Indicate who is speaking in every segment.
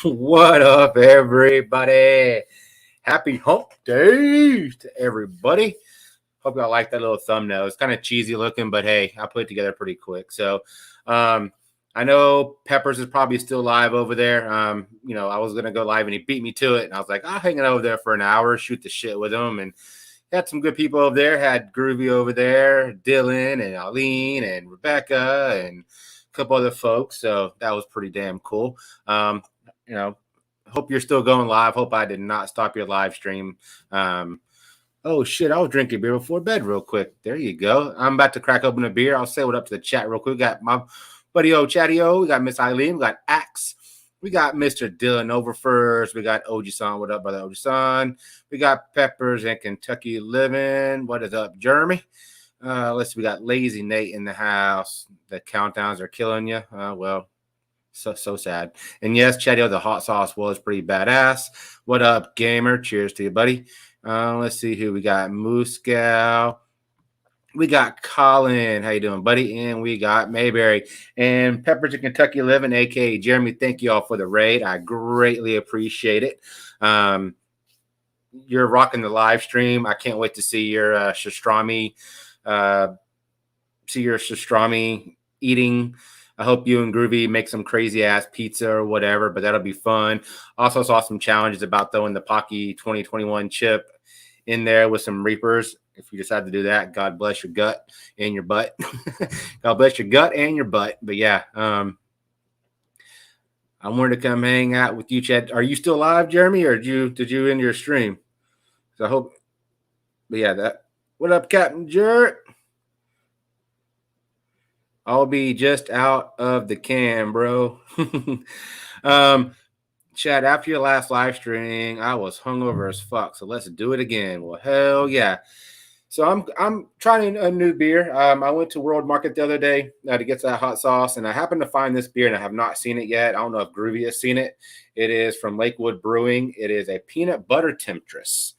Speaker 1: What up, everybody? Happy hump day to everybody. Hope y'all like that little thumbnail. It's kind of cheesy looking, but hey, I put it together pretty quick. So, I know Peppers is probably still live over there. I was gonna go live and he beat me to it, and I was like, I'll hang it over there for an hour, shoot the shit with him, and had some good people over there. Had Groovy over there, Dylan and Aline and Rebecca and a couple other folks. So that was pretty damn cool. You know, hope you're still going live. Hope I did not stop your live stream. Oh shit, I was drinking beer before bed real quick. There you go. I'm about to crack open a beer. I'll say what up to the chat real quick. We got my buddy O Chatty O. We got Miss Eileen. We got Axe. We got Mr. Dylan over first. We got OG-san. What up, brother OG-san? We got Peppers and Kentucky Living. What is up, Jeremy? Let's see. We got Lazy Nate in the house. The countdowns are killing you. So sad. And yes, Chatty, the hot sauce was pretty badass. What up, gamer? Cheers to you, buddy. Let's see who we got. Moose Gal. We got Colin. How you doing, buddy? And we got Mayberry. And Peppers in Kentucky Living, a.k.a. Jeremy. Thank you all for the raid. I greatly appreciate it. You're rocking the live stream. I can't wait to see your pastrami. See your pastrami eating. I hope you and Groovy make some crazy ass pizza or whatever, but that'll be fun. Also saw some challenges about throwing the Pocky 2021 chip in there with some Reapers. If you decide to do that, God bless your gut and your butt. God bless your gut and your butt. But yeah, I wanted to come hang out with you, Chad. Are you still live, Jeremy, or did you end your stream? So I hope. But yeah, what up, Captain Jerk? I'll be just out of the can, bro. Chad, after your last live stream, I was hungover as fuck. So let's do it again. Well, hell yeah. So I'm trying a new beer. I went to World Market the other day to get that hot sauce, and I happened to find this beer, and I have not seen it yet. I don't know if Groovy has seen it. It is from Lakewood Brewing. It is a peanut butter temptress.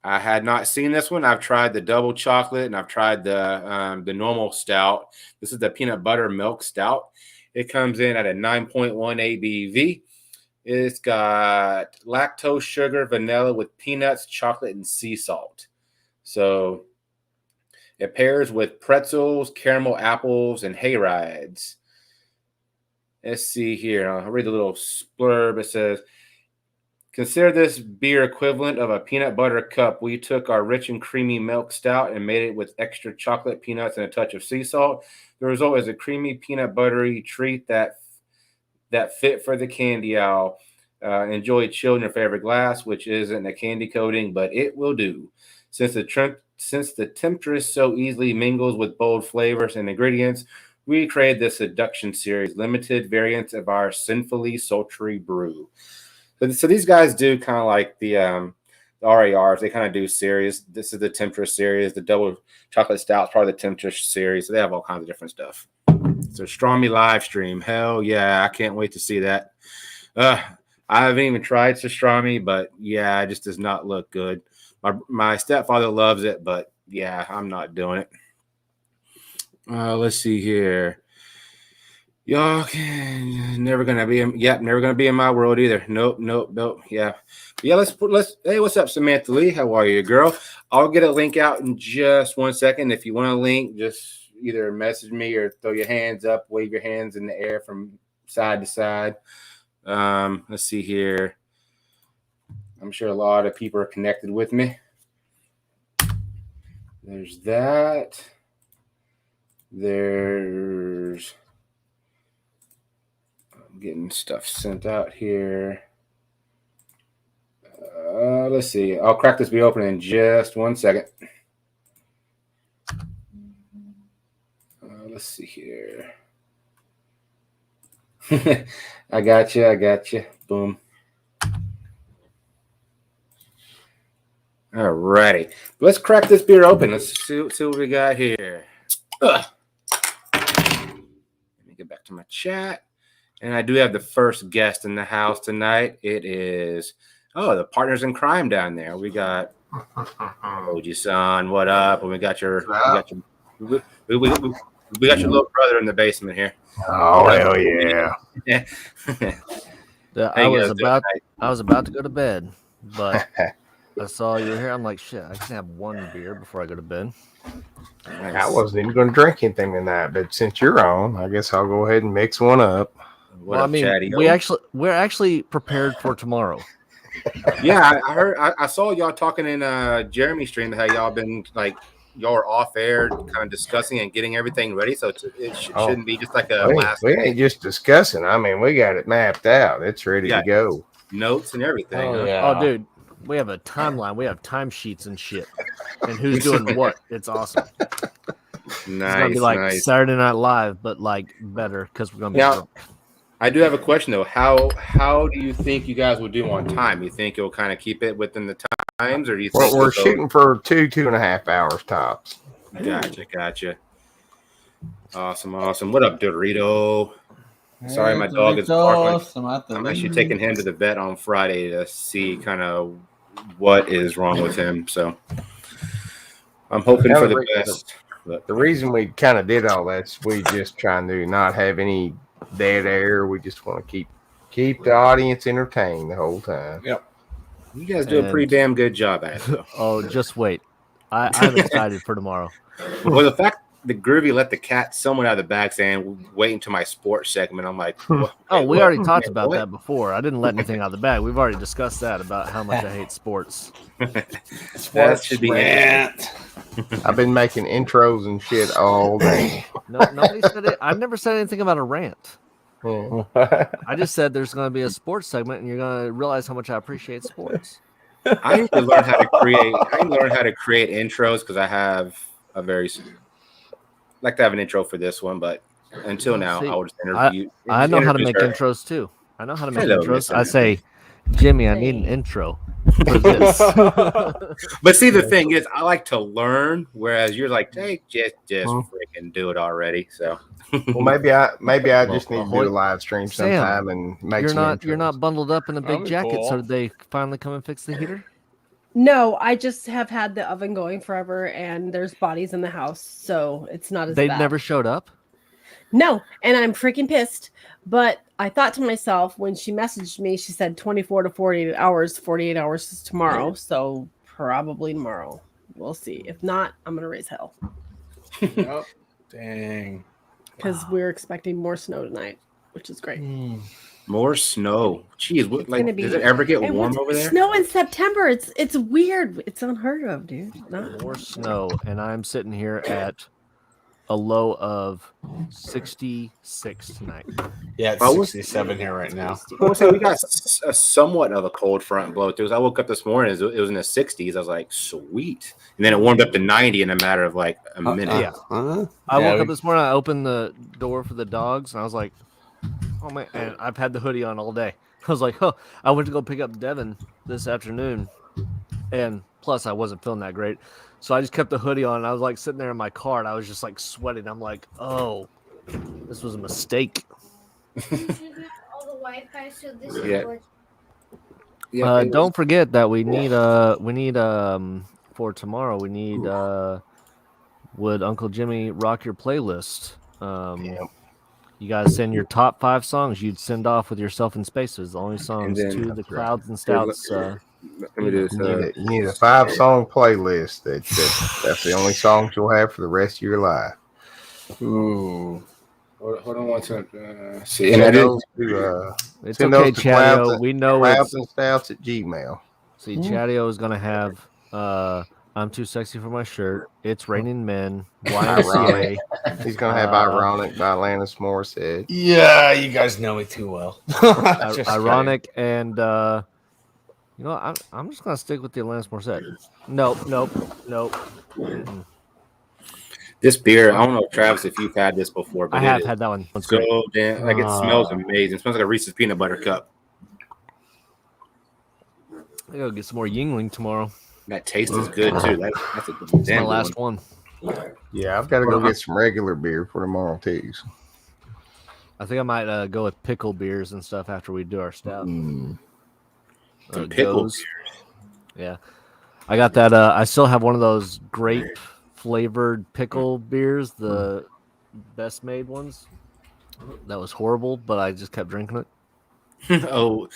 Speaker 1: I had not seen this one. I've tried the double chocolate and I've tried the normal stout. This is the peanut butter milk stout. It comes in at a 9.1 ABV. It's got lactose, sugar, vanilla with peanuts, chocolate, and sea salt. So it pairs with pretzels, caramel apples, and hayrides. Let's see here. I'll read the little blurb. It says, consider this beer equivalent of a peanut butter cup. We took our rich and creamy milk stout and made it with extra chocolate, peanuts, and a touch of sea salt. The result is a creamy peanut buttery treat that fit for the candy owl. Enjoy chill in your favorite glass, which isn't a candy coating, but it will do. Since the temptress so easily mingles with bold flavors and ingredients, we created the Seduction Series, limited variants of our sinfully sultry brew. So these guys do kind of like the RARs. They kind of do series. This is the Temptress series. The double chocolate stout is part of the Temptress series. So they have all kinds of different stuff. So Stromy live stream. Hell yeah. I can't wait to see that. I haven't even tried pastrami, but yeah, it just does not look good. My stepfather loves it, but yeah, I'm not doing it. Let's see here. Y'all never gonna be in my world either. Nope. Yeah. Let's hey, what's up, Samantha Lee? How are you, girl? I'll get a link out in just 1 second. If you want a link, just either message me or throw your hands up, wave your hands in the air from side to side. Let's see here. I'm sure a lot of people are connected with me. There's that. There's getting stuff sent out here. Let's see. I'll crack this beer open in just 1 second. Let's see here. I got you. Boom. All righty. Let's crack this beer open. Let's see what we got here. Let me get back to my chat. And I do have the first guest in the house tonight. It is, the partners in crime down there. We got OG-san, what up? And we got your We got your little brother in the basement here.
Speaker 2: Oh hell yeah!
Speaker 1: Yeah.
Speaker 3: I was about to go to bed, but I saw you were here. I'm like, shit, I can have one beer before I go to bed.
Speaker 1: Nice.
Speaker 2: I wasn't even going to drink anything tonight, but since you're on, I guess I'll go ahead and mix one up.
Speaker 1: What up, Chatty?
Speaker 3: We're actually prepared for tomorrow.
Speaker 1: Yeah, I heard. I saw y'all talking in Jeremy's stream how y'all been like y'all are off air, kind of discussing and getting everything ready. So it shouldn't be just like a last.
Speaker 2: We ain't just discussing. I mean, we got it mapped out. It's ready to go.
Speaker 1: Notes and everything.
Speaker 2: Oh, yeah.
Speaker 3: Oh, dude, we have a timeline. We have timesheets and shit, and who's doing what. It's awesome.
Speaker 1: Nice. It's
Speaker 3: gonna be like Saturday Night Live, but like better because we're gonna be.
Speaker 1: Now, I do have a question though. How do you think you guys will do on time? You think you'll kind of keep it within the times, or do you think
Speaker 2: we're shooting for 2.5 hours tops?
Speaker 1: Gotcha. Awesome. What up, Dorito? Sorry, my dog is barking. I'm actually taking him to the vet on Friday to see kind of what is wrong with him. So I'm hoping for the best.
Speaker 2: The reason we kind of did all that is we just trying to not have any dead air. We just want to keep the audience entertained the whole time.
Speaker 1: Yep. You guys do a pretty damn good job at it, though.
Speaker 3: Oh, just wait. I'm excited for tomorrow.
Speaker 1: Well, the fact that Groovy let the cat somewhat out of the bag saying, wait until my sports segment, I'm like,
Speaker 3: we already talked about that before. I didn't let anything out of the bag. We've already discussed that about how much I hate sports.
Speaker 1: That should be it.
Speaker 2: I've been making intros and shit all day.
Speaker 3: Nobody said it. I've never said anything about a rant. I just said there's going to be a sports segment, and you're going to realize how much I appreciate sports.
Speaker 1: I need to learn how to create intros because I have a very like to have an intro for this one, but until now, I would just interview.
Speaker 3: I know how to make intros too. I know how to make intros. I say, Jimmy, I need an intro for this.
Speaker 1: But see, the thing is, I like to learn, whereas you're like, hey, just freaking do it already. So,
Speaker 2: well, maybe I just need to do a live stream sometime and make some intros.
Speaker 3: You're not bundled up in a big jacket, cool. So did they finally come and fix the heater?
Speaker 4: No, I just have had the oven going forever, and there's bodies in the house, so it's not as bad.
Speaker 3: They've never showed up?
Speaker 4: No, and I'm freaking pissed. But I thought to myself, when she messaged me, she said 24 to 48 hours. 48 hours is tomorrow, so probably tomorrow. We'll see. If not, I'm going to raise hell.
Speaker 5: Oh, dang.
Speaker 4: Because we're expecting more snow tonight, which is great.
Speaker 1: More snow. Jeez, does it ever get warm over there?
Speaker 4: Snow in September. It's weird. It's unheard of, dude.
Speaker 3: More snow, and I'm sitting here at a low of 66 tonight.
Speaker 5: Yeah, it's 67 here right now.
Speaker 1: I would say we got a somewhat of a cold front blow through. I woke up this morning, it was in the 60s. I was like, sweet. And then it warmed up to 90 in a matter of like a minute.
Speaker 3: I woke up this morning, I opened the door for the dogs, and I was like, oh man, and I've had the hoodie on all day. I was like, I went to go pick up Devin this afternoon, and plus I wasn't feeling that great. So I just kept the hoodie on, and I was like sitting there in my car, and I was just like sweating. I'm like, oh, this was a mistake.
Speaker 6: All the Wi-Fi, so this
Speaker 1: is
Speaker 3: don't forget that we need for tomorrow, we need would Uncle Jimmy rock your playlist? You guys send your top 5 songs you'd send off with yourself in spaces. The only songs to the Clouds and Stouts.
Speaker 1: Let me do this.
Speaker 2: You need a 5-song playlist. That's the only songs you'll have for the rest of your life.
Speaker 1: Ooh. Hold on one second.
Speaker 2: See, and
Speaker 3: it's okay, Chatio. We know
Speaker 2: Clouds and Stouts at Gmail.
Speaker 3: See, Chatio is going to have I'm Too Sexy for My Shirt. It's Raining Men.
Speaker 2: Ironic. He's going to have Ironic by Alanis Morissette.
Speaker 5: Yeah, you guys know me too well.
Speaker 3: Ironic and you know, I'm just going to stick with the Alanis Morissette. Nope. Mm-mm.
Speaker 1: This beer, I don't know, Travis, if you've had this before, but
Speaker 3: I have had that one.
Speaker 1: It's so damn, like it smells amazing. It smells like a Reese's peanut butter cup.
Speaker 3: I gotta get some more Yingling tomorrow.
Speaker 1: That taste is good too. That's a
Speaker 3: damn my last one.
Speaker 2: Yeah, I've got to go get some regular beer for tomorrow too.
Speaker 3: I think I might go with pickle beers and stuff after we do our stout.
Speaker 1: Pickle beers.
Speaker 3: Yeah, I got that. I still have one of those grape flavored pickle beers. The best made ones. That was horrible, but I just kept drinking it.
Speaker 1: Oh,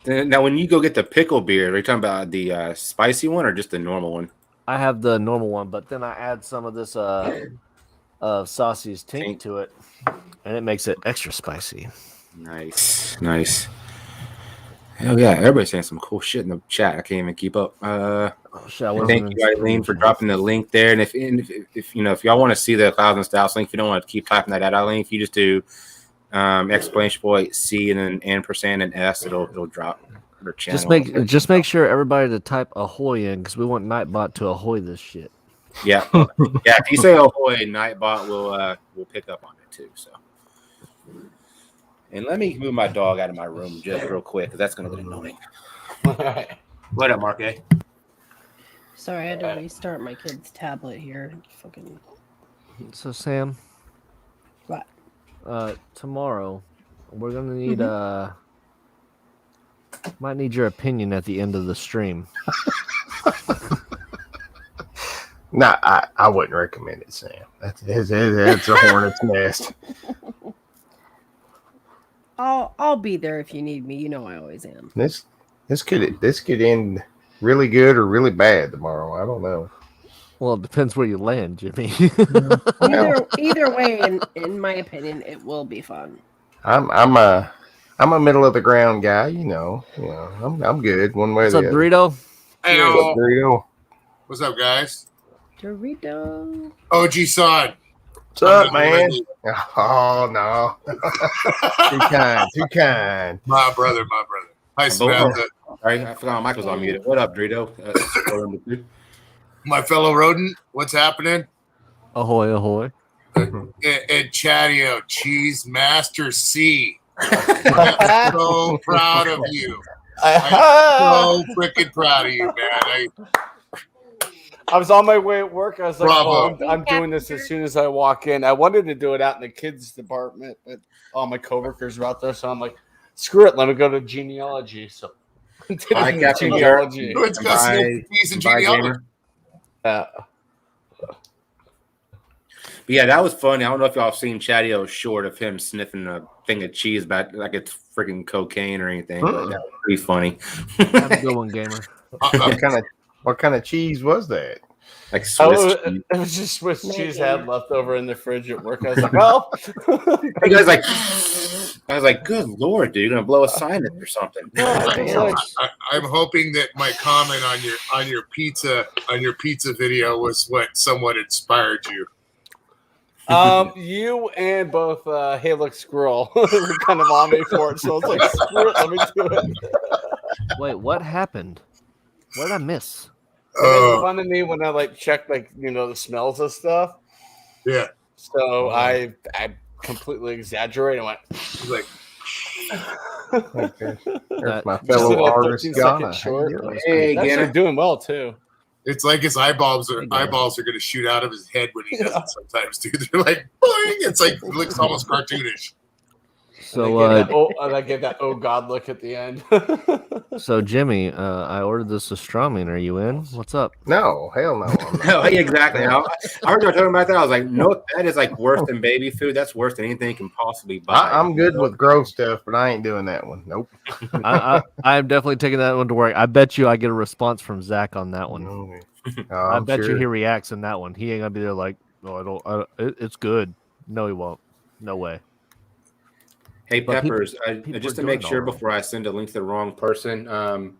Speaker 1: now when you go get the pickle beer, are you talking about the spicy one or just the normal one?
Speaker 3: I have the normal one, but then I add some of this Saucy's Tink to it, and it makes it extra spicy.
Speaker 1: Nice, nice. Hell yeah, everybody's saying some cool shit in the chat. I can't even keep up. Thank you, Eileen, for dropping the link there. And if you know, if y'all want to see the Clouds and Styles link, if you don't want to keep typing that out, Eileen, if you just do exclamation point C and then ampersand and S, it'll drop their channel.
Speaker 3: Just make sure everybody to type ahoy in, because we want Nightbot to ahoy this shit.
Speaker 1: Yeah, yeah. If you say ahoy, Nightbot will pick up on it too. So. And let me move my dog out of my room just real quick, because that's going to get annoying. What up, Mark A?
Speaker 4: Sorry, I had to restart my kid's tablet here. Fucking.
Speaker 3: So, Sam.
Speaker 4: What?
Speaker 3: Tomorrow, we're going to need might need your opinion at the end of the stream.
Speaker 2: No, I wouldn't recommend it, Sam. That's a hornet's nest.
Speaker 4: I'll be there if you need me. You know I always am.
Speaker 2: This could end really good or really bad tomorrow. I don't know.
Speaker 3: Well, it depends where you land, Jimmy.
Speaker 4: Either way, in my opinion, it will be fun.
Speaker 2: I'm a middle of the ground guy. You know. I'm good one way or
Speaker 3: What's
Speaker 2: the
Speaker 3: up,
Speaker 2: other.
Speaker 3: Dorito?
Speaker 7: Hey,
Speaker 2: What's up, Dorito?
Speaker 7: what's up, guys?
Speaker 4: Dorito.
Speaker 7: OG Son.
Speaker 2: What's up, man? Oh no, too kind.
Speaker 7: My brother. Hi, Samantha.
Speaker 1: Sorry, I forgot my mic was on mute. What up, Dorito?
Speaker 7: My fellow rodent, what's happening?
Speaker 3: Ahoy, ahoy.
Speaker 7: And Chatio, Cheese Master C. I'm so proud of you. I'm so freaking proud of you, man.
Speaker 5: I was on my way at work. I was like,
Speaker 7: Bravo.
Speaker 5: I'm doing this as soon as I walk in. I wanted to do it out in the kids' department, but all my coworkers were out there. So I'm like, screw it. Let me go to genealogy. So
Speaker 1: Hi, Captain
Speaker 5: genealogy.
Speaker 7: Let's go see Cheese and genealogy.
Speaker 1: But yeah, that was funny. I don't know if y'all have seen Chatio's short of him sniffing a thing of cheese back like it's freaking cocaine or anything. But that was pretty funny.
Speaker 3: Have a good one, gamer.
Speaker 2: What kind of cheese was that?
Speaker 1: Like Swiss cheese.
Speaker 5: It was just Swiss cheese had left over in the fridge at work. I was like, well,
Speaker 1: You guys I was like, good lord, dude, you're gonna blow a sinus or something.
Speaker 7: I'm hoping that my comment on your pizza video was what somewhat inspired you.
Speaker 5: you and both Halix Squirrel were kind of on me for it. So I was like, screw it, let me do it.
Speaker 3: Wait, what happened? What did I miss?
Speaker 5: They made fun of me when I checked the smells of stuff.
Speaker 7: Yeah.
Speaker 5: So I completely exaggerated and went
Speaker 7: Like,
Speaker 2: Okay. There's my
Speaker 5: Just
Speaker 2: fellow
Speaker 5: did a
Speaker 2: artist,
Speaker 5: 13-second
Speaker 2: Ghana.
Speaker 5: short.
Speaker 1: Hey,
Speaker 5: actually
Speaker 1: Ganna.
Speaker 5: doing well too.
Speaker 7: it's like his eyeballs are going to shoot out of his head when he does it sometimes, dude. They're like, boing! It's like, it looks almost cartoonish.
Speaker 3: So,
Speaker 5: I gave that oh god look at the end.
Speaker 3: so Jimmy, I ordered this pastrami. Are you in? What's up?
Speaker 2: No, hell no. I'm not.
Speaker 1: No, exactly. I heard y'all talking about that. I was like, no, that is like worse than baby food. That's worse than anything you can possibly buy.
Speaker 2: I'm good with gross stuff, but I ain't doing that one. Nope.
Speaker 3: I'm definitely taking that one to work. I bet you I get a response from Zach on that one. I bet you he reacts in that one. He ain't gonna be there like, oh, it's good. No, he won't. No way.
Speaker 1: Hey,
Speaker 3: But
Speaker 1: Peppers,
Speaker 3: people
Speaker 1: just
Speaker 3: are
Speaker 1: to make
Speaker 3: doing
Speaker 1: sure
Speaker 3: all right.
Speaker 1: before I send a link to the wrong person, does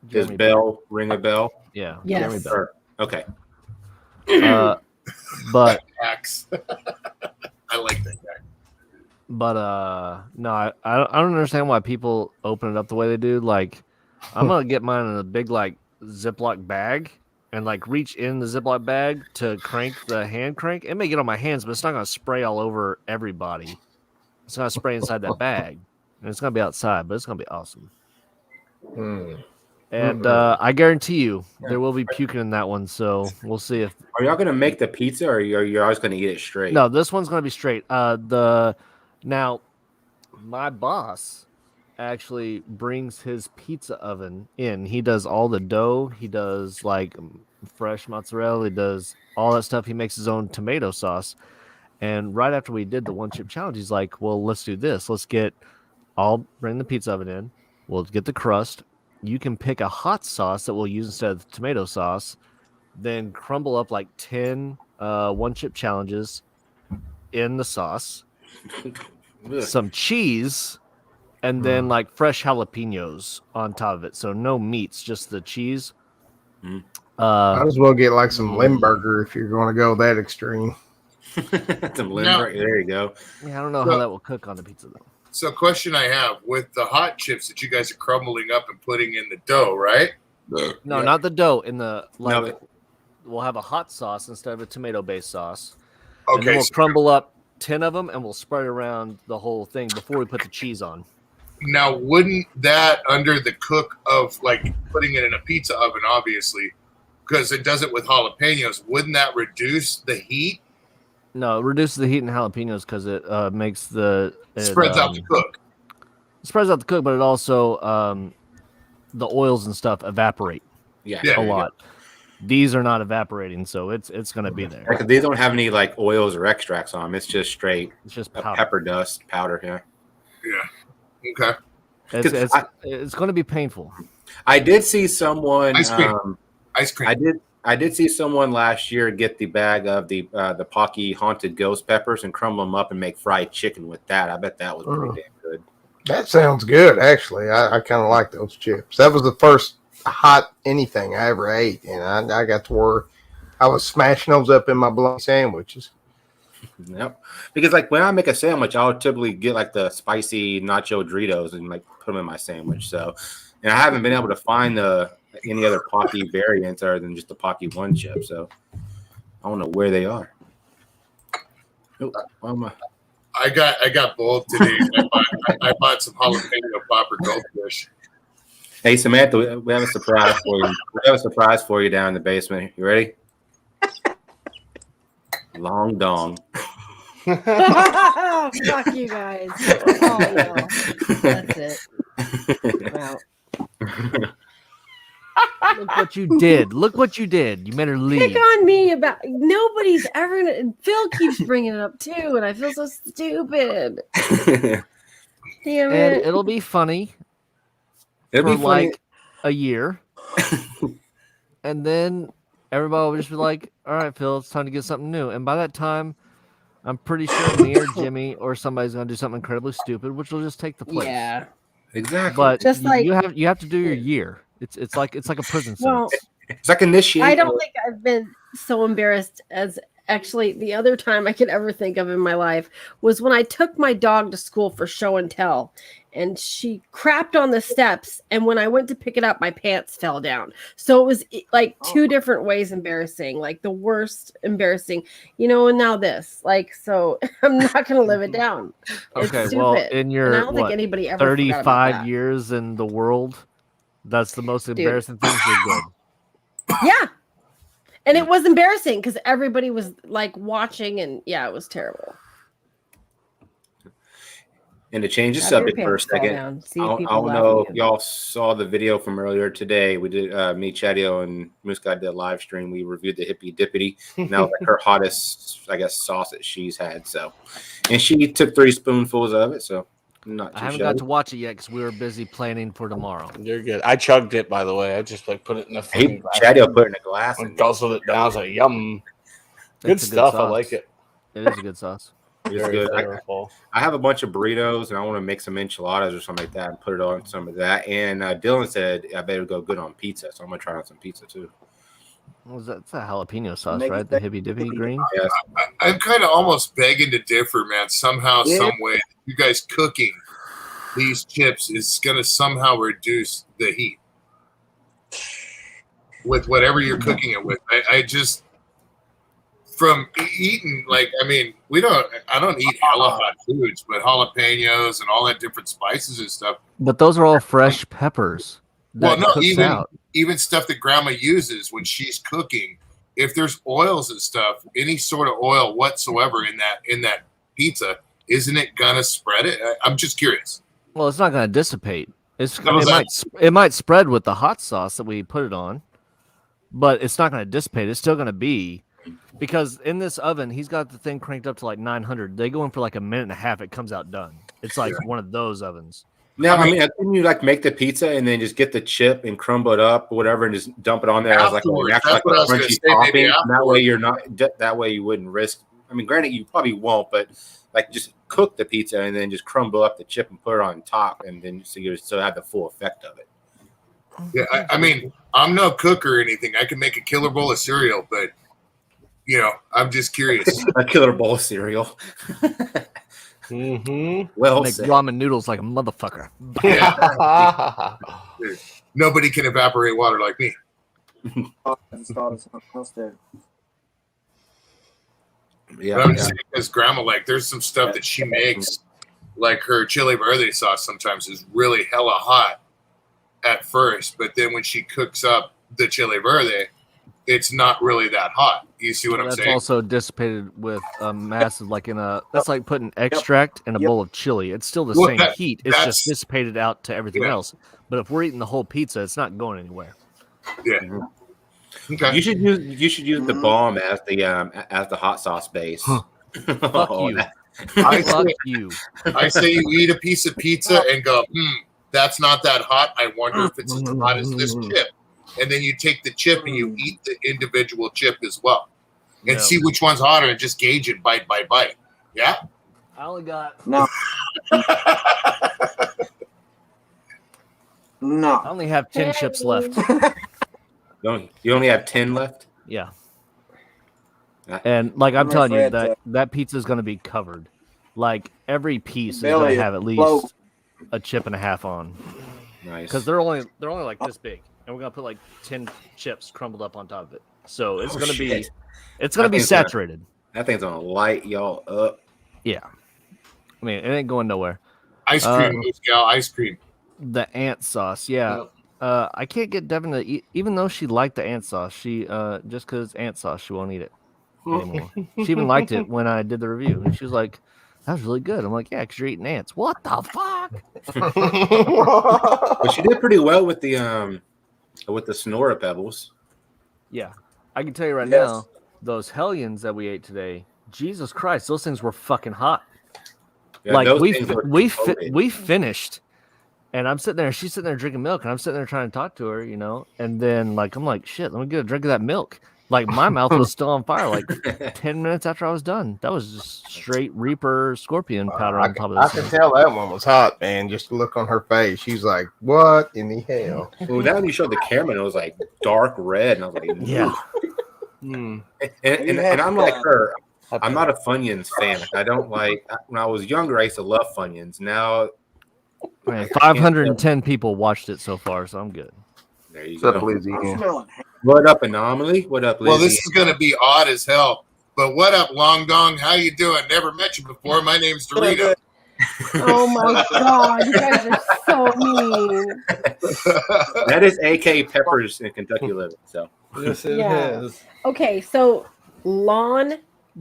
Speaker 3: Jeremy
Speaker 1: Bell ring a bell?
Speaker 3: Yeah.
Speaker 4: Yes.
Speaker 3: Jeremy Bell.
Speaker 1: Or- okay.
Speaker 3: But
Speaker 7: Axe. I like that guy.
Speaker 3: But no, I don't understand why people open it up the way they do. Like, I'm gonna get mine in a big Ziploc bag and reach in the Ziploc bag to crank the hand crank. It may get on my hands, but it's not gonna spray all over everybody. It's gonna spray inside that bag, and it's gonna be outside, but it's gonna be awesome. And I guarantee you, there will be puking in that one. So we'll see if.
Speaker 1: Are y'all gonna make the pizza, or you're always gonna eat it straight?
Speaker 3: No, this one's gonna be straight. Now, my boss actually brings his pizza oven in. He does all the dough. He does fresh mozzarella. He does all that stuff. He makes his own tomato sauce, And right after we did the one chip challenge, he's like, well, let's do this. I'll bring the pizza oven in. We'll get the crust. You can pick a hot sauce that we'll use instead of the tomato sauce. Then crumble up like 10 one chip challenges in the sauce, some cheese, and then like fresh jalapenos on top of it. So no meats, just the cheese.
Speaker 2: Might as well get like some Limburger if you're going to go that extreme.
Speaker 1: Some Limburger. There you go.
Speaker 3: Yeah, I don't know how that will cook on the pizza though.
Speaker 7: So, question I have with the hot chips that you guys are crumbling up and putting in the dough, right?
Speaker 3: No, not the dough. In the we'll have a hot sauce instead of a tomato-based sauce. And then
Speaker 7: Okay.
Speaker 3: we'll crumble up 10 of them and we'll spread it around the whole thing before we put the cheese on.
Speaker 7: Now, wouldn't that, under the cook of like putting it in a pizza oven, obviously, because it does it with jalapenos, wouldn't that reduce the heat?
Speaker 3: No, it reduces the heat in jalapenos because it makes
Speaker 7: Spreads out the cook.
Speaker 3: Spreads out the cook, but it also the oils and stuff evaporate
Speaker 1: Yeah.
Speaker 3: a lot. These are not evaporating, so it's going to be there.
Speaker 1: Like, they don't have any like oils or extracts on them. It's just straight
Speaker 3: It's just powder.
Speaker 1: pepper dust powder. Yeah.
Speaker 7: Yeah. Okay.
Speaker 3: It's going to be painful.
Speaker 1: I did see someone.
Speaker 7: Ice cream. Ice cream.
Speaker 1: I did see someone last year get the bag of the Pocky haunted ghost peppers and crumble them up and make fried chicken with that. I bet that was pretty damn good.
Speaker 2: That sounds good, actually. I kind of like those chips. That was the first hot anything I ever ate, and I got to where I was smashing those up in my bloody sandwiches.
Speaker 1: Yep. Because like when I make a sandwich, I'll typically get like the spicy nacho Doritos and like put them in my sandwich. So, and I haven't been able to find any other Pocky variants other than just the Pocky one chip. So I don't know where they are. Oh,
Speaker 7: I got both today. I bought some jalapeno popper goldfish.
Speaker 1: Hey Samantha, we have a surprise for you. We have a surprise for you down in the basement. You ready? Long dong.
Speaker 4: Fuck you guys. Oh, no. That's it. Wow.
Speaker 3: Look what you did. Look what you did. You made her leave.
Speaker 4: Pick on me about nobody's ever gonna. Phil keeps bringing it up too, and I feel so stupid. Damn
Speaker 3: And
Speaker 4: it!
Speaker 3: it'll be funny
Speaker 1: It'll
Speaker 3: for
Speaker 1: be funny.
Speaker 3: like a year. And then everybody will just be like, all right, Phil, it's time to get something new. And by that time, I'm pretty sure me or Jimmy or somebody's going to do something incredibly stupid, which will just take the place.
Speaker 4: Yeah.
Speaker 1: Exactly.
Speaker 3: But
Speaker 4: Just like-
Speaker 3: you have to do your year. It's like a prison
Speaker 4: Well,
Speaker 3: sentence.
Speaker 1: It's like initiate.
Speaker 4: I don't think I've been so embarrassed as actually the other time I could ever think of in my life was when I took my dog to school for show and tell, and she crapped on the steps, and when I went to pick it up, my pants fell down. So it was like two different ways embarrassing, like the worst embarrassing, and now this, like, so I'm not gonna live it down. It's
Speaker 3: Okay,
Speaker 4: stupid.
Speaker 3: well, in
Speaker 4: And I
Speaker 3: your
Speaker 4: don't think anybody ever forgot about
Speaker 3: 35
Speaker 4: that.
Speaker 3: years in the world, that's the most embarrassing thing. You're good.
Speaker 4: Yeah. And it was embarrassing because everybody was like watching, and yeah, it was terrible.
Speaker 1: And to change the
Speaker 4: Have your
Speaker 1: subject for a
Speaker 4: pants fall
Speaker 1: second,
Speaker 4: down. See
Speaker 1: I don't
Speaker 4: people
Speaker 1: know
Speaker 4: laughing
Speaker 1: if y'all saw the video from earlier today. We did me, Chadio, and Moose Guy did a live stream. We reviewed the Hippie Dippity. And that was like her hottest, I guess, sauce that she's had. So, and she took 3 spoonfuls of it. So, not
Speaker 3: I
Speaker 1: too
Speaker 3: haven't
Speaker 1: shabby.
Speaker 3: got to watch it yet because we were busy planning for tomorrow.
Speaker 5: You're good. I chugged it, by the way. I just like put it in a fucking glass.
Speaker 1: Chadio put it in a glass.
Speaker 5: and
Speaker 1: And
Speaker 5: guzzled it down. I was like, yum. Good
Speaker 3: It's a
Speaker 5: stuff. I
Speaker 3: sauce.
Speaker 5: like it.
Speaker 3: It is a good sauce.
Speaker 1: it's
Speaker 5: Very
Speaker 1: good.
Speaker 5: flavorful.
Speaker 1: I have a bunch of burritos, and I want to make some enchiladas or something like that and put it on some of that. And Dylan said I better go good on pizza. So, I'm going to try on some pizza too.
Speaker 3: What was that? It's a jalapeno sauce,
Speaker 1: Make
Speaker 3: right?
Speaker 1: it
Speaker 3: The hippy dippy green.
Speaker 1: Yes.
Speaker 7: I'm kind of almost begging to differ, man. Somehow,
Speaker 1: Yeah.
Speaker 7: some way, you guys cooking these chips is going to somehow reduce the heat with whatever you're cooking it with. I just from eating, like, I mean, I don't eat hella hot foods, but jalapenos and all that different spices and stuff.
Speaker 3: But those are all fresh peppers.
Speaker 7: Well,
Speaker 3: That
Speaker 7: no,
Speaker 3: cooks
Speaker 7: even
Speaker 3: out.
Speaker 7: stuff that grandma uses when she's cooking. If there's oils and stuff, any sort of oil whatsoever in that pizza, isn't it gonna spread it? I'm just curious.
Speaker 3: Well, it's not going to dissipate.
Speaker 7: was
Speaker 3: It might spread with the hot sauce that we put it on, but it's not going to dissipate. It's still going to be Because in this oven, he's got the thing cranked up to like 900. They go in for like a minute and a half. It comes out done. It's like one of those ovens.
Speaker 1: Now, I mean, can you like make the pizza and then just get the chip and crumble it up or whatever and just dump it on there as like a
Speaker 7: Afterwards,
Speaker 1: natural, like
Speaker 7: that's what I
Speaker 1: a
Speaker 7: was gonna
Speaker 1: crunchy
Speaker 7: say, maybe
Speaker 1: topping? That way
Speaker 7: afterwards.
Speaker 1: you're not. That way you wouldn't risk. I mean, granted, you probably won't, but like just cook the pizza and then just crumble up the chip and put it on top, and then so you still have the full effect of it.
Speaker 7: Yeah, I mean, I'm no cook or anything. I can make a killer bowl of cereal, but I'm just curious.
Speaker 1: A killer bowl of cereal. Well
Speaker 3: Make
Speaker 1: said.
Speaker 3: ramen noodles like a motherfucker.
Speaker 7: Nobody can evaporate water like me.
Speaker 1: Yeah,
Speaker 7: But I'm
Speaker 1: yeah.
Speaker 7: just saying, because grandma, like, there's some stuff that she makes, like her chili verde sauce sometimes is really hella hot at first, but then when she cooks up the chili verde, it's not really that hot. You see what I'm
Speaker 3: That's
Speaker 7: saying?
Speaker 3: also dissipated with a massive, like that's like putting extract in a bowl of chili. It's still the
Speaker 7: Well,
Speaker 3: same heat. It's just dissipated out to everything else. But if we're eating the whole pizza, it's not going anywhere.
Speaker 7: Yeah. Okay.
Speaker 1: You should use the bomb as the hot sauce base.
Speaker 3: Fuck you.
Speaker 7: I
Speaker 3: Fuck
Speaker 7: say,
Speaker 3: you.
Speaker 7: I say you eat a piece of pizza and go, that's not that hot. I wonder if it's as hot as this chip. And then you take the chip and you eat the individual chip as well. And
Speaker 3: No.
Speaker 7: see which one's hotter and just gauge it bite by bite. Yeah?
Speaker 3: I only got
Speaker 8: No.
Speaker 3: I
Speaker 8: No.
Speaker 3: only have 10 chips left.
Speaker 1: You only have 10 left?
Speaker 3: Yeah. And like I'm
Speaker 8: I'm
Speaker 3: telling you,
Speaker 8: afraid
Speaker 3: that pizza is going to be covered. Like every piece is
Speaker 8: Belly
Speaker 3: going to have at least
Speaker 8: blow.
Speaker 3: a chip and a half on,
Speaker 1: Nice.
Speaker 3: because they're only like this big, and we're gonna put like 10 chips crumbled up on top of it. So it's
Speaker 1: Oh,
Speaker 3: gonna be
Speaker 1: shit.
Speaker 3: it's gonna
Speaker 1: I
Speaker 3: be
Speaker 1: think so.
Speaker 3: saturated.
Speaker 1: That thing's gonna light y'all up.
Speaker 3: Yeah. I mean, it ain't going nowhere.
Speaker 7: Ice cream, gal, ice cream.
Speaker 3: The ant sauce, yeah. I can't get Devin to eat, even though she liked the ant sauce. She just because it's ant sauce, she won't eat it anymore. She even liked it when I did the review, and she was like, "That was really good." I'm like, "Yeah, because you're eating ants." What the fuck?
Speaker 1: But she did pretty well with the Sonora pebbles.
Speaker 3: Yeah, I can tell you right
Speaker 8: Yes.
Speaker 3: now, those hellions that we ate today, Jesus Christ, those things were fucking hot.
Speaker 1: Yeah,
Speaker 3: Like
Speaker 1: those
Speaker 3: we
Speaker 1: things were
Speaker 3: we
Speaker 1: loaded.
Speaker 3: we finished, and I'm sitting there, she's sitting there drinking milk, and I'm sitting there trying to talk to her, and then like I'm like, shit, let me get a drink of that milk. Like my mouth was still on fire. Like 10 minutes after I was done, that was just straight Reaper Scorpion powder on top of
Speaker 2: I
Speaker 3: this
Speaker 2: can
Speaker 3: thing.
Speaker 2: tell that one was hot, man. Just look on her face. She's like, "What in the hell?"
Speaker 1: Well, now when you showed the camera, and it was like dark red, and I was like,
Speaker 3: Yeah.
Speaker 1: And I'm like her. I'm not a Funyuns fan. I don't like. When I was younger, I used to love Funyuns. Now,
Speaker 3: Man, 510 people watched it so far, so I'm good.
Speaker 1: there you
Speaker 2: What's up,
Speaker 1: go.
Speaker 2: Lizzie?
Speaker 8: I'm smelling.
Speaker 1: What up, Anomaly? What up, Lizzie?
Speaker 7: Well, this is going to be odd as hell. But what up, Long Dong? How you doing? Never met you before. My name's Dorito.
Speaker 4: Oh my god, you guys are so mean.
Speaker 1: That is AK Peppers in Kentucky Living. So
Speaker 5: Yes, it
Speaker 4: Yeah.
Speaker 5: is.
Speaker 4: Okay, so Lawn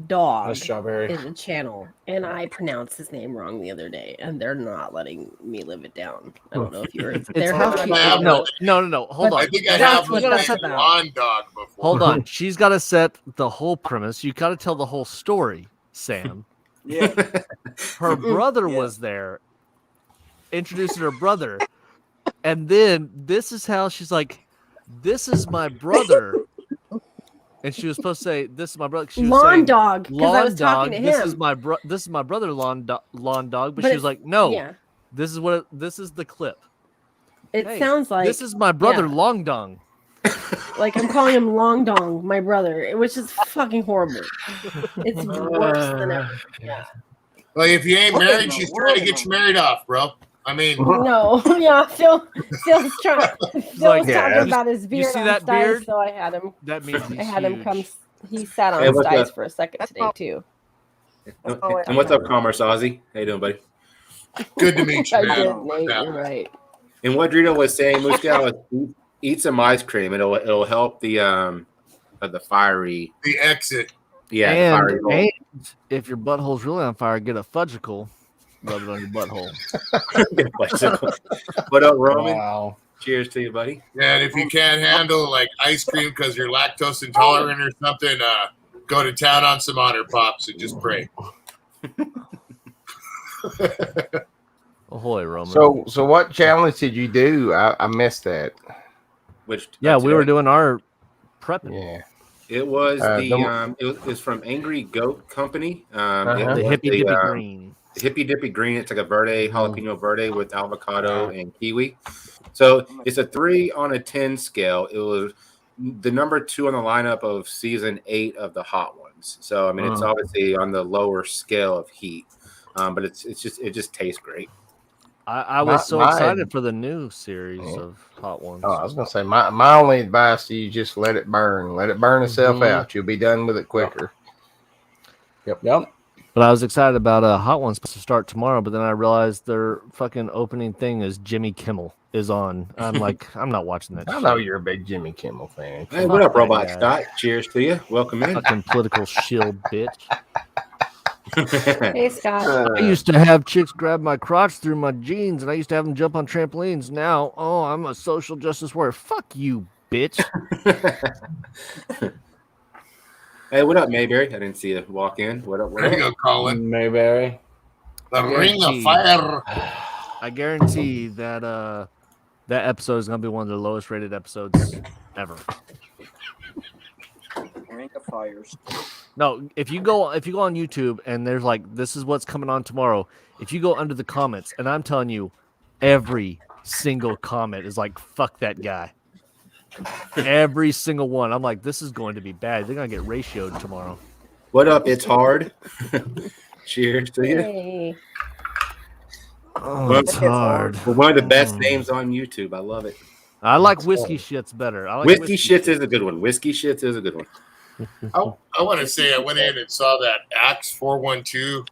Speaker 4: Dog
Speaker 5: That's strawberry.
Speaker 4: is a channel, and I pronounced his name wrong the other day, and they're not letting me live it down. I don't know if you were
Speaker 3: It's
Speaker 4: there.
Speaker 3: how
Speaker 7: how
Speaker 3: she,
Speaker 7: she-
Speaker 3: no. Hold on.
Speaker 7: I think I
Speaker 4: That's
Speaker 7: have
Speaker 4: what
Speaker 7: one
Speaker 4: that's
Speaker 7: named
Speaker 4: about.
Speaker 7: Lawn Dog before.
Speaker 3: Hold on. She's got to set the whole premise. You got to tell the whole story, Sam.
Speaker 8: Yeah.
Speaker 3: Her brother
Speaker 8: Yeah.
Speaker 3: was there, introducing her brother, and then this is how she's like, "This is my brother," and she was supposed to say, "This is my brother." She was
Speaker 4: Lawn
Speaker 3: saying,
Speaker 4: Dog, because I
Speaker 3: "Lawn
Speaker 4: was talking
Speaker 3: dog.
Speaker 4: to
Speaker 3: This
Speaker 4: him.
Speaker 3: is my This is my brother, lawn dog." But
Speaker 4: But
Speaker 3: she
Speaker 4: it's-
Speaker 3: was like, "No,
Speaker 4: Yeah,
Speaker 3: this is this is the clip.
Speaker 4: it
Speaker 3: Hey,
Speaker 4: sounds like
Speaker 3: this is my brother,
Speaker 4: yeah.
Speaker 3: Long Dong."
Speaker 4: like I'm calling him Long Dong, my brother, which is fucking horrible. It's worse than ever. Yeah.
Speaker 7: Like, if you ain't
Speaker 8: What
Speaker 7: married,
Speaker 8: in the
Speaker 7: she's trying to get you married off, bro. I mean,
Speaker 4: No, yeah, Phil's trying. Phil
Speaker 3: like,
Speaker 4: was
Speaker 2: yeah,
Speaker 4: talking about his beard
Speaker 3: see
Speaker 4: on
Speaker 3: that
Speaker 4: Stice,
Speaker 3: beard?
Speaker 4: so I had him.
Speaker 3: That means he's
Speaker 4: I had him
Speaker 3: huge.
Speaker 4: come. He sat on
Speaker 1: Hey, what's
Speaker 4: Stice
Speaker 1: up?
Speaker 4: for a second today too.
Speaker 1: and what's up, Commerce Ozzy? How you doing, buddy?
Speaker 7: good to meet you,
Speaker 4: I
Speaker 7: man.
Speaker 4: did,
Speaker 7: What's
Speaker 4: Nate. You're
Speaker 7: happening?
Speaker 4: right.
Speaker 1: And what Drito was saying, Moose Gal, is eat some ice cream. It'll help the fiery.
Speaker 7: The exit.
Speaker 1: Yeah, the
Speaker 3: and,
Speaker 1: fiery roll.
Speaker 3: and if your butthole's really on fire, get a fudgicle, rub it on your butthole.
Speaker 1: What up, Roman?
Speaker 5: Wow.
Speaker 1: Cheers to you, buddy.
Speaker 7: Yeah, and if you can't handle like ice cream because you're lactose intolerant or something, go to town on some otter pops and just pray.
Speaker 3: Ahoy, Roman.
Speaker 2: So what challenge did you do? I missed that.
Speaker 1: Which
Speaker 3: yeah, we were
Speaker 1: today,
Speaker 3: doing our prepping.
Speaker 2: Yeah.
Speaker 1: It was
Speaker 2: the-
Speaker 1: it was from Angry Goat Company.
Speaker 2: Uh-huh.
Speaker 1: It
Speaker 3: The
Speaker 1: was
Speaker 3: hippy dippy
Speaker 1: the,
Speaker 3: green.
Speaker 1: Hippy Dippy Green. It's like a verde, jalapeno verde with avocado and kiwi. So it's a 3 on a 10 scale. It was the number 2 on the lineup of season 8 of the hot ones. So I mean, it's obviously on the lower scale of heat, but it just tastes great.
Speaker 3: I was so
Speaker 2: mine-
Speaker 3: excited for the new series of hot ones.
Speaker 2: Oh, I was gonna say my only advice to you, just let it burn. Let it burn itself out. You'll be done with it quicker.
Speaker 5: Yep.
Speaker 3: But I was excited about hot ones supposed to start tomorrow. But then I realized their fucking opening thing is Jimmy Kimmel is on. I'm like, I'm not watching that.
Speaker 2: I
Speaker 3: shit.
Speaker 2: know you're a big Jimmy Kimmel fan.
Speaker 1: Hey, what up,
Speaker 3: that
Speaker 1: Robot
Speaker 3: guy.
Speaker 1: Scott? Cheers to you. Welcome in.
Speaker 3: Fucking political shield, bitch.
Speaker 8: Hey, Scott.
Speaker 3: I used to have chicks grab my crotch through my jeans, and I used to have them jump on trampolines. Now, I'm a social justice warrior. Fuck you, bitch.
Speaker 1: Hey, what up, Mayberry? I didn't see you walk in. What up? What
Speaker 7: There you
Speaker 1: up?
Speaker 7: go, Colin.
Speaker 5: Mayberry.
Speaker 7: The Ring of
Speaker 3: Guaranteed.
Speaker 7: Fire.
Speaker 3: I guarantee that that episode is gonna be one of the lowest rated episodes ever.
Speaker 9: Ring of Fires.
Speaker 3: No, if you go on YouTube and there's like, this is what's coming on tomorrow. If you go under the comments, and I'm telling you, every single comment is like, fuck that guy. Every single one. I'm like, this is going to be bad. They're gonna get ratioed tomorrow.
Speaker 1: What up? It's hard. Cheers to you.
Speaker 8: Hey.
Speaker 3: Oh, it's hard.
Speaker 1: One of the best names on YouTube. I love it.
Speaker 3: I like whiskey shits better. I like
Speaker 1: Whiskey Shits is a good one. Whiskey Shits is a good one.
Speaker 7: I want to say I went in and saw that Axe 412.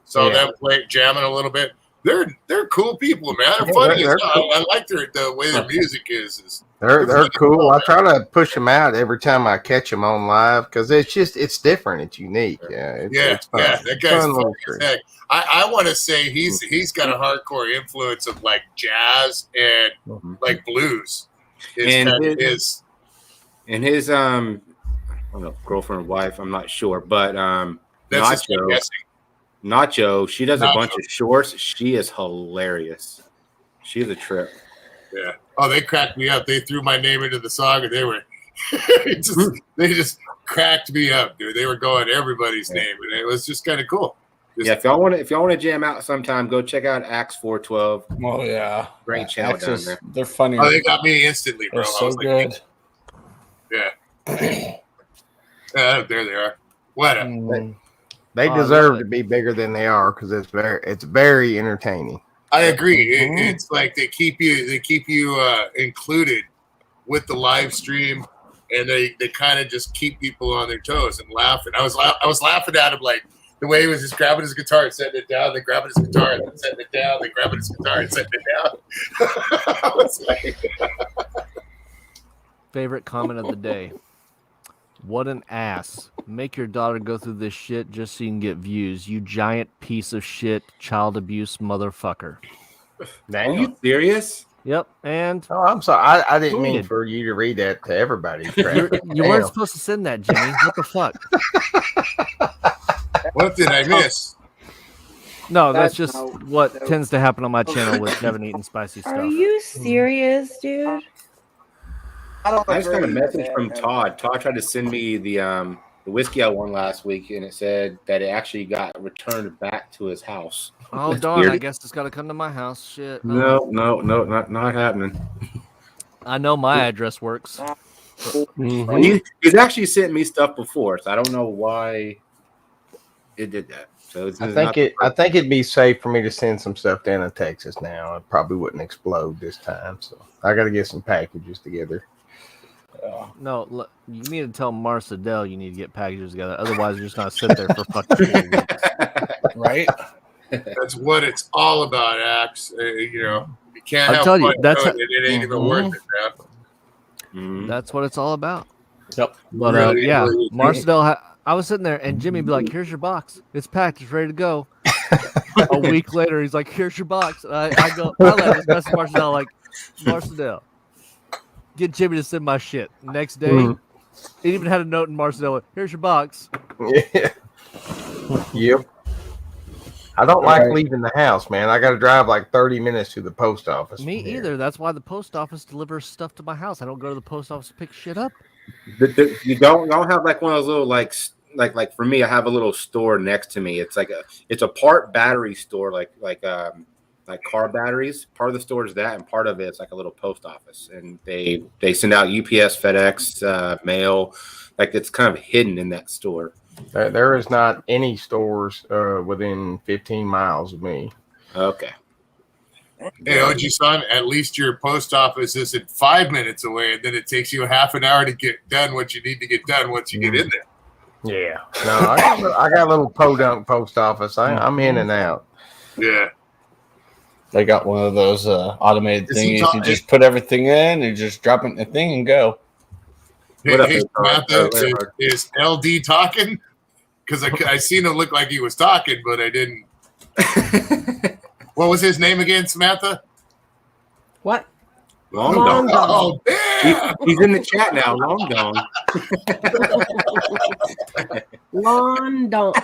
Speaker 7: Saw
Speaker 2: Yeah.
Speaker 7: them play jamming a little bit. They're cool people, man. They're funny.
Speaker 2: they're
Speaker 7: as hell. I like the way their music is.
Speaker 2: They're cool. I try to push them out every time I catch them on live because it's different. It's unique. Yeah. It's fun.
Speaker 7: That
Speaker 2: It's
Speaker 7: guy's
Speaker 2: fun little
Speaker 7: funny as
Speaker 2: trick.
Speaker 7: heck. I want to say he's got a hardcore influence of like jazz and like blues.
Speaker 1: And
Speaker 7: His
Speaker 1: his I don't know, girlfriend or wife, I'm not sure, but
Speaker 7: that's just me
Speaker 1: Nacho,
Speaker 7: guessing.
Speaker 1: Nacho, she does a
Speaker 7: Nacho.
Speaker 1: bunch of shorts. She is hilarious. She's a trip.
Speaker 7: Yeah. Oh, they cracked me up. They threw my name into the song, and they were they just cracked me up, dude. They were going everybody's name, and it was just kind of cool. Just,
Speaker 1: Yeah, if y'all want to jam out sometime, go check out Axe 412.
Speaker 5: Oh yeah.
Speaker 1: Great channel down there.
Speaker 5: They're funny.
Speaker 7: Oh, they got me instantly, bro.
Speaker 5: They're
Speaker 7: I
Speaker 5: so
Speaker 7: was like,
Speaker 5: good.
Speaker 7: yeah. Yeah, there they are. What up?
Speaker 2: They
Speaker 3: Oh, I
Speaker 2: deserve
Speaker 3: love
Speaker 2: to
Speaker 3: it.
Speaker 2: be bigger than they are because it's very entertaining.
Speaker 7: I agree. It's like they keep you included with the live stream, and they kind of just keep people on their toes and laughing. I was laughing at him like the way he was just grabbing his guitar and setting it down, then grabbing his guitar and then setting it down, then grabbing his guitar and setting it down. I was like,
Speaker 3: Favorite comment of the day. What an ass. Make your daughter go through this shit just so you can get views. You giant piece of shit, child abuse motherfucker.
Speaker 1: Are you serious?
Speaker 3: Yep. And
Speaker 2: Oh, I'm sorry. I didn't mean
Speaker 3: Weird.
Speaker 2: for you to read that to everybody.
Speaker 3: you weren't
Speaker 2: Damn.
Speaker 3: supposed to send that, Jimmy. What the fuck?
Speaker 7: what did I miss?
Speaker 3: No, that's
Speaker 9: That's
Speaker 3: just
Speaker 9: no-
Speaker 3: what
Speaker 9: no.
Speaker 3: tends to happen on my channel with Devin eating spicy stuff.
Speaker 8: Are you serious, dude?
Speaker 9: I don't
Speaker 1: I just got a
Speaker 9: agree with
Speaker 1: message
Speaker 9: that,
Speaker 1: from
Speaker 9: man.
Speaker 1: Todd. Todd tried to send me the whiskey I won last week, and it said that it actually got returned back to his house.
Speaker 3: Oh,
Speaker 1: That's
Speaker 3: darn.
Speaker 1: weird.
Speaker 3: I guess it's got to come to my house. Shit.
Speaker 1: No, not happening.
Speaker 3: I know my address works.
Speaker 1: He's actually sent me stuff before, so I don't know why it did that. So it's
Speaker 2: I think it'd be safe for me to send some stuff down to Texas now. It probably wouldn't explode this time, so I got to get some packages together.
Speaker 3: No, you need to tell Marcel you need to get packages together. Otherwise, you're just going to sit there for fucking 4 weeks.
Speaker 5: Right?
Speaker 7: That's what it's all about, Axe. You know, you can't
Speaker 3: I'll
Speaker 7: have
Speaker 3: tell you,
Speaker 7: fun
Speaker 3: that's
Speaker 7: doing it. It ain't even worth it, man.
Speaker 1: Mhm.
Speaker 3: That's what it's all about.
Speaker 5: Yep.
Speaker 3: But
Speaker 7: Really,
Speaker 3: yeah,
Speaker 7: really.
Speaker 3: Marcel, I was sitting there and Jimmy would be like, here's your box. It's packed. It's ready to go. A week later, he's like, here's your box. And I let this message Marcel like, Marcel, get Jimmy to send my shit. Next day, It even had a note in Marcelo. Here's your box.
Speaker 2: Yeah. Yep. I don't like leaving the house, man. I got to drive like 30 minutes to the post office.
Speaker 3: Me
Speaker 2: from here.
Speaker 3: either. That's why the post office delivers stuff to my house. I don't go to the post office to pick shit up.
Speaker 1: You don't have like one of those little like for me, I have a little store next to me. It's a part battery store, like car batteries. Part of the store is that, and part of it's like a little post office, and they send out UPS, FedEx, mail. Like it's kind of hidden in that store.
Speaker 2: There is not any stores within 15 miles of me.
Speaker 1: Okay.
Speaker 7: Hey, OG son, at least your post office isn't 5 minutes away, and then it takes you half an hour to get done what you need to get done once you get in there.
Speaker 2: Yeah. No, I got a little podunk post office. I'm in and out.
Speaker 7: Yeah.
Speaker 5: They got one of those automated
Speaker 7: Is he
Speaker 5: thingies. You just put everything in, you just drop it in the thing and go.
Speaker 7: Hey,
Speaker 1: What up,
Speaker 7: hey,
Speaker 1: Samantha?
Speaker 7: Samantha, is LD talking? Because I seen him look like he was talking, but I didn't. What was his name again, Samantha?
Speaker 4: What?
Speaker 1: Long
Speaker 4: Long
Speaker 1: Dong.
Speaker 7: Oh, damn!
Speaker 1: He's in the chat now. Long Dong.
Speaker 4: Long dong.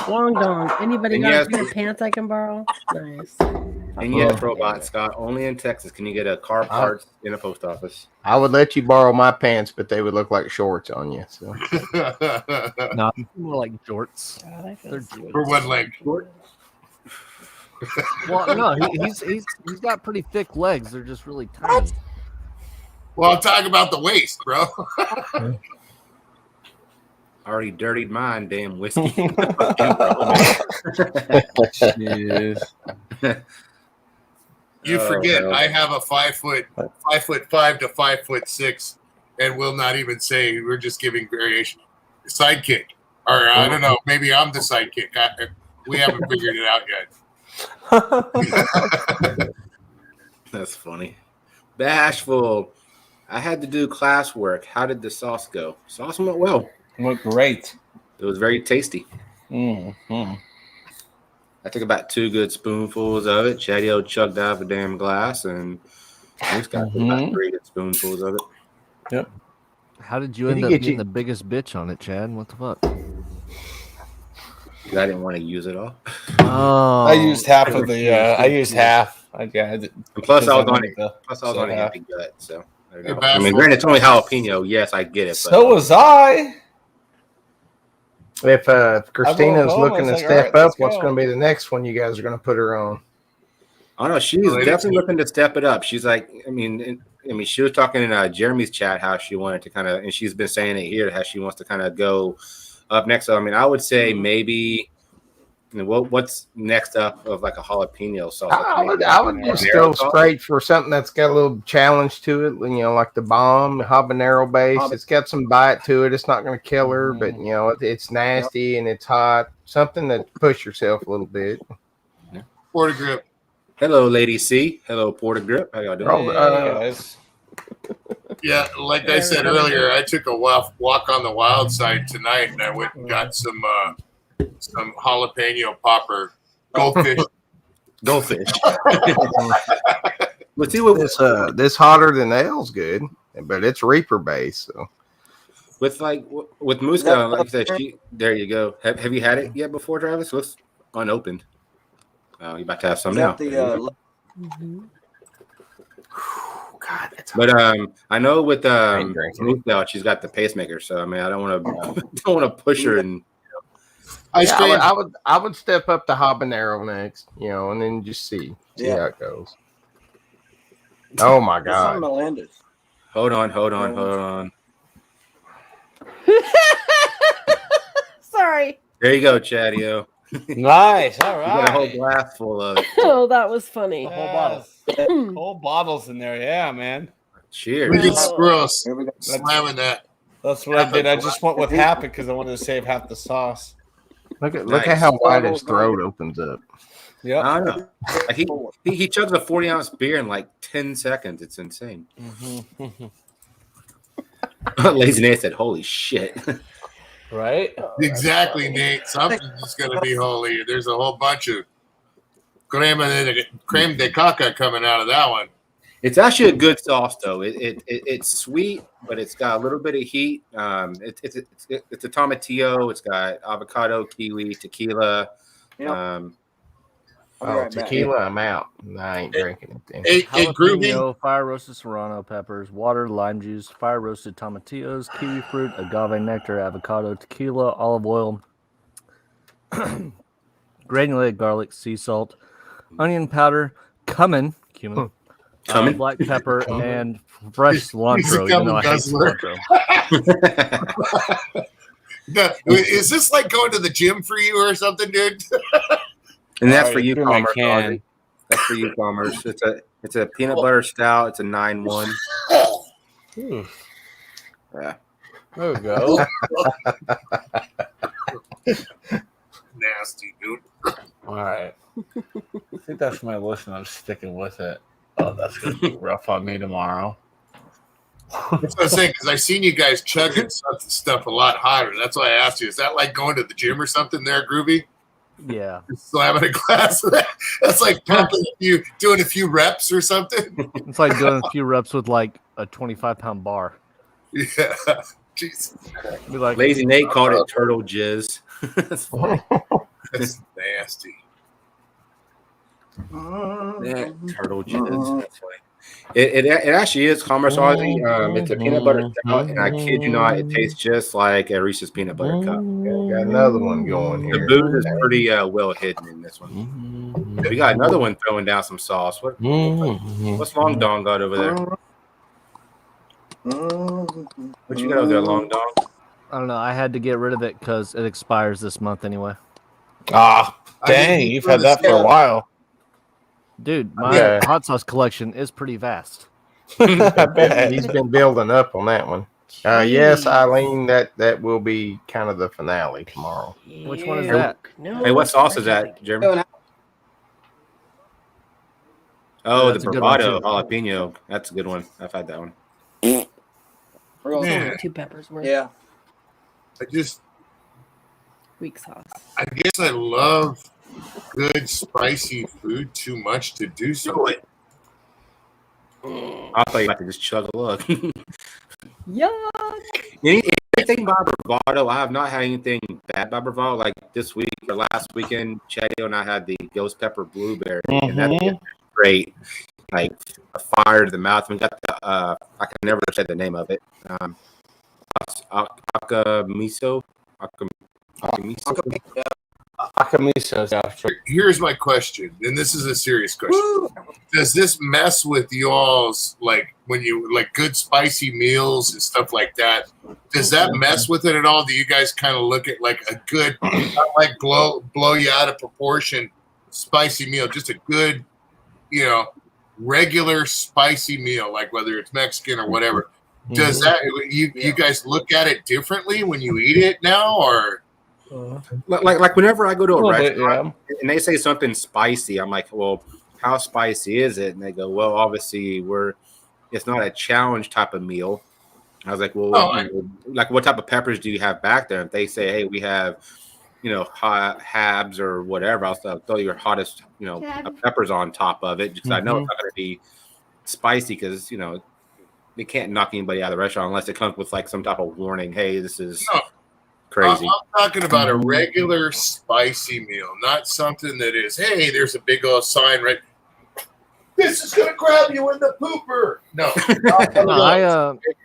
Speaker 4: Long dong. Anybody
Speaker 1: And
Speaker 4: got
Speaker 1: yes-
Speaker 4: a pair of pants I can borrow? Nice.
Speaker 1: And yes, Robot Scott, only in Texas can you get a car parts in a post office.
Speaker 2: I would let you borrow my pants, but they would look like shorts on you. So
Speaker 3: No, more like jorts.
Speaker 4: God, I feel
Speaker 3: They're
Speaker 4: stupid.
Speaker 7: For one leg.
Speaker 3: Well, no, he's got pretty thick legs. They're just really tiny.
Speaker 7: Well, I'm talking about the waist, bro.
Speaker 1: Already dirtied mine, damn whiskey.
Speaker 5: Jeez.
Speaker 7: You
Speaker 1: Oh,
Speaker 7: forget,
Speaker 1: hell.
Speaker 7: I have a 5'5" to 5'6", and we'll not even say we're just giving variation. Sidekick, or I don't know, maybe I'm the sidekick. We haven't figured it out yet.
Speaker 1: That's funny. Bashful. I had to do classwork. How did the sauce go? Sauce went well.
Speaker 5: Look great.
Speaker 1: It was very tasty.
Speaker 5: Mm-hmm.
Speaker 1: I took about 2 good spoonfuls of it. Chadio chugged out of a damn glass, and Moose got about 3 good spoonfuls of it.
Speaker 3: How did you
Speaker 2: Did
Speaker 3: end
Speaker 2: he
Speaker 3: up
Speaker 2: get
Speaker 3: being
Speaker 2: you-
Speaker 3: the biggest bitch on it, Chad? What the fuck?
Speaker 1: 'Cause I didn't want to use it all.
Speaker 3: Oh,
Speaker 5: I used half of the. I used half. Yeah.
Speaker 1: And plus, I was on
Speaker 5: it.
Speaker 1: an empty gut. So, there you
Speaker 7: Hey,
Speaker 1: go. I
Speaker 7: Bashful.
Speaker 1: mean, granted, it's only jalapeno. Yes, I get it. But
Speaker 5: So was I.
Speaker 2: if Christina's
Speaker 5: home, I
Speaker 2: looking
Speaker 5: was
Speaker 2: to
Speaker 5: like,
Speaker 2: step
Speaker 5: all right,
Speaker 2: up,
Speaker 5: let's
Speaker 2: what's
Speaker 5: go.
Speaker 2: going to be the next one you guys are going to put her on?
Speaker 1: I don't know. She's
Speaker 7: Related
Speaker 1: definitely
Speaker 7: to-
Speaker 1: looking to step it up. She's like, I mean, she was talking in Jeremy's chat how she wanted to kind of, and she's been saying it here, how she wants to kind of go up next. So, I mean, I would say maybe, what's next up of like a jalapeno sauce?
Speaker 2: I would just
Speaker 1: Habanero
Speaker 2: go
Speaker 1: sauce?
Speaker 2: straight for something that's got a little challenge to it. Like the bomb, the habanero base. It's got some bite to it. It's not going to kill her, but it's nasty and it's hot. Something that push yourself a little bit.
Speaker 7: Porta grip.
Speaker 1: Hello, Lady C. Hello, Porter Grip. How y'all doing?
Speaker 2: Oh,
Speaker 5: Guys.
Speaker 7: Yeah, like I said earlier, I took a walk on the wild side tonight, and I went and got some jalapeno popper goldfish.
Speaker 1: Goldfish. Let's see what
Speaker 2: This hotter than ale's good, but it's Reaper base. So
Speaker 1: with Muska, like I said, there you go. Have you had it yet before, Travis? Looks unopened. Oh, you're about to have some now.
Speaker 2: God, that's
Speaker 1: But I know with
Speaker 2: ain't drinking it.
Speaker 1: Muska, she's got the pacemaker, so I mean, I don't want to push her and
Speaker 7: I
Speaker 2: Yeah,
Speaker 7: strayed.
Speaker 2: I would step up the habanero next, and then just see how it goes. Oh my
Speaker 9: It's on
Speaker 2: God!
Speaker 9: Melendez.
Speaker 1: hold on.
Speaker 4: Sorry.
Speaker 1: There you go, Chadio.
Speaker 5: Nice. All
Speaker 1: You got a whole
Speaker 5: right.
Speaker 1: glass full of it.
Speaker 4: Oh, that was funny.
Speaker 5: Whole bottle. Whole bottles in there. Yeah, man.
Speaker 1: Cheers.
Speaker 7: Look at Squirrels
Speaker 9: Here we go.
Speaker 7: slamming that.
Speaker 5: That's what I did. I just went with half it because I wanted to save half the sauce.
Speaker 2: Look
Speaker 1: Nice.
Speaker 2: at how wide his throat opens up.
Speaker 5: Yep.
Speaker 1: I don't know. Like he chugs a 40-ounce beer in like 10 seconds. It's insane.
Speaker 5: Mm-hmm.
Speaker 1: Lazy Nate said, "Holy shit!"
Speaker 5: Right?
Speaker 7: Exactly, Nate. Something's going to be holy. There's a whole bunch of creme de caca coming out of that one.
Speaker 1: It's actually a good sauce, though. It's sweet, but it's got a little bit of heat. It's a tomatillo. It's got avocado, kiwi, tequila.
Speaker 9: Yep. I'll be
Speaker 2: Oh,
Speaker 9: right back.
Speaker 2: tequila, I'm out. I ain't drinking it then.
Speaker 7: Hey, Groovy.
Speaker 3: Jalapeno, fire roasted serrano peppers, water, lime juice, fire roasted tomatillos, kiwi fruit, agave nectar, avocado, tequila, olive oil, granulated garlic, sea salt, onion powder, cumin, black pepper, and fresh cilantro. Even though I hate cilantro.
Speaker 7: Is this like going to the gym for you or something, dude?
Speaker 1: And that's
Speaker 5: All
Speaker 1: for
Speaker 5: right,
Speaker 1: you,
Speaker 5: through my
Speaker 1: Commerce.
Speaker 5: can.
Speaker 1: Audrey. That's for you, Commerce. It's a peanut butter stout. It's a 9-1.
Speaker 5: Ooh,
Speaker 1: Yeah.
Speaker 5: there we go.
Speaker 7: Nasty, dude.
Speaker 5: All right. I think that's my list, and I'm sticking with it. Oh, that's gonna be rough on me tomorrow.
Speaker 7: That's what I'm saying, because I've seen you guys chugging stuff a lot hotter. That's why I asked you. Is that like going to the gym or something there, Groovy?
Speaker 3: Yeah.
Speaker 7: Slamming a glass of that? That's like pumping doing a few reps or something?
Speaker 3: It's like doing a few reps with like a 25-pound bar.
Speaker 7: Yeah. Jesus.
Speaker 3: Be like,
Speaker 1: Lazy Nate called it turtle jizz. That's funny.
Speaker 7: That's nasty.
Speaker 1: Yeah, turtle jizz. That's funny. It actually is Commerce Audrey. It's a peanut butter stout, and I kid you not, it tastes just like a Reese's peanut butter cup.
Speaker 2: Got another one going
Speaker 1: The
Speaker 2: here.
Speaker 1: booze is pretty well hidden in this one. We got another one throwing down some sauce. What's Long Dong got over there? What you got over there, Long Dong?
Speaker 3: I don't know. I had to get rid of it because it expires this month anyway.
Speaker 5: Ah, dang, you've had that for a while.
Speaker 3: Dude, my
Speaker 2: Yeah.
Speaker 3: hot sauce collection is pretty vast.
Speaker 5: I bet.
Speaker 2: He's been building up on that one. Yes, Eileen, that will be kind of the finale tomorrow.
Speaker 3: Which one is that?
Speaker 4: No.
Speaker 1: Hey, what sauce is that, Jeremy? Oh,
Speaker 3: That's
Speaker 1: the
Speaker 3: a good one,
Speaker 1: bravado
Speaker 3: too.
Speaker 1: jalapeno. That's a good one. I've had that one.
Speaker 9: We're
Speaker 4: It's
Speaker 9: going-
Speaker 4: only 2 peppers worth.
Speaker 9: Yeah.
Speaker 4: Weak sauce.
Speaker 7: I guess I love good spicy food too much to do so.
Speaker 1: I thought you had to just chug a look.
Speaker 4: Yuck.
Speaker 1: Anything by bravado, I have not had anything bad by bravado. Like this week or last weekend, Chadio and I had the ghost pepper blueberry, and that's great. Like a fire to the mouth. We got the I can never say the name of it. Akamiso.
Speaker 5: Akamiso, yeah, sure.
Speaker 7: Here's my question, and this is a serious question. Does this mess with y'all's, like, when you like good spicy meals and stuff like that? Does that mess with it at all? Do you guys kind of look at like a good, not like blow you out of proportion spicy meal, just a good, regular spicy meal, like whether it's Mexican or whatever? Does that you guys look at it differently when you eat it now, or?
Speaker 1: Like whenever I go to a
Speaker 5: little bit,
Speaker 1: restaurant and they say something spicy, I'm like, well, how spicy is it? And they go, well, obviously it's not a challenge type of meal. I was like, well, like what type of peppers do you have back there? If they say, hey, we have, hot habs or whatever, I'll throw your hottest, peppers on top of it because I know it's not going to be spicy because, they can't knock anybody out of the restaurant unless it comes with like some type of warning. Hey, this is crazy.
Speaker 7: I'm talking about a regular spicy meal, not something that is, hey, there's a big old sign right. This is gonna grab you in the pooper. No,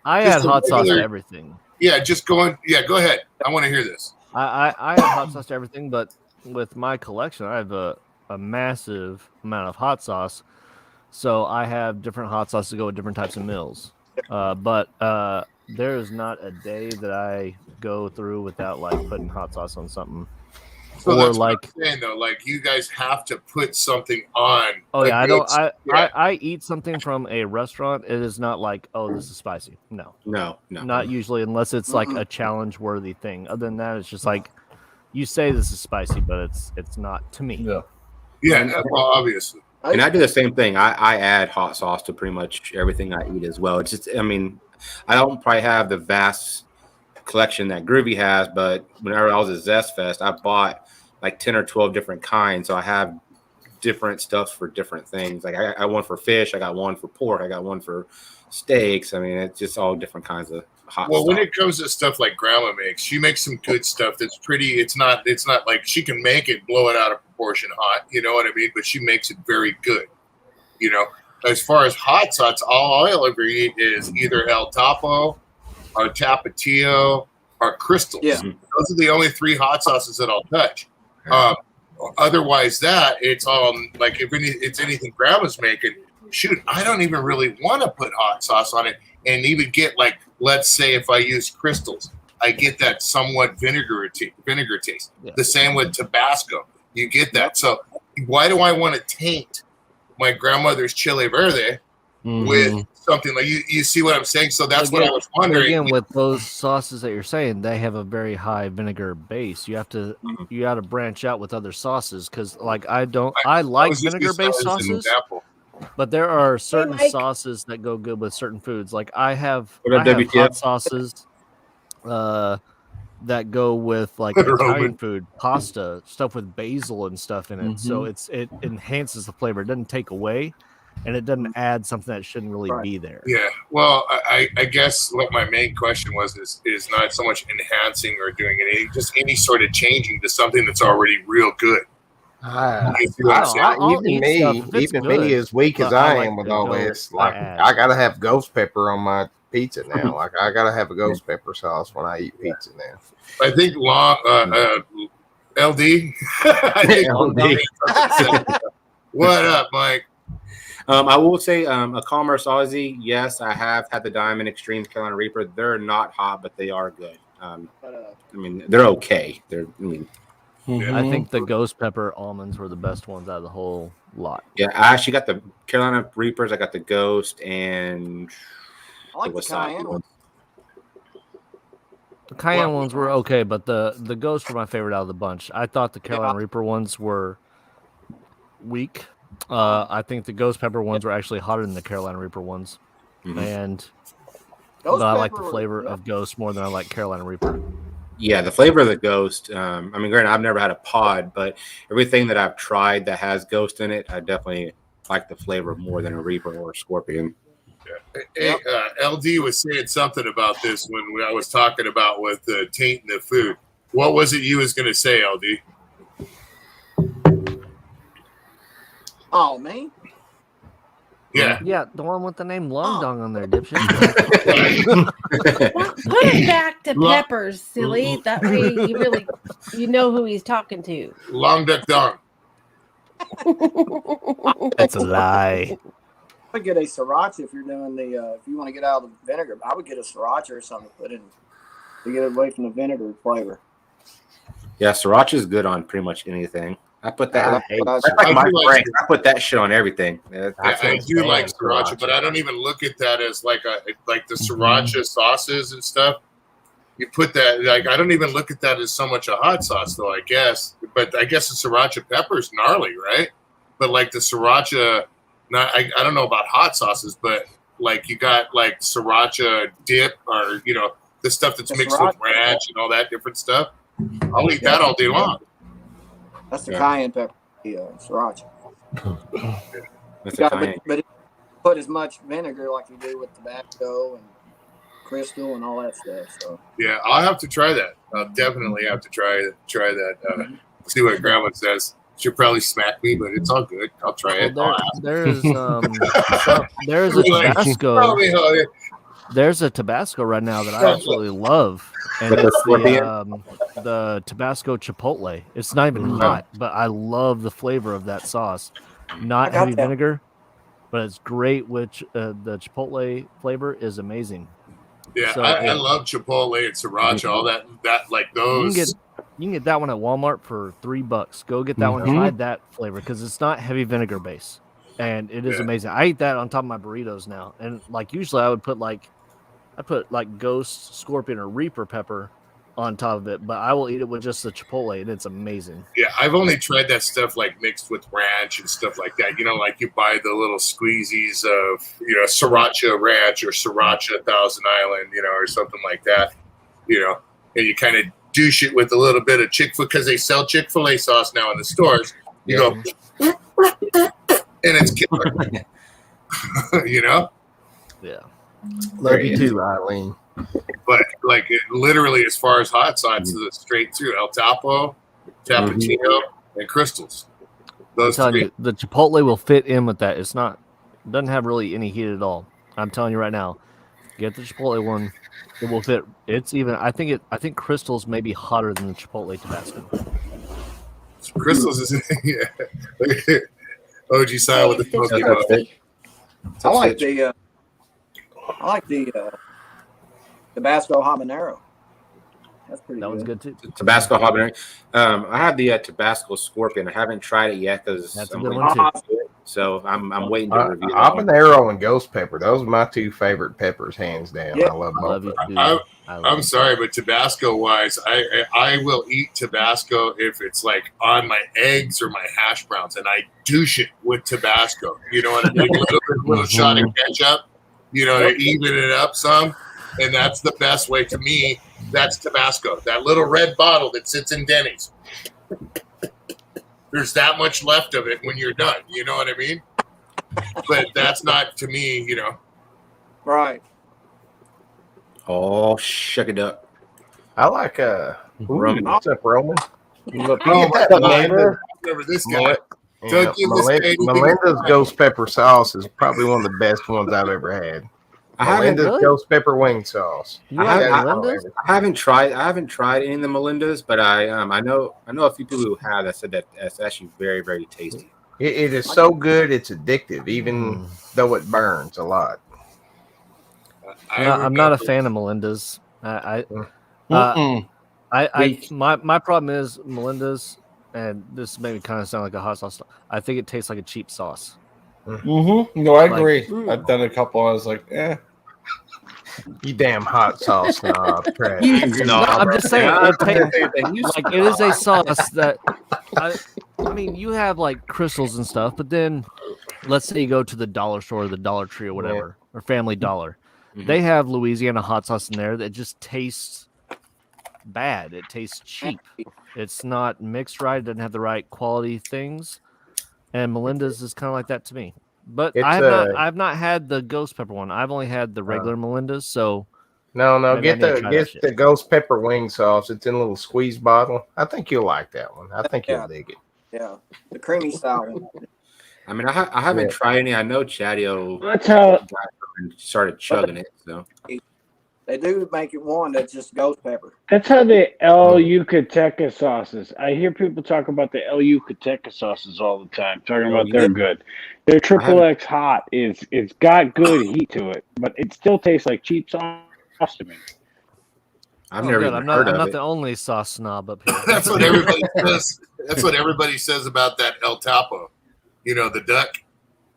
Speaker 3: I add hot sauce to everything.
Speaker 7: Yeah, go ahead. I want to hear this.
Speaker 3: I add hot sauce to everything, but with my collection, I have a massive amount of hot sauce, so I have different hot sauces to go with different types of meals. But there is not a day that I go through without like putting hot sauce on something.
Speaker 7: So
Speaker 3: or
Speaker 7: that's
Speaker 3: like,
Speaker 7: what I'm saying, though, like you guys have to put something on.
Speaker 3: oh
Speaker 7: like,
Speaker 3: yeah, I don't.
Speaker 7: it's-
Speaker 3: I eat something from a restaurant. It is not like, oh, this is spicy. No, not usually, unless it's like a challenge worthy thing. Other than that, it's just like you say this is spicy, but it's not to me.
Speaker 7: Yeah, well, obviously.
Speaker 1: And I do the same thing. I add hot sauce to pretty much everything I eat as well. It's just, I mean, I don't probably have the vast collection that Groovy has, but whenever I was at Zest Fest, I bought like 10 or 12 different kinds. So I have different stuff for different things. Like I got one for fish, I got one for pork, I got one for steaks. I mean, it's just all different kinds of hot
Speaker 7: Well,
Speaker 1: stuff.
Speaker 7: when it comes to stuff like Grandma makes, she makes some good stuff that's pretty. It's not like she can make it, blow it out of proportion hot. You know what I mean? But she makes it very good. You know, as far as hot sauce, all I'll ever eat is either El Topo or Tapatio or Crystals.
Speaker 9: Yeah.
Speaker 7: Those are the only 3 hot sauces that I'll touch. Otherwise, it's all like if it's anything Grandma's making. Shoot, I don't even really want to put hot sauce on it, and even get like, let's say if I use Crystals, I get that somewhat vinegar taste.
Speaker 3: Yeah.
Speaker 7: The same with Tabasco, you get that. So why do I want to taint my grandmother's chile verde with something like you see what I'm saying? So that's what I was wondering.
Speaker 3: Again, with those sauces that you're saying, they have a very high vinegar base. You have to branch out with other sauces because, like, I like vinegar based sauces, but there are certain
Speaker 4: Mike.
Speaker 3: sauces that go good with certain foods. Like I have
Speaker 1: What up, WTF?
Speaker 3: hot sauces that go with like Italian food, pasta, stuff with basil and stuff in it. So it enhances the flavor. It doesn't take away, and it doesn't add something that shouldn't really be there.
Speaker 7: Yeah, well, I guess what my main question was is not so much enhancing or doing anything, just any sort of changing to something that's already real good. You see what I'm saying?
Speaker 3: I'll eat stuff if it's
Speaker 2: Even
Speaker 3: good,
Speaker 2: me, as weak as
Speaker 3: but I
Speaker 2: I
Speaker 3: like
Speaker 2: am with
Speaker 3: to
Speaker 2: all
Speaker 3: go
Speaker 2: this, like
Speaker 3: bad.
Speaker 2: I gotta have ghost pepper on my pizza now. Like I gotta have a ghost pepper sauce when I eat pizza now.
Speaker 7: I think LD. I think
Speaker 1: LD.
Speaker 7: What up, Mike?
Speaker 1: I will say a Commerce Aussie. Yes, I have had the Diamond Extreme Carolina Reaper. They're not hot, but they are good. I mean, they're okay.
Speaker 3: I think the ghost pepper almonds were the best ones out of the whole lot.
Speaker 1: Yeah, I actually got the Carolina Reapers. I got the Ghost and
Speaker 9: I like the cayenne one.
Speaker 3: The cayenne ones were okay, but the ghosts were my favorite out of the bunch. I thought the Carolina Reaper ones were weak. I think the ghost pepper ones were actually hotter than the Carolina Reaper ones, but I like the flavor of ghost more than I like Carolina Reaper.
Speaker 1: Yeah, the flavor of the Ghost. I mean, granted, I've never had a pod, but everything that I've tried that has Ghost in it, I definitely like the flavor more than a Reaper or a Scorpion.
Speaker 7: Hey, LD was saying something about this when I was talking about with tainting the food. What was it you was going to say, LD?
Speaker 9: Oh, man.
Speaker 7: Yeah,
Speaker 3: the one with the name Long Dong on there, dipshit.
Speaker 4: Well, put it back to Peppers, silly. That way you know who he's talking to.
Speaker 7: Long Duck Dong.
Speaker 3: That's a lie.
Speaker 9: I would get a sriracha if you're doing if you want to get out of the vinegar. I would get a sriracha or something to put in to get away from the vinegar flavor.
Speaker 1: Yeah, Sriracha is good on pretty much anything. I put that.
Speaker 2: I
Speaker 1: That's like my brain. I put that shit on everything.
Speaker 7: I do like sriracha, but I don't even look at that as like the sriracha sauces and stuff. You put that I don't even look at that as so much a hot sauce though. I guess, but I guess the sriracha pepper is gnarly, right? But like the sriracha, I don't know about hot sauces, but like you got like sriracha dip or the stuff that's mixed with ranch and all that different stuff. I'll eat that all day long.
Speaker 9: That's the cayenne pepper, sriracha.
Speaker 1: That's
Speaker 9: But put as much vinegar like you do with Tabasco and Crystal and all that stuff. So
Speaker 7: yeah, I'll have to try that. I'll definitely have to try that. See what Grandma says. She'll probably smack me, but it's all good. I'll try it.
Speaker 3: There's a Tabasco. There's a Tabasco right now that I absolutely love, and it's the Tabasco Chipotle. It's not even hot, but I love the flavor of that sauce. Not heavy vinegar, but it's great. Which the Chipotle flavor is amazing.
Speaker 7: Yeah, so, I love Chipotle and sriracha. All that like those.
Speaker 3: You can get that one at Walmart for $3. Go get that one. Try that flavor because it's not heavy vinegar base, and it is amazing. I eat that on top of my burritos now, and like usually I put Ghost, Scorpion, or Reaper pepper on top of it, but I will eat it with just the Chipotle, and it's amazing.
Speaker 7: Yeah, I've only tried that stuff like mixed with ranch and stuff like that. Like you buy the little squeezies of sriracha ranch or sriracha Thousand Island, or something like that. And you kind of douche it with a little bit of Chick-fil-A because they sell Chick-fil-A sauce now in the stores. You go, and it's killer. You know.
Speaker 3: Yeah.
Speaker 2: Love you too, Eileen.
Speaker 7: But like literally, as far as hot sauce, it's straight through El Tapo, Tapatio, and Crystals.
Speaker 3: I'm
Speaker 7: Those
Speaker 3: telling
Speaker 7: three.
Speaker 3: you, the Chipotle will fit in with that. It doesn't have really any heat at all. I'm telling you right now, get the Chipotle one. It will fit. It's even. I think Crystals may be hotter than the Chipotle Tabasco.
Speaker 7: Crystals is yeah. OG style with the smoky
Speaker 1: That's
Speaker 7: mouth.
Speaker 1: it.
Speaker 9: I like the Tabasco habanero. That's pretty
Speaker 3: That
Speaker 9: good.
Speaker 3: one's good too.
Speaker 1: Tabasco habanero. I have the Tabasco Scorpion. I haven't tried it yet because
Speaker 3: That's a
Speaker 1: I'm
Speaker 3: good
Speaker 1: waiting
Speaker 3: one too.
Speaker 1: to it. So I'm waiting to review that one.
Speaker 2: Habanero and ghost pepper. Those are my two favorite peppers, hands down.
Speaker 9: Yeah.
Speaker 2: I love
Speaker 3: I
Speaker 2: both.
Speaker 3: love you too.
Speaker 7: I'm sorry, but Tabasco wise, I will eat Tabasco if it's like on my eggs or my hash browns, and I douche it with Tabasco. You know what I mean? A little shot of ketchup, you know, to even it up some, and that's the best way to me. That's Tabasco. That little red bottle that sits in Denny's. There's that much left of it when you're done. You know what I mean? But that's not to me, you know.
Speaker 9: Right.
Speaker 1: Oh, shuck it up.
Speaker 2: I like
Speaker 1: Roman.
Speaker 2: what's up, Roman? Look,
Speaker 7: Oh
Speaker 2: get
Speaker 7: my
Speaker 2: that
Speaker 7: God.
Speaker 2: Melinda.
Speaker 7: Remember this guy?
Speaker 2: Mel-
Speaker 7: Don't give this guy anything.
Speaker 2: Melinda's ghost pepper sauce is probably one of the best ones I've ever had.
Speaker 1: I haven't
Speaker 2: Melinda's
Speaker 3: really?
Speaker 2: ghost pepper wing sauce.
Speaker 3: You
Speaker 1: I
Speaker 3: have
Speaker 1: haven't-
Speaker 3: Melinda's?
Speaker 1: I haven't tried any of the Melindas, but I know a few people who have that said that it's actually very, very tasty.
Speaker 2: It is so good, it's addictive, even though it burns a lot.
Speaker 3: I'm not a fan of Melinda's. My problem is Melinda's, and this made me kind of sound like a hot sauce. I think it tastes like a cheap sauce.
Speaker 5: Mm-hmm. No, I
Speaker 3: Like-
Speaker 5: agree. I've done a couple. I was like,
Speaker 2: You damn hot sauce snob. Trash.
Speaker 3: No, I'm just saying, it is a sauce that I mean, you have like crystals and stuff, but then let's say you go to the dollar store, or the Dollar Tree, or whatever, or Family Dollar. They have Louisiana hot sauce in there that just tastes bad. It tastes cheap. It's not mixed right. It doesn't have the right quality things. And Melinda's is kind of like that to me. But
Speaker 2: It's,
Speaker 3: I've not had the ghost pepper one. I've only had the regular Melinda's. So
Speaker 2: No,
Speaker 3: Maybe I need to try that shit.
Speaker 2: get the ghost pepper wing sauce. It's in a little squeeze bottle. I think you'll like that one. I think you'll dig it.
Speaker 9: Yeah, the creamy style one.
Speaker 1: I mean, I haven't tried any. I know Chadio
Speaker 10: That's how
Speaker 1: started chugging it. So
Speaker 9: They do make it one that's just ghost pepper.
Speaker 10: that's how the El Yucateca sauces. I hear people talk about the El Yucateca sauces all the time, talking about they're good. Their triple X hot it's got good heat to it, but it still tastes like cheap sauce to me.
Speaker 1: I've never even
Speaker 3: I'm
Speaker 1: heard
Speaker 3: not
Speaker 1: of it.
Speaker 3: the only sauce snob up here.
Speaker 7: That's what everybody says. That's what everybody says about that El Tapo. You know, the duck,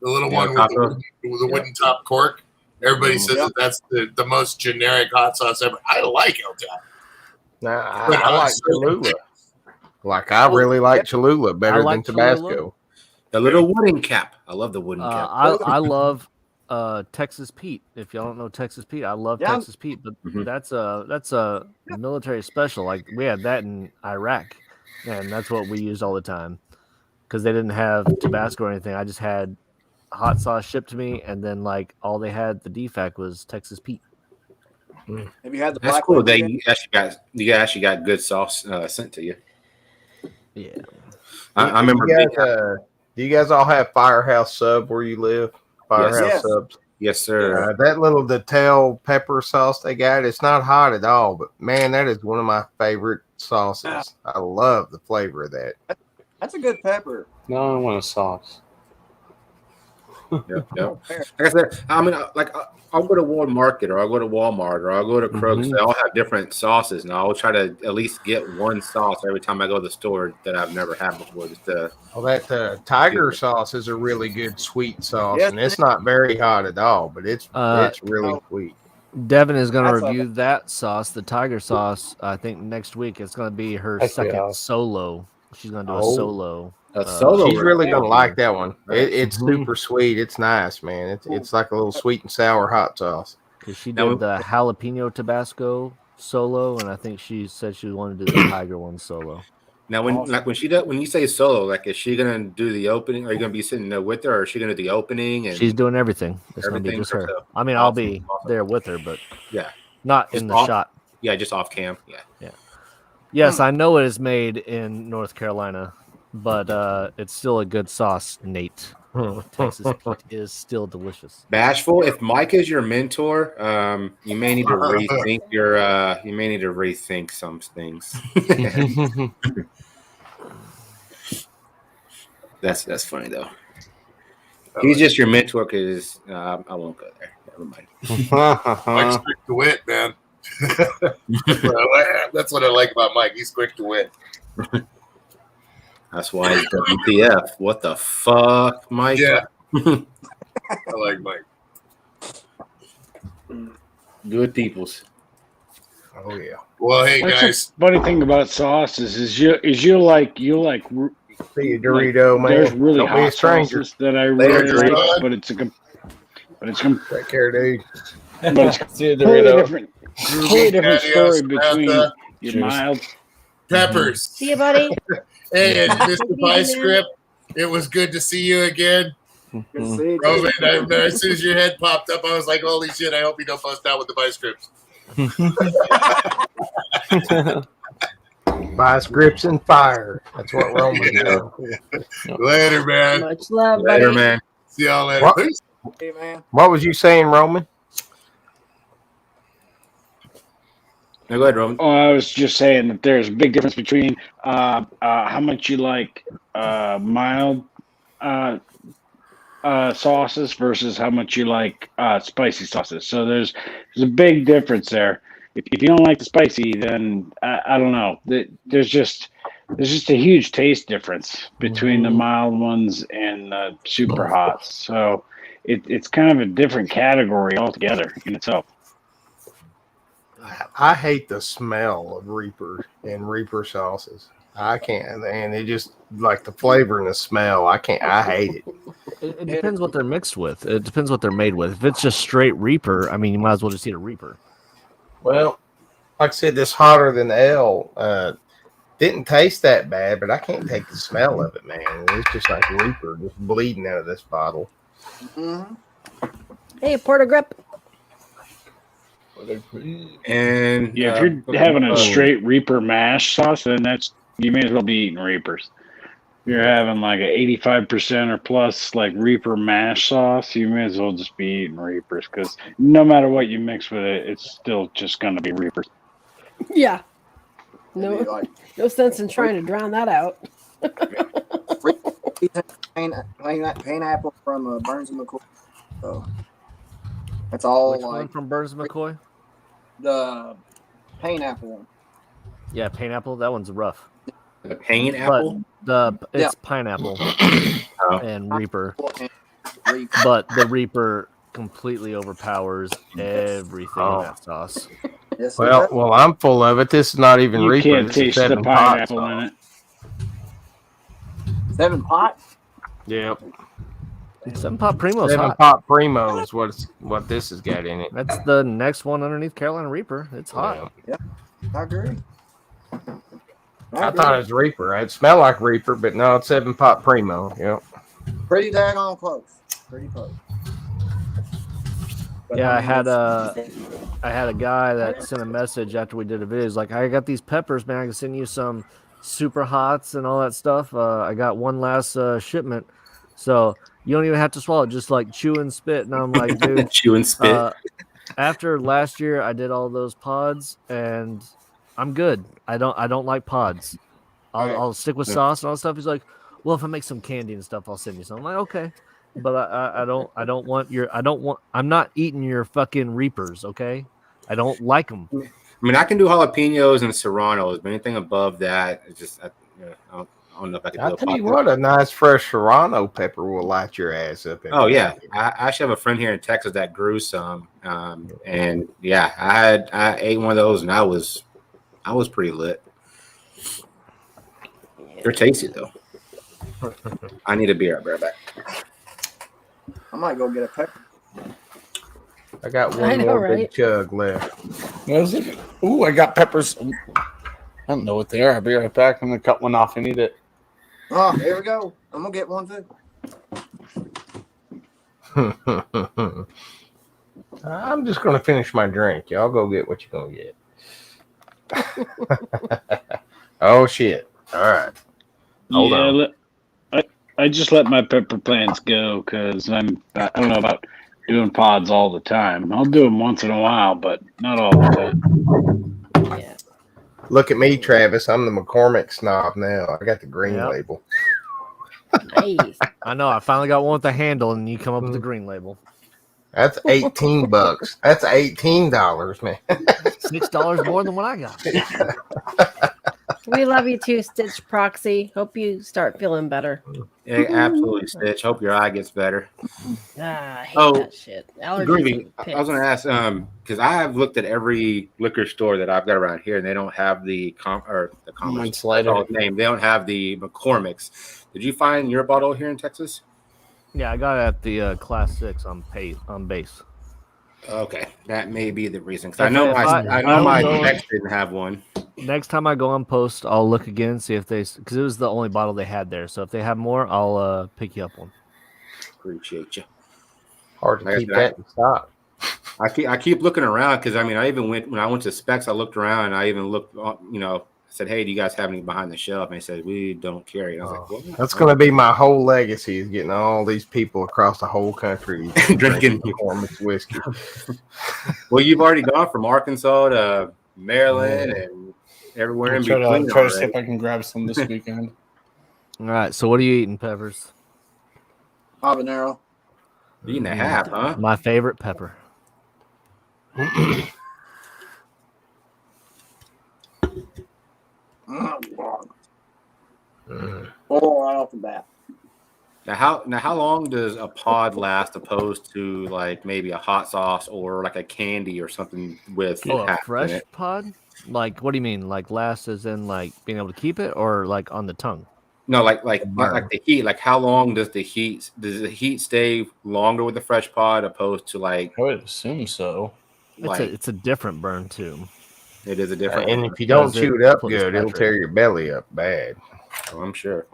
Speaker 7: the little one with the wooden top cork. Everybody says that that's the most generic hot sauce ever. I like El Tapo.
Speaker 2: Nah,
Speaker 7: But
Speaker 2: I like Cholula. I really like Cholula better
Speaker 3: like
Speaker 2: than Tabasco.
Speaker 3: Cholula.
Speaker 1: The little wooden cap. I love the wooden cap.
Speaker 3: I love Texas Pete. If y'all don't know Texas Pete, I love
Speaker 9: Yeah.
Speaker 3: Texas Pete, but that's a military special. Like we had that in Iraq, and that's what we used all the time because they didn't have Tabasco or anything. I just had hot sauce shipped to me, and then like all they had the defact was Texas Pete.
Speaker 9: Have you had the
Speaker 1: That's
Speaker 9: black
Speaker 1: cool.
Speaker 9: one?
Speaker 1: That
Speaker 9: yet?
Speaker 1: you actually got good sauce sent to you.
Speaker 3: Yeah,
Speaker 1: I remember.
Speaker 2: Do you guys all have Firehouse Sub where you live? Firehouse
Speaker 9: Yes.
Speaker 2: Subs.
Speaker 1: Yes, sir.
Speaker 2: That little Detel pepper sauce they got, it's not hot at all, but man, that is one of my favorite sauces. I love the flavor of that.
Speaker 9: That's a good pepper.
Speaker 5: no, I want a sauce.
Speaker 1: Yep. Like I said, I mean, I'll go to Walmart Market, or I'll go to Walmart, or I'll go to Kroger's. They all have different sauces, and I'll try to at least get one sauce every time I go to the store that I've never had before. Just to,
Speaker 2: Well, that tiger sauce is a really good sweet sauce,
Speaker 9: Yes.
Speaker 2: and it's not very hot at all, but it's really sweet.
Speaker 3: Devin is going
Speaker 9: That's
Speaker 3: to
Speaker 9: a-
Speaker 3: review that sauce, the tiger sauce. I think next week it's going to be her
Speaker 5: Heck
Speaker 3: second
Speaker 5: yeah.
Speaker 3: solo. She's going to do a
Speaker 2: Oh.
Speaker 3: solo.
Speaker 1: a solo.
Speaker 2: She's really gonna like that one. It's
Speaker 3: Mhm.
Speaker 2: super sweet. It's nice, man. It's like a little sweet and sour hot sauce.
Speaker 3: Because she
Speaker 1: Now-
Speaker 3: did the jalapeno Tabasco solo, and I think she said she wanted to do the tiger one solo.
Speaker 1: Now, when she does, when you say solo, like, is she gonna do the opening? Are you gonna be sitting there with her, or is she gonna do the opening? And
Speaker 3: She's doing everything. It's gonna be
Speaker 1: everything
Speaker 3: just her.
Speaker 1: herself.
Speaker 3: I mean, I'll
Speaker 1: Awesome,
Speaker 3: be
Speaker 1: awesome.
Speaker 3: there with her, but
Speaker 1: Yeah,
Speaker 3: not
Speaker 1: Just
Speaker 3: in the
Speaker 1: off-
Speaker 3: shot.
Speaker 1: yeah, just off cam. Yeah.
Speaker 3: Yes, I know it is made in North Carolina, but it's still a good sauce, Nate. Texas Pete is still delicious.
Speaker 1: Bashful. If Mike is your mentor, you may need to rethink your. You may need to rethink some things. That's funny though. He's just your mentor because I won't go there. Never mind.
Speaker 7: Mike's quick to wit, man. That's what I like about Mike. He's quick to wit.
Speaker 1: That's why he's WTF. What the fuck, Mike?
Speaker 7: Yeah. I like Mike.
Speaker 1: Good peoples.
Speaker 2: Oh yeah.
Speaker 7: Well, hey
Speaker 10: What's
Speaker 7: guys,
Speaker 10: the funny thing about sauces is you like
Speaker 2: See you, Dorito, man.
Speaker 10: there's really
Speaker 2: Don't be a
Speaker 10: hot
Speaker 2: stranger.
Speaker 10: sauces that I
Speaker 1: Later,
Speaker 10: really like,
Speaker 7: Dorito.
Speaker 10: but it's
Speaker 2: Take care, dude.
Speaker 10: but it's
Speaker 5: See you,
Speaker 10: completely
Speaker 5: Dorito.
Speaker 10: different. Completely different
Speaker 7: Adios,
Speaker 10: story between
Speaker 7: Samantha.
Speaker 10: your
Speaker 1: Cheers.
Speaker 10: mild.
Speaker 7: Peppers.
Speaker 8: See you, buddy.
Speaker 7: Hey, and Mr.
Speaker 8: Good
Speaker 7: Pie
Speaker 8: evening.
Speaker 7: Script, it was good to see you again.
Speaker 9: Good to see you.
Speaker 7: Roman, as soon as your head popped up, I was like, holy shit, I hope you don't bust out with the Pie Scripts.
Speaker 2: Buy scripts and fire. That's what Roman
Speaker 7: Yeah.
Speaker 2: does.
Speaker 7: Later, man.
Speaker 4: Much love,
Speaker 1: Later,
Speaker 4: buddy.
Speaker 1: man.
Speaker 7: See y'all later.
Speaker 2: What?
Speaker 7: Peace.
Speaker 9: Hey, man.
Speaker 2: What was you saying, Roman?
Speaker 1: No, go ahead, Roman.
Speaker 10: Oh, I was just saying that there's a big difference between how much you like mild sauces versus how much you like spicy sauces. So there's a big difference there. If you don't like the spicy, then I don't know. There's just a huge taste difference between the mild ones and the super hots. So it's kind of a different category altogether in itself.
Speaker 2: I hate the smell of Reaper and Reaper sauces. I can't, and it just like the flavor and the smell. I can't. I hate it.
Speaker 3: It depends what they're mixed with. It depends what they're made with. If it's just straight Reaper, I mean, you might as well just eat a Reaper.
Speaker 2: Well, like I said, this hotter than L didn't taste that bad, but I can't take the smell of it, man. It's just like Reaper just bleeding out of this bottle.
Speaker 9: Mhm.
Speaker 4: Hey, Porter Grip.
Speaker 1: And
Speaker 10: Yeah, if you're having a straight Reaper mash sauce, then you may as well be eating Reapers. If you're having like a 85% or plus like Reaper mash sauce, you may as well just be eating Reapers because no matter what you mix with it, it's still just going to be Reapers.
Speaker 4: Yeah.
Speaker 9: Maybe
Speaker 4: No,
Speaker 9: like
Speaker 4: no sense in trying to drown that out.
Speaker 9: pineapple from Burns and McCoy. So that's all
Speaker 3: Which one
Speaker 9: like
Speaker 3: from Burns and McCoy?
Speaker 9: the pineapple one.
Speaker 3: Yeah, pineapple. That one's rough.
Speaker 1: the pain apple.
Speaker 3: It's pineapple and Reaper,
Speaker 9: And Reaper.
Speaker 3: but the Reaper completely overpowers everything in that sauce.
Speaker 9: Yes,
Speaker 2: Well, I'm full of it. This is not even
Speaker 10: You
Speaker 2: Reaper.
Speaker 10: can't
Speaker 2: This is
Speaker 10: taste the
Speaker 2: 7 Pot
Speaker 10: pineapple
Speaker 2: sauce.
Speaker 10: in it.
Speaker 9: 7 Pot.
Speaker 2: Yep.
Speaker 3: 7-Pot Primo's
Speaker 2: 7
Speaker 3: hot.
Speaker 2: Pot Primo is what this has got in it.
Speaker 3: That's the next one underneath Carolina Reaper. It's hot.
Speaker 2: Yeah.
Speaker 9: I agree.
Speaker 2: I thought it was Reaper. It smelled like Reaper, but no, it's 7 Pot Primo. Yep.
Speaker 9: Pretty daggone close. Pretty close. But
Speaker 3: Yeah, I
Speaker 9: mean,
Speaker 3: had
Speaker 9: it's-
Speaker 3: a guy that sent a message after we did a video. He's like, I got these peppers, man. I can send you some super hots and all that stuff. I got one last shipment. So you don't even have to swallow it, just like chew and spit. And I'm like, dude,
Speaker 1: Chew and spit.
Speaker 3: after last year, I did all those pods, and I'm good. I don't like pods. I'll stick with sauce and all that stuff. He's like, well, if I make some candy and stuff, I'll send you some. I'm like, okay, but I don't want I'm not eating your fucking Reapers, okay? I don't like them.
Speaker 1: I mean, I can do jalapenos and serranos, but anything above that, it's just I don't know if I can do
Speaker 2: I'll
Speaker 1: a
Speaker 2: tell you
Speaker 1: pop-
Speaker 2: what, a nice fresh Serrano pepper will light your ass up.
Speaker 1: Oh yeah, I actually have a friend here in Texas that grew some, and yeah, I ate one of those, and I was pretty lit. They're tasty though. I need a beer. I'll be right back.
Speaker 9: I might go get a pepper.
Speaker 2: I got
Speaker 4: I
Speaker 2: one
Speaker 4: know,
Speaker 2: more
Speaker 4: right?
Speaker 2: big chug left.
Speaker 5: What is it? Ooh, I got peppers. I don't know what they are. I'll be right back. I'm gonna cut one off and eat it.
Speaker 9: Oh, here we go. I'm gonna get one too.
Speaker 2: I'm just gonna finish my drink. Y'all go get what you're gonna get. Oh shit! All right. Hold on.
Speaker 10: I just let my pepper plants go because I don't know about doing pods all the time. I'll do them once in a while, but not all the time.
Speaker 4: Yeah.
Speaker 2: Look at me, Travis. I'm the McCormick snob now. I got the green
Speaker 3: Yep.
Speaker 2: label.
Speaker 4: Nice.
Speaker 3: I know. I finally got one with the handle, and you come up with the green label.
Speaker 2: That's $18. That's $18, man.
Speaker 3: $6 more than what I got.
Speaker 4: We love you too, Stitch Proxy. Hope you start feeling better.
Speaker 1: Yeah, absolutely, Stitch. Hope your eye gets better.
Speaker 4: I hate
Speaker 1: Oh,
Speaker 4: that shit. Allergies
Speaker 1: Groovy,
Speaker 4: and
Speaker 1: I was going to ask, because I have looked at every liquor store that I've got around here, and they don't have the
Speaker 5: Mine's lighter.
Speaker 1: name. They don't have the McCormick's. Did you find your bottle here in Texas?
Speaker 3: Yeah, I got it at the Class 6 on base.
Speaker 1: Okay, that may be the reason. Because
Speaker 3: If
Speaker 1: I know my
Speaker 3: go-
Speaker 1: ex didn't have one.
Speaker 3: Next time I go on post, I'll look again, see if because it was the only bottle they had there. So if they have more, I'll pick you up one.
Speaker 1: Appreciate you.
Speaker 2: Hard to
Speaker 1: Like I
Speaker 2: keep
Speaker 1: said,
Speaker 2: that in stock.
Speaker 1: I keep looking around because I even when I went to Specs, I looked around and I even looked, I said, "Hey, do you guys have any behind the shelf?" And they said, "We don't carry." And I was like, well,
Speaker 2: That's going to be my whole legacy, is getting all these people across the whole country
Speaker 1: Drinking.
Speaker 2: McCormick's whiskey.
Speaker 1: Well, you've already gone from Arkansas to Maryland and everywhere in between.
Speaker 5: Try to see if I can grab some this weekend.
Speaker 3: All right. So what are you eating, Peppers?
Speaker 9: Habanero.
Speaker 1: Eating a half, huh?
Speaker 3: My favorite pepper.
Speaker 9: Oh, God. Oh, right off the bat.
Speaker 1: Now how long does a pod last opposed to like maybe a hot sauce or like a candy or something with
Speaker 3: Oh, a
Speaker 1: half in
Speaker 3: fresh
Speaker 1: it?
Speaker 3: pod? Like, what do you mean? Like last as in like being able to keep it, or like on the tongue?
Speaker 1: No, like not like the heat. Like how long does the heat stay longer with the fresh pod opposed to like?
Speaker 5: I would assume so.
Speaker 3: It's a different burn too.
Speaker 1: It is a different.
Speaker 2: And if you don't
Speaker 3: Does it
Speaker 2: chew it up
Speaker 3: put
Speaker 2: good, it'll
Speaker 3: saturated?
Speaker 2: tear your belly up bad.
Speaker 1: Oh, I'm sure.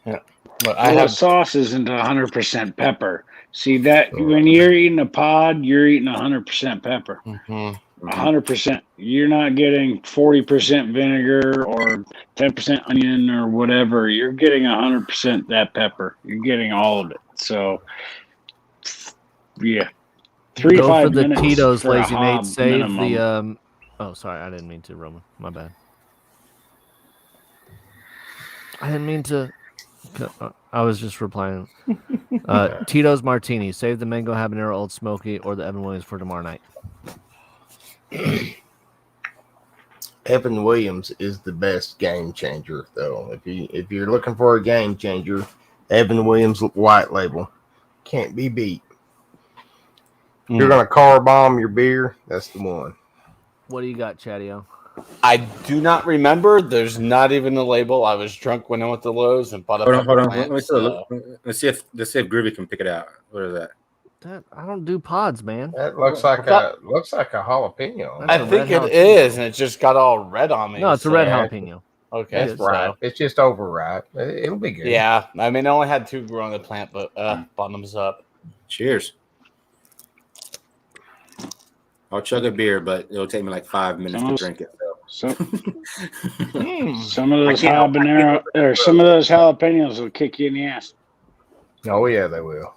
Speaker 5: But
Speaker 10: I have sauce isn't 100% pepper. See that when you're eating a pod, you're eating 100% pepper. 100%. You're not getting 40% vinegar or 10% onion or whatever. You're getting 100% that pepper. You're getting all of it. So, yeah. 3 to
Speaker 3: Go
Speaker 10: 5
Speaker 3: for the
Speaker 10: minutes
Speaker 3: Tito's
Speaker 10: for a
Speaker 3: Lazy Mate.
Speaker 10: hob
Speaker 3: Save
Speaker 10: minimum.
Speaker 3: the Oh, sorry, I didn't mean to, Roman. My bad. I didn't mean to. I was just replying. Tito's Martini. Save the mango habanero Old Smoky or the Evan Williams for tomorrow night.
Speaker 2: Evan Williams is the best game changer, though. If you're looking for a game changer, Evan Williams white label can't be beat. If you're gonna car bomb your beer, that's the one.
Speaker 3: What do you got, Chadio?
Speaker 5: I do not remember. There's not even a label. I was drunk when I went to Lowe's and bought a
Speaker 1: Hold on.
Speaker 5: plant,
Speaker 1: Let's see if Groovy can pick it out. What is that?
Speaker 3: I don't do pods, man.
Speaker 2: That looks like a jalapeno.
Speaker 5: I think it is, and it just got all red on me.
Speaker 3: No, it's a red jalapeno.
Speaker 5: Okay,
Speaker 2: That's right. It's just overripe. It'll be good.
Speaker 5: Yeah, I mean, I only had 2 growing the plant, but bottoms up.
Speaker 1: Cheers. I'll chug a beer, but it'll take me like 5 minutes to drink it.
Speaker 10: Some of those habanero or some of those jalapenos will kick you in the ass.
Speaker 2: Oh yeah, they will.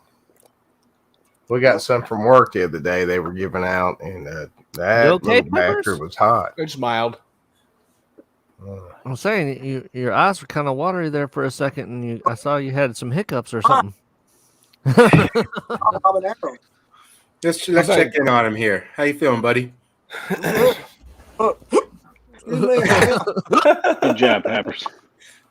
Speaker 2: We got some from work the other day. They were giving out, and that
Speaker 3: okay,
Speaker 2: little bastard was hot.
Speaker 5: It's mild.
Speaker 3: I'm saying your eyes were kind of watery there for a second, and I saw you had some hiccups or something.
Speaker 9: Habanero.
Speaker 1: Let's check in on him here. How you feeling, buddy?
Speaker 10: Good job, Peppers.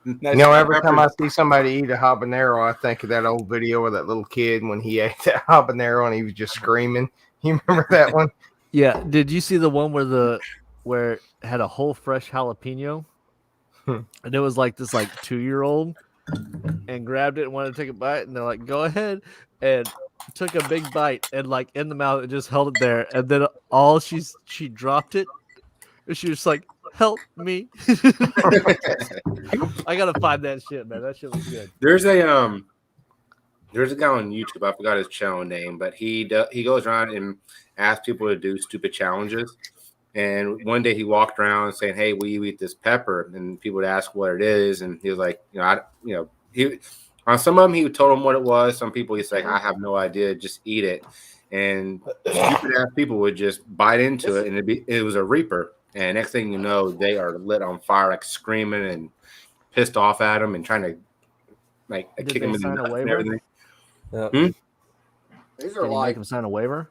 Speaker 2: You know, every time I see somebody eat a habanero, I think of that old video of that little kid when he ate that habanero and he was just screaming. You remember that one?
Speaker 3: Yeah. Did you see the one where it had a whole fresh jalapeno, and it was like this 2-year-old and grabbed it and wanted to take a bite, and they're like, "Go ahead," and took a big bite and in the mouth and just held it there, and then she dropped it, and she was like, Help me. I gotta find that shit, man. That shit was good.
Speaker 1: There's a guy on YouTube. I forgot his channel name, but he goes around and asks people to do stupid challenges. And one day he walked around saying, "Hey, will you eat this pepper?" And people would ask what it is, and he was like, he on some of them he told them what it was. Some people he's like, "I have no idea, just eat it." And stupid ass people would just bite into it, and it was a Reaper. And next thing you know, they are lit on fire, like screaming and pissed off at him and trying to kick him in the nuts and everything.
Speaker 5: Yeah.
Speaker 9: These
Speaker 3: Can
Speaker 9: are
Speaker 3: you
Speaker 9: like
Speaker 3: make him sign a waiver?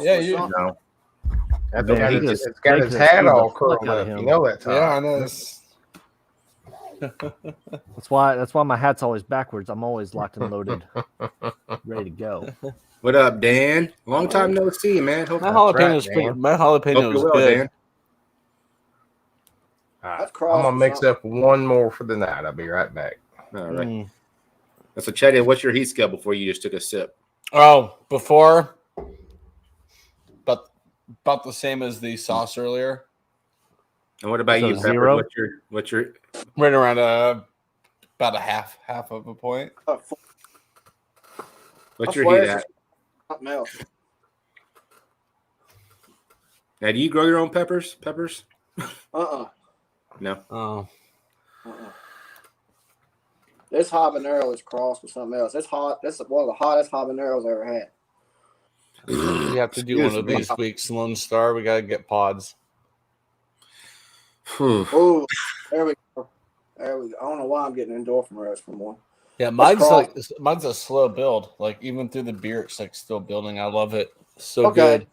Speaker 5: Yeah, you
Speaker 1: No.
Speaker 2: That's
Speaker 3: Man,
Speaker 2: got
Speaker 3: he
Speaker 2: his,
Speaker 3: just
Speaker 2: it's got his
Speaker 3: takes
Speaker 2: hat
Speaker 3: the
Speaker 2: all
Speaker 3: fuck
Speaker 2: curled
Speaker 3: out of
Speaker 2: up.
Speaker 3: him.
Speaker 2: You know that's
Speaker 5: Yeah, I
Speaker 2: hot.
Speaker 5: know.
Speaker 3: That's why my hat's always backwards. I'm always locked and loaded, ready to go.
Speaker 1: What up, Dan? Long time no see, man. Hope
Speaker 5: My
Speaker 2: That's right,
Speaker 5: jalapeno's pretty.
Speaker 2: Dan.
Speaker 5: My jalapeno
Speaker 1: you're
Speaker 5: was
Speaker 1: well,
Speaker 5: good.
Speaker 1: Dan.
Speaker 2: All right.
Speaker 9: That's cross
Speaker 2: I'm gonna
Speaker 9: or
Speaker 2: mix
Speaker 9: something.
Speaker 2: up one more for the night. I'll be right back.
Speaker 1: All right.
Speaker 3: Mm.
Speaker 1: So, Chetty, what's your heat scale before you just took a sip?
Speaker 5: Oh, before, but about the same as the sauce earlier.
Speaker 1: And what about
Speaker 3: So
Speaker 1: you, Pepper?
Speaker 3: 0?
Speaker 1: What's your
Speaker 5: Right around about a half of a point.
Speaker 1: what's
Speaker 9: I
Speaker 1: your
Speaker 9: swear
Speaker 1: heat
Speaker 9: it's
Speaker 1: at?
Speaker 9: something else.
Speaker 1: Now, do you grow your own peppers? No.
Speaker 5: Oh,
Speaker 9: This habanero is crossed with something else. It's hot. This is one of the hottest habaneros I ever had.
Speaker 5: we have to do one of these weeks, Lone Star. We gotta get pods.
Speaker 1: Whew.
Speaker 9: Oh, there we go. There we go. I don't know why I'm getting endorphin rush from one.
Speaker 5: Yeah, mine's a slow build. Like even through the beer, it's like still building. I love it. So
Speaker 9: Okay.
Speaker 5: good.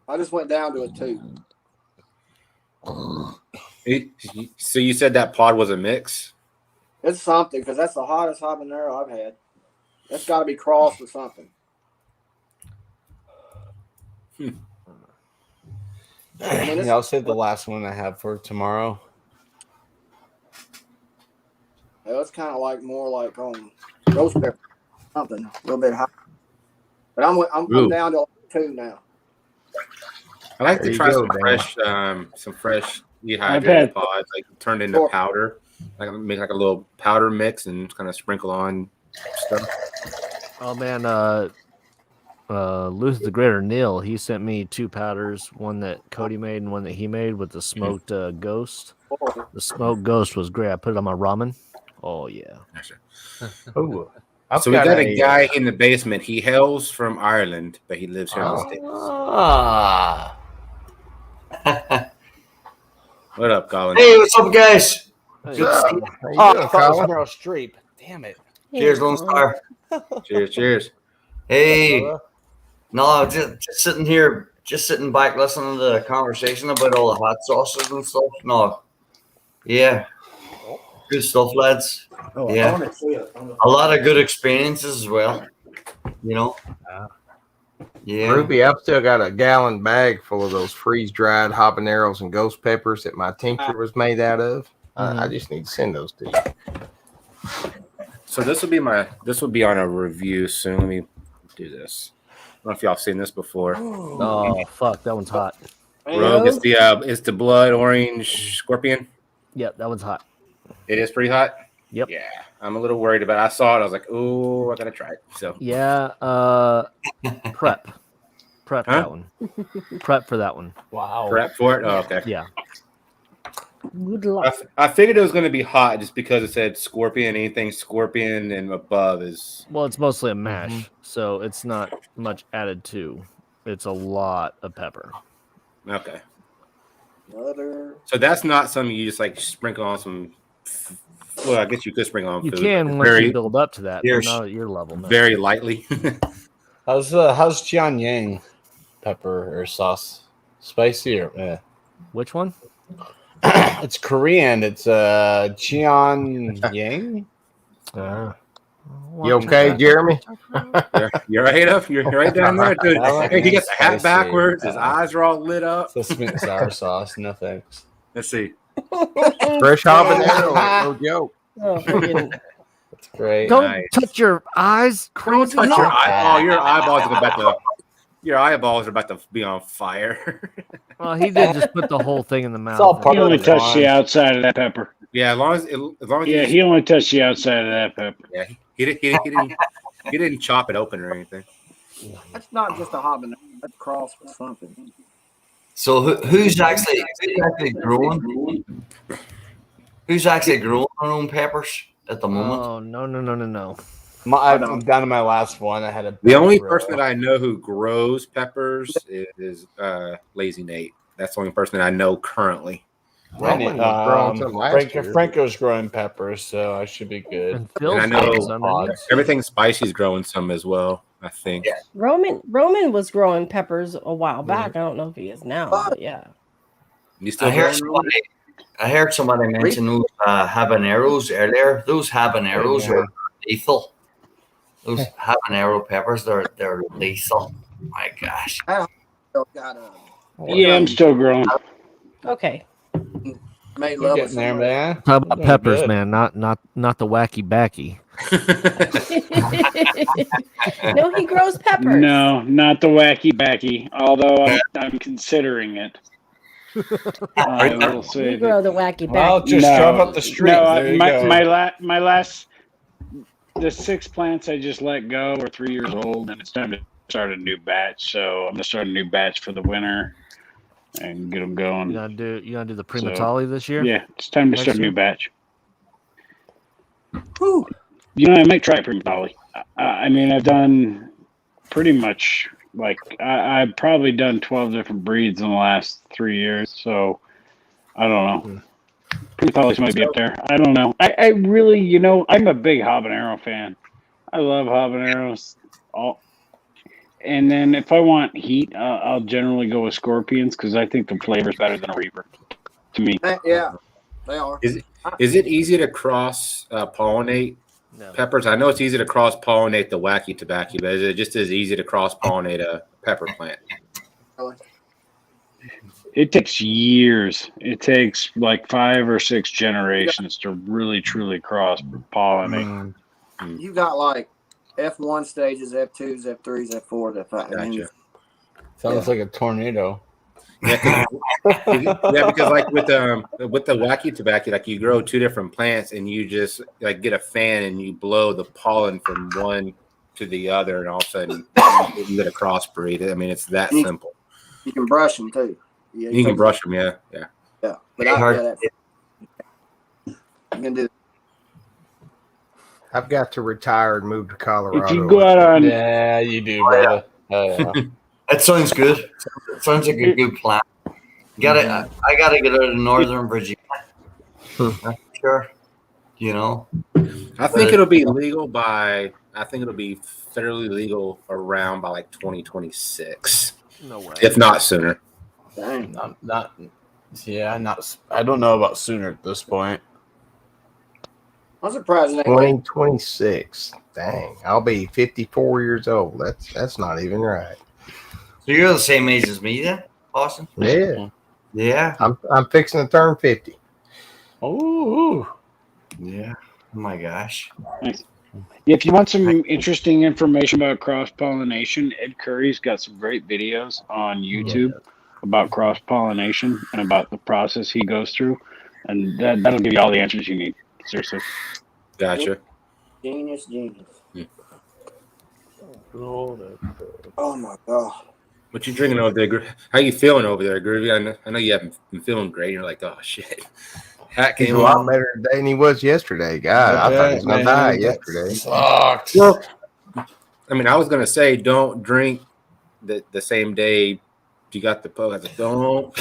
Speaker 9: I just went down to a 2.
Speaker 1: So you said that pod was a mix?
Speaker 9: It's something because that's the hottest habanero I've had. That's got to be crossed with something. I mean,
Speaker 5: Yeah, I'll save the last one I have for tomorrow.
Speaker 9: It's kind of like more like roast pepper, something a little bit hot. But I'm down to 2 now.
Speaker 1: I like
Speaker 2: There
Speaker 1: to
Speaker 2: you
Speaker 1: try
Speaker 2: go,
Speaker 1: some fresh
Speaker 10: had-
Speaker 1: dehydrated pods, like turned into powder. Like make like a little powder mix and kind of sprinkle on stuff.
Speaker 3: Oh man, Luther the Greater Neil, he sent me 2 powders, one that Cody made and one that he made with the smoked ghost. The smoked ghost was great. I put it on my ramen. Oh yeah.
Speaker 2: Ooh.
Speaker 1: So we got a guy in the basement. He hails from Ireland, but he lives here in the States.
Speaker 11: Ah.
Speaker 1: What up, Colin?
Speaker 11: Hey, what's up, guys?
Speaker 3: Hey,
Speaker 5: Oh, I thought it was Meryl Streep. Damn it.
Speaker 11: Cheers, Lone Star.
Speaker 1: Cheers, cheers.
Speaker 11: Hey, no, just sitting here, just sitting back, listening to the conversation about all the hot sauces and stuff. No, yeah, good stuff, lads. Yeah, a lot of good experiences as well. You know. Yeah.
Speaker 2: Ruby, I've still got a gallon bag full of those freeze-dried habaneros and ghost peppers that my tincture was made out of. I just need to send those to you.
Speaker 1: So this will be on a review soon. Let me do this. I don't know if y'all seen this before.
Speaker 3: Oh fuck, that one's hot.
Speaker 1: Rogue is the blood orange scorpion.
Speaker 3: Yep, that one's hot.
Speaker 1: It is pretty hot.
Speaker 3: Yep.
Speaker 1: Yeah, I'm a little worried about it. I saw it. I was like, "Oh, I gotta try it." So
Speaker 3: Yeah, prep
Speaker 1: Huh?
Speaker 3: that one. Prep for that one.
Speaker 5: Wow.
Speaker 1: prep for it. Oh, okay.
Speaker 3: Yeah.
Speaker 4: Good luck.
Speaker 1: I figured it was going to be hot just because it said scorpion. Anything scorpion and above is
Speaker 3: Well, it's mostly a mash, so it's not much added to. It's a lot of pepper.
Speaker 1: okay.
Speaker 9: Butter.
Speaker 1: So that's not something you just like sprinkle on some. Well, I guess you could sprinkle on
Speaker 3: You
Speaker 1: food.
Speaker 3: can once
Speaker 1: very,
Speaker 3: you build up to that, but
Speaker 11: Here's-
Speaker 3: not at your level. No.
Speaker 1: very lightly.
Speaker 5: How's Jian Yang pepper or sauce? Spicy or
Speaker 3: Which one?
Speaker 5: It's Korean. It's Jian Yang.
Speaker 2: You okay, Jeremy?
Speaker 1: You're right up. You're right down there, dude. Hey, he got the hat
Speaker 5: Spicy.
Speaker 1: backwards. His eyes are all lit up.
Speaker 5: It's sweet and sour sauce. No thanks.
Speaker 1: Let's see.
Speaker 2: Fresh habanero, no joke.
Speaker 5: It's great.
Speaker 3: Don't
Speaker 1: Nice.
Speaker 3: touch your eyes.
Speaker 1: Don't touch your eyeball. Your eyeballs are about to Your eyeballs are about to be on fire.
Speaker 3: Well, he did just put the whole thing in the mouth.
Speaker 5: all part
Speaker 10: He
Speaker 5: of
Speaker 10: only
Speaker 5: the
Speaker 10: touched the
Speaker 5: fun.
Speaker 10: outside of that pepper.
Speaker 1: Yeah, as long as
Speaker 10: Yeah, he only touched the outside of that pepper.
Speaker 1: yeah, he didn't chop it open or anything.
Speaker 9: That's not just a habanero. That's cross with something.
Speaker 11: So who's actually growing? Who's actually growing their own peppers at the moment?
Speaker 3: Oh no.
Speaker 5: I'm down to my last one. I had a
Speaker 1: The only person that I know who grows peppers is Lazy Nate. That's the only person that I know currently.
Speaker 2: Roman was growing some last year.
Speaker 5: Franco's growing peppers, so I should be good.
Speaker 3: And Phil's
Speaker 1: And I know
Speaker 3: growing some, isn't he?
Speaker 1: everything spicy's growing some as well, I think.
Speaker 11: Yeah.
Speaker 4: Roman was growing peppers a while back. I don't know if he is now, but yeah.
Speaker 1: You still
Speaker 11: I heard
Speaker 1: growing?
Speaker 11: somebody mention those habaneros earlier. Those habaneros are lethal. Those habanero peppers, they're lethal. My gosh.
Speaker 9: Still got
Speaker 10: Yeah, I'm still growing.
Speaker 4: Okay.
Speaker 9: made
Speaker 5: You're
Speaker 9: love
Speaker 5: getting
Speaker 9: with
Speaker 5: there,
Speaker 9: somebody.
Speaker 5: man.
Speaker 3: Talk about
Speaker 5: Doing
Speaker 3: peppers,
Speaker 5: good.
Speaker 3: man. Not the wacky backy.
Speaker 4: No, he grows peppers.
Speaker 10: No, not the wacky backy. Although I'm considering it. I will say
Speaker 4: You grow the wacky back.
Speaker 5: Well, just shove up the street.
Speaker 10: No,
Speaker 5: There you
Speaker 10: my
Speaker 5: go.
Speaker 10: my last the 6 plants I just let go are 3 years old, and it's time to start a new batch. So I'm gonna start a new batch for the winter and get them going.
Speaker 3: You gonna do the Primatali this year?
Speaker 10: Yeah, it's time to
Speaker 3: Next
Speaker 10: start a new
Speaker 3: year?
Speaker 10: batch.
Speaker 9: Whew.
Speaker 10: You know, I might try Primatali. I mean, I've done pretty much like I've probably done 12 different breeds in the last 3 years. So I don't know. Primatali's might be up there. I don't know. I really, you know, I'm a big habanero fan. I love habaneros. And then if I want heat, I'll generally go with scorpions because I think the flavor's better than a Reaper to me.
Speaker 9: Yeah, they are.
Speaker 1: Is it easy to cross pollinate
Speaker 3: No.
Speaker 1: peppers? I know it's easy to cross pollinate the wacky tobacco, but is it just as easy to cross pollinate a pepper plant?
Speaker 10: It takes years. It takes like 5 or 6 generations to really truly cross pollinate.
Speaker 9: You got like F1 stages, F2s, F3s, F4s, F5.
Speaker 1: Gotcha.
Speaker 5: Sounds like a tornado.
Speaker 1: Yeah, because like with the wacky tobacco, like you grow 2 different plants and you just like get a fan and you blow the pollen from one to the other, and all of a sudden you get a crossbreed. I mean, it's that simple.
Speaker 9: You can brush them too. Yeah,
Speaker 1: You can brush them, yeah.
Speaker 9: Yeah, but
Speaker 11: Pretty
Speaker 9: I
Speaker 11: hard.
Speaker 9: yeah, you can do.
Speaker 2: I've got to retire and move to Colorado.
Speaker 10: If you go out on,
Speaker 5: Yeah, you do, brother. Oh, yeah.
Speaker 11: That sounds good. It sounds like a good plan. I gotta get out of Northern Virginia. Sure. You know.
Speaker 1: I think it'll be legal by. I think it'll be federally legal around by like 2026,
Speaker 3: No way.
Speaker 1: if not sooner.
Speaker 9: Dang.
Speaker 5: Not. I don't know about sooner at this point.
Speaker 9: I'm surprised they
Speaker 2: 2026. Dang, I'll be 54 years old. That's not even right.
Speaker 11: So you're the same age as me, then, Austin?
Speaker 2: Yeah,
Speaker 11: Yeah.
Speaker 2: I'm fixing to turn 50.
Speaker 5: Oh,
Speaker 11: Yeah. Oh my gosh.
Speaker 10: if you want some interesting information about cross pollination, Ed Curry's got some great videos on YouTube about cross pollination and about the process he goes through, and that'll give you all the answers you need. Seriously.
Speaker 1: Gotcha.
Speaker 9: genius.
Speaker 1: Hmm.
Speaker 9: Oh my god.
Speaker 1: What you drinking over there? How you feeling over there, Groovy? I know you haven't been feeling great. You're like, oh shit. Hat
Speaker 2: He's
Speaker 1: came
Speaker 2: a lot
Speaker 1: on.
Speaker 2: better today than he was yesterday. God, I thought he was gonna die yesterday.
Speaker 5: Sucked.
Speaker 1: Well, I mean, I was gonna say don't drink the same day you got the poke. I said, don't.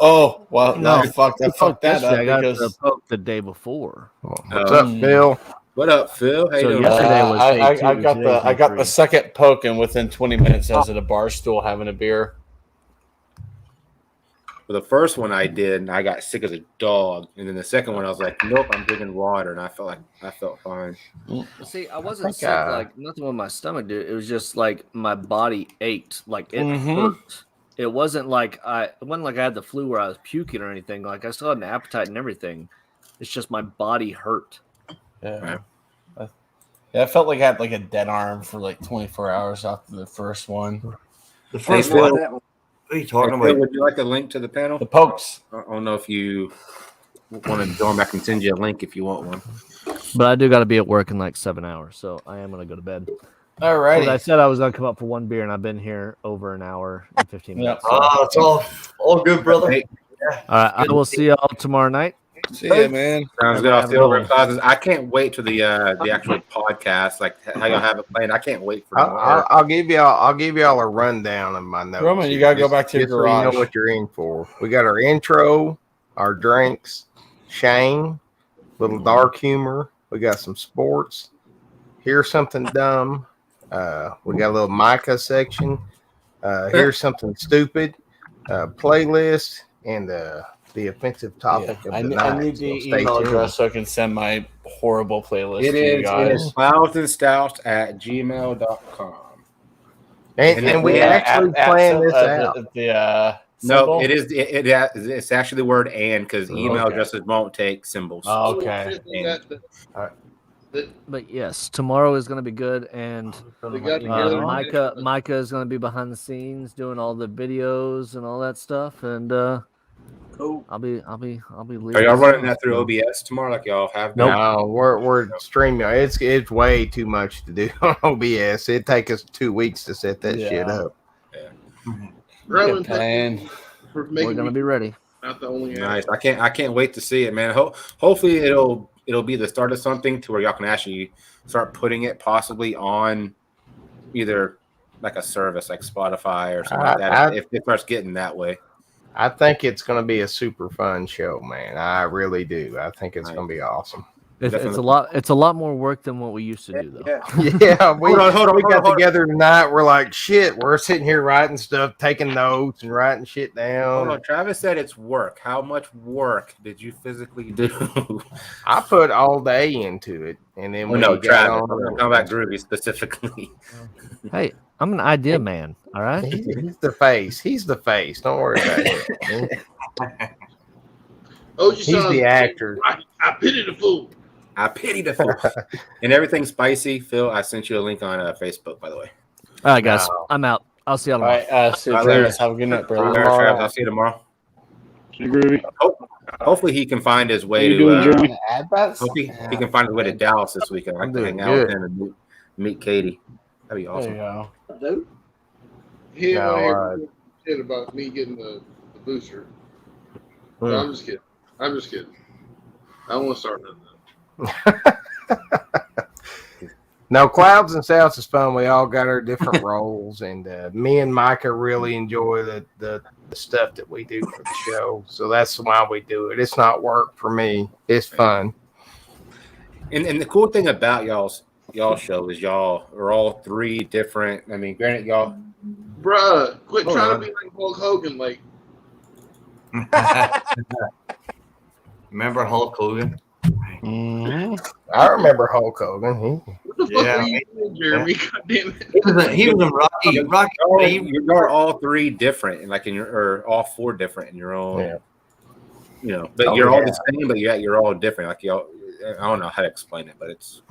Speaker 5: Oh, well, no, fuck
Speaker 3: I
Speaker 5: that
Speaker 3: yesterday. I got
Speaker 5: up
Speaker 3: the
Speaker 5: because
Speaker 3: poke the day before.
Speaker 2: What's up, Phil?
Speaker 1: What up, Phil? How you
Speaker 3: So
Speaker 1: doing?
Speaker 3: yesterday was day
Speaker 5: I
Speaker 3: 2,
Speaker 5: got
Speaker 3: today's
Speaker 5: the
Speaker 3: day 3.
Speaker 5: second poke, and within 20 minutes, I was at a bar stool having a beer.
Speaker 1: Well, the first one I did, and I got sick as a dog. And then the second one, I was like, nope, I'm drinking water, and I felt fine.
Speaker 3: See, I wasn't
Speaker 2: think,
Speaker 3: sick, like nothing with my stomach, dude. It was just like my body ached, like it
Speaker 5: Mhm.
Speaker 3: hurt. It wasn't like I had the flu where I was puking or anything. Like I still had an appetite and everything. It's just my body hurt.
Speaker 5: Yeah. Yeah, I felt like I had like a dead arm for like 24 hours after the first one.
Speaker 11: The
Speaker 1: Hey,
Speaker 11: first
Speaker 1: Phil,
Speaker 11: one.
Speaker 9: that one.
Speaker 11: What are you
Speaker 1: hey,
Speaker 11: talking
Speaker 1: Phil,
Speaker 11: about?
Speaker 1: would you like a link to the panel?
Speaker 5: The Pokes.
Speaker 1: I don't know if you want to join. I can send you a link if you want one.
Speaker 3: But I do got to be at work in like 7 hours, so I am gonna go to bed.
Speaker 5: All
Speaker 3: But
Speaker 5: righty.
Speaker 3: I said I was gonna come up for one beer, and I've been here over an hour and 15 minutes. So.
Speaker 11: Oh, it's all good, brother.
Speaker 1: Hey,
Speaker 3: All right, I will see y'all tomorrow night.
Speaker 5: See ya, man.
Speaker 1: sounds good.
Speaker 3: Have
Speaker 1: I'll
Speaker 3: a
Speaker 1: see
Speaker 3: good
Speaker 1: over
Speaker 3: one.
Speaker 1: at classes. I can't wait to the actual podcast, like how y'all have it planned. I can't wait for tomorrow.
Speaker 2: I'll give y'all a rundown of my notes.
Speaker 5: Roman, you
Speaker 2: here,
Speaker 5: gotta go
Speaker 2: just-
Speaker 5: back to your
Speaker 2: just so you know
Speaker 5: garage.
Speaker 2: what you're in for. We got our intro, our drinks, Shane, little dark humor. We got some sports. Here's something dumb. We got a little Micah section. Here's something stupid. Playlist and the offensive topic of the night.
Speaker 5: I need
Speaker 2: So
Speaker 5: the
Speaker 2: stay
Speaker 5: email
Speaker 2: tuned.
Speaker 5: address so I can send my horrible playlist
Speaker 1: It
Speaker 5: to you
Speaker 1: is
Speaker 5: guys.
Speaker 1: cloudsandstouts@gmail.com.
Speaker 2: And we actually planned this out.
Speaker 1: No, it is. It's actually the word "and" because email
Speaker 5: Okay.
Speaker 1: addresses won't take symbols.
Speaker 5: Okay.
Speaker 1: And-
Speaker 3: But yes, tomorrow is gonna be good, and Micah is gonna be behind the scenes doing all the videos and all that stuff, and
Speaker 9: Cool.
Speaker 3: I'll be leaving.
Speaker 1: Are y'all running
Speaker 3: soon.
Speaker 1: that through OBS tomorrow, like y'all have been?
Speaker 2: No, we're streaming. It's way too much to do on OBS. It'd take us 2 weeks to set that shit
Speaker 5: Yeah.
Speaker 2: up.
Speaker 5: Good plan.
Speaker 3: We're gonna be ready.
Speaker 12: Not the only
Speaker 1: Nice. I can't wait to see it, man. Hopefully it'll be the start of something to where y'all can actually start putting it possibly on either like a service like Spotify or something like that. If it starts getting that way.
Speaker 2: I think it's going to be a super fun show, man. I really do. I think it's going to be awesome.
Speaker 3: It's a lot. It's a lot more work than what we used to do, though.
Speaker 2: Yeah, we
Speaker 1: Hold on,
Speaker 2: got together tonight. We're like, shit, we're sitting here writing stuff, taking notes and writing shit down.
Speaker 1: Hold on. Travis said it's work. How much work did you physically do?
Speaker 2: I put all day into it, and then
Speaker 1: no,
Speaker 2: got
Speaker 1: Travis.
Speaker 2: on-
Speaker 1: I'm talking about Groovy specifically.
Speaker 3: Hey, I'm an idea man. All right.
Speaker 2: He's the face. He's the face. Don't worry about it.
Speaker 12: OG
Speaker 2: He's
Speaker 12: Sons,
Speaker 2: the actor.
Speaker 12: I pity the fool.
Speaker 1: I pity the fool. And everything spicy. Phil, I sent you a link on Facebook, by the way.
Speaker 3: All right, guys.
Speaker 2: No.
Speaker 3: I'm out. I'll see y'all
Speaker 5: All
Speaker 3: tomorrow.
Speaker 5: right. See you,
Speaker 1: Bye, Larry.
Speaker 5: Travis. Have a good night,
Speaker 1: All right,
Speaker 5: brother.
Speaker 1: Travis, I'll see you tomorrow.
Speaker 10: Groovy.
Speaker 1: Hopefully he can find his way
Speaker 10: How you
Speaker 1: to.
Speaker 10: doing, Jeremy?
Speaker 5: Add that?
Speaker 1: Hopefully he can find his way to Dallas this weekend. I
Speaker 2: I'm
Speaker 1: can hang
Speaker 2: doing
Speaker 1: out with
Speaker 2: good.
Speaker 1: him and meet Katie. That'd be
Speaker 5: There
Speaker 1: awesome.
Speaker 5: you go.
Speaker 9: Dude.
Speaker 12: He
Speaker 2: No,
Speaker 12: ain't shit about me getting the booster. No, I'm just kidding. I'm just kidding. I don't want to start nothing.
Speaker 2: No, Clouds and Souths is fun. We all got our different roles, and me and Micah really enjoy the stuff that we do for the show. So that's why we do it. It's not work for me. It's fun.
Speaker 1: And the cool thing about y'all show is y'all are all three different. I mean, granted, y'all.
Speaker 12: Bruh, quit
Speaker 1: Hold
Speaker 12: trying
Speaker 1: on.
Speaker 12: to be like Hulk Hogan. Like,
Speaker 11: Remember Hulk Hogan?
Speaker 2: I remember Hulk Hogan.
Speaker 12: what the fuck
Speaker 11: Yeah.
Speaker 12: are you doing, Jeremy? God damn it.
Speaker 11: He was in Rocky.
Speaker 1: You're all three different, and like or all four different in your own.
Speaker 2: Yeah.
Speaker 1: You know, but
Speaker 2: Oh,
Speaker 1: you're all
Speaker 2: yeah.
Speaker 1: the same, but yet you're all different. Like y'all, I don't know how to explain it, but it's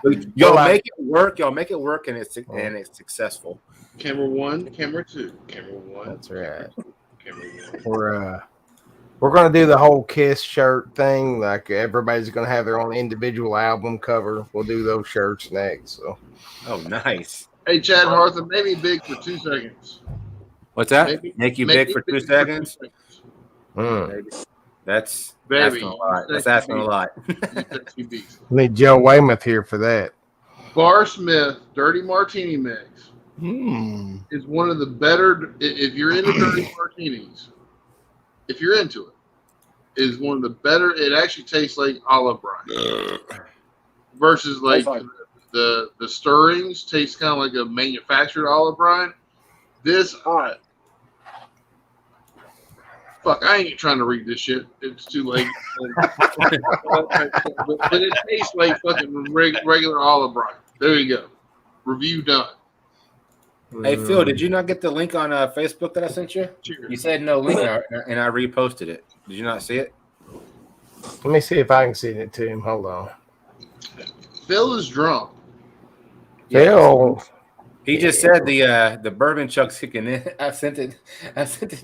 Speaker 2: He,
Speaker 1: y'all
Speaker 2: like-
Speaker 1: make it work. Y'all make it work, and it's successful.
Speaker 12: Camera one, camera two, camera one.
Speaker 2: That's right.
Speaker 12: Camera one.
Speaker 2: We're gonna do the whole Kiss shirt thing. Like everybody's gonna have their own individual album cover. We'll do those shirts next. So
Speaker 1: Oh, nice.
Speaker 12: Hey, Chad Hartha, make me big for 2 seconds.
Speaker 1: What's that? Make you big for 2 seconds? That's
Speaker 12: Baby,
Speaker 1: asking a lot. That's asking a lot.
Speaker 12: Sexy beast.
Speaker 2: need Joe Weymouth here for that.
Speaker 12: Bar Smith Dirty Martini Mix is one of the better. If you're into dirty martinis, if you're into it, is one of the better. It actually tastes like olive brine versus like the stirrings taste kind of like a manufactured olive brine. This fuck, I ain't trying to read this shit. It's too late. But it tastes like fucking regular olive brine. There you go. Review done.
Speaker 1: Hey Phil, did you not get the link on Facebook that I sent you?
Speaker 12: Cheers.
Speaker 1: You said no link, and I reposted it. Did you not see it?
Speaker 2: Let me see if I can send it to him. Hold on.
Speaker 12: Phil is drunk.
Speaker 2: Phil,
Speaker 1: He just said the bourbon chuck's kicking in. I sent it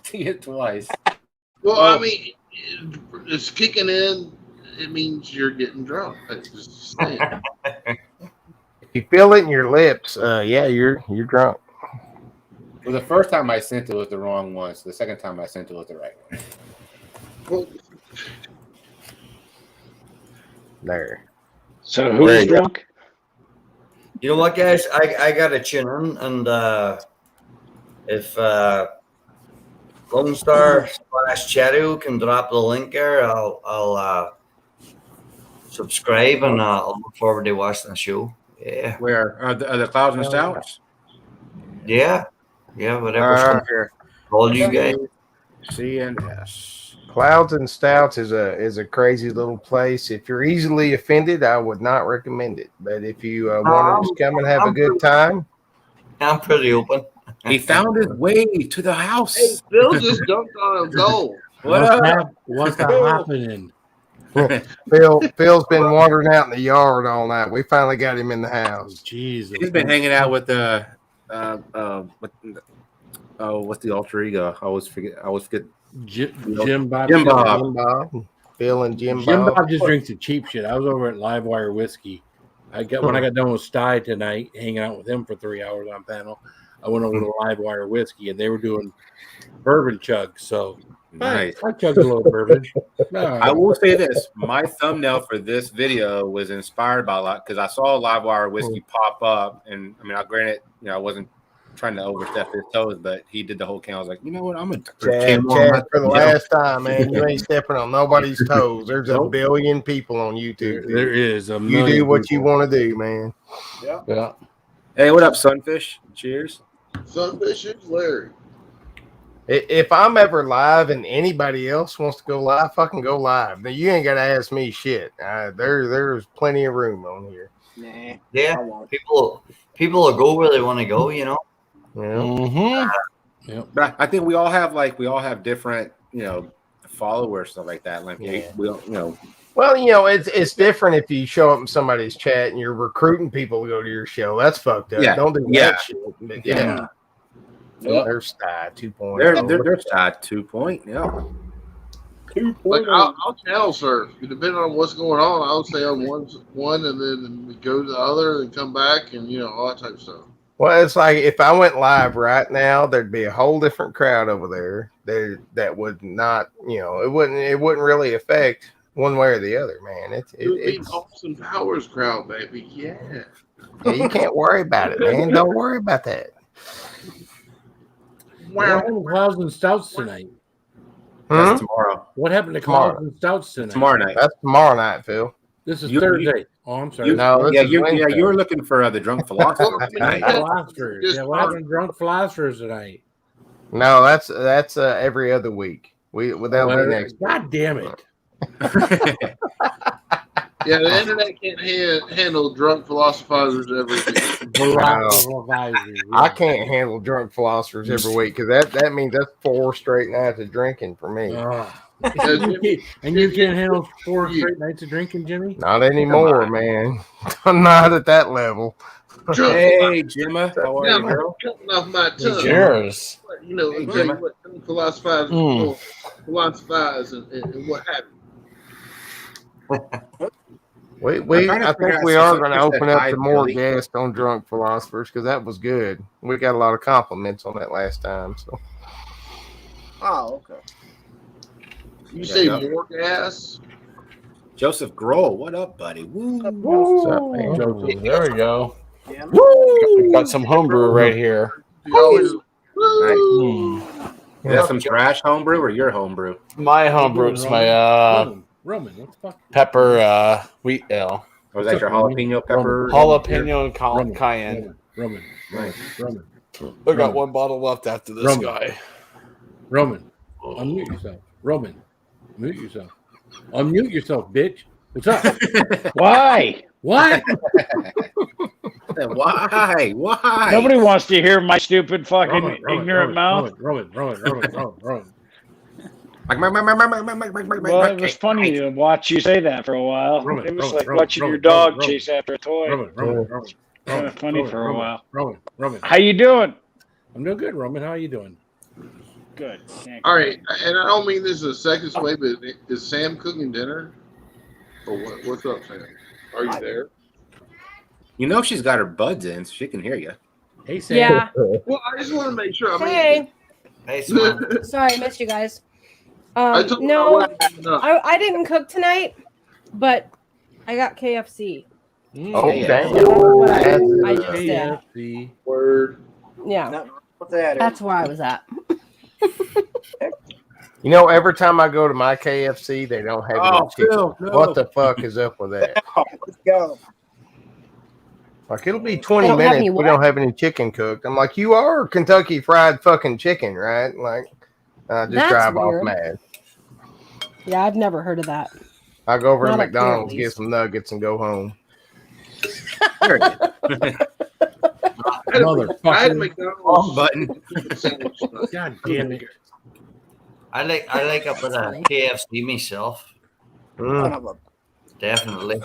Speaker 1: to you twice.
Speaker 12: Well, I mean, it's kicking in. It means you're getting drunk. That's just saying.
Speaker 2: If you feel it in your lips, yeah, you're drunk.
Speaker 1: Well, the first time I sent it was the wrong one. So the second time I sent it was the right one.
Speaker 12: Well,
Speaker 2: There.
Speaker 10: So who's drunk?
Speaker 11: You know what, guys? I gotta tune in, and if Lone Star / Cheru can drop the link there, I'll subscribe, and I'll look forward to watching the show. Yeah.
Speaker 1: Where are the Clouds and Stouts?
Speaker 11: Yeah, whatever's
Speaker 2: Here.
Speaker 11: all you guys.
Speaker 1: CNS.
Speaker 2: Clouds and Stouts is a crazy little place. If you're easily offended, I would not recommend it. But if you want to just come and have a good time,
Speaker 11: I'm pretty open.
Speaker 1: He found his way to the house.
Speaker 12: hey, Bill just dunked on a goal.
Speaker 13: What's happening?
Speaker 2: Phil's been wandering out in the yard all night. We finally got him in the house.
Speaker 13: Jesus.
Speaker 1: He's been hanging out with what's the alter ego? I always forget.
Speaker 13: Jim Bob.
Speaker 1: Jim Bob.
Speaker 2: Phil and Jim
Speaker 13: Jim
Speaker 2: Bob.
Speaker 13: Bob just drinks the cheap shit. I was over at Livewire Whiskey. When I got done with Sty tonight, hanging out with him for 3 hours on panel, I went over to Livewire Whiskey, and they were doing bourbon chugs. So
Speaker 1: Nice.
Speaker 13: I chugged a little bourbon.
Speaker 1: I will say this: my thumbnail for this video was inspired by a lot because I saw Livewire Whiskey pop up, and I mean, granted, I wasn't trying to overstep his toes, but he did the whole can. I was like, you know what? I'm gonna
Speaker 2: Chad, for the last time, man. You ain't stepping on nobody's toes. There's a billion people on YouTube.
Speaker 13: There is a
Speaker 2: You
Speaker 13: million
Speaker 2: do what you
Speaker 13: people.
Speaker 2: want to do, man.
Speaker 13: Yeah.
Speaker 1: Hey, what up, Sunfish? Cheers.
Speaker 12: Sunfish is Larry.
Speaker 2: If I'm ever live and anybody else wants to go live, fucking go live. Now, you ain't got to ask me shit. There's plenty of room on here.
Speaker 9: Nah.
Speaker 11: Yeah, people will go where they want to go.
Speaker 2: Yeah.
Speaker 13: Mm-hmm.
Speaker 1: But I think we all have different, followers, stuff like that. Like
Speaker 2: Yeah.
Speaker 1: we all,
Speaker 2: Well, it's different if you show up in somebody's chat and you're recruiting people to go to your show. That's fucked up.
Speaker 1: Yeah.
Speaker 2: Don't do
Speaker 1: Yeah.
Speaker 2: that shit. But yeah. There's Sty 2.0.
Speaker 1: they're side 2 point. Yeah.
Speaker 12: Like I'll channel surf. Depending on what's going on, I'll stay on one and then we go to the other and come back and all that type of stuff.
Speaker 2: Well, it's like if I went live right now, there'd be a whole different crowd over there. That would not, it wouldn't really affect one way or the other, man.
Speaker 12: It would be Austin Powers crowd, baby. Yeah.
Speaker 2: You can't worry about it, man. Don't worry about that.
Speaker 13: What happened to Clouds and Stouts tonight?
Speaker 1: That's tomorrow.
Speaker 13: What happened to
Speaker 2: Tomorrow.
Speaker 13: Clouds and Stouts tonight?
Speaker 1: Tomorrow night.
Speaker 2: That's tomorrow night, Phil.
Speaker 13: This is
Speaker 1: You-
Speaker 13: Thursday. Oh, I'm sorry.
Speaker 2: No, this is Wednesday.
Speaker 1: You were looking for the drunk philosopher tonight.
Speaker 13: Philosophers. Yeah, what happened to drunk philosophers tonight?
Speaker 2: No, that's every other week. That'll be next.
Speaker 13: God damn it.
Speaker 12: Yeah, the internet can't handle drunk philosophers every week.
Speaker 2: I can't handle drunk philosophers every week because that means that's 4 straight nights of drinking for me.
Speaker 13: And you can't handle 4 straight nights of drinking, Jimmy?
Speaker 2: Not anymore, man. I'm not at that level.
Speaker 1: Hey, Gemma, how are you, girl?
Speaker 12: Cutting off my tongue.
Speaker 5: Cheers.
Speaker 12: You know,
Speaker 1: Hey,
Speaker 12: I'll tell you
Speaker 1: Gemma.
Speaker 12: what philosophize and what have you.
Speaker 2: I think we are going to open up to more guests on drunk philosophers because that was good. We got a lot of compliments on that last time. So.
Speaker 9: Oh, okay.
Speaker 12: You say more gas?
Speaker 1: Joseph Grohl, what up, buddy? Woo.
Speaker 2: What's up, man?
Speaker 5: Joseph, there we go.
Speaker 9: Yeah.
Speaker 5: Got some homebrew right here.
Speaker 1: Nice. Is that some trash homebrew or your homebrew?
Speaker 5: My homebrew is my
Speaker 13: Roman, what the fuck?
Speaker 5: pepper wheat ale.
Speaker 1: Or is that your jalapeno pepper?
Speaker 5: Jalapeno and cayenne.
Speaker 13: Roman.
Speaker 1: Nice.
Speaker 13: Roman.
Speaker 5: I got one bottle left after this guy.
Speaker 13: Roman. Unmute yourself. Roman. Mute yourself. Unmute yourself, bitch. What's up?
Speaker 10: Why?
Speaker 13: What?
Speaker 1: Why? Why?
Speaker 10: Nobody wants to hear my stupid fucking ignorant mouth.
Speaker 13: Roman.
Speaker 10: Well, it was funny to watch you say that for a while. It was like watching your dog chase after a toy.
Speaker 13: Roman.
Speaker 10: Kind of funny for a while.
Speaker 13: Roman.
Speaker 10: How you doing?
Speaker 13: I'm doing good, Roman. How are you doing?
Speaker 10: Good.
Speaker 12: All right, and I don't mean this is a sexist way, but is Sam cooking dinner? Or what? What's up, Sam? Are you there?
Speaker 1: You know she's got her buds in, so she can hear you.
Speaker 13: Hey, Sam.
Speaker 4: Yeah.
Speaker 12: Well, I just want to make sure.
Speaker 4: Hey.
Speaker 11: Hey, Sam.
Speaker 4: Sorry, I missed you guys.
Speaker 12: I told
Speaker 4: No,
Speaker 12: my wife enough.
Speaker 4: I didn't cook tonight, but I got KFC.
Speaker 2: Oh,
Speaker 1: Yeah.
Speaker 2: damn.
Speaker 4: What I just did.
Speaker 13: KFC.
Speaker 12: Word.
Speaker 4: Yeah,
Speaker 9: What's that?
Speaker 4: that's where I was at.
Speaker 2: You know, every time I go to my KFC, they don't have any chicken.
Speaker 1: Phil, no.
Speaker 2: What the fuck is up with that?
Speaker 9: Let's go.
Speaker 2: Like, it'll be 20
Speaker 4: They don't have
Speaker 2: minutes.
Speaker 4: any
Speaker 2: We
Speaker 4: what?
Speaker 2: don't have any chicken cooked. I'm like, you are Kentucky Fried fucking chicken, right? Like, I just
Speaker 4: That's
Speaker 2: drive
Speaker 4: weird.
Speaker 2: off mad.
Speaker 4: Yeah, I've never heard of that.
Speaker 2: I go over to
Speaker 4: Not up here, at
Speaker 2: McDonald's, get
Speaker 4: least.
Speaker 2: some nuggets, and go home.
Speaker 12: I had
Speaker 13: Motherfucker.
Speaker 12: McDonald's
Speaker 1: Wrong button.
Speaker 12: sandwich tonight.
Speaker 13: God damn it.
Speaker 11: I like a bit of KFC myself.
Speaker 2: Mm.
Speaker 9: Son of a-
Speaker 11: Definitely.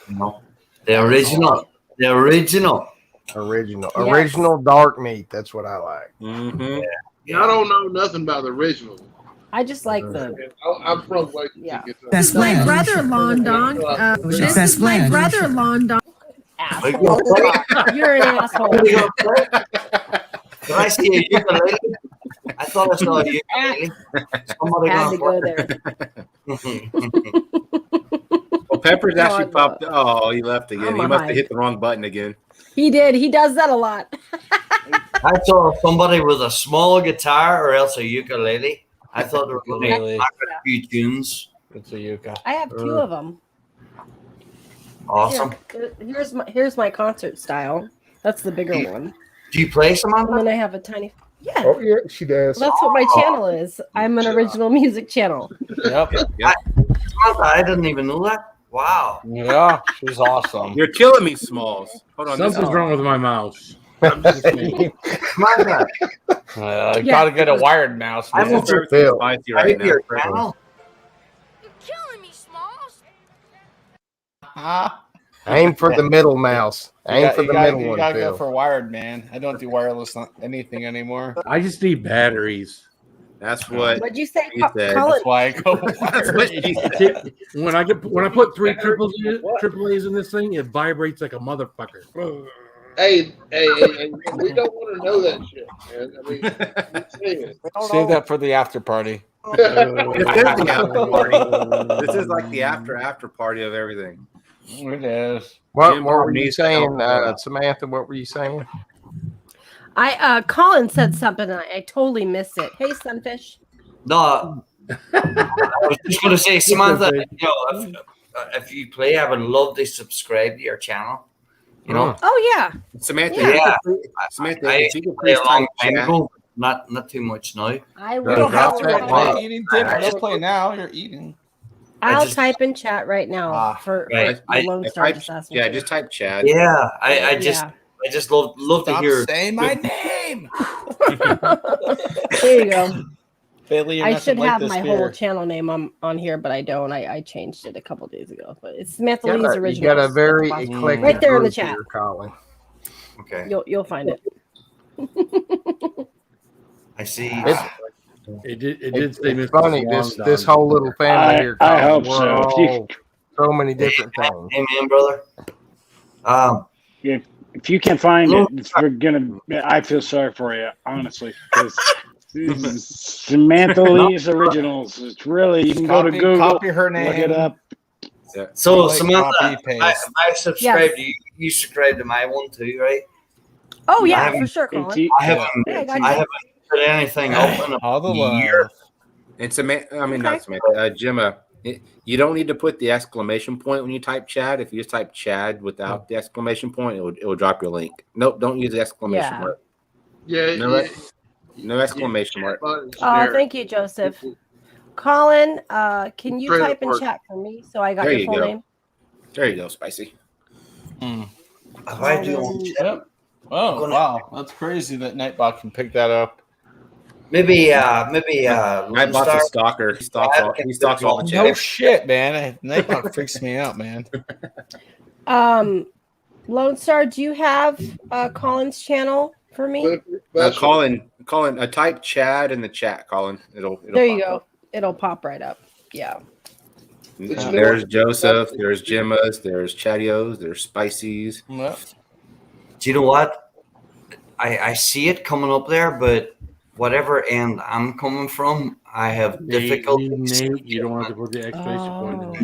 Speaker 11: You know, the original. The original.
Speaker 2: Original.
Speaker 4: Yes.
Speaker 2: Original dark meat. That's what I like.
Speaker 1: Mm-hmm.
Speaker 12: Yeah, I don't know nothing about the original.
Speaker 4: I just like the.
Speaker 12: And I'm from like
Speaker 4: Yeah.
Speaker 14: Best
Speaker 4: My
Speaker 14: blend.
Speaker 4: brother London. This
Speaker 14: Best
Speaker 4: is my
Speaker 14: blend.
Speaker 4: brother London.
Speaker 11: Like,
Speaker 4: Asshole. You're an asshole.
Speaker 11: Did I see a ukulele? I thought I saw a ukulele. Somebody
Speaker 4: Had to
Speaker 11: gonna
Speaker 4: go there.
Speaker 1: Well, Pepper's
Speaker 4: No,
Speaker 1: actually
Speaker 4: I'm
Speaker 1: popped. Oh, he left again.
Speaker 4: I'm
Speaker 1: He
Speaker 4: a
Speaker 1: must have
Speaker 4: hide.
Speaker 1: hit the wrong button again.
Speaker 4: He did. He does that a lot.
Speaker 11: I saw somebody with a small guitar or else a ukulele. I thought they were going to
Speaker 5: Ukulele.
Speaker 11: knock a few tunes.
Speaker 5: It's a yucca.
Speaker 4: I have two of them.
Speaker 11: Awesome.
Speaker 4: Here's my concert style. That's the bigger one.
Speaker 11: Do you play some
Speaker 4: And
Speaker 11: on
Speaker 4: then
Speaker 11: that?
Speaker 4: I have a tiny. Yeah.
Speaker 2: Oh, yeah, she does.
Speaker 4: Well, that's what my channel is. I'm an original music channel.
Speaker 5: Yep.
Speaker 11: Samantha, I didn't even know that. Wow.
Speaker 5: Yeah, she's awesome.
Speaker 1: You're killing me, Smalls. Hold on. this
Speaker 13: Something's
Speaker 1: is-
Speaker 13: wrong with my mouse.
Speaker 11: Samantha,
Speaker 5: You gotta get a wired mouse.
Speaker 11: I
Speaker 5: man.
Speaker 11: want
Speaker 2: Phil.
Speaker 1: Everything's spicy right
Speaker 11: maybe
Speaker 1: now.
Speaker 11: your channel.
Speaker 6: Killing me, Smalls.
Speaker 2: Aim for the middle mouse. Aim for the middle
Speaker 5: You
Speaker 2: one,
Speaker 5: gotta
Speaker 2: Phil.
Speaker 5: go for wired, man. I don't do wireless anything anymore.
Speaker 13: I just need batteries.
Speaker 1: That's what
Speaker 4: What'd you say?
Speaker 1: he said.
Speaker 4: Call
Speaker 5: That's
Speaker 4: it.
Speaker 5: why I go
Speaker 1: That's what
Speaker 5: wired.
Speaker 1: he said.
Speaker 13: When I put three triples in it, triple A's in this thing, it vibrates like a motherfucker.
Speaker 12: Hey, we don't want to know that shit, man. I mean, let's say it.
Speaker 5: Save that for the after party.
Speaker 1: This is the after party. This is like the after party of everything.
Speaker 5: It is.
Speaker 2: What
Speaker 1: Jim
Speaker 2: were you
Speaker 1: needs to
Speaker 2: saying,
Speaker 1: help.
Speaker 2: Samantha? What were you saying?
Speaker 4: Colin said something and I totally missed it. Hey, Sunfish.
Speaker 11: No, I was just going to say, Samantha, you know, if you play, I would love to subscribe to your channel. You know,
Speaker 4: Oh yeah.
Speaker 1: Samantha,
Speaker 11: Yeah.
Speaker 1: Samantha,
Speaker 11: I
Speaker 1: if you could
Speaker 11: play
Speaker 1: please
Speaker 11: a long
Speaker 1: type
Speaker 11: time
Speaker 1: chat.
Speaker 11: ago, not too much now.
Speaker 4: I
Speaker 5: You
Speaker 4: will.
Speaker 5: don't have to
Speaker 2: Right.
Speaker 5: play eating tip. Don't play now. You're eating.
Speaker 4: I'll
Speaker 11: just-
Speaker 4: type in chat right now
Speaker 5: Ah,
Speaker 4: for
Speaker 11: right.
Speaker 4: Lone
Speaker 1: I
Speaker 4: Star
Speaker 1: type-
Speaker 4: just asked me
Speaker 1: yeah,
Speaker 4: to.
Speaker 1: just type Chad.
Speaker 11: Yeah, I just love to
Speaker 5: Stop
Speaker 11: hear.
Speaker 5: saying my name.
Speaker 4: There you go.
Speaker 5: Bailey, you're
Speaker 4: I
Speaker 5: nothing
Speaker 4: should
Speaker 5: like
Speaker 4: have
Speaker 5: this
Speaker 4: my
Speaker 5: beer.
Speaker 4: whole channel name on here, but I don't. I changed it a couple days ago. But it's Samantha
Speaker 2: You
Speaker 4: Lee's
Speaker 2: got
Speaker 4: original.
Speaker 2: a very eclectic
Speaker 4: Right there in the
Speaker 2: group
Speaker 4: chat.
Speaker 2: here, Colin.
Speaker 11: Okay,
Speaker 4: You'll find it.
Speaker 11: I see.
Speaker 13: It did say
Speaker 2: It's
Speaker 13: Mr.
Speaker 2: funny.
Speaker 13: Swan
Speaker 2: This
Speaker 13: Dog.
Speaker 2: whole little family here.
Speaker 10: I
Speaker 2: Colin,
Speaker 10: hope
Speaker 2: we're
Speaker 10: so.
Speaker 2: all so many different things.
Speaker 11: Amen, brother.
Speaker 10: If you can find it, we're gonna. I feel sorry for you, honestly. 'Cause Samantha Lee's originals. It's really you can go to Google,
Speaker 5: Copy her
Speaker 10: look
Speaker 5: name.
Speaker 10: it up.
Speaker 11: So
Speaker 5: Like
Speaker 11: Samantha,
Speaker 5: copy, paste.
Speaker 11: I subscribed to you. You subscribed to my one too, right?
Speaker 4: Oh
Speaker 11: I
Speaker 4: yeah,
Speaker 11: haven't-
Speaker 4: for sure, Colin.
Speaker 11: I haven't.
Speaker 4: Yeah, I got you.
Speaker 11: I haven't put anything up in
Speaker 5: All the
Speaker 11: a year.
Speaker 5: love.
Speaker 1: And Samantha, I mean, not Samantha, Gemma, you don't need to put the exclamation point when you type Chad. If you just type Chad without the exclamation point, it will drop your link. Nope, don't use the exclamation
Speaker 4: Yeah.
Speaker 1: mark.
Speaker 12: Yeah,
Speaker 1: No, no exclamation mark.
Speaker 4: Oh, thank you, Joseph. Colin, can you
Speaker 1: Straight
Speaker 4: type in
Speaker 1: up
Speaker 4: chat for me so I got
Speaker 1: There
Speaker 4: your
Speaker 1: you
Speaker 4: full
Speaker 1: go.
Speaker 4: name?
Speaker 1: There you go, Spicy.
Speaker 11: If I do,
Speaker 5: Yep. Oh wow, that's crazy that Nightbot can pick that up.
Speaker 11: maybe
Speaker 1: Nightbot's a
Speaker 11: Star-
Speaker 1: stalker. He stalks all the
Speaker 5: No
Speaker 1: chats.
Speaker 5: shit, man. Nightbot freaks me out, man.
Speaker 4: Lone Star, do you have Colin's channel for me?
Speaker 1: Colin, type Chad in the chat, Colin. It'll
Speaker 4: There you
Speaker 1: pop
Speaker 4: go.
Speaker 1: up.
Speaker 4: It'll pop right up. Yeah.
Speaker 1: There's Joseph. There's Gemma's. There's Chadios. There's Spicy's.
Speaker 11: Do you know what? I see it coming up there, but whatever end I'm coming from, I have difficulty.
Speaker 13: Nate, you don't have to put the exclamation point in there.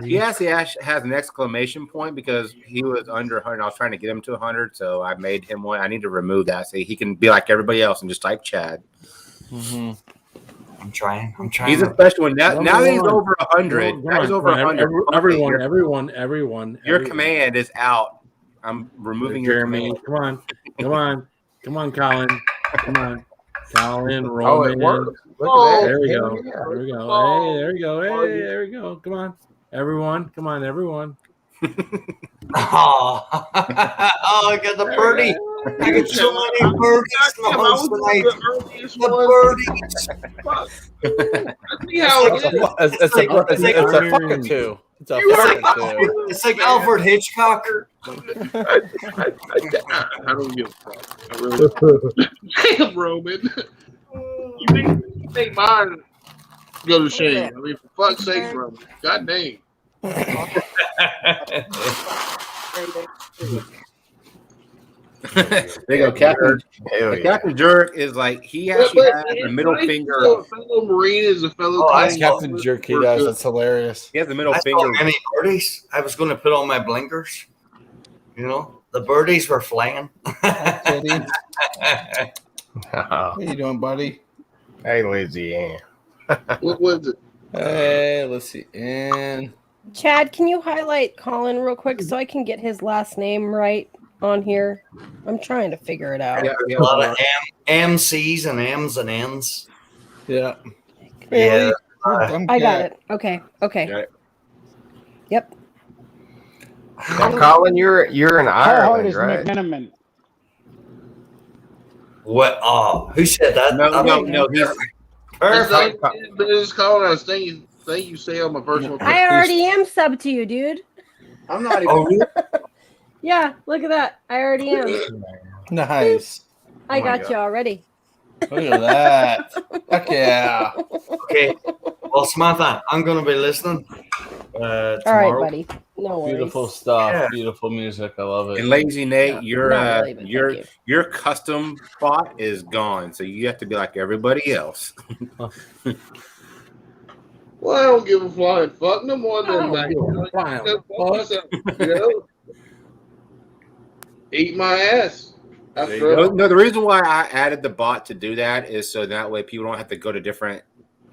Speaker 1: He actually has an exclamation point because he was under 100. I was trying to get him to 100, so I made him one. I need to remove that so he can be like everybody else and just type Chad.
Speaker 11: Mm-hmm. I'm trying.
Speaker 1: He's a special one. Now that he's over 100. Now he's over 100.
Speaker 13: Everyone.
Speaker 1: Your command is out. I'm removing your
Speaker 13: Jeremy.
Speaker 1: command.
Speaker 13: Come on, Colin. Come on, Colin.
Speaker 2: Oh,
Speaker 13: Roman.
Speaker 2: it worked. Look
Speaker 13: Oh,
Speaker 2: at that.
Speaker 13: there we go.
Speaker 2: Yeah.
Speaker 13: There we go. Hey, there we go. Hey, there we go. Come on, everyone. Come on, everyone.
Speaker 11: Oh, I got the birdie. I got so many birdies tonight. The birdies.
Speaker 5: It's a fucking two. It's a fucking two.
Speaker 11: It's like Alfred Hitchcock.
Speaker 12: I don't give a fuck. I really Damn, Roman. You think mine go to shame? I mean, for fuck's sake, Roman. God dang.
Speaker 1: There you go, Captain. Captain Jerk is like he actually has the middle finger.
Speaker 12: A fellow Marine is a fellow.
Speaker 5: Oh, that's Captain Jerk. He does. That's hilarious.
Speaker 1: He has the middle
Speaker 11: I
Speaker 1: finger.
Speaker 11: saw many birdies. I was going to put on my blinkers. You know, the birdies were flying.
Speaker 5: How you doing, buddy?
Speaker 2: Hey, Lizzie Ann.
Speaker 12: What was it?
Speaker 5: Hey, let's see. And
Speaker 4: Chad, can you highlight Colin real quick so I can get his last name right on here? I'm trying to figure it out.
Speaker 11: A lot of MCs and M's and N's.
Speaker 5: Yeah.
Speaker 11: Yeah.
Speaker 4: I got it. Okay. Yep.
Speaker 2: Now, Colin, you're in
Speaker 10: How hard
Speaker 2: Ireland,
Speaker 10: is
Speaker 2: right?
Speaker 10: McMenamin?
Speaker 11: What? Oh, who said that?
Speaker 1: No. He's
Speaker 11: Perfect.
Speaker 12: This Colin, I was thank you say on my personal.
Speaker 4: I already am sub to you, dude.
Speaker 9: I'm not even.
Speaker 11: Oh, really?
Speaker 4: Yeah, look at that. I already am.
Speaker 5: nice.
Speaker 4: I got you already.
Speaker 5: Look at that. Heck yeah.
Speaker 11: Okay. Well, Samantha, I'm going to be listening.
Speaker 4: All right,
Speaker 11: Tomorrow.
Speaker 4: buddy. No worries.
Speaker 5: Beautiful stuff.
Speaker 11: Yeah.
Speaker 5: Beautiful music. I love it.
Speaker 1: And Lazy Nate,
Speaker 4: Not
Speaker 1: your
Speaker 4: really, but thank you.
Speaker 1: your custom spot is gone, so you have to be like everybody else.
Speaker 12: Well, I don't give a flying fuck no more than that. You know? Eat my ass.
Speaker 1: There you go. No, the reason why I added the bot to do that is so that way people don't have to go to different,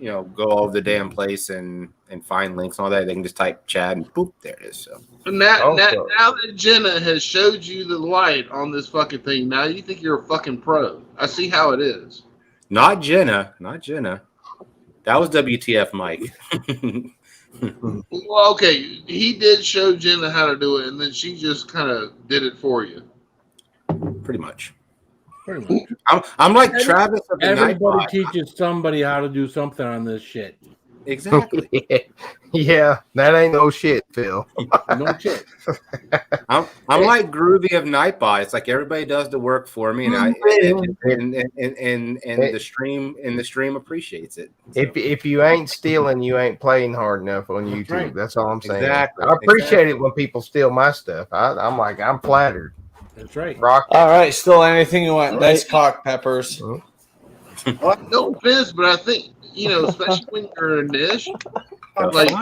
Speaker 1: go all over the damn place and find links and all that. They can just type Chad and boop, there it is. So
Speaker 12: Now that Jenna has showed you the light on this fucking thing, now you think you're a fucking pro. I see how it is.
Speaker 1: not Jenna. That was WTF Mike.
Speaker 12: Well, okay, he did show Jenna how to do it, and then she just kind of did it for you.
Speaker 1: Pretty much. I'm like Travis of the
Speaker 13: Everybody
Speaker 1: Nightbot.
Speaker 13: teaches somebody how to do something on this shit.
Speaker 1: Exactly.
Speaker 2: Yeah, that ain't no shit, Phil.
Speaker 13: No shit.
Speaker 1: I'm like Groovy of Nightbot. It's like everybody does the work for me, and the stream appreciates it. So.
Speaker 2: If you ain't stealing, you ain't playing hard enough on YouTube.
Speaker 13: right.
Speaker 2: That's all I'm saying.
Speaker 1: Exactly.
Speaker 2: I appreciate it when people steal my stuff. I'm flattered.
Speaker 13: That's right.
Speaker 2: Rock.
Speaker 5: All right. Still anything you want. Nice cock, Peppers.
Speaker 12: No offense, but I think, especially when you're in a niche, like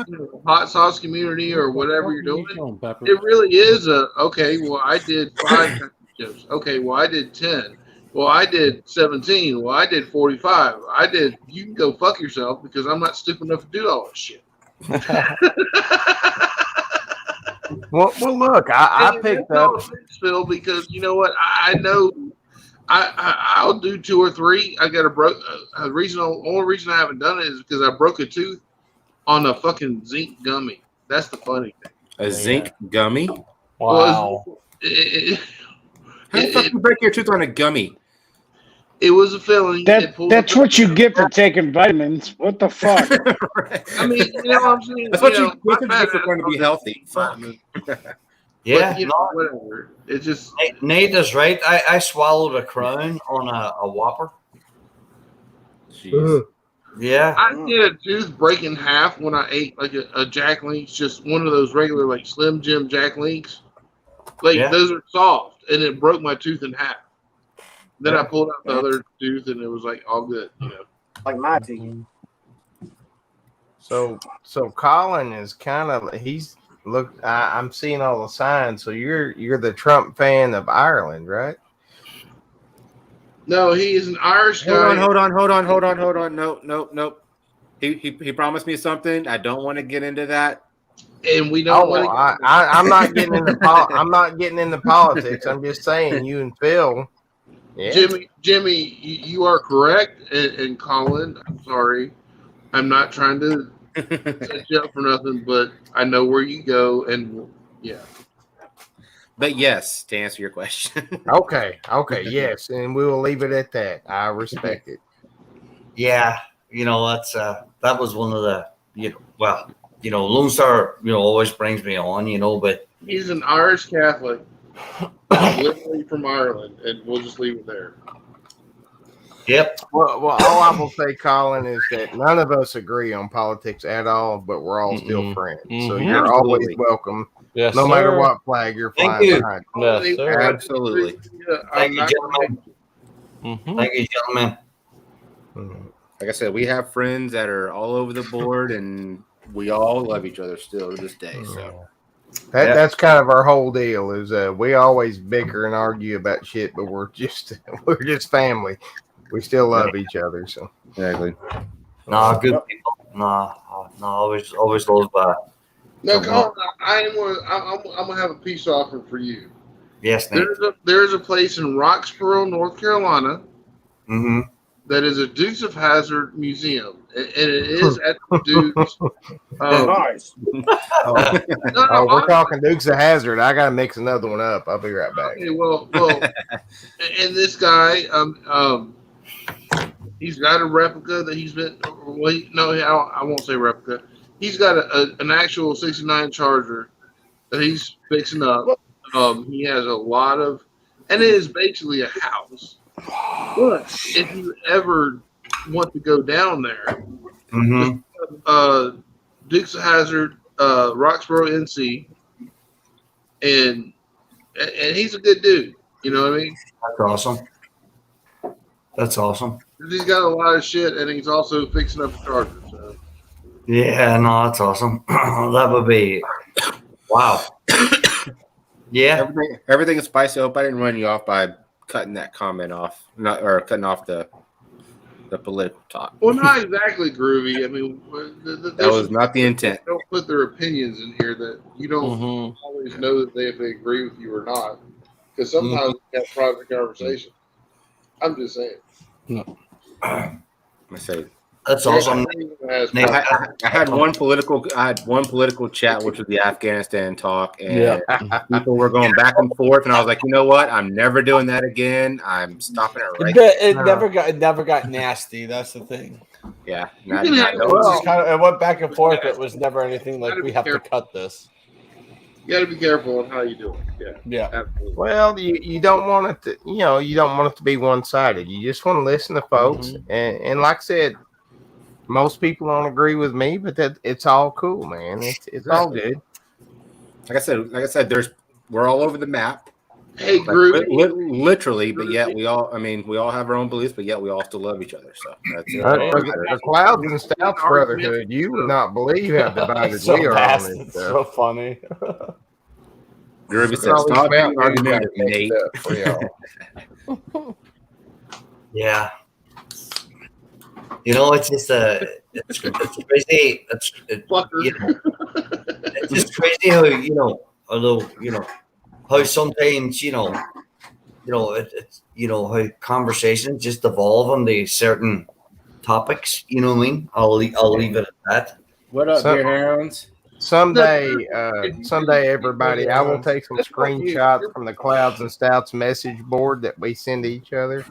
Speaker 12: hot sauce community or whatever you're doing, it really is okay, well, I did 5 chips. Okay, well, I did 10. Well, I did 17. Well, I did 45. You can go fuck yourself because I'm not stupid enough to do all that shit.
Speaker 2: Well, look, I picked up.
Speaker 12: Phil, because you know what? I know I'll do 2 or 3. I got only reason I haven't done it is because I broke a tooth on a fucking zinc gummy. That's the funny thing.
Speaker 1: A zinc gummy?
Speaker 5: Wow.
Speaker 1: How the fuck you break your tooth on a gummy?
Speaker 12: It was a feeling.
Speaker 10: That's what you get for taking vitamins. What the fuck?
Speaker 12: I mean, you know what I'm saying?
Speaker 1: That's what
Speaker 12: you
Speaker 1: you get for going to be healthy. Fuck.
Speaker 11: Yeah,
Speaker 12: But, you know, whatever. It's just
Speaker 11: Nate is right. I swallowed a crown on a Whopper.
Speaker 1: Jeez.
Speaker 11: Yeah.
Speaker 12: I did a tooth break in half when I ate like a Jack Link's, just one of those regular like Slim Jim Jack Link's. Like
Speaker 11: Yeah.
Speaker 12: those are soft, and it broke my tooth in half. Then I pulled out the other tooth, and it was like all good, you know.
Speaker 9: Like my teeth.
Speaker 2: So Colin is kind of I'm seeing all the signs. So you're the Trump fan of Ireland, right?
Speaker 12: No, he is an Irish guy.
Speaker 1: Hold on. Nope. He promised me something. I don't want to get into that.
Speaker 12: And we don't want
Speaker 2: to. I'm not getting into I'm not getting into politics. I'm just saying you and Phil. Yeah.
Speaker 12: Jimmy, you are correct. And Colin, I'm sorry. I'm not trying to set you up for nothing, but I know where you go, and yeah.
Speaker 1: But yes, to answer your question.
Speaker 2: Okay, yes, and we will leave it at that. I respect it.
Speaker 11: Yeah, that's that was one of the Lone Star always brings me on, but
Speaker 12: He's an Irish Catholic, literally from Ireland, and we'll just leave it there.
Speaker 11: Yep.
Speaker 2: Well, all I will say, Colin, is that none of us agree on politics at all, but we're all still friends. So you're always welcome.
Speaker 5: Yes,
Speaker 2: no matter
Speaker 5: sir.
Speaker 2: what flag you're
Speaker 11: Thank
Speaker 2: flying
Speaker 11: you.
Speaker 2: behind.
Speaker 5: Yes, sir.
Speaker 1: Absolutely.
Speaker 11: Thank you, gentlemen. Thank you, gentlemen.
Speaker 1: Like I said, we have friends that are all over the board, and we all love each other still to this day. So
Speaker 2: That's kind of our whole deal. Is we always bicker and argue about shit, but we're just family. We still love each other. So
Speaker 1: exactly.
Speaker 11: Nah, good people. Nah, always those by.
Speaker 12: Now, Colin, I'm gonna have a peace offering for you.
Speaker 11: Yes, Nate.
Speaker 12: There's a place in Roxborough, North Carolina, that is a Dukes of Hazzard museum, and it is at the Dukes.
Speaker 2: Nice. We're talking Dukes of Hazzard. I gotta mix another one up. I'll be right back.
Speaker 12: Okay, well, and this guy, he's got a replica that he's been. Well, I won't say replica. He's got an actual '69 Charger that he's fixing up. He has a lot of, and it is basically a house. But if you ever want to go down there, Dukes of Hazzard, Roxborough, NC, and he's a good dude. You know what I mean?
Speaker 11: That's awesome.
Speaker 12: He's got a lot of shit, and he's also fixing up a Charger. So.
Speaker 11: Yeah, no, that's awesome. That would be wow. Yeah,
Speaker 1: everything is spicy. I hope I didn't run you off by cutting that comment off, cutting off the political talk.
Speaker 12: Well, not exactly, Groovy. I mean,
Speaker 1: that was not the intent.
Speaker 12: Don't put their opinions in here that you don't always know that if they agree with you or not, because sometimes we have private conversations. I'm just saying.
Speaker 1: No. I say
Speaker 11: that's awesome.
Speaker 1: I had one political chat, which was the Afghanistan talk, and people were going back and forth, and I was like, you know what? I'm never doing that again. I'm stopping it right.
Speaker 5: It never got nasty. That's the thing.
Speaker 1: Yeah,
Speaker 5: it went back and forth. It was never anything like we have to cut this.
Speaker 12: You got to be careful on how you do it.
Speaker 5: Yeah.
Speaker 12: Absolutely.
Speaker 2: Well, you don't want it to, you don't want it to be one-sided. You just want to listen to folks, and like I said, most people don't agree with me, but that it's all cool, man. It's all good.
Speaker 1: Like I said, we're all over the map.
Speaker 12: Hey, Groovy.
Speaker 1: Literally, but yet we all have our own beliefs, but yet we all still love each other. So that's
Speaker 2: the Clouds and Stouts brotherhood. You would not believe how divided we are on this
Speaker 5: stuff. So funny.
Speaker 1: Groovy said, "Stop being argumentative, Nate."
Speaker 11: Yeah. It's just it's crazy. It's just crazy how although how sometimes how conversations just evolve on the certain topics. You know what I mean? I'll leave it at that.
Speaker 1: What up, dear hounds?
Speaker 2: Someday, everybody, I will take some screenshots from the Clouds and Stouts message board that we send to each other,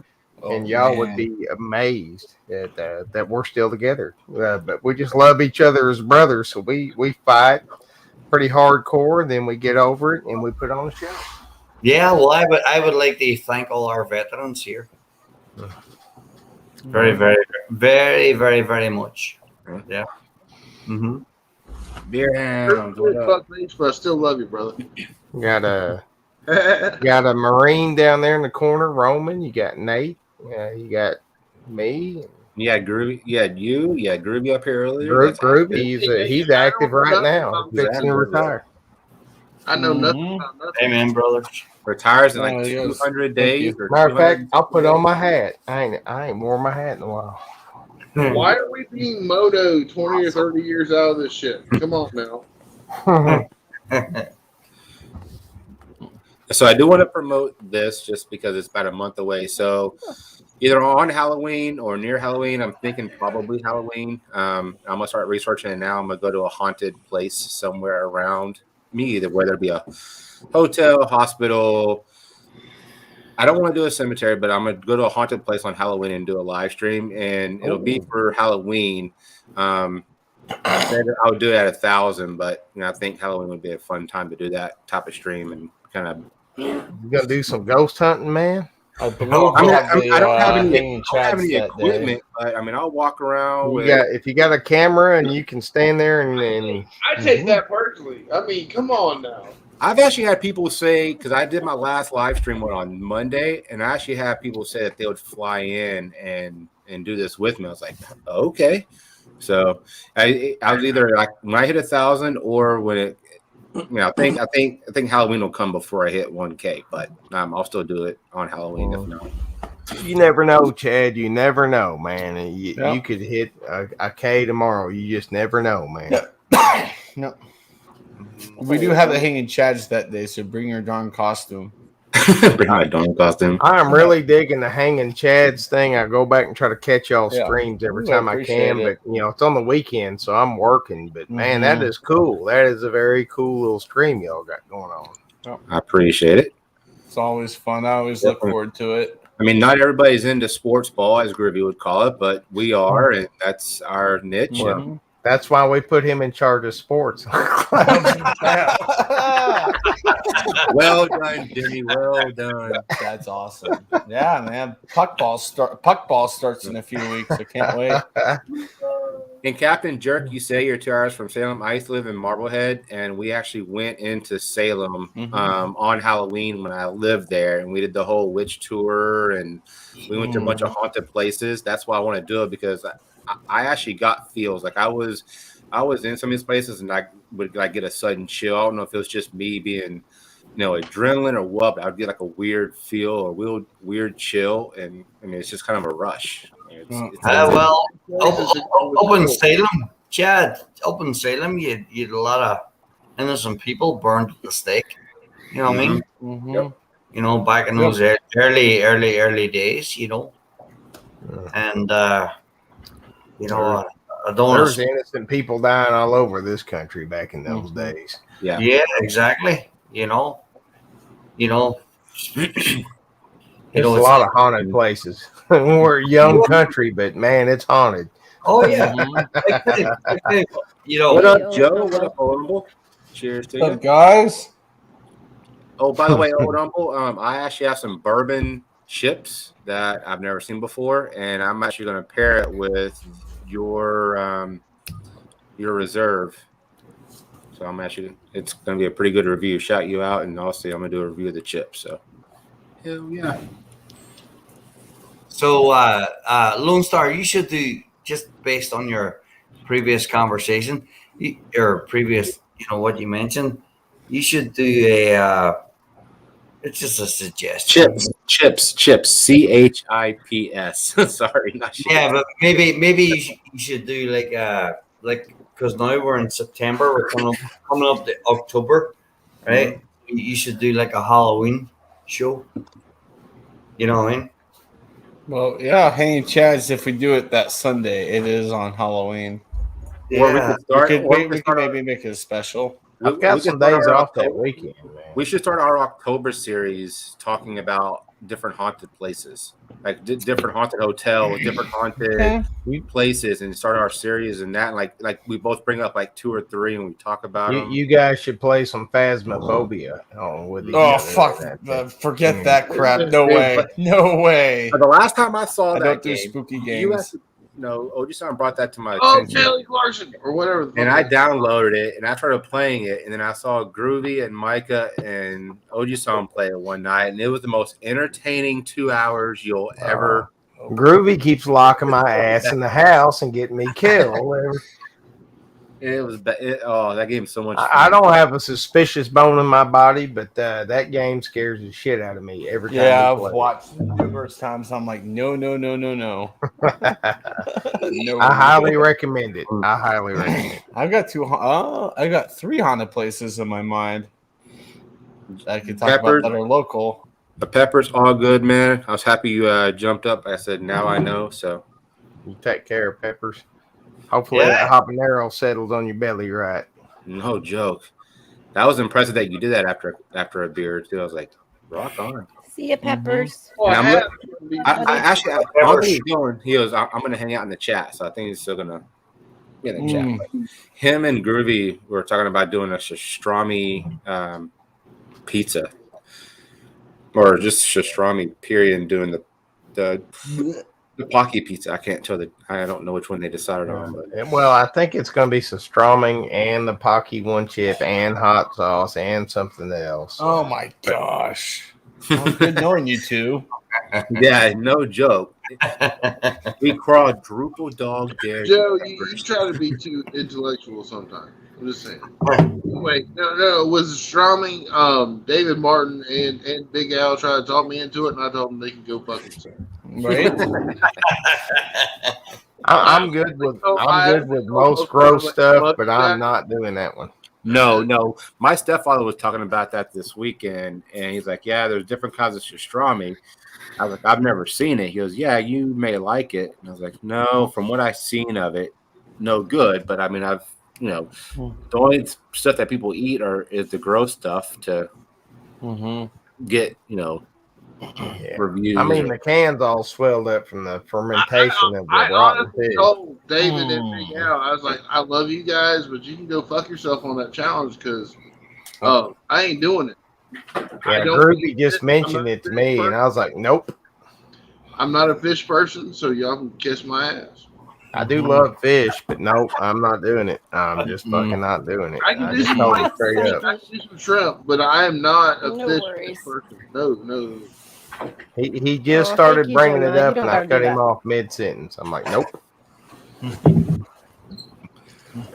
Speaker 2: and y'all would be amazed that we're still together. But we just love each other as brothers, so we fight pretty hardcore, then we get over it and we put on a show.
Speaker 11: Yeah, well, I would like to thank all our veterans here. Very, very, very, very, very much. Yeah. Mm-hmm.
Speaker 1: Beer hounds. What up?
Speaker 12: Fuck me, but I still love you, brother.
Speaker 2: Got a Marine down there in the corner, Roman. You got Nate. You got me.
Speaker 1: Yeah, Groovy. Yeah, you. Yeah, Groovy up here earlier.
Speaker 2: Groovy. He's active right now. Fixing to retire.
Speaker 12: I know nothing about nothing.
Speaker 11: Amen, brother.
Speaker 1: Retires in like 200 days. Or
Speaker 2: Matter of fact, I'll put on my hat. I ain't worn my hat in a while.
Speaker 12: Why are we being moto 20 or 30 years out of this shit? Come on now.
Speaker 1: So I do want to promote this just because it's about a month away. So either on Halloween or near Halloween, I'm thinking probably Halloween. I'm gonna start researching it now. I'm gonna go to a haunted place somewhere around me, either whether it be a hotel, hospital. I don't want to do a cemetery, but I'm gonna go to a haunted place on Halloween and do a live stream, and it'll be for Halloween. I said I would do it at 1,000, but I think Halloween would be a fun time to do that type of stream and kind of.
Speaker 2: You gonna do some ghost hunting, man?
Speaker 1: I don't have any equipment, but I mean, I'll walk around.
Speaker 2: If you got a camera and you can stand there and
Speaker 12: I take that personally. I mean, come on now.
Speaker 1: I've actually had people say, because I did my last live stream on Monday, and I actually had people say that they would fly in and do this with me. I was like, okay. So I was either like when I hit 1,000 or when it, I think Halloween will come before I hit 1K, but I'll still do it on Halloween if not.
Speaker 2: You never know, Chad. You never know, man. You could hit a K tomorrow. You just never know, man.
Speaker 5: No. We do have the hanging chads that day, so bring your darn costume.
Speaker 1: Bring my darn costume.
Speaker 2: I'm really digging the hanging chads thing. I go back and try to catch y'all streams every time I can, but it's on the weekend, so I'm working. But man, that is cool. That is a very cool little stream y'all got going on.
Speaker 1: I appreciate it.
Speaker 5: It's always fun. I always look forward to it.
Speaker 1: I mean, not everybody's into sports ball, as Groovy would call it, but we are, and that's our niche.
Speaker 2: Well, that's why we put him in charge of sports.
Speaker 1: Well done, Jimmy. Well done.
Speaker 5: That's awesome. Yeah, man. Puck ball starts in a few weeks. I can't wait.
Speaker 1: And Captain Jerk, you say you're 2 hours from Salem. I used to live in Marblehead, and we actually went into Salem on Halloween when I lived there, and we did the whole witch tour, and we went to a bunch of haunted places. That's why I want to do it, because I actually got feels like I was in some of these places, and I would get a sudden chill. I don't know if it was just me being, adrenaline or what, but I'd get like a weird feel or weird chill, and I mean it's just kind of a rush.
Speaker 11: Up in Salem, Chad, up in Salem, you had a lot of innocent people burned at the stake. You know what I mean?
Speaker 2: Yep.
Speaker 11: Back in those early days, and I don't.
Speaker 2: There's innocent people dying all over this country back in those days.
Speaker 11: Yeah, exactly. There's
Speaker 2: a lot of haunted places. We're a young country, but man, it's haunted.
Speaker 11: Oh yeah.
Speaker 1: What up, Joe? What up, Old Humble? Cheers to you
Speaker 5: guys.
Speaker 1: Oh, by the way, Old Humble, I actually have some bourbon chips that I've never seen before, and I'm actually going to pair it with your reserve. So it's going to be a pretty good review. Shout you out, and also I'm going to do a review of the chips. So, hell yeah.
Speaker 11: So, Lone Star, you should do, just based on your previous conversation, or previous, what you mentioned, you should do it's just a suggestion.
Speaker 1: Chips, CHIPS. Sorry, not chips.
Speaker 11: Yeah, but maybe you should do like because now we're in September, we're coming up to October, right? You should do like a Halloween show. You know what I mean?
Speaker 5: Well, yeah, hanging chads. If we do it that Sunday, it is on Halloween.
Speaker 11: Yeah.
Speaker 5: We could maybe make it special.
Speaker 2: I've got some days off that weekend, man.
Speaker 1: We should start our October series talking about different haunted places, like different haunted hotels, different haunted
Speaker 2: Okay.
Speaker 1: places, and start our series and that. Like we both bring up like 2 or 3 and we talk about them.
Speaker 2: You guys should play some Phasmophobia with each
Speaker 5: Oh
Speaker 2: other.
Speaker 5: fuck! Forget that crap. No
Speaker 1: Dude,
Speaker 5: way.
Speaker 1: but-
Speaker 5: No way.
Speaker 1: But the last time I saw
Speaker 5: I
Speaker 1: that
Speaker 5: don't do
Speaker 1: game,
Speaker 5: spooky
Speaker 1: you
Speaker 5: games.
Speaker 1: actually, Oji-san brought that to my
Speaker 12: Oh,
Speaker 1: attention.
Speaker 12: Kelly Clarkson or whatever. the
Speaker 1: And
Speaker 12: fuck
Speaker 1: I
Speaker 12: it is.
Speaker 1: downloaded it and I started playing it, and then I saw Groovy and Micah and Oji-san play it one night, and it was the most entertaining 2 hours you'll ever.
Speaker 2: Groovy keeps locking my ass in the house and getting me killed.
Speaker 1: It was that game's so much fun.
Speaker 2: I don't have a suspicious bone in my body, but that game scares the shit out of me every time.
Speaker 5: Yeah,
Speaker 2: we
Speaker 5: I've
Speaker 2: play.
Speaker 5: watched it numerous times. I'm like, no. No.
Speaker 2: I highly recommend it. I highly recommend it.
Speaker 5: I've got I got 3 haunted places in my mind that I could talk
Speaker 1: Peppers.
Speaker 5: about that are local.
Speaker 1: The Peppers, all good, man. I was happy you jumped up. I said, now I know. So
Speaker 2: You take care of Peppers. Hopefully that habanero settles on your belly right.
Speaker 1: no joke. That was impressive that you did that after a beer or two. I was like, rock on.
Speaker 8: See ya, Peppers.
Speaker 12: Well,
Speaker 1: And
Speaker 12: I
Speaker 1: I don't think he's going. He goes, I'm going to hang out in the chat. So I think he's still going to be in the chat. But him and Groovy were talking about doing a pastrami pizza. Or just pastrami, period, and doing the Pocky pizza. I don't know which one they decided on. But
Speaker 2: Well, I think it's going to be pastrami and the Pocky one chip and hot sauce and something else.
Speaker 5: Oh my gosh. Well, good knowing you two.
Speaker 1: yeah, no joke. We quadruple dog dare.
Speaker 12: Joe, you try to be too intellectual sometimes. I'm just saying. Wait, no. It was Stroming, David Martin, and Big Al tried to talk me into it, and I told them they can go fuck themselves.
Speaker 5: Right?
Speaker 2: I'm good with most gross stuff, but I'm not doing that one.
Speaker 1: No. My stepfather was talking about that this weekend, and he's like, "Yeah, there's different kinds of pastrami." I was like, "I've never seen it." He goes, "Yeah, you may like it." And I was like, "No, from what I've seen of it, no good." But I mean, the only stuff that people eat is the gross stuff to get, reviews.
Speaker 2: I mean, the can's all swelled up from the fermentation of the
Speaker 12: I
Speaker 2: rotten
Speaker 12: honestly
Speaker 2: fish.
Speaker 12: told David and Big Al, I was like, I love you guys, but you can go fuck yourself on that challenge because I ain't doing it.
Speaker 2: Yeah, Groovy just mentioned it to me, and I was like, nope.
Speaker 12: I'm not a fish person, so y'all can kiss my ass.
Speaker 2: I do love fish, but nope, I'm not doing it. I'm just fucking not doing it.
Speaker 12: I can
Speaker 2: I
Speaker 12: do
Speaker 2: just told him
Speaker 12: some
Speaker 2: straight up.
Speaker 12: I can do some shrimp, but I am not a
Speaker 8: No
Speaker 12: fish
Speaker 8: worries.
Speaker 12: person. No.
Speaker 2: He just
Speaker 8: Oh,
Speaker 2: started
Speaker 8: thank you,
Speaker 2: bringing
Speaker 8: Jonah.
Speaker 2: it up,
Speaker 8: You
Speaker 2: and
Speaker 8: don't
Speaker 2: I
Speaker 8: gotta
Speaker 2: cut
Speaker 8: do
Speaker 2: him
Speaker 8: that.
Speaker 2: off mid-sentence. I'm like, nope.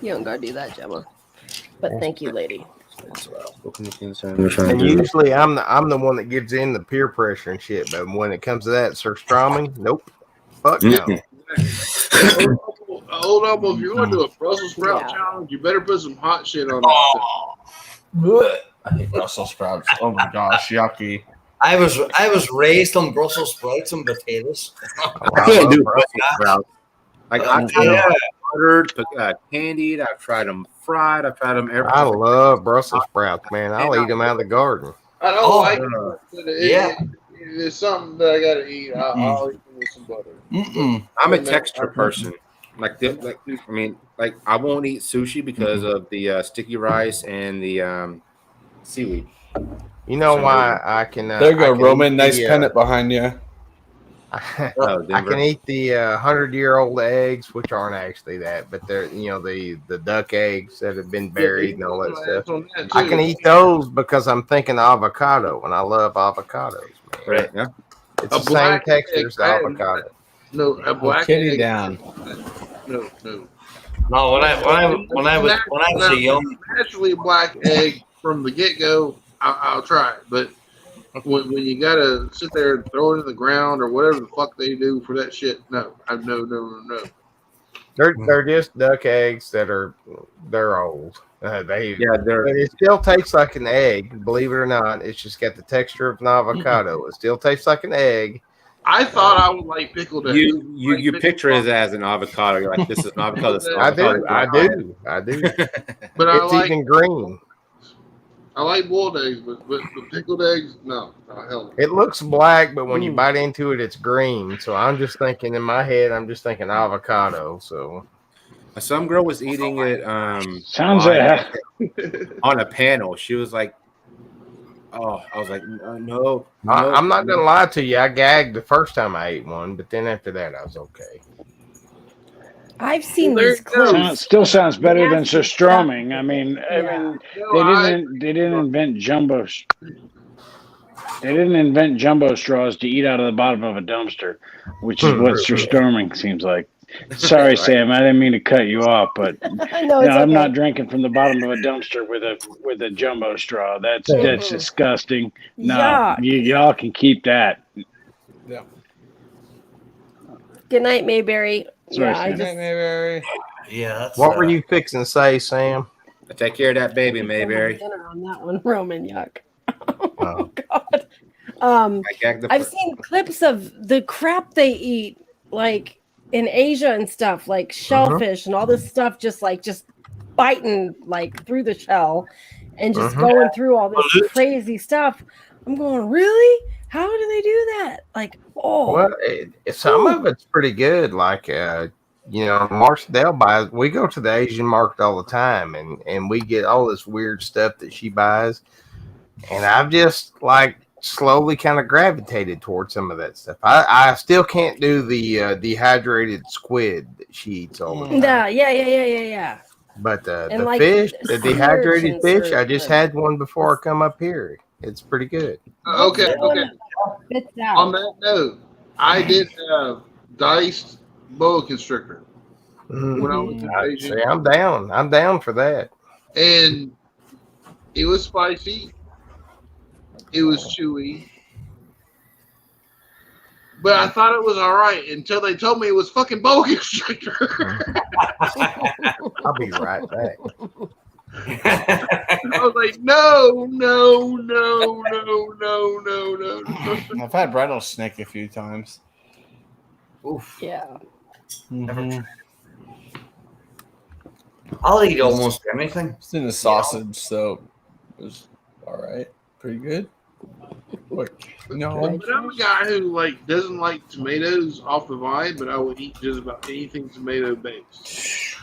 Speaker 4: You don't gotta do that, Gemma. But thank you, lady.
Speaker 2: And usually I'm the one that gives in the peer pressure and shit, but when it comes to that surströmming, nope. Fuck no.
Speaker 12: Hold up, if you're going to do a Brussels sprout challenge, you better put some hot shit on that.
Speaker 5: I hate Brussels sprouts. Oh my gosh, yucky.
Speaker 11: I was raised on Brussels sprouts and potatoes.
Speaker 1: I can't do Brussels sprouts. Like I've tried
Speaker 11: Yeah.
Speaker 1: them buttered, candied. I've tried them fried. I've tried them everything.
Speaker 2: I love Brussels sprouts, man. I'll eat them out of the garden.
Speaker 12: I don't
Speaker 11: Oh,
Speaker 12: like it, but it's something that I got to eat. I'll eat it with some butter.
Speaker 1: I'm a texture person. I won't eat sushi because of the sticky rice and the seaweed.
Speaker 2: You know why I can?
Speaker 5: There you go,
Speaker 2: I can
Speaker 5: Roman.
Speaker 2: eat
Speaker 5: Nice
Speaker 2: the,
Speaker 5: pennant behind you.
Speaker 2: I
Speaker 1: Denver.
Speaker 2: can eat the 100-year-old eggs, which aren't actually that, but they're the duck eggs that have been buried and all that stuff. I can eat those because I'm thinking avocado, and I love avocados, man.
Speaker 1: Right? Yeah.
Speaker 2: It's the same texture as the avocado.
Speaker 12: No, a black
Speaker 5: Kitty
Speaker 12: egg.
Speaker 5: down.
Speaker 12: No.
Speaker 11: No, when I was a young
Speaker 12: naturally black egg from the get go, I'll try it. But when you gotta sit there and throw it in the ground or whatever the fuck they do for that shit, no. No.
Speaker 2: They're just duck eggs they're old. But
Speaker 1: they're.
Speaker 2: it still tastes like an egg, believe it or not. It's just got the texture of an avocado. It still tastes like an egg.
Speaker 12: I thought I would like pickled eggs.
Speaker 1: You picture it as an avocado. You're like, this is an avocado. This is an
Speaker 2: I
Speaker 1: avocado.
Speaker 2: do.
Speaker 12: But I
Speaker 2: It's
Speaker 12: like
Speaker 2: even green.
Speaker 12: I like boiled eggs, but pickled eggs, no. Oh, hell no.
Speaker 2: It looks black, but when you bite into it, it's green. So I'm just thinking in my head, I'm just thinking avocado. So
Speaker 1: some girl was eating it
Speaker 10: Sounds
Speaker 1: live
Speaker 10: like
Speaker 1: on a panel. She was like, "Oh," I was like, "No."
Speaker 2: I'm not gonna lie to you. I gagged the first time I ate one, but then after that, I was okay.
Speaker 4: I've seen
Speaker 12: Well,
Speaker 4: these clips.
Speaker 10: still sounds better than
Speaker 4: Nasty
Speaker 10: surstroming. I mean,
Speaker 4: Yeah.
Speaker 10: they didn't invent jumbo. They didn't invent jumbo straws to eat out of the bottom of a dumpster, which is what surstroming seems like. Sorry,
Speaker 2: Right.
Speaker 10: Sam, I didn't mean to cut you off, but
Speaker 4: No, it's
Speaker 10: I'm not
Speaker 4: okay.
Speaker 10: drinking from the bottom of a dumpster with a jumbo straw. That's disgusting. No,
Speaker 4: Yuck.
Speaker 10: y'all can keep that.
Speaker 5: Yeah.
Speaker 4: Good night, Mayberry.
Speaker 10: Sorry,
Speaker 4: Yeah, I
Speaker 10: Sam.
Speaker 4: just
Speaker 5: Mayberry.
Speaker 11: Yeah, that's
Speaker 2: What were you fixing to say, Sam?
Speaker 1: Take care of that baby, Mayberry.
Speaker 4: dinner on that one, Roman. Yuck.
Speaker 2: Oh.
Speaker 4: God.
Speaker 1: I gagged the
Speaker 4: I've seen clips of the crap they eat, like in Asia and stuff, like shellfish and all this stuff, just biting like through the shell and just going through all this crazy stuff. I'm going, really? How do they do that? Like,
Speaker 2: Well, some of it's pretty good. Like, Marcia Dell buys. We go to the Asian market all the time, and we get all this weird stuff that she buys. And I've just like slowly kind of gravitated towards some of that stuff. I still can't do the dehydrated squid that she eats all the time.
Speaker 4: Yeah.
Speaker 2: But the
Speaker 4: And like
Speaker 2: fish, the dehydrated
Speaker 4: sturgeons
Speaker 2: fish,
Speaker 4: are
Speaker 2: I just
Speaker 4: good.
Speaker 2: had one before I come up here. It's pretty good.
Speaker 12: Okay.
Speaker 4: Spits
Speaker 12: On
Speaker 4: out.
Speaker 12: that note, I did have diced boa constrictor when I was in Beijing,
Speaker 2: See, I'm down. I'm down for that.
Speaker 12: and it was spicy. It was chewy, but I thought it was all right until they told me it was fucking boa constrictor.
Speaker 2: I'll be right back.
Speaker 12: I was like, no.
Speaker 5: I've had rattlesnake a few times.
Speaker 11: Oof.
Speaker 4: Yeah.
Speaker 11: I'll eat almost anything.
Speaker 5: It's in the sausage, so it was all right. Pretty good. What? No.
Speaker 12: But I'm a guy who like doesn't like tomatoes off the vine, but I will eat just about anything tomato based.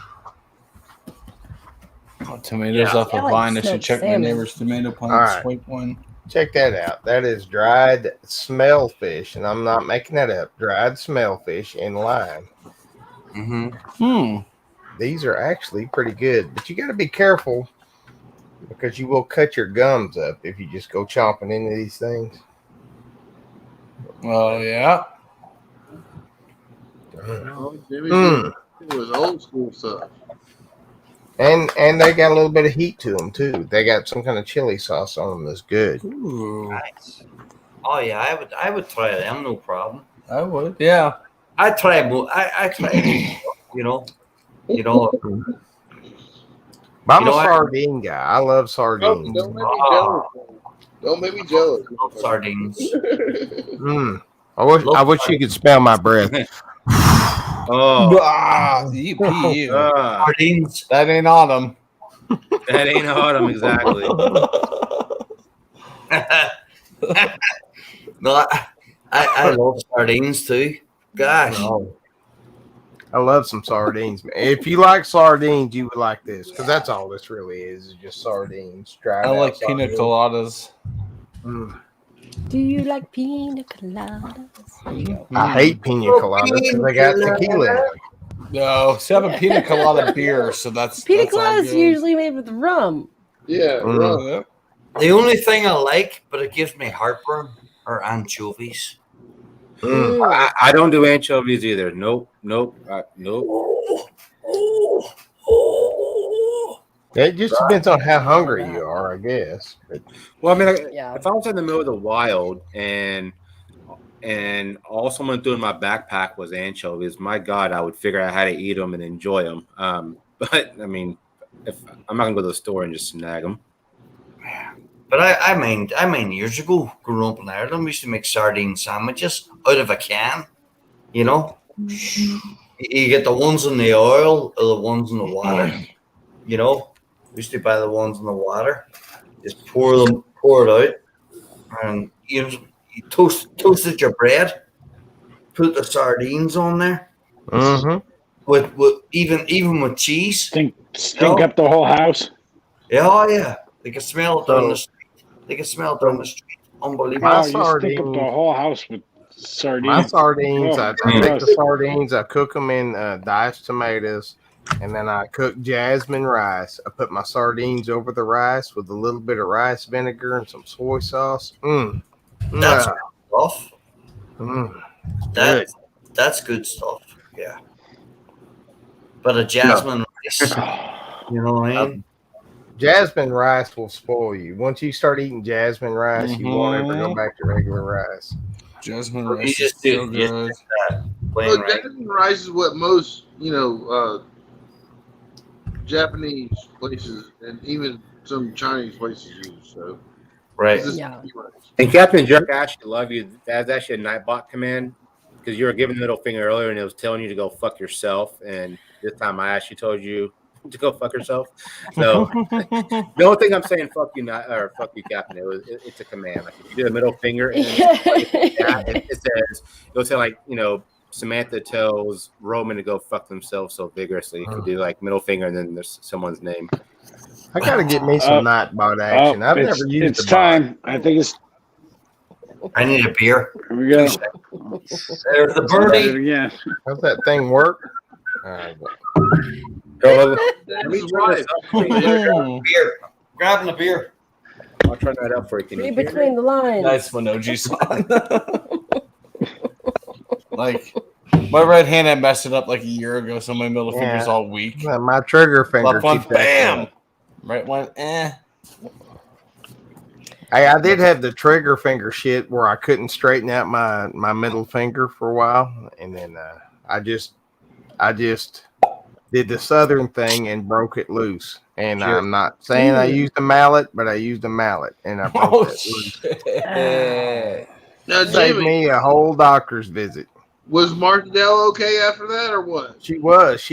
Speaker 5: Oh, tomatoes off the
Speaker 4: I like
Speaker 5: vine. I should
Speaker 4: smoked
Speaker 5: check my
Speaker 4: salmon.
Speaker 5: neighbor's tomato
Speaker 2: All
Speaker 5: plants.
Speaker 2: right.
Speaker 5: Wait one.
Speaker 2: Check that out. That is dried smell fish, and I'm not making that up. Dried smell fish in lime. These are actually pretty good, but you got to be careful because you will cut your gums up if you just go chomping into these things.
Speaker 5: Oh yeah.
Speaker 12: Oh, Jimmy, it was old school stuff.
Speaker 2: And they got a little bit of heat to them too. They got some kind of chili sauce on them that's good.
Speaker 5: Ooh.
Speaker 11: Nice. Oh yeah, I would try them, no problem.
Speaker 5: I would. Yeah.
Speaker 11: I try more. I try. You know.
Speaker 2: But I'm
Speaker 11: You know
Speaker 2: a
Speaker 11: what?
Speaker 2: sardine guy. I love sardines.
Speaker 12: Don't make me jealous. Don't make me jealous.
Speaker 11: Love sardines.
Speaker 2: I wish you could smell my breath.
Speaker 1: Oh,
Speaker 5: You pee.
Speaker 11: Sardines.
Speaker 5: That ain't autumn.
Speaker 1: that ain't autumn exactly.
Speaker 11: No, I love sardines too. Gosh.
Speaker 2: I love some sardines. If you like sardines, you would like this because that's all this really is just sardines. Dried
Speaker 5: I
Speaker 2: out
Speaker 5: like pina
Speaker 2: sardines.
Speaker 5: coladas.
Speaker 4: Do you like pina coladas? There you go.
Speaker 2: I hate pina coladas because they got tequila in them.
Speaker 5: No, so I have a pina colada beer, so that's
Speaker 4: Pina
Speaker 5: that's all
Speaker 4: coladas
Speaker 5: good.
Speaker 4: usually made with rum.
Speaker 12: Yeah, right.
Speaker 5: Yep.
Speaker 11: The only thing I like, but it gives me heartburn, are anchovies.
Speaker 1: I don't do anchovies either. Nope. Nope.
Speaker 2: It just depends on how hungry you are, I guess. But,
Speaker 1: Well, I mean,
Speaker 4: Yeah.
Speaker 1: if I was in the middle of the wild and all someone threw in my backpack was anchovies, my God, I would figure out how to eat them and enjoy them. But I mean, if I'm not gonna go to the store and just snag them.
Speaker 11: But I mean, years ago, growing up in Ireland, we used to make sardine sandwiches out of a can. You know, you get the ones in the oil or the ones in the water. You know, we used to buy the ones in the water. Just pour it out, and you toasted your bread. Put the sardines on there.
Speaker 2: Mm-hmm.
Speaker 11: With even with cheese.
Speaker 10: Stink up the whole house.
Speaker 11: Yeah, oh yeah. They can smell it down the street. They can smell it down the street. Unbelievable.
Speaker 10: Oh, you stink up the whole house with sardines.
Speaker 2: My sardines,
Speaker 10: Oh,
Speaker 2: I take the
Speaker 10: gross.
Speaker 2: sardines, I cook them in diced tomatoes, and then I cook jasmine rice. I put my sardines over the rice with a little bit of rice vinegar and some soy sauce.
Speaker 11: That's good stuff.
Speaker 2: Good.
Speaker 11: That's good stuff. Yeah. But a jasmine rice, you know what I mean?
Speaker 2: Jasmine rice will spoil you. Once you start eating jasmine rice, you won't ever go back to regular rice.
Speaker 5: Jasmine
Speaker 11: You
Speaker 5: rice
Speaker 11: just
Speaker 5: is so
Speaker 11: do- you
Speaker 5: good.
Speaker 11: just that plain
Speaker 12: Well,
Speaker 11: rice.
Speaker 12: jasmine rice is what most, Japanese places and even some Chinese places use. So,
Speaker 11: Right.
Speaker 12: this is
Speaker 4: Yeah.
Speaker 12: rice.
Speaker 1: And Captain Jerk, I actually love you. That's actually a Nightbot command because you were giving the middle finger earlier and it was telling you to go fuck yourself. And this time I actually told you to go fuck yourself. So the only thing I'm saying, fuck you, not or fuck you, Captain. It's a command. Like if you do the middle finger, and it says it'll say like Samantha tells Roman to go fuck themselves so vigorously. If you do like middle finger and then there's someone's name.
Speaker 2: I gotta get me some Nightbot action. I've never used
Speaker 10: It's
Speaker 2: the
Speaker 10: time. I think it's.
Speaker 11: I need a beer.
Speaker 10: Here we go.
Speaker 11: There's the
Speaker 10: Try
Speaker 11: birdie.
Speaker 10: it again.
Speaker 2: How's that thing work?
Speaker 1: Let me try this up for you.
Speaker 11: Beer. Grabbing a beer.
Speaker 1: I'll try that out for you. Can you
Speaker 4: Read
Speaker 1: hear
Speaker 4: between the lines.
Speaker 5: Nice Minoji-san. Like, my right hand, I messed it up like a year ago, so my middle finger's all weak.
Speaker 2: My trigger finger.
Speaker 5: Left one,
Speaker 2: keeps acting
Speaker 5: bam. Right one,
Speaker 2: Hey, I did have the trigger finger shit where I couldn't straighten out my middle finger for a while, and then I just did the southern thing and broke it loose. And
Speaker 11: Sure.
Speaker 2: I'm not saying I used a mallet, but I used a mallet and I broke
Speaker 5: Oh,
Speaker 2: it loose.
Speaker 5: shit.
Speaker 12: Now,
Speaker 2: Saved
Speaker 12: Jimmy,
Speaker 2: me a whole doctor's visit.
Speaker 12: was Martindale okay after that, or what?
Speaker 2: She was,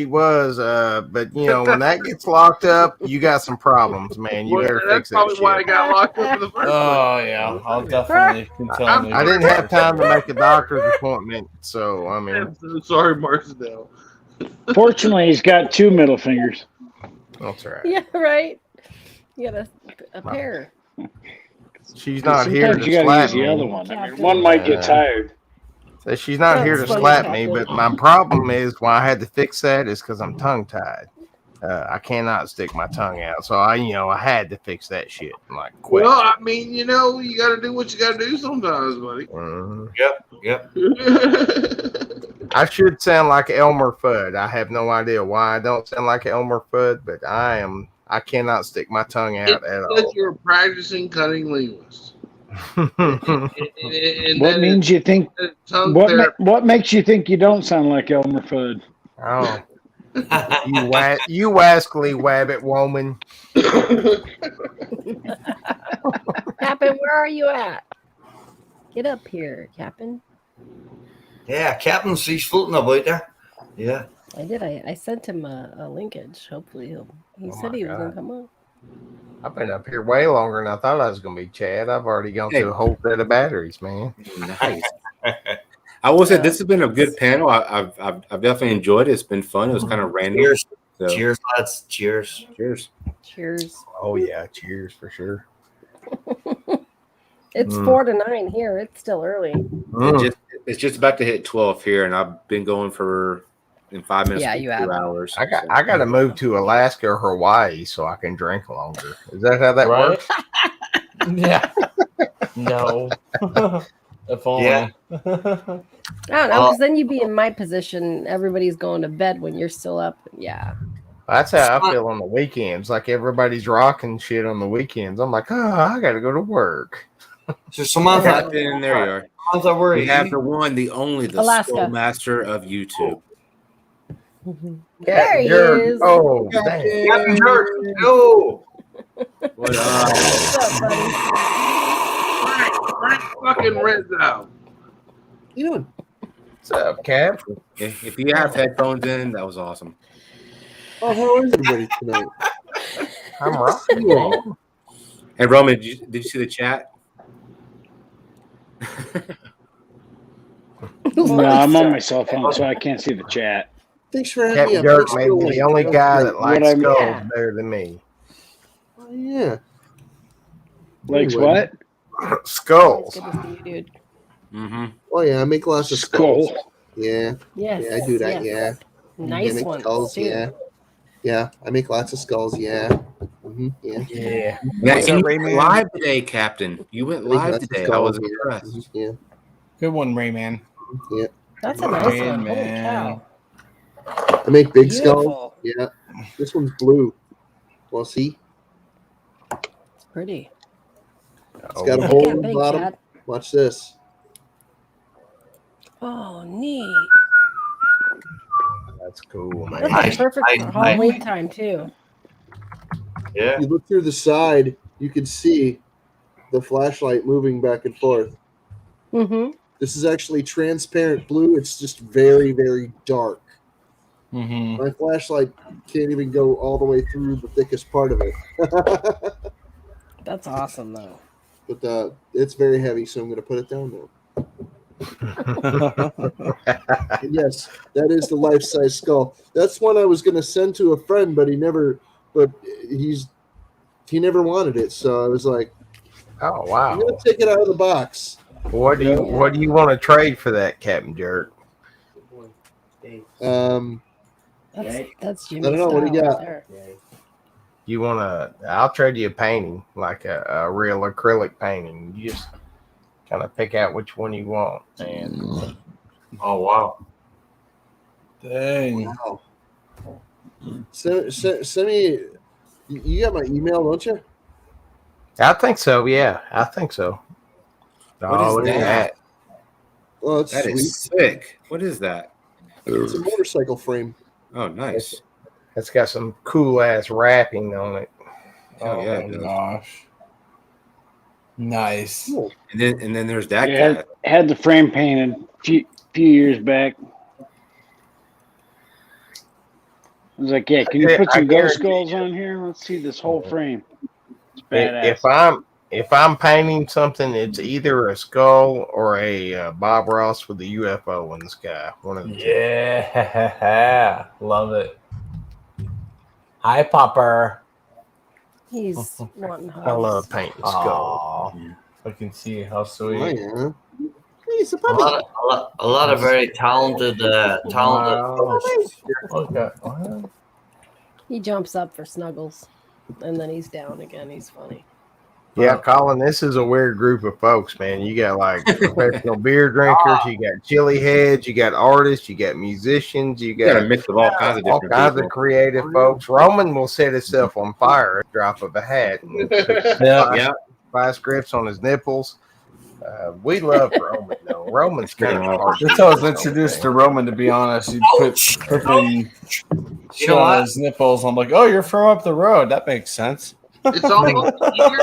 Speaker 2: but when that gets locked up, you got some problems, man. You
Speaker 12: Well,
Speaker 2: better
Speaker 12: that's
Speaker 2: fix that
Speaker 12: probably
Speaker 2: shit.
Speaker 12: why I got locked up in the first
Speaker 5: Oh, yeah. I'll definitely tell me.
Speaker 2: I didn't have time to make a doctor's appointment, so I
Speaker 12: place.
Speaker 2: mean,
Speaker 12: I'm so sorry, Martindale.
Speaker 10: Fortunately, he's got two middle fingers.
Speaker 2: that's all right.
Speaker 4: Yeah, right. You got a pair.
Speaker 2: She's not here
Speaker 10: Sometimes
Speaker 2: to
Speaker 10: you gotta
Speaker 2: slap
Speaker 10: use the
Speaker 2: me.
Speaker 10: other one. I mean, one might get tired.
Speaker 2: So she's not here to
Speaker 4: That's funny,
Speaker 2: slap me,
Speaker 4: Captain.
Speaker 2: but my problem is why I had to fix that is because I'm tongue tied. I cannot stick my tongue out, so I had to fix that shit like quick.
Speaker 12: Well, I mean, you got to do what you got to do sometimes, buddy.
Speaker 2: Mhm.
Speaker 11: Yep.
Speaker 2: I should sound like Elmer Fudd. I have no idea why I don't sound like Elmer Fudd, but I cannot stick my tongue out at
Speaker 12: Because
Speaker 2: all.
Speaker 12: you're a practicing cutting linguist. And
Speaker 10: What
Speaker 12: that
Speaker 10: means you think?
Speaker 12: is tongue
Speaker 10: What
Speaker 12: therapy.
Speaker 10: what makes you think you don't sound like Elmer Fudd?
Speaker 2: Oh, you wascally wabbit woman.
Speaker 4: Captain, where are you at? Get up here, Captain.
Speaker 11: Yeah, Captain, he's floating about there. Yeah.
Speaker 4: I did. I sent him a linkage. Hopefully he
Speaker 2: Oh
Speaker 4: said
Speaker 2: my
Speaker 4: he was gonna
Speaker 2: God.
Speaker 4: come up.
Speaker 2: I've been up here way longer than I thought I was going to be, Chad. I've already gone
Speaker 1: Hey.
Speaker 2: through a whole set of batteries, man.
Speaker 1: Nice. I will say this has been a good panel. I've definitely enjoyed it. It's been fun. It was kind of random.
Speaker 11: Cheers.
Speaker 1: So,
Speaker 11: Cheers, lads. Cheers.
Speaker 1: Cheers.
Speaker 4: Cheers.
Speaker 2: Oh yeah, cheers for sure.
Speaker 4: It's
Speaker 2: Mm.
Speaker 4: 4 to 9 here. It's still early.
Speaker 1: It's just about to hit 12 here, and I've been going for in 5 minutes.
Speaker 4: Yeah,
Speaker 1: for
Speaker 4: you
Speaker 1: 2
Speaker 4: have.
Speaker 1: hours.
Speaker 2: I got to move to Alaska or Hawaii so I can drink longer. Is that how that
Speaker 5: Right?
Speaker 2: works?
Speaker 5: Yeah. No. If only.
Speaker 11: Yeah.
Speaker 4: I don't know, because then you'd be in my position. Everybody's going to bed when you're still up. Yeah.
Speaker 2: That's how I feel on the weekends. Like everybody's rocking shit on the weekends. I'm like, oh, I got to go to work.
Speaker 11: So Samantha,
Speaker 1: And there you are.
Speaker 11: Samantha, where are
Speaker 1: We have
Speaker 11: you?
Speaker 1: the one, the only, the
Speaker 4: Alaska.
Speaker 1: Skull Master of YouTube.
Speaker 4: There he
Speaker 2: Jerk.
Speaker 4: is.
Speaker 2: Oh, dang.
Speaker 11: Captain Jerk. No.
Speaker 1: What up?
Speaker 4: What's up, buddy?
Speaker 12: Frank fucking Rizzo.
Speaker 2: What's up, Cap?
Speaker 1: If you have headphones in, that was awesome.
Speaker 14: Oh, how is everybody tonight?
Speaker 2: I'm rocking.
Speaker 1: Hey, Roman, did you see the chat?
Speaker 10: No, I'm on my cell phone, so I can't see the chat.
Speaker 14: Thanks for having me
Speaker 2: Captain
Speaker 14: up.
Speaker 2: Dirk
Speaker 14: Thanks
Speaker 2: may
Speaker 14: for
Speaker 2: be the
Speaker 14: waiting.
Speaker 2: only
Speaker 14: That was
Speaker 2: guy
Speaker 14: great.
Speaker 2: that likes
Speaker 10: What I-
Speaker 2: skulls
Speaker 4: Yeah.
Speaker 2: better than me.
Speaker 14: Oh, yeah.
Speaker 10: Likes
Speaker 14: Anyway.
Speaker 10: what?
Speaker 2: Skulls.
Speaker 4: Good to see you, dude.
Speaker 1: Mm-hmm.
Speaker 14: Oh, yeah. I make lots of skulls.
Speaker 10: Skull.
Speaker 14: Yeah.
Speaker 4: Yes.
Speaker 14: Yeah, I do that.
Speaker 4: yes.
Speaker 14: Yeah.
Speaker 4: Nice
Speaker 14: I make
Speaker 4: ones
Speaker 14: skulls.
Speaker 4: too.
Speaker 14: Yeah. Yeah. I make lots of skulls. Yeah. Yeah.
Speaker 2: Yeah.
Speaker 1: Yeah,
Speaker 15: What's
Speaker 1: and
Speaker 15: up,
Speaker 1: you went
Speaker 15: Rayman?
Speaker 1: live today, Captain. You went
Speaker 14: I make
Speaker 1: live
Speaker 14: lots of
Speaker 1: today. I
Speaker 14: skulls.
Speaker 1: was impressed.
Speaker 14: Yeah.
Speaker 15: Good one, Rayman.
Speaker 14: Yeah.
Speaker 4: That's a nice one. Holy
Speaker 15: Rayman.
Speaker 4: cow.
Speaker 14: I make big skulls.
Speaker 4: Beautiful.
Speaker 14: Yeah. This one's blue. Well, see?
Speaker 4: It's pretty.
Speaker 14: It's got a
Speaker 4: Look
Speaker 14: hole
Speaker 4: at
Speaker 14: in the
Speaker 4: Big
Speaker 14: bottom.
Speaker 4: Cat.
Speaker 14: Watch this.
Speaker 4: Oh, neat.
Speaker 2: That's cool, man.
Speaker 4: That's like perfect for Halloween time too.
Speaker 11: Yeah.
Speaker 14: You look through the side, you can see the flashlight moving back and forth.
Speaker 4: Mm-hmm.
Speaker 14: This is actually transparent blue. It's just very, very dark.
Speaker 15: Mm-hmm.
Speaker 14: My flashlight can't even go all the way through the thickest part of it.
Speaker 4: That's awesome though.
Speaker 14: But it's very heavy, so I'm going to put it down now. Yes, that is the life-size skull. That's one I was going to send to a friend, but he never wanted it. So I was like,
Speaker 2: Oh wow.
Speaker 14: I'm going to take it out of the box.
Speaker 2: What do you want to trade for that, Captain Jerk?
Speaker 4: That's Jimmy's
Speaker 14: I don't know, what do you
Speaker 4: style
Speaker 14: got?
Speaker 4: right there.
Speaker 2: You want to? I'll trade you a painting, like a real acrylic painting. You just kind of pick out which one you want. And
Speaker 11: Oh wow.
Speaker 15: Dang.
Speaker 14: Wow. Send me. You got my email, don't you?
Speaker 2: I think so. Yeah, I think so.
Speaker 1: What is
Speaker 2: look at
Speaker 1: that?
Speaker 14: Oh, it's
Speaker 1: That
Speaker 14: sweet.
Speaker 1: is sick. What is that?
Speaker 14: It's a motorcycle frame.
Speaker 1: Oh, nice.
Speaker 2: It's got some cool ass wrapping on it.
Speaker 1: Oh yeah,
Speaker 15: Oh,
Speaker 1: it does.
Speaker 15: gosh. Nice.
Speaker 14: Cool.
Speaker 1: And then there's that
Speaker 10: Yeah,
Speaker 1: cat.
Speaker 10: had the frame painted few years back. I was like, yeah, can you put some ghost skulls on here? Let's see this whole frame. It's badass.
Speaker 2: If I'm painting something, it's either a skull or a Bob Ross with the UFO in the sky. One of the two.
Speaker 16: Yeah, love it. Hi, Popper.
Speaker 4: He's wanting
Speaker 2: I love painting skulls.
Speaker 16: Aw, I can see how
Speaker 14: Oh,
Speaker 16: sweet.
Speaker 14: yeah. Hey, it's a
Speaker 11: A
Speaker 14: puppy.
Speaker 11: lot of very talented
Speaker 16: Wow.
Speaker 11: photos.
Speaker 16: Okay. What?
Speaker 4: He jumps up for snuggles, and then he's down again. He's funny.
Speaker 2: Yeah, Colin, this is a weird group of folks, man. You got like professional beer drinkers, you got chili heads, you got artists, you got musicians, you
Speaker 1: got a
Speaker 2: got
Speaker 1: mix of all kinds of
Speaker 2: all
Speaker 1: different
Speaker 2: kinds
Speaker 1: people.
Speaker 2: of creative folks. Roman will set himself on fire at the drop of a hat. And
Speaker 1: Yeah.
Speaker 2: vice grips on his nipples. We love Roman, though. Roman's kind of hard.
Speaker 15: Since I was introduced to Roman, to be honest, he put freaking shit on his nipples. I'm like, oh, you're from up the road. That makes sense.
Speaker 12: It's almost a year.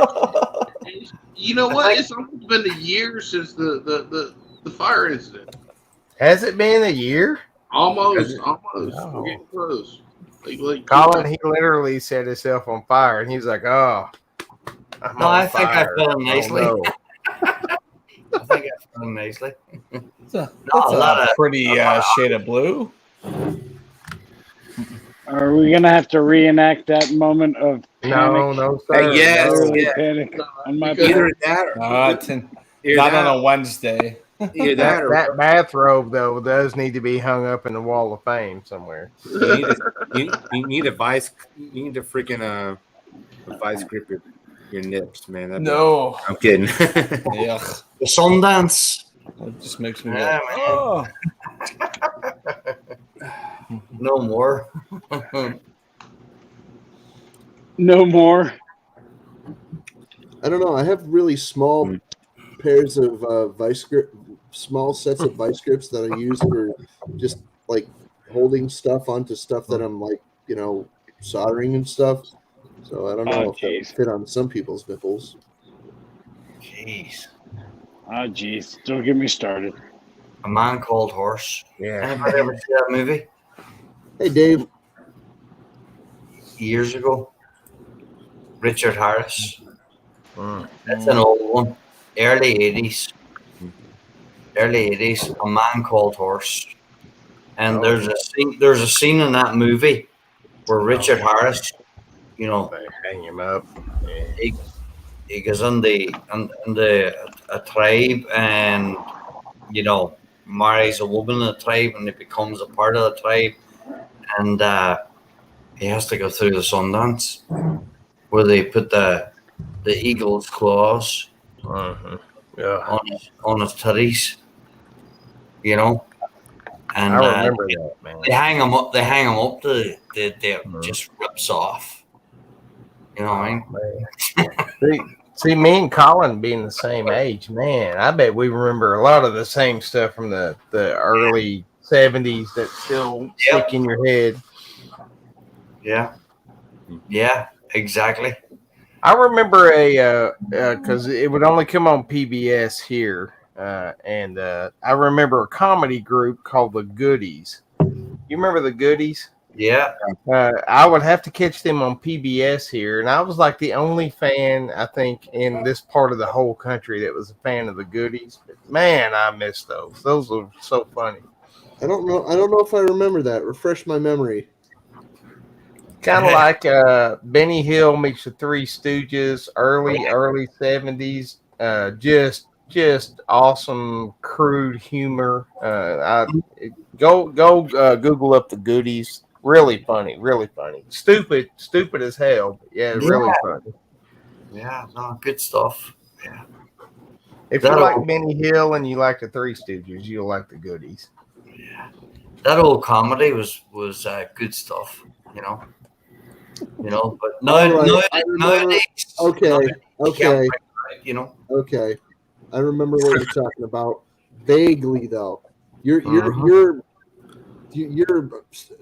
Speaker 12: You know what? It's almost been a year since the fire incident.
Speaker 2: Has it been a year?
Speaker 12: Almost.
Speaker 2: Oh.
Speaker 12: We're getting close. Like
Speaker 2: Colin, he literally set himself on fire, and he's like, "Oh, I'm
Speaker 11: No,
Speaker 2: on
Speaker 11: I think I
Speaker 2: fire.
Speaker 11: fell
Speaker 2: Oh,
Speaker 11: nicely.
Speaker 2: no."
Speaker 11: I think I found nicely.
Speaker 15: That's a
Speaker 11: a lot of-
Speaker 15: pretty shade of blue.
Speaker 10: Are we gonna have to reenact that moment of panic?
Speaker 2: No, sir.
Speaker 1: Yes,
Speaker 10: Early
Speaker 1: yeah.
Speaker 10: panic on my
Speaker 1: Either
Speaker 10: part?
Speaker 1: that or
Speaker 15: Not
Speaker 1: that-
Speaker 15: on a Wednesday.
Speaker 1: either that or
Speaker 2: That bathrobe though does need to be hung up in the Wall of Fame somewhere.
Speaker 1: you need a vice. You need to freaking a vice grip your nips, man. That'd be-
Speaker 15: No.
Speaker 1: I'm kidding.
Speaker 15: Yuck.
Speaker 11: The Sundance.
Speaker 15: That just makes me
Speaker 11: Yeah,
Speaker 15: go,
Speaker 11: man.
Speaker 15: oh.
Speaker 11: No more.
Speaker 10: No more.
Speaker 14: I don't know. I have really small pairs of vice grip, small sets of vice grips that I use for just like holding stuff onto stuff that I'm like, soldering and stuff. So I don't know if that would fit on some people's nipples.
Speaker 11: Jeez.
Speaker 10: Oh, jeez. Don't get me started.
Speaker 11: A Man Called Horse.
Speaker 2: Yeah.
Speaker 11: Anybody ever see that movie?
Speaker 14: Hey, Dave.
Speaker 11: Years ago. Richard Harris. That's an old one. Early 80s. Early 80s. A Man Called Horse. And there's a scene in that movie where Richard Harris, you know,
Speaker 2: hang him up.
Speaker 11: He goes in a tribe and, you know, marries a woman in the tribe and he becomes a part of the tribe. And he has to go through the Sundance where they put the eagle's claws on his titties, you know. And
Speaker 2: I remember that, man.
Speaker 11: They hang him up. They hang him up. They just rips off. You know what I mean?
Speaker 2: See, me and Colin being the same age, man, I bet we remember a lot of the same stuff from the early 70s that still stick in your head.
Speaker 11: Yeah, exactly.
Speaker 2: I remember because it would only come on PBS here, and I remember a comedy group called the Goodies. You remember the Goodies?
Speaker 11: Yeah.
Speaker 2: I would have to catch them on PBS here, and I was like the only fan, I think, in this part of the whole country that was a fan of the Goodies. But man, I miss those. Those were so funny.
Speaker 14: I don't know if I remember that. Refresh my memory.
Speaker 2: Kind of like Benny Hill meets the Three Stooges, early 70s. Just awesome, crude humor. Go Google up the Goodies. Really funny, really funny. Stupid as hell. But yeah, really funny.
Speaker 11: Yeah, no, good stuff. Yeah.
Speaker 2: If you like Benny Hill and you like the Three Stooges, you'll like the Goodies.
Speaker 11: Yeah, that old comedy was good stuff. You know, but nowadays,
Speaker 14: okay.
Speaker 11: You know,
Speaker 14: okay. I remember what you're talking about vaguely, though. You're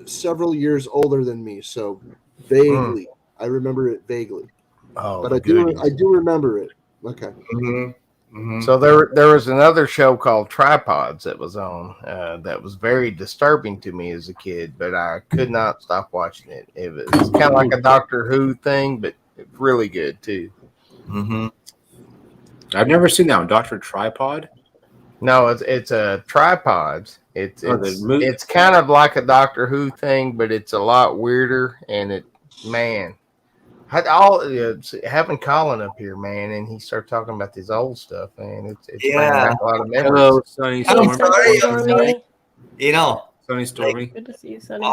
Speaker 14: several years older than me, so vaguely, I remember it vaguely.
Speaker 2: Oh,
Speaker 14: but I do remember it. Okay.
Speaker 2: So there was another show called Tripods that was on that was very disturbing to me as a kid, but I could not stop watching it. It was kind of like a Doctor Who thing, but really good too.
Speaker 1: I've never seen that one, Dr. Tripod.
Speaker 2: No, it's a Tripods. It's kind of like a Doctor Who thing, but it's a lot weirder. And having Colin up here, man, and he started talking about this old stuff, man. It's bringing back a lot of memories.
Speaker 1: Hello, Sunny Stormy.
Speaker 11: I'm sorry. You know,
Speaker 1: Sunny Stormy.
Speaker 4: Good to see you, Sunny.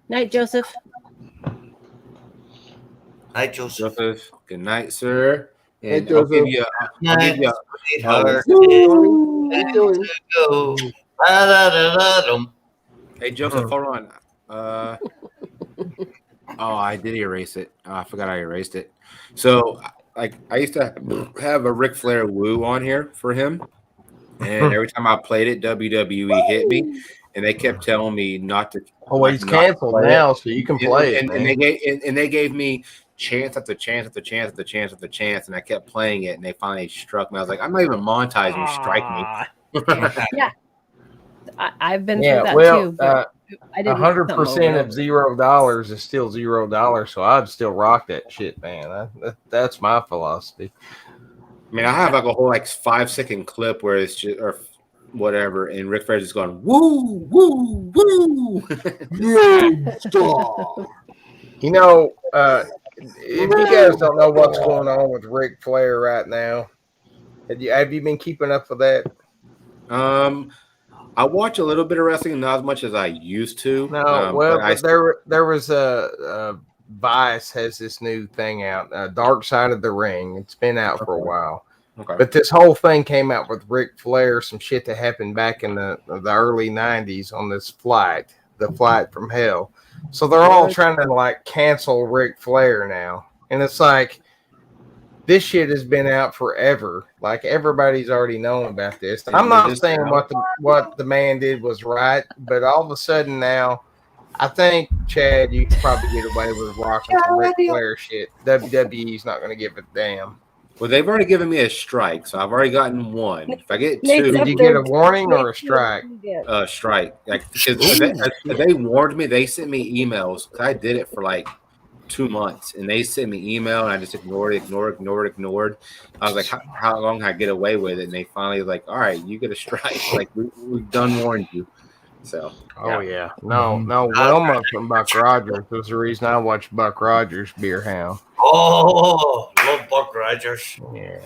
Speaker 4: Night, Joseph.
Speaker 11: Night, Joseph.
Speaker 1: Good night, sir. And
Speaker 14: Hey,
Speaker 1: I'll give
Speaker 14: Joseph.
Speaker 1: you Hey, Joseph, hold on. Oh, I did erase it. Oh, I forgot I erased it. So, like, I used to have a Ric Flair woo on here for him, and every time I played it, WWE hit me, and they kept telling me not to.
Speaker 2: Oh, he's canceled now, so you can play it.
Speaker 1: And they gave me chance after chance after chance after chance after chance, and I kept playing it, and they finally struck me. I was like, I'm not even monetizing. Strike me.
Speaker 4: Yeah, I've been through that too. But I didn't.
Speaker 2: 100% of $0 is still $0, so I'd still rock that shit, man. That's my philosophy.
Speaker 1: I mean, I have like a whole 5-second clip where it's just or whatever, and Ric Flair's just going woo woo woo.
Speaker 2: You know, if you guys don't know what's going on with Ric Flair right now, have you been keeping up with that?
Speaker 1: I watch a little bit of wrestling, not as much as I used to.
Speaker 2: No, but there was a Vice has this new thing out, Dark Side of the Ring. It's been out for a while.
Speaker 1: Okay.
Speaker 2: But this whole thing came out with Ric Flair, some shit that happened back in the early 90s on this flight, the flight from hell. So they're all trying to cancel Ric Flair now. And it's like, this shit has been out forever. Like, everybody's already known about this. I'm not saying what the man did was right, but all of a sudden now, I think, Chad, you could probably get away with rocking some Ric Flair shit. WWE's not going to give a damn.
Speaker 1: Well, they've already given me a strike, so I've already gotten one. If I get two,
Speaker 2: did you get a warning or a strike?
Speaker 1: Strike. Because they warned me. They sent me emails. I did it for 2 months, and they sent me email, and I just ignored. I was like, how long can I get away with it? And they finally like, all right, you get a strike. Like we've done warned you. So
Speaker 2: Oh yeah. No, Wilma from Buck Rogers was the reason I watched Buck Rogers Beer Hound.
Speaker 11: Oh, love Buck Rogers.
Speaker 2: Yeah.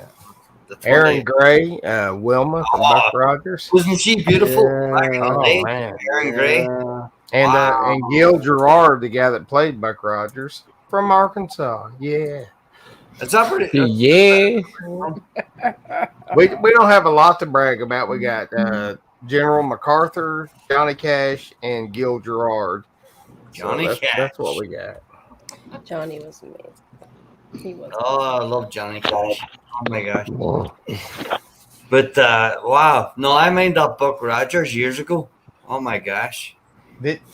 Speaker 11: That's
Speaker 2: Aaron
Speaker 11: what
Speaker 2: Gray, Wilma from Buck Rogers.
Speaker 11: Wasn't she beautiful? Back in the
Speaker 2: Oh
Speaker 11: day?
Speaker 2: man.
Speaker 11: Aaron Gray.
Speaker 2: And Gil Gerard, the guy that played Buck Rogers from Arkansas. Yeah.
Speaker 11: Is that pretty?
Speaker 16: Yeah.
Speaker 2: We don't have a lot to brag about. We got General MacArthur, Johnny Cash, and Gil Gerard.
Speaker 11: Johnny
Speaker 2: that's,
Speaker 11: Cash.
Speaker 2: That's what we got.
Speaker 4: Johnny was amazing. He was.
Speaker 11: Oh, I love Johnny Cash. Oh my gosh. But wow, no, I made that Buck Rogers years ago. Oh my gosh.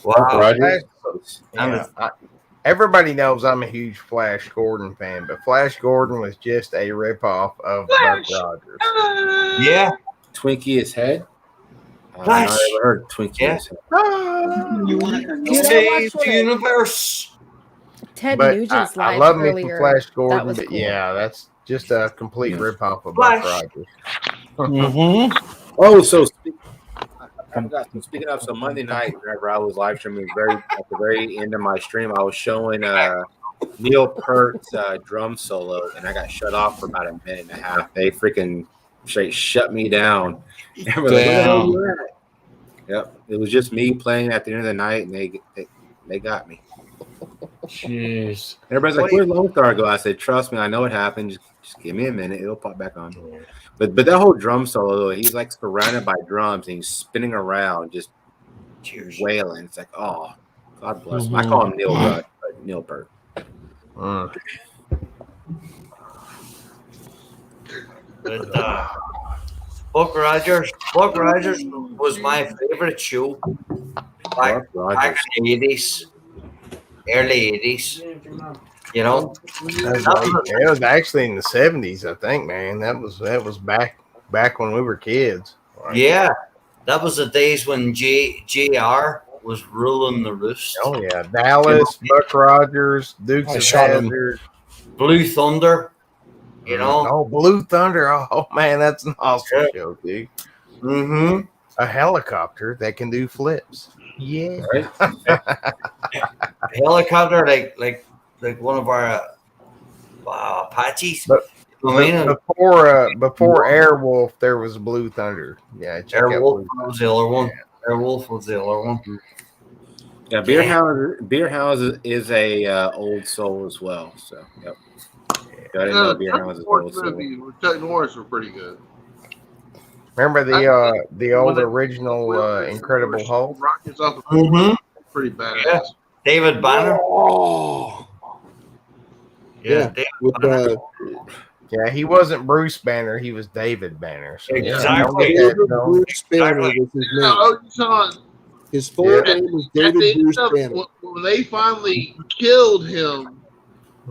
Speaker 11: Wow.
Speaker 2: Everybody knows I'm a huge Flash Gordon fan, but Flash Gordon was just a ripoff of Buck Rogers.
Speaker 11: Yeah.
Speaker 1: Twinkie his head.
Speaker 11: Flash.
Speaker 1: I never heard Twinkie his head.
Speaker 11: You want to
Speaker 4: Dude, I
Speaker 11: save
Speaker 4: watched
Speaker 11: the universe?
Speaker 4: Ted
Speaker 2: But
Speaker 4: Nugent's
Speaker 2: I
Speaker 4: live
Speaker 2: love me
Speaker 4: earlier.
Speaker 2: some Flash
Speaker 4: That
Speaker 2: Gordon,
Speaker 4: was
Speaker 2: but
Speaker 4: cool.
Speaker 2: yeah, that's just a complete ripoff of
Speaker 11: Flash.
Speaker 2: Buck Rogers.
Speaker 1: Oh, so speaking of, so Monday night, whenever I was live streaming, at the very end of my stream, I was showing Neil Peart's drum solo, and I got shut off for about a minute and a half. They freaking straight shut me down. And we're like, "Where the hell you at?" Yep, it was just me playing at the end of the night, and they got me.
Speaker 15: Jeez.
Speaker 1: Everybody's like, "Where'd Lone Star go?" I said, "Trust me, I know it happened. Just give me a minute; it'll pop back on." But that whole drum solo, he's like surrounded by drums and he's spinning around, just wailing. It's like, oh, God bless him. I call him Neil Peart, but Neil Peart.
Speaker 11: But Buck Rogers was my favorite show back in the 80s, early 80s. You know,
Speaker 2: It was actually in the 70s, I think, man. That was back when we were kids.
Speaker 11: yeah, that was the days when JR was ruling the roost.
Speaker 2: Oh yeah, Dallas, Buck Rogers, Dukes
Speaker 11: I
Speaker 2: of
Speaker 11: shot him.
Speaker 2: Hazzard,
Speaker 11: Blue Thunder. You know,
Speaker 2: oh Blue Thunder. Oh man, that's an awesome show, dude.
Speaker 11: Mm-hmm.
Speaker 2: A helicopter that can do flips. Yeah.
Speaker 11: Helicopter, like one of our Apaches.
Speaker 2: Before Airwolf, there was Blue Thunder. Yeah, check out
Speaker 11: Airwolf
Speaker 2: Blue
Speaker 11: was the other one. Airwolf was the other one.
Speaker 1: Yeah, Beer House is a old soul as well. So, yep. I didn't know Beer House is old soul.
Speaker 12: with Chuck Norris were pretty good.
Speaker 2: Remember the old original Incredible Hulk?
Speaker 12: Rockets off the
Speaker 11: Mhm.
Speaker 12: pretty badass.
Speaker 11: Yeah. David Banner.
Speaker 14: Oh,
Speaker 11: Yeah,
Speaker 14: yeah. With,
Speaker 2: Yeah, he wasn't Bruce Banner. He was David Banner. So, yeah,
Speaker 11: Exactly.
Speaker 2: don't get that, no.
Speaker 14: Bruce Banner was his name.
Speaker 12: Oh, son.
Speaker 14: His full name was David Bruce Banner.
Speaker 12: When they finally killed him,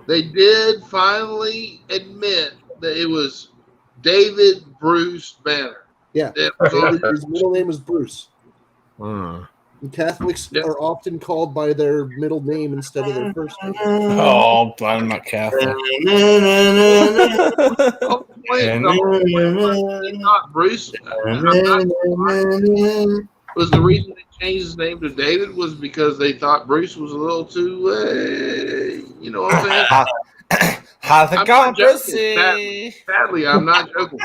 Speaker 12: they did finally admit that it was David Bruce Banner.
Speaker 14: Yeah, his middle name was Bruce. And Catholics are often called by their middle name instead of their first name.
Speaker 15: Oh, I'm not Catholic.
Speaker 12: Oh, wait, no, not Bruce. Was the reason they changed his name to David was because they thought Bruce was a little too, you know what I'm saying?
Speaker 15: How's it
Speaker 12: I'm
Speaker 15: going,
Speaker 12: not joking.
Speaker 15: Brucey?
Speaker 12: Sadly, I'm not joking.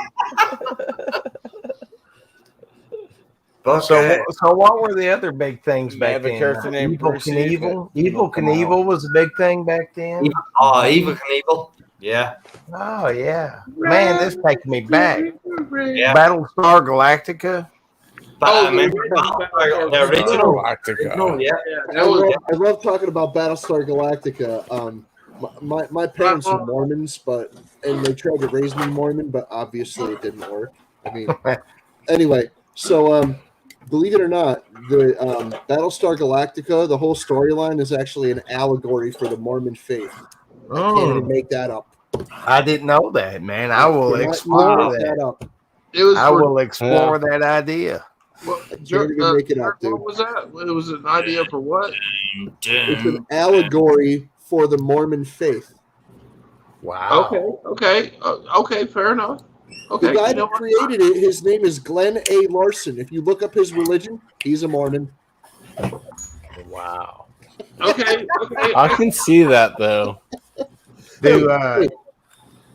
Speaker 2: So what were the other big things back
Speaker 15: Never
Speaker 2: then?
Speaker 15: character named
Speaker 2: Evil
Speaker 15: Bruce
Speaker 2: Knievel.
Speaker 15: Lee.
Speaker 2: Evil Knievel was a big thing back then.
Speaker 11: Evil Knievel. Yeah.
Speaker 2: Oh yeah, man, this takes me back.
Speaker 11: Yeah.
Speaker 2: Battlestar Galactica.
Speaker 11: The original.
Speaker 15: Galactica.
Speaker 11: Yeah.
Speaker 14: I love talking about Battlestar Galactica. My parents were Mormons, and they tried to raise me Mormon, but obviously it didn't work. I mean, anyway, so believe it or not, the Battlestar Galactica, the whole storyline is actually an allegory for the Mormon faith. I can't even make that up.
Speaker 2: I didn't know that, man. I will explore that.
Speaker 14: Up.
Speaker 2: I will explore that idea.
Speaker 14: Can't even make it up, dude.
Speaker 12: What was that? It was an idea for what?
Speaker 14: It's an allegory for the Mormon faith.
Speaker 2: Wow.
Speaker 12: Okay, fair enough. Okay,
Speaker 14: The guy
Speaker 12: you know
Speaker 14: that created it, his name is Glenn A. Larson. If you look up his religion, he's a Mormon.
Speaker 2: Wow.
Speaker 12: Okay.
Speaker 15: I can see that though.
Speaker 2: Do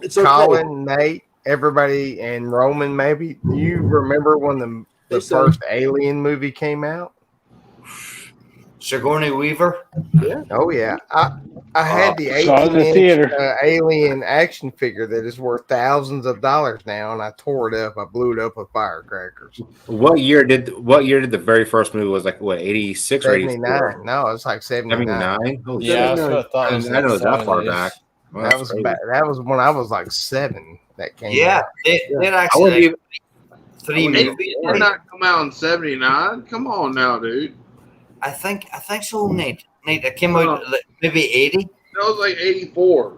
Speaker 14: It's okay.
Speaker 2: Colin, Nate, everybody, and Roman maybe? Do you remember when the
Speaker 14: Yes, sir.
Speaker 2: first Alien movie came out?
Speaker 11: Sigourney Weaver.
Speaker 14: Yeah.
Speaker 2: Oh yeah, I had the
Speaker 10: Saw it in the
Speaker 2: 18-inch
Speaker 10: theater.
Speaker 2: Alien action figure that is worth thousands of dollars now, and I tore it up. I blew it up with firecrackers.
Speaker 1: What year did the very first movie was like? What 86 or
Speaker 2: 79?
Speaker 1: 84?
Speaker 2: No, it's like 79.
Speaker 1: 79. Holy
Speaker 15: Yeah,
Speaker 1: shit.
Speaker 15: that's what I thought.
Speaker 1: I
Speaker 15: It was
Speaker 1: didn't know it was that far
Speaker 15: 70s.
Speaker 1: back. Well,
Speaker 2: That
Speaker 1: that's
Speaker 2: was
Speaker 1: crazy.
Speaker 2: that was when I was like 7. That came
Speaker 11: Yeah,
Speaker 2: out.
Speaker 11: it
Speaker 1: I wouldn't
Speaker 11: actually
Speaker 1: even-
Speaker 11: three
Speaker 12: Did
Speaker 11: movies.
Speaker 12: not come out in '79. Come on now, dude.
Speaker 11: I think so, Nate. Nate, it came out maybe 80.
Speaker 12: That was like '84.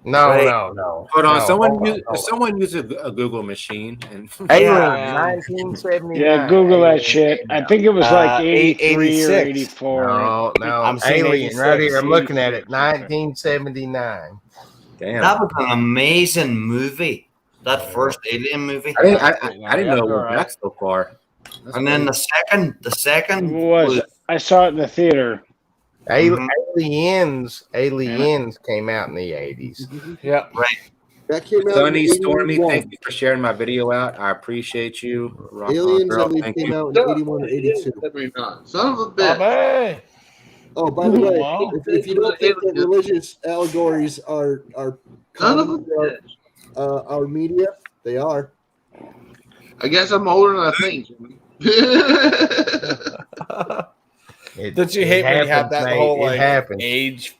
Speaker 2: No,
Speaker 11: Right.
Speaker 2: no.
Speaker 1: Hold on,
Speaker 2: No,
Speaker 1: someone use a Google machine and
Speaker 2: Alien,
Speaker 15: Yeah.
Speaker 2: 1979.
Speaker 10: Yeah, Google that
Speaker 2: Alien
Speaker 10: shit.
Speaker 2: came
Speaker 10: I
Speaker 2: out.
Speaker 10: think it was like 83 or
Speaker 15: 86.
Speaker 10: 84.
Speaker 2: No,
Speaker 15: I'm seeing
Speaker 2: Alien right
Speaker 15: 86.
Speaker 2: here. I'm looking at it. 1979.
Speaker 1: damn.
Speaker 11: That was an amazing movie. That first Alien movie.
Speaker 1: I didn't know it went back so far. That's
Speaker 11: And then
Speaker 1: crazy.
Speaker 11: the second
Speaker 10: It was. I saw it in the theater.
Speaker 2: Aliens came out in the 80s.
Speaker 15: Yeah.
Speaker 11: right.
Speaker 14: That came out
Speaker 1: Sunny,
Speaker 14: in
Speaker 1: Stormy,
Speaker 14: 81.
Speaker 1: thank you for sharing my video out. I appreciate you. Rock on,
Speaker 14: Aliens, I
Speaker 1: girl.
Speaker 14: believe,
Speaker 1: Thank
Speaker 14: came
Speaker 1: you.
Speaker 14: out in 81 or 82.
Speaker 12: 79. Son of a bitch.
Speaker 15: Bobby.
Speaker 14: Oh, by the way,
Speaker 15: Wow.
Speaker 14: if you don't think that religious allegories are
Speaker 12: Son of a
Speaker 14: common throughout,
Speaker 12: bitch.
Speaker 14: our media, they are.
Speaker 12: I guess I'm older than I think.
Speaker 15: Don't you hate when you have
Speaker 2: happens,
Speaker 15: that
Speaker 2: mate.
Speaker 15: whole
Speaker 2: It
Speaker 15: like
Speaker 2: happens.
Speaker 15: age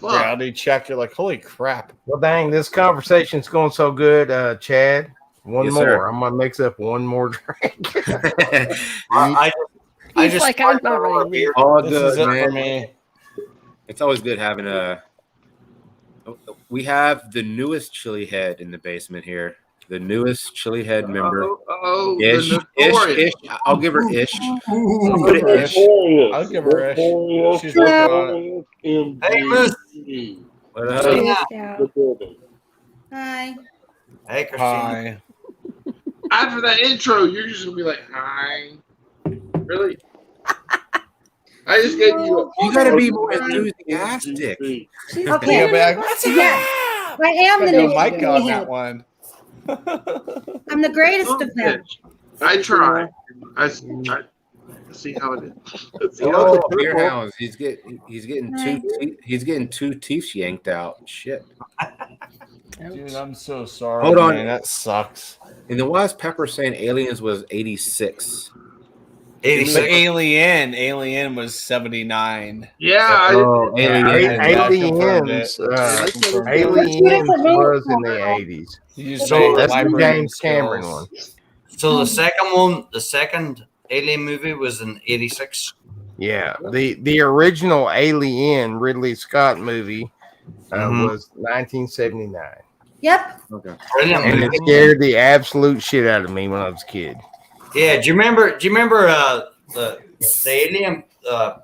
Speaker 15: reality check? You're like, holy crap.
Speaker 2: Well, dang, this conversation's going so good, Chad. One
Speaker 1: Yes,
Speaker 2: more.
Speaker 1: sir.
Speaker 2: I'm gonna mix up one more drink.
Speaker 11: I
Speaker 4: He's
Speaker 11: just
Speaker 4: like, I'm not ready.
Speaker 1: All
Speaker 15: This
Speaker 1: good,
Speaker 15: is it
Speaker 1: man.
Speaker 15: for me.
Speaker 1: It's always good having a. We have the newest chili head in the basement here. The newest chili head member. Ish,
Speaker 12: the
Speaker 1: ish,
Speaker 12: notorious.
Speaker 1: ish. I'll give her ish. I'll put it ish.
Speaker 15: I'll give her a ish. She's working on it.
Speaker 11: Hey, Miss.
Speaker 1: What up?
Speaker 11: Christina.
Speaker 8: Hi.
Speaker 11: Hey, Christina.
Speaker 15: Hi.
Speaker 12: After that intro, you're just gonna be like, "Hi, really?" I just gave you.
Speaker 1: You gotta be more enthusiastic.
Speaker 8: Okay.
Speaker 15: Yeah, but
Speaker 8: Yeah. I am the
Speaker 15: no
Speaker 8: new
Speaker 15: mic on
Speaker 8: chili
Speaker 15: that
Speaker 8: head.
Speaker 15: one.
Speaker 8: I'm the greatest of them.
Speaker 12: I try. I see how it is.
Speaker 1: Oh, beer hounds. He's getting two teeth yanked out. Shit.
Speaker 15: Dude, I'm so sorry.
Speaker 1: Hold on.
Speaker 15: man. That sucks.
Speaker 1: And then why is Pepper saying Aliens was 86?
Speaker 15: But
Speaker 11: 86.
Speaker 15: Alien was 79.
Speaker 12: Yeah.
Speaker 2: Aliens. Aliens was in the 80s.
Speaker 11: So
Speaker 2: That's the James Cameron one.
Speaker 11: So the second Alien movie was in 86.
Speaker 2: Yeah, the original Alien Ridley Scott movie
Speaker 11: Mhm.
Speaker 2: was 1979.
Speaker 8: Yep.
Speaker 1: Okay.
Speaker 11: Brilliant
Speaker 2: And
Speaker 11: movie.
Speaker 2: it scared the absolute shit out of me when I was a kid.
Speaker 11: Yeah, do you remember the alien the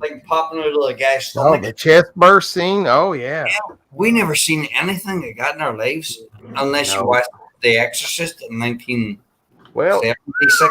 Speaker 11: thing popping out of the guy's
Speaker 2: Oh,
Speaker 11: stomach?
Speaker 2: the chest burst scene. Oh yeah.
Speaker 11: We never seen anything like that in our lives unless you
Speaker 2: No.
Speaker 11: watched The Exorcist in 1976.
Speaker 2: Well, so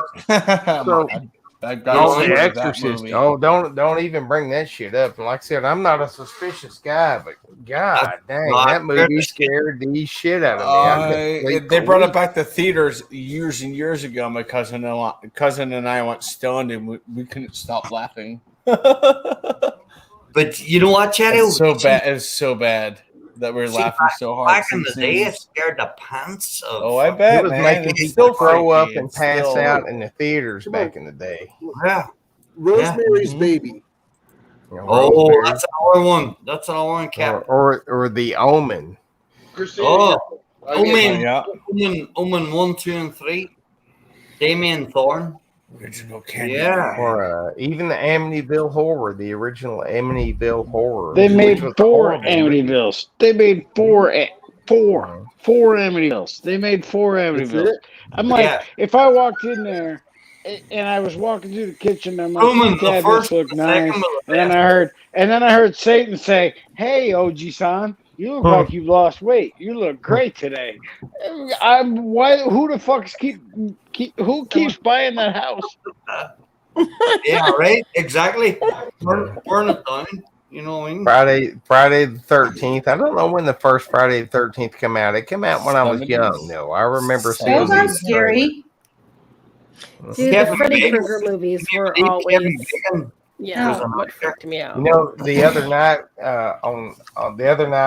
Speaker 15: That
Speaker 2: Oh,
Speaker 15: guy's
Speaker 2: The
Speaker 15: that
Speaker 2: Exorcist.
Speaker 15: movie.
Speaker 2: Oh, don't even bring that shit up. Like I said, I'm not a suspicious guy, but God dang, that movie scared the shit out of me. I couldn't sleep
Speaker 15: They
Speaker 2: for
Speaker 15: brought it
Speaker 2: weeks.
Speaker 15: back to theaters years and years ago. My cousin and I went stoned, and we couldn't stop laughing.
Speaker 11: But you know what, Chatty?
Speaker 15: It's so bad. It's so bad that we're laughing so hard.
Speaker 11: Back in the
Speaker 15: Some
Speaker 11: day, it
Speaker 15: scenes.
Speaker 11: scared the pants of.
Speaker 15: Oh, I bet,
Speaker 2: It was
Speaker 15: man.
Speaker 2: making
Speaker 15: It's
Speaker 2: people
Speaker 15: still
Speaker 2: throw up
Speaker 15: freaky.
Speaker 2: and
Speaker 15: It's
Speaker 2: pass
Speaker 15: still-
Speaker 2: out in the theaters back in the day.
Speaker 11: Yeah.
Speaker 14: Rosemary's Baby.
Speaker 11: Oh, that's another one. That's another one, Cap.
Speaker 2: Or The Omen.
Speaker 11: Oh,
Speaker 12: I
Speaker 11: Omen 1, 2, and 3. Damien Thorne.
Speaker 15: Original candy.
Speaker 11: Yeah.
Speaker 2: Or even the Amityville Horror, the original Amityville Horror.
Speaker 10: They
Speaker 2: which
Speaker 10: made
Speaker 2: was
Speaker 10: 4
Speaker 2: horrible.
Speaker 10: Amityvilles. They made four Amityvilles. They made 4 Amityvilles.
Speaker 14: it?
Speaker 10: I'm like,
Speaker 11: Yeah.
Speaker 10: if I walked in there and I was walking through the kitchen. I'm like,
Speaker 11: Roman, the
Speaker 10: Dad,
Speaker 11: first
Speaker 10: this look
Speaker 11: and the second
Speaker 10: nice.
Speaker 11: were the
Speaker 10: And then I heard Satan say, "Hey, OG-san, you look like you've lost weight. You look great today." Who the fuck's who keeps buying that house?
Speaker 11: Yeah, right. Exactly. Burn it down. You know what I mean?
Speaker 2: Friday the 13th. I don't know when the first Friday the 13th came out. It came out when I was young, though. I remember seeing
Speaker 8: Those are
Speaker 2: these
Speaker 8: scary.
Speaker 4: Dude, the Freddy Krueger movies were always
Speaker 8: No.
Speaker 4: what freaked me out.
Speaker 2: You know, the other night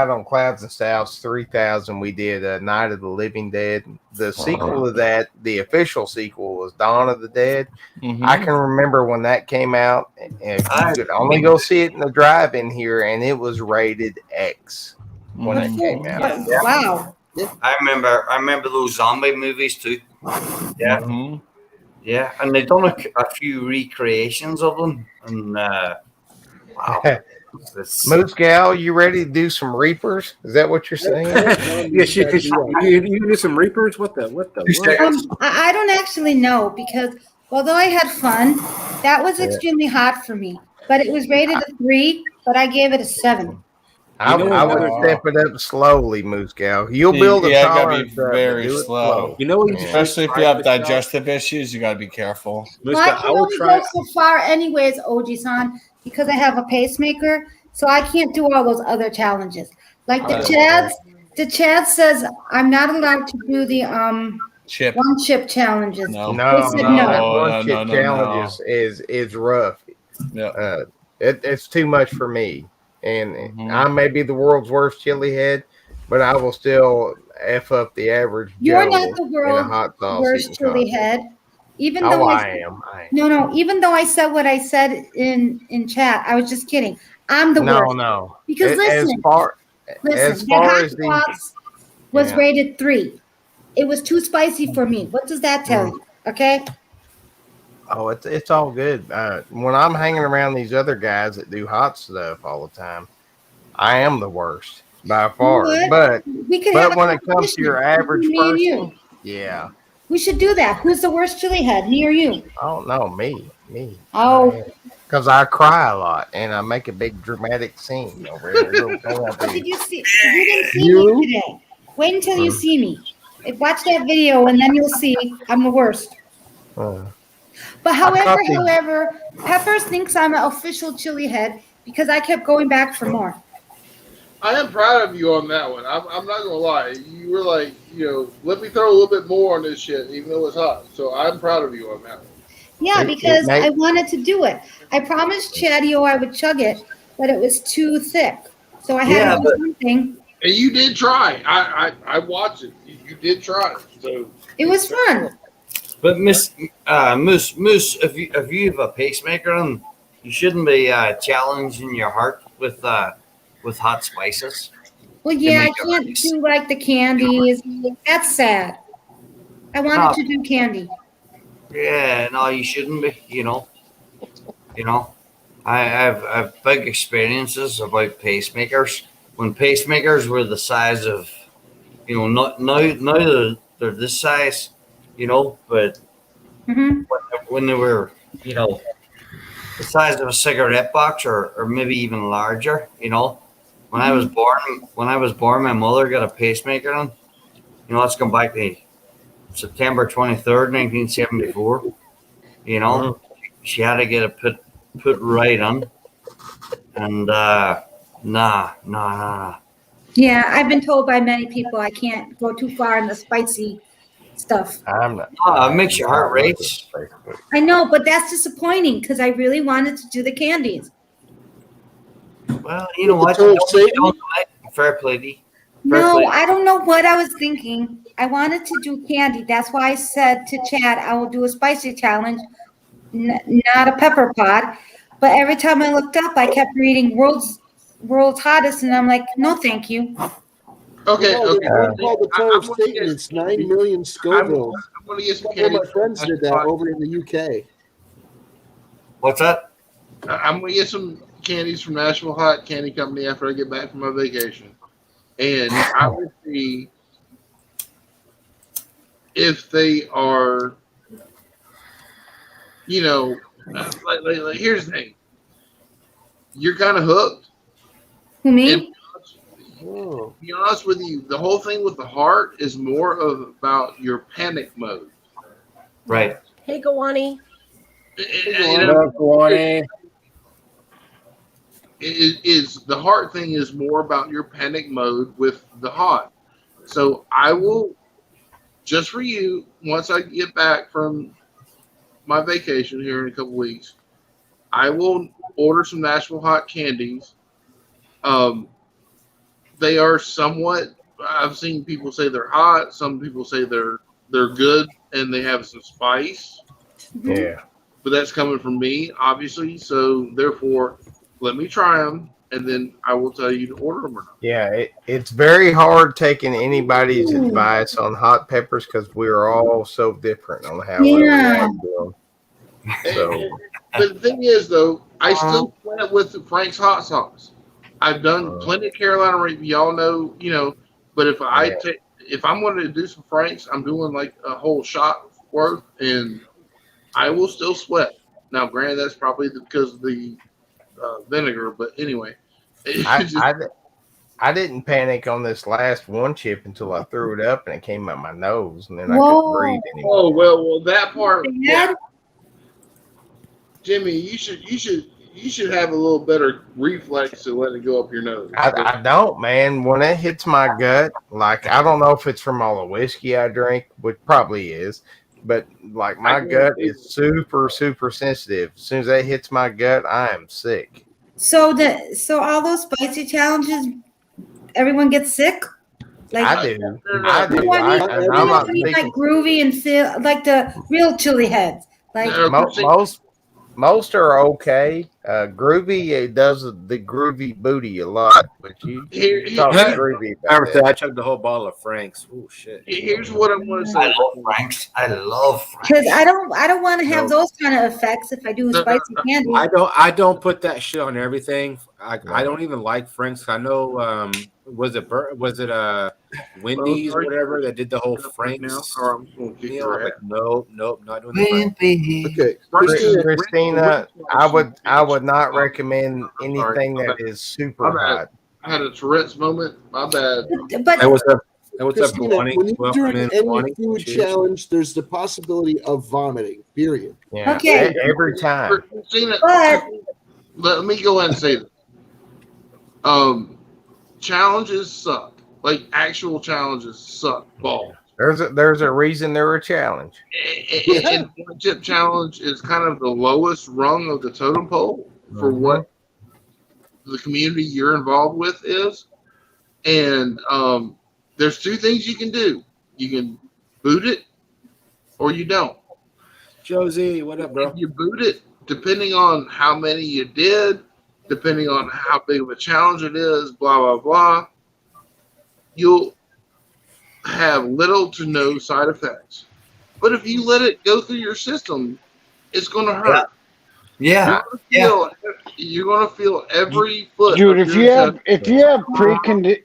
Speaker 2: on Clouds and Stouts 3000, we did Night of the Living Dead. The sequel to that, the official sequel, was Dawn of the Dead. I can remember when that came out, and you could only go see it in the drive-in here, and it was rated X when it came out.
Speaker 8: Wow.
Speaker 11: I remember those zombie movies too. Yeah. Yeah, and they've done a few recreations of them, and wow.
Speaker 2: Moose Gal, you ready to do some Reapers? Is that what you're saying?
Speaker 1: Yes, you do some Reapers. What?
Speaker 8: I don't actually know because although I had fun, that was extremely hot for me. But it was rated a 3, but I gave it a 7.
Speaker 2: I would step it up slowly, Moose Gal. You'll build a
Speaker 15: you gotta
Speaker 2: tolerance.
Speaker 15: be very slow.
Speaker 1: You know,
Speaker 15: especially if you have digestive issues, you gotta be careful.
Speaker 8: Well, I can only go so far anyways, OG-san, because I have a pacemaker, so I can't do all those other challenges. Like the Chad says I'm not allowed to do the one chip challenges.
Speaker 2: No,
Speaker 8: They said
Speaker 2: that one chip challenge is rough.
Speaker 15: Yeah.
Speaker 2: It's too much for me. And I may be the world's worst chili head, but I will still F up the average
Speaker 8: You're
Speaker 2: Joe
Speaker 8: not the
Speaker 2: in a
Speaker 8: world's
Speaker 2: hot sauce
Speaker 8: worst
Speaker 2: eating
Speaker 8: chili
Speaker 2: contest.
Speaker 8: head. Even
Speaker 2: Oh,
Speaker 8: though
Speaker 2: I am.
Speaker 8: No, even though I said what I said in chat, I was just kidding. I'm the worst.
Speaker 2: No.
Speaker 8: Because
Speaker 2: As far
Speaker 8: that hot sauce was rated 3. It was too spicy for me. What does that tell you? Okay.
Speaker 2: Oh, it's all good. When I'm hanging around these other guys that do hot stuff all the time, I am the worst by far.
Speaker 8: What?
Speaker 2: But
Speaker 8: We could have a
Speaker 2: when it comes to your average
Speaker 8: me and you.
Speaker 2: person, yeah.
Speaker 8: We should do that. Who's the worst chili head, me or you?
Speaker 2: Oh no, me.
Speaker 8: Oh,
Speaker 2: Because I cry a lot and I make a big dramatic scene over there.
Speaker 8: did you see? You didn't see me today. Wait until you see me. Watch that video and then you'll see I'm the worst. But however, Peppers thinks I'm an official chili head because I kept going back for more.
Speaker 12: I am proud of you on that one. I'm not gonna lie. You were like, let me throw a little bit more on this shit, even though it's hot. So I'm proud of you on that one.
Speaker 8: Yeah, because I wanted to do it. I promised Chadio I would chug it, but it was too thick. So I had to do something.
Speaker 12: And you did try. I watched it. You did try. So
Speaker 8: it was fun.
Speaker 11: But Moose, if you have a pacemaker on, you shouldn't be challenging your heart with hot spices.
Speaker 8: Well, yeah, I can't do like the candies. That's sad. I wanted to do candy.
Speaker 11: Yeah, no, you shouldn't be. I have big experiences about pacemakers. When pacemakers were the size of, now they're this size, but when they were, the size of a cigarette box or maybe even larger, when I was born, my mother got a pacemaker on. Let's go back to September 23rd, 1974. She had to get it put right on, and nah.
Speaker 8: Yeah, I've been told by many people I can't go too far in the spicy stuff.
Speaker 11: It makes your heart race.
Speaker 8: I know, but that's disappointing because I really wanted to do the candies.
Speaker 11: Well, you know what? Don't fair play, D.
Speaker 8: No, I don't know what I was thinking. I wanted to do candy. That's why I said to Chad, I will do a spicy challenge, not a pepper pot. But every time I looked up, I kept reading world's hottest, and I'm like, no, thank you.
Speaker 12: Okay.
Speaker 14: Call the total statement. It's 9 million Scoville.
Speaker 12: I'm gonna get some
Speaker 14: One of my
Speaker 12: candy.
Speaker 14: friends did that over in the UK.
Speaker 11: What's that?
Speaker 12: I'm gonna get some candies from Nashville Hot Candy Company after I get back from my vacation, and I will see if they are you know, like here's the thing. You're kind of hooked.
Speaker 8: Who, me?
Speaker 12: To be honest with you, the whole thing with the heart is more about your panic mode.
Speaker 11: Right.
Speaker 4: Hey, Gawani.
Speaker 12: Is the heart thing is more about your panic mode with the hot. So I will, just for you, once I get back from my vacation here in a couple weeks, I will order some Nashville hot candies. They are somewhat, I've seen people say they're hot. Some people say they're good and they have some spice.
Speaker 2: Yeah.
Speaker 12: But that's coming from me, obviously. So therefore, let me try them, and then I will tell you to order them or not.
Speaker 2: Yeah, it's very hard taking anybody's advice on hot peppers because we're all so different on how we react to them. So,
Speaker 12: but the thing is, though, I still went with Frank's hot sauce. I've done plenty of Carolina Reaper, y'all know, you know. But if if I'm going to do some Frank's, I'm doing like a whole shot worth, and I will still sweat. Now, granted, that's probably because of the vinegar, but anyway.
Speaker 2: I didn't panic on this last one chip until I threw it up and it came out my nose, and then I couldn't breathe anymore.
Speaker 12: Oh well, that part. Yeah. Jimmy, you should have a little better reflex to let it go up your nose.
Speaker 2: I don't, man. When it hits my gut, like I don't know if it's from all the whiskey I drink, which probably is, but like my gut is super, super sensitive. As soon as that hits my gut, I am sick.
Speaker 8: So all those spicy challenges, everyone gets sick. Like
Speaker 2: I do. I do.
Speaker 8: I'm not like groovy and feel like the real chili heads. Like
Speaker 2: most are okay. Groovy does the groovy booty a lot, but you talk groovy about that.
Speaker 1: I chugged the whole bottle of Frank's. Oh shit!
Speaker 12: Here's what I'm going to say.
Speaker 11: I love Frank's. I love Frank's.
Speaker 8: Because I don't want to have those kind of effects if I do spicy candy.
Speaker 1: I don't put that shit on everything. I don't even like Frank's. I know. Was it Wendy's or whatever that did the whole Frank's meal? I'm like, nope, not doing that.
Speaker 14: Okay,
Speaker 2: Christina, I would not recommend anything that is super hot.
Speaker 12: I had a Tourette's moment. My bad.
Speaker 8: But
Speaker 1: Hey, what's up? Hey, what's up,
Speaker 14: Christina,
Speaker 1: Gawani?
Speaker 14: when you're
Speaker 1: Welcome
Speaker 14: doing
Speaker 1: in,
Speaker 14: any
Speaker 1: Gawani.
Speaker 14: food
Speaker 1: Cheers.
Speaker 14: challenge, there's the possibility of vomiting. Period.
Speaker 2: Yeah.
Speaker 8: Okay.
Speaker 2: Every time.
Speaker 12: Christina,
Speaker 8: But
Speaker 12: let me go ahead and say this. Challenges suck. Like actual challenges suck balls.
Speaker 2: There's a reason they're a challenge.
Speaker 12: And one chip challenge is kind of the lowest rung of the totem pole for what the community you're involved with is. And there's two things you can do. You can boot it or you don't.
Speaker 1: Josie, what up, bro?
Speaker 12: If you boot it, depending on how many you did, depending on how big of a challenge it is, blah, blah, blah, you'll have little to no side effects. But if you let it go through your system, it's going to hurt.
Speaker 11: Yeah.
Speaker 12: You're going to feel every foot.
Speaker 10: Dude,
Speaker 12: of
Speaker 10: if
Speaker 12: your
Speaker 10: you have precondition,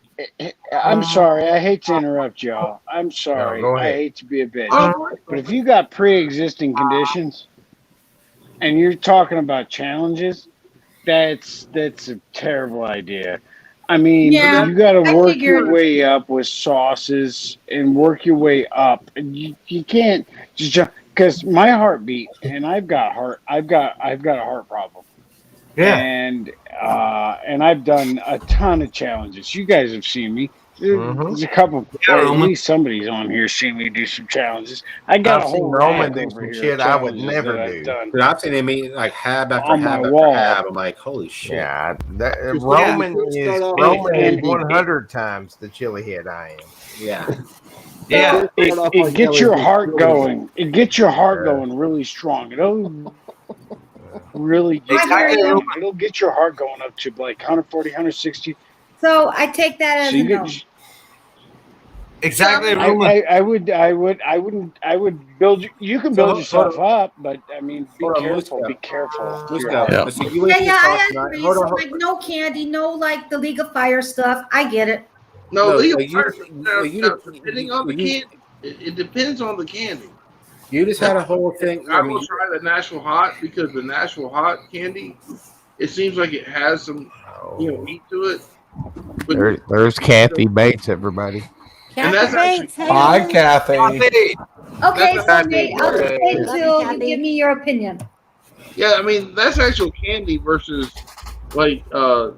Speaker 10: I'm sorry, I hate to interrupt y'all. I'm sorry,
Speaker 2: go
Speaker 10: I
Speaker 2: ahead.
Speaker 10: hate to be a bitch, but if you got pre-existing conditions and you're talking about challenges, that's a terrible idea. I mean,
Speaker 8: Yeah,
Speaker 10: you got to
Speaker 8: I
Speaker 10: work
Speaker 8: figured.
Speaker 10: your way up with sauces and work your way up, and you can't just jump because my heartbeat, and I've got a heart problem.
Speaker 11: Yeah.
Speaker 10: And I've done a ton of challenges. You guys have seen me. There's a couple. At least somebody's on here seen me do some challenges. I got
Speaker 2: I've
Speaker 10: a
Speaker 2: seen
Speaker 10: whole
Speaker 2: Roman
Speaker 10: rack
Speaker 2: do
Speaker 10: over
Speaker 2: some
Speaker 10: here
Speaker 2: shit
Speaker 10: of
Speaker 2: I would
Speaker 10: challenges
Speaker 2: never
Speaker 10: that I've
Speaker 2: do.
Speaker 10: done.
Speaker 1: Dude, I've seen him eat like hab after
Speaker 10: On my
Speaker 1: hab after
Speaker 10: wall.
Speaker 1: hab. I'm like, holy shit.
Speaker 2: Yeah,
Speaker 14: Christina,
Speaker 2: Roman
Speaker 14: you
Speaker 2: is
Speaker 14: start out
Speaker 2: Roman
Speaker 14: like
Speaker 2: is
Speaker 14: Andy.
Speaker 2: 100 times the chili head I am.
Speaker 1: Yeah.
Speaker 11: Yeah.
Speaker 10: It gets your heart going. It gets your heart going really strong. It'll really get
Speaker 8: Exactly.
Speaker 10: it'll get your heart going up to like 140, 160.
Speaker 8: so I take that as
Speaker 10: So
Speaker 8: a
Speaker 10: you
Speaker 8: no.
Speaker 10: get,
Speaker 11: Exactly.
Speaker 10: I wouldn't build. You can build yourself up, but I mean, be
Speaker 1: Hold on,
Speaker 10: careful.
Speaker 1: Muska.
Speaker 10: Be careful.
Speaker 1: Muska,
Speaker 10: Yeah.
Speaker 1: so you went to the
Speaker 8: I
Speaker 1: sauce
Speaker 8: agree.
Speaker 1: tonight. Hold
Speaker 8: So,
Speaker 1: on.
Speaker 8: like no candy, no like the League of Fire stuff. I get it.
Speaker 12: No,
Speaker 1: No,
Speaker 12: Leo,
Speaker 1: so you-
Speaker 12: depending on the candy, it depends on the candy.
Speaker 1: You just had a whole thing.
Speaker 12: I will try the Nashville Hot because the Nashville Hot candy, it seems like it has some, heat to it. But
Speaker 2: There's Kathy Bates, everybody.
Speaker 12: and that's actually
Speaker 16: Hi, Kathy.
Speaker 8: Okay,
Speaker 12: That's
Speaker 8: so
Speaker 12: actually
Speaker 8: Nate, I'll just
Speaker 12: good.
Speaker 8: wait till you give me your opinion.
Speaker 12: Yeah, I mean that's actual candy versus like
Speaker 2: the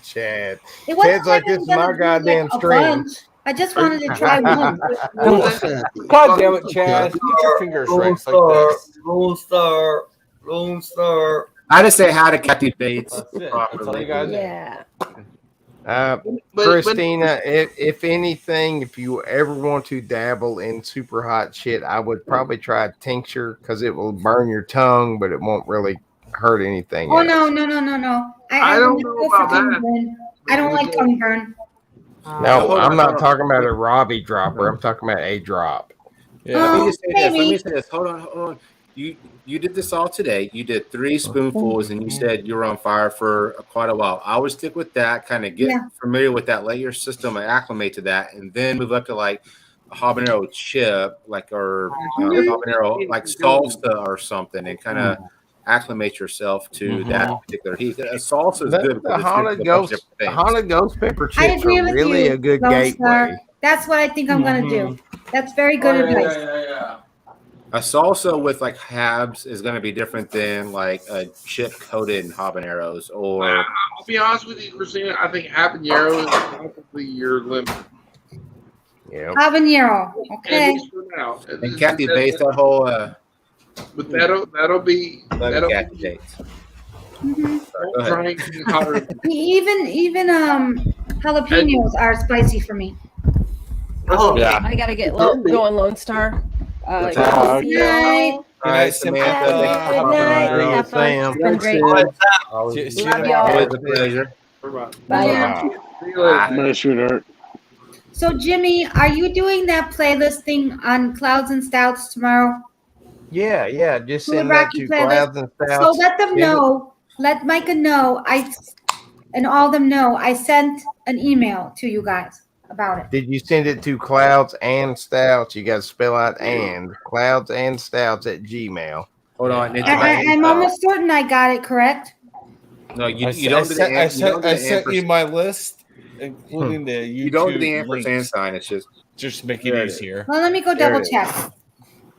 Speaker 2: Chad.
Speaker 8: It wasn't
Speaker 2: Chad's like,
Speaker 8: I
Speaker 2: this
Speaker 8: was
Speaker 2: is my
Speaker 8: gonna do,
Speaker 2: goddamn
Speaker 8: a
Speaker 2: stream.
Speaker 8: bunch. I just wanted to try one.
Speaker 16: God damn it, Chad. Get your fingers right like this.
Speaker 11: Lone Star.
Speaker 1: I just say hi to Kathy Bates.
Speaker 16: That's all you gotta do.
Speaker 4: Yeah.
Speaker 2: Christina, if anything, if you ever want to dabble in super hot shit, I would probably try a tincture because it will burn your tongue, but it won't really hurt anything.
Speaker 8: Oh
Speaker 2: else.
Speaker 8: no!
Speaker 12: I don't know about
Speaker 8: tongue
Speaker 12: that.
Speaker 8: burn. I don't like tongue burn.
Speaker 2: No, I'm not talking about a Robbie dropper. I'm talking about a drop.
Speaker 1: Let me just say this. Let
Speaker 8: maybe.
Speaker 1: me say this. Hold on. You did this all today. You did 3 spoonfuls, and you said you were on fire for quite a while. I would stick with that. Kind of get familiar with that. Let your system acclimate to that, and then move up to like a habanero chip, or habanero like salsa or something, and kind of acclimate yourself to that particular heat. A salsa is good.
Speaker 2: The haunted ghost pepper
Speaker 8: I
Speaker 2: chips
Speaker 8: agree
Speaker 2: are
Speaker 8: with
Speaker 2: really
Speaker 8: you,
Speaker 2: a good
Speaker 8: Lone
Speaker 2: gateway.
Speaker 8: Star. That's what I think I'm gonna do. That's very good advice.
Speaker 1: A salsa with like Habs is going to be different than like a chip coated in habaneros or.
Speaker 12: I'll be honest with you, Christina. I think habanero is probably your limit.
Speaker 2: Yeah.
Speaker 8: Habanero.
Speaker 12: At
Speaker 8: Okay.
Speaker 12: least for now.
Speaker 1: And Kathy Bates, that whole.
Speaker 12: But that'll be
Speaker 1: Kathy Bates.
Speaker 12: Don't try anything hotter.
Speaker 8: Even jalapenos are spicy for me.
Speaker 11: Oh
Speaker 16: yeah.
Speaker 4: I gotta get going, Lone Star.
Speaker 12: Good
Speaker 8: night.
Speaker 1: All right, Samantha.
Speaker 4: Good night. Have fun.
Speaker 2: Sam.
Speaker 4: It's been great.
Speaker 1: Always
Speaker 4: Love y'all.
Speaker 1: a pleasure.
Speaker 4: Bye.
Speaker 10: Bye, sweetheart.
Speaker 8: So Jimmy, are you doing that playlist thing on Clouds and Stouts tomorrow?
Speaker 2: Yeah. Just
Speaker 8: Do a
Speaker 2: send that
Speaker 8: Rocky
Speaker 2: to
Speaker 8: playlist.
Speaker 2: Clouds and
Speaker 8: So
Speaker 2: Stouts.
Speaker 8: let them know. Let Micah know. And all them know. I sent an email to you guys about it.
Speaker 2: Did you send it to Clouds and Stouts? You got to spell out and Clouds and Stouts at Gmail.
Speaker 1: Hold on.
Speaker 8: I'm almost certain I got it correct.
Speaker 1: No, you
Speaker 15: I
Speaker 1: don't do the
Speaker 15: sent, I
Speaker 1: you don't do
Speaker 15: sent, I
Speaker 1: the
Speaker 15: sent you my list, including the YouTube.
Speaker 1: You don't do the ampersand
Speaker 15: links,
Speaker 1: sign. It's
Speaker 15: just make it
Speaker 1: There it is.
Speaker 15: easier.
Speaker 8: Well, let me go
Speaker 2: There
Speaker 8: double
Speaker 2: it is.
Speaker 8: check.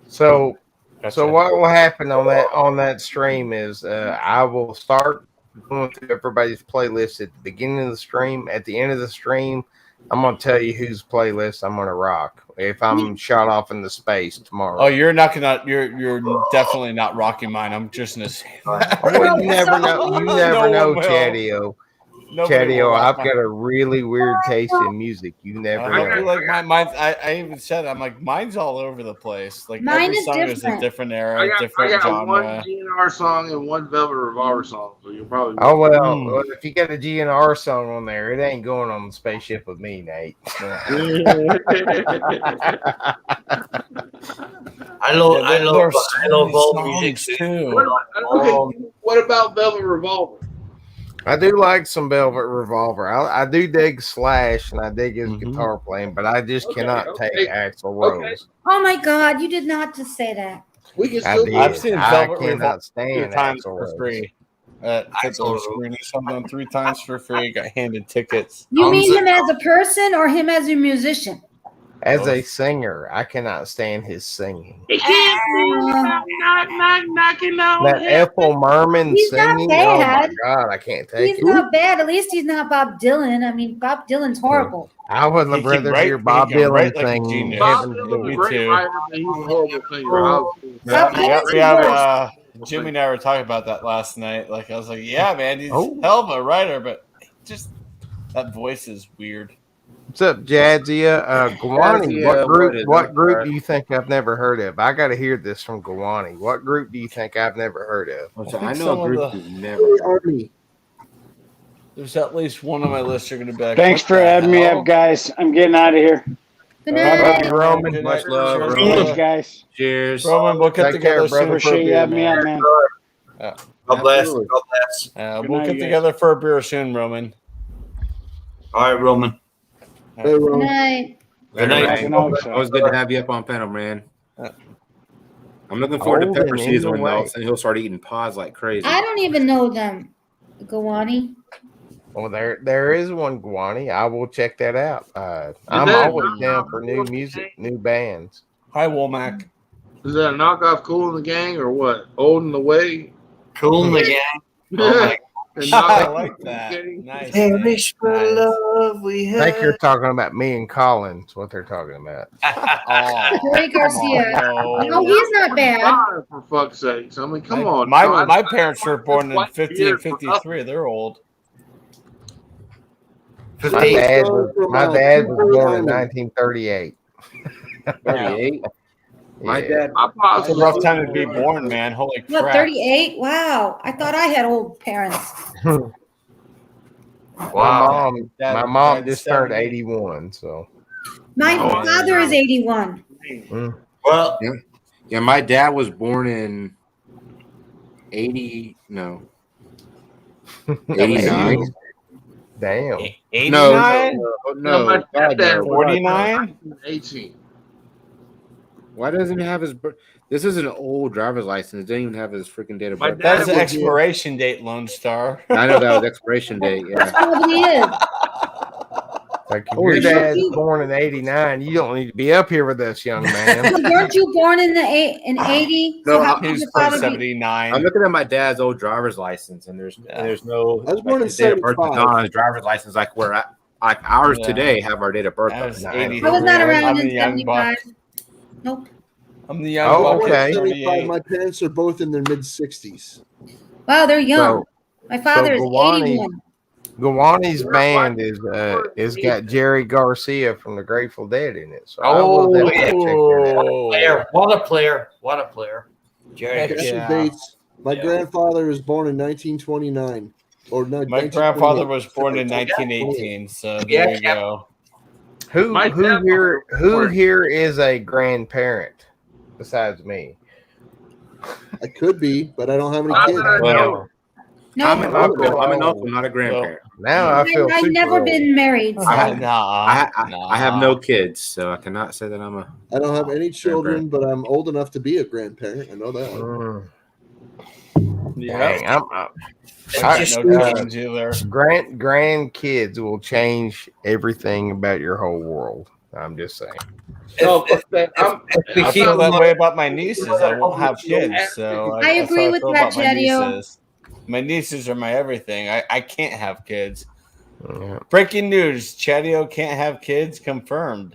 Speaker 2: So
Speaker 15: Gotcha.
Speaker 2: what will happen on that stream is I will start going through everybody's playlist at the beginning of the stream. At the end of the stream, I'm gonna tell you whose playlist I'm gonna rock if I'm shot off into space tomorrow.
Speaker 15: Oh, you're definitely not rocking mine. I'm just gonna say that.
Speaker 2: Well, you never know. You never
Speaker 15: No
Speaker 2: know,
Speaker 15: one will.
Speaker 2: Chadio.
Speaker 15: Nobody will rock
Speaker 2: I've
Speaker 15: mine.
Speaker 2: got a really weird taste in music. You never
Speaker 15: I feel
Speaker 2: know.
Speaker 15: like mine. I even said I'm like mine's all over the place. Like
Speaker 8: Mine
Speaker 15: every
Speaker 8: is
Speaker 15: song is a
Speaker 8: different.
Speaker 15: different era,
Speaker 12: I got
Speaker 15: different
Speaker 12: one
Speaker 15: genre.
Speaker 12: GNR song and one Velvet Revolver song, so you'll probably.
Speaker 2: Oh well, if you got a GNR song on there, it ain't going on the spaceship with me, Nate.
Speaker 11: I love all music too.
Speaker 12: What about Velvet Revolver?
Speaker 2: I do like some Velvet Revolver. I do dig Slash and I dig his guitar playing, but I just cannot take Axl Rose.
Speaker 8: Oh my God, you did not just say that.
Speaker 12: We can
Speaker 2: I
Speaker 12: still.
Speaker 2: did.
Speaker 15: I've seen
Speaker 2: I
Speaker 15: Velvet
Speaker 2: cannot
Speaker 15: Revolver 3
Speaker 2: stand
Speaker 15: times
Speaker 2: Axl
Speaker 15: for
Speaker 2: Rose.
Speaker 15: free. Pittsburgh screening something 3 times for free. Got handed tickets.
Speaker 8: You mean him as a person or him as a musician?
Speaker 2: As a singer, I cannot stand his singing. That Ethel Merman
Speaker 8: He's not
Speaker 2: singing, oh my
Speaker 8: bad.
Speaker 2: God, I can't take
Speaker 8: He's
Speaker 2: it.
Speaker 8: not bad. At least he's not Bob Dylan. I mean, Bob Dylan's horrible.
Speaker 2: I would
Speaker 15: He can
Speaker 2: rather
Speaker 15: write-
Speaker 2: hear
Speaker 15: he
Speaker 2: Bob
Speaker 15: can
Speaker 2: Dylan
Speaker 15: write like a
Speaker 2: sing.
Speaker 15: genius.
Speaker 12: Bob
Speaker 2: Heaven
Speaker 12: Dylan's
Speaker 2: Hill.
Speaker 12: a
Speaker 15: Me
Speaker 12: great
Speaker 15: too.
Speaker 12: writer, but he's a horrible singer.
Speaker 15: We have Jimmy and I were talking about that last night. Like I was like, yeah, man, he's
Speaker 2: Oh.
Speaker 15: hell of a writer, but just that voice is weird.
Speaker 2: What's up, Jadzia? Guwani,
Speaker 1: Jadzia,
Speaker 2: what group do you think I've never heard of? I got to hear this from Guwani. What group do you think I've never heard of?
Speaker 1: I know a group you've never.
Speaker 14: Army.
Speaker 15: There's at least one on my list. You're gonna be like,
Speaker 10: Thanks
Speaker 15: what
Speaker 10: for
Speaker 15: the
Speaker 10: having me
Speaker 15: hell?
Speaker 10: up, guys. I'm getting out of here.
Speaker 8: Good
Speaker 2: Love
Speaker 8: night.
Speaker 2: you, Roman.
Speaker 15: Good
Speaker 1: Much
Speaker 15: night.
Speaker 1: love,
Speaker 15: Cheers,
Speaker 1: Roman.
Speaker 10: Cheers,
Speaker 15: brother.
Speaker 10: guys.
Speaker 1: Cheers.
Speaker 15: Roman, we'll get
Speaker 2: Take
Speaker 15: together
Speaker 2: care,
Speaker 15: soon.
Speaker 2: brother.
Speaker 10: Appreciate you having me out, man.
Speaker 11: God bless.
Speaker 1: Absolutely.
Speaker 11: God bless.
Speaker 10: Good
Speaker 15: We'll
Speaker 10: night,
Speaker 15: get
Speaker 10: you guys.
Speaker 15: together for a beer soon, Roman.
Speaker 11: All right, Roman.
Speaker 14: Hey,
Speaker 8: Good
Speaker 14: Ron.
Speaker 8: night.
Speaker 1: Later,
Speaker 10: night.
Speaker 1: man. Always good to have you up on panel, man. I'm looking forward to
Speaker 2: Golden
Speaker 1: pepper
Speaker 2: in
Speaker 1: season
Speaker 2: the
Speaker 1: when
Speaker 2: way.
Speaker 1: he'll start eating pods like crazy.
Speaker 8: I don't even know them, Gawani.
Speaker 2: Well, there is one Guani. I will check that out. I'm
Speaker 12: that
Speaker 2: always down for new music, new bands.
Speaker 15: Hi, Womack.
Speaker 12: Is that a knockoff Cool in the Gang or what? Old in the Way?
Speaker 11: Cool in the Gang. Oh my
Speaker 15: I like that. Nice.
Speaker 11: Perish for love we
Speaker 2: I
Speaker 11: have.
Speaker 2: think you're talking about me and Collins. What they're talking about.
Speaker 8: Jerry Garcia. No, he's not bad.
Speaker 12: For fuck's sakes. I mean, come on.
Speaker 15: My parents were born in 50 and 53. They're old.
Speaker 2: My dad was born in 1938.
Speaker 1: 38. My dad.
Speaker 15: It's a rough time to be born, man. Holy
Speaker 8: What,
Speaker 15: crap.
Speaker 8: 38? Wow. I thought I had old parents.
Speaker 2: My mom just turned 81, so.
Speaker 8: My father is 81.
Speaker 11: Well,
Speaker 1: yeah, my dad was born in 89.
Speaker 2: Damn.
Speaker 15: 89?
Speaker 1: No,
Speaker 12: my
Speaker 1: God,
Speaker 12: dad
Speaker 1: no.
Speaker 15: 49?
Speaker 12: 18.
Speaker 1: Why doesn't he have his? This is an old driver's license. It doesn't even have his freaking date of birth.
Speaker 15: That's the expiration date, Lone Star.
Speaker 1: I know that was expiration date. Yeah.
Speaker 8: Probably is.
Speaker 2: Like if your dad's born in 89, you don't need to be up here with us, young man.
Speaker 8: So weren't you born in 80?
Speaker 1: No,
Speaker 8: So how
Speaker 1: he
Speaker 8: could
Speaker 1: was
Speaker 8: your father be?
Speaker 15: 79.
Speaker 1: I'm looking at my dad's old driver's license, and there's no.
Speaker 14: I was born in
Speaker 1: his date of birth is
Speaker 14: 75.
Speaker 1: not on his driver's license like like ours
Speaker 15: Yeah.
Speaker 1: today have our date of birth.
Speaker 15: I was
Speaker 1: on.
Speaker 15: 80.
Speaker 8: I was not around
Speaker 15: I'm
Speaker 8: in
Speaker 15: the young buck.
Speaker 8: 75. Nope.
Speaker 15: I'm the young
Speaker 2: Oh,
Speaker 15: buck.
Speaker 2: okay.
Speaker 14: 75, my parents are both in their mid 60s.
Speaker 8: Wow, they're young.
Speaker 2: So-
Speaker 8: My father is
Speaker 2: Gawani-
Speaker 8: 81.
Speaker 2: Gawani's band is got Jerry Garcia from the Grateful Dead in it. So I will definitely check that out.
Speaker 11: player. What a player. What a player. Jerry
Speaker 14: Christian
Speaker 15: Yeah.
Speaker 14: Bates. My grandfather was born in 1929. Or no,
Speaker 15: My
Speaker 14: 1928.
Speaker 15: grandfather was born in 1918, so there you go.
Speaker 2: Who here is a grandparent besides me?
Speaker 14: I could be, but I don't have any kids.
Speaker 1: Well,
Speaker 8: No,
Speaker 1: I'm an uncle, not a grandparent.
Speaker 2: Now I feel
Speaker 8: I've
Speaker 2: super
Speaker 8: never
Speaker 2: old.
Speaker 8: been married. So.
Speaker 1: I have no kids, so I cannot say that I'm a.
Speaker 14: I don't have any children, but I'm old enough to be a grandparent. I know that one.
Speaker 2: Mm.
Speaker 15: Yeah.
Speaker 2: Dang, I'm
Speaker 15: No kids either.
Speaker 2: grandkids will change everything about your whole world. I'm just saying.
Speaker 12: No, fuck that.
Speaker 15: I feel that way about my nieces. I won't have kids, so
Speaker 8: I
Speaker 15: that's
Speaker 8: agree
Speaker 15: how
Speaker 8: with
Speaker 15: feel
Speaker 8: that,
Speaker 15: about my
Speaker 8: Chadio.
Speaker 15: nieces. My nieces are my everything. I can't have kids.
Speaker 2: Yeah.
Speaker 15: Breaking news: Chadio can't have kids. Confirmed.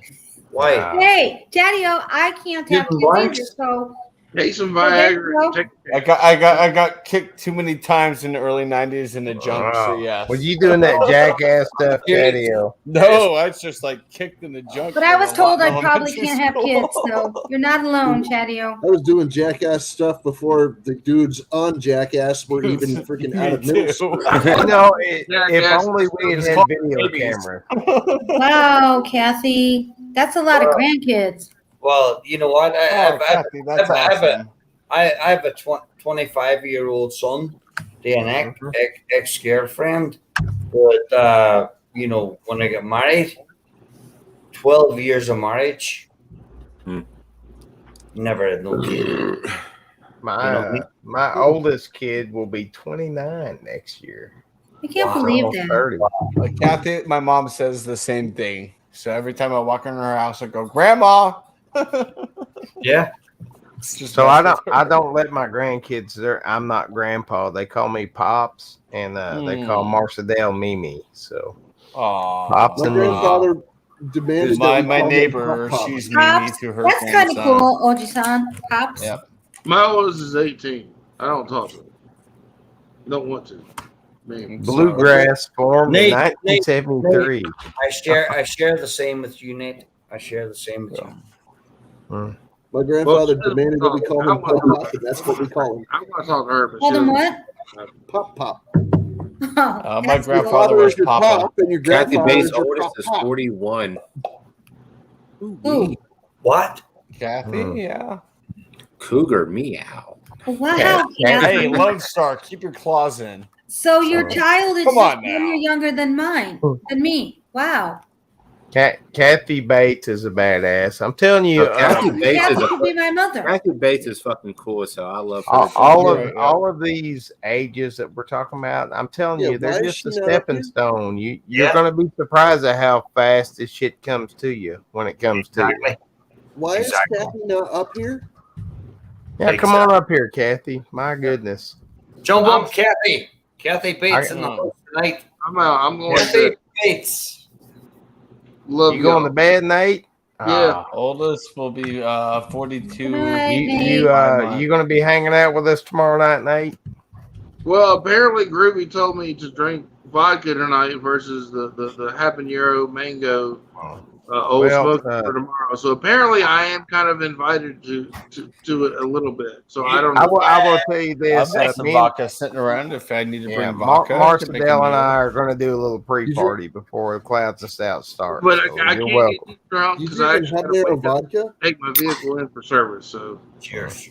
Speaker 11: Why?
Speaker 8: Hey, Daddy-O, I can't have kids either, so
Speaker 12: Take some
Speaker 8: Well, there you
Speaker 12: Viagra.
Speaker 8: go.
Speaker 12: Take
Speaker 15: I got kicked too many times in the early '90s in the junk. So
Speaker 2: Wow.
Speaker 15: yes.
Speaker 2: Were you doing that jackass stuff, Daddy-O?
Speaker 15: No, I was just like kicked in the junk.
Speaker 8: but I was told I
Speaker 15: in
Speaker 8: probably
Speaker 15: elementary
Speaker 8: can't have
Speaker 15: school.
Speaker 8: kids, so you're not alone, Chadio.
Speaker 14: I was doing jackass stuff before the dudes on Jackass were even freaking out of middle school.
Speaker 2: No, if
Speaker 12: Jackass
Speaker 2: only we had
Speaker 15: is
Speaker 2: had
Speaker 15: called
Speaker 2: video
Speaker 15: babies.
Speaker 2: cameras.
Speaker 8: Wow, Kathy, that's a lot of grandkids.
Speaker 11: Well, you know what?
Speaker 15: Oh, Kathy, that's awesome.
Speaker 11: I have a 25-year-old son, the ex-girlfriend. But, you know, when I got married, 12 years of marriage, never had no kid.
Speaker 2: My oldest kid will be 29 next year.
Speaker 8: I can't believe
Speaker 2: Almost
Speaker 8: that.
Speaker 2: 30.
Speaker 15: Like Kathy, my mom says the same thing. So every time I walk in her house, I go, "Grandma."
Speaker 11: Yeah.
Speaker 2: So I don't let my grandkids. I'm not grandpa. They call me pops, and they call Marcedale Mimi. So pops
Speaker 14: My
Speaker 2: and Mimi.
Speaker 14: grandfather demanded
Speaker 15: my
Speaker 14: that we call
Speaker 15: neighbor,
Speaker 14: him Pop-Pop.
Speaker 15: she's Mimi
Speaker 8: Pops,
Speaker 15: to her
Speaker 8: that's kind
Speaker 15: grandson.
Speaker 8: of cool, Oji-san. Pops.
Speaker 15: Yep.
Speaker 12: My oldest is 18. I don't talk to him. Don't want to. Man.
Speaker 2: Bluegrass formed in
Speaker 11: Nate,
Speaker 2: 1973.
Speaker 11: I share the same with you, Nate. I share the same with you.
Speaker 14: My grandfather demanded that we call him Pop Pop, and that's what we call him.
Speaker 12: I'm going to talk to her, but
Speaker 8: Called him what?
Speaker 14: Pop Pop.
Speaker 15: My
Speaker 8: That's
Speaker 14: Your
Speaker 15: grandfather
Speaker 14: father
Speaker 15: was
Speaker 14: is your
Speaker 15: Papa.
Speaker 14: pop, and your
Speaker 1: Kathy
Speaker 14: grandfather
Speaker 1: Bates'
Speaker 14: is your
Speaker 1: oldest
Speaker 14: Pop
Speaker 1: is
Speaker 14: Pop.
Speaker 1: 41.
Speaker 8: Ooh.
Speaker 11: What?
Speaker 15: Kathy, yeah.
Speaker 1: Cougar meow.
Speaker 8: Wow.
Speaker 15: Hey, Lone Star, keep your claws in.
Speaker 8: So your child is
Speaker 15: Come
Speaker 8: just
Speaker 15: on
Speaker 8: 1 year
Speaker 15: now.
Speaker 8: younger than mine, than me. Wow.
Speaker 2: Kathy Bates is a badass. I'm telling you,
Speaker 1: Kathy Bates
Speaker 8: Kathy
Speaker 1: is a
Speaker 8: could be my mother.
Speaker 1: Kathy Bates is fucking cool as hell. I love her.
Speaker 2: all of these ages that we're talking about, I'm telling
Speaker 14: Yeah,
Speaker 2: you, they're
Speaker 14: why is
Speaker 2: just
Speaker 14: she
Speaker 2: a
Speaker 14: not up
Speaker 2: stepping
Speaker 14: here?
Speaker 2: stone. You're gonna be surprised at how fast this shit comes to you when it comes to you.
Speaker 14: Why is Kathy not up here?
Speaker 2: Yeah, come on up here, Kathy. My goodness.
Speaker 11: Jump up, Kathy. Kathy Bates in the house tonight.
Speaker 12: I'm out. I'm going
Speaker 11: Kathy
Speaker 12: to
Speaker 11: Bates.
Speaker 12: love
Speaker 2: You going to bed, Nate?
Speaker 12: Yeah.
Speaker 15: Oldest will be 42.
Speaker 2: You gonna be hanging out with us tomorrow night, Nate?
Speaker 12: Well, apparently Groovy told me to drink vodka tonight versus the habanero mango old
Speaker 2: Well,
Speaker 12: smoke for tomorrow. So apparently I am kind of invited to it a little bit. So I don't know.
Speaker 2: I will tell you
Speaker 15: I've
Speaker 2: this.
Speaker 15: got some
Speaker 2: me
Speaker 15: vodka sitting around if I need to
Speaker 2: Yeah,
Speaker 15: bring vodka.
Speaker 2: Marcel and I are going to do a little pre-party before the Clouds of Stout starts.
Speaker 12: But
Speaker 2: so
Speaker 12: I
Speaker 2: you're
Speaker 12: can't
Speaker 2: welcome.
Speaker 12: get drunk
Speaker 14: You
Speaker 12: because I
Speaker 14: drinking
Speaker 12: actually
Speaker 14: habanero vodka?
Speaker 12: take my vehicle in for service. So
Speaker 11: cheers.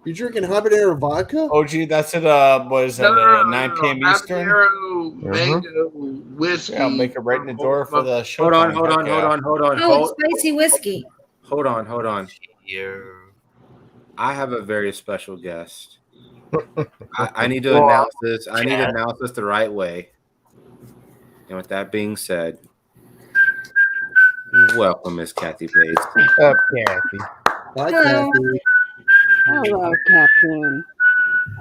Speaker 14: You drinking habanero vodka?
Speaker 15: Oh, gee, that's at what is that? 9 p.m. Eastern.
Speaker 12: Habanero mango whiskey.
Speaker 15: Yeah, I'll make it right in the door for the show.
Speaker 1: Hold on, hold on.
Speaker 8: Oh, it's spicy whiskey.
Speaker 1: Hold on. I have a very special guest. I need to announce this. I need to announce this the right way. And with that being said, welcome, Miss Kathy Bates.
Speaker 2: What's up, Kathy?
Speaker 14: Hi,
Speaker 8: Hello.
Speaker 14: Kathy.
Speaker 17: Hello, Captain.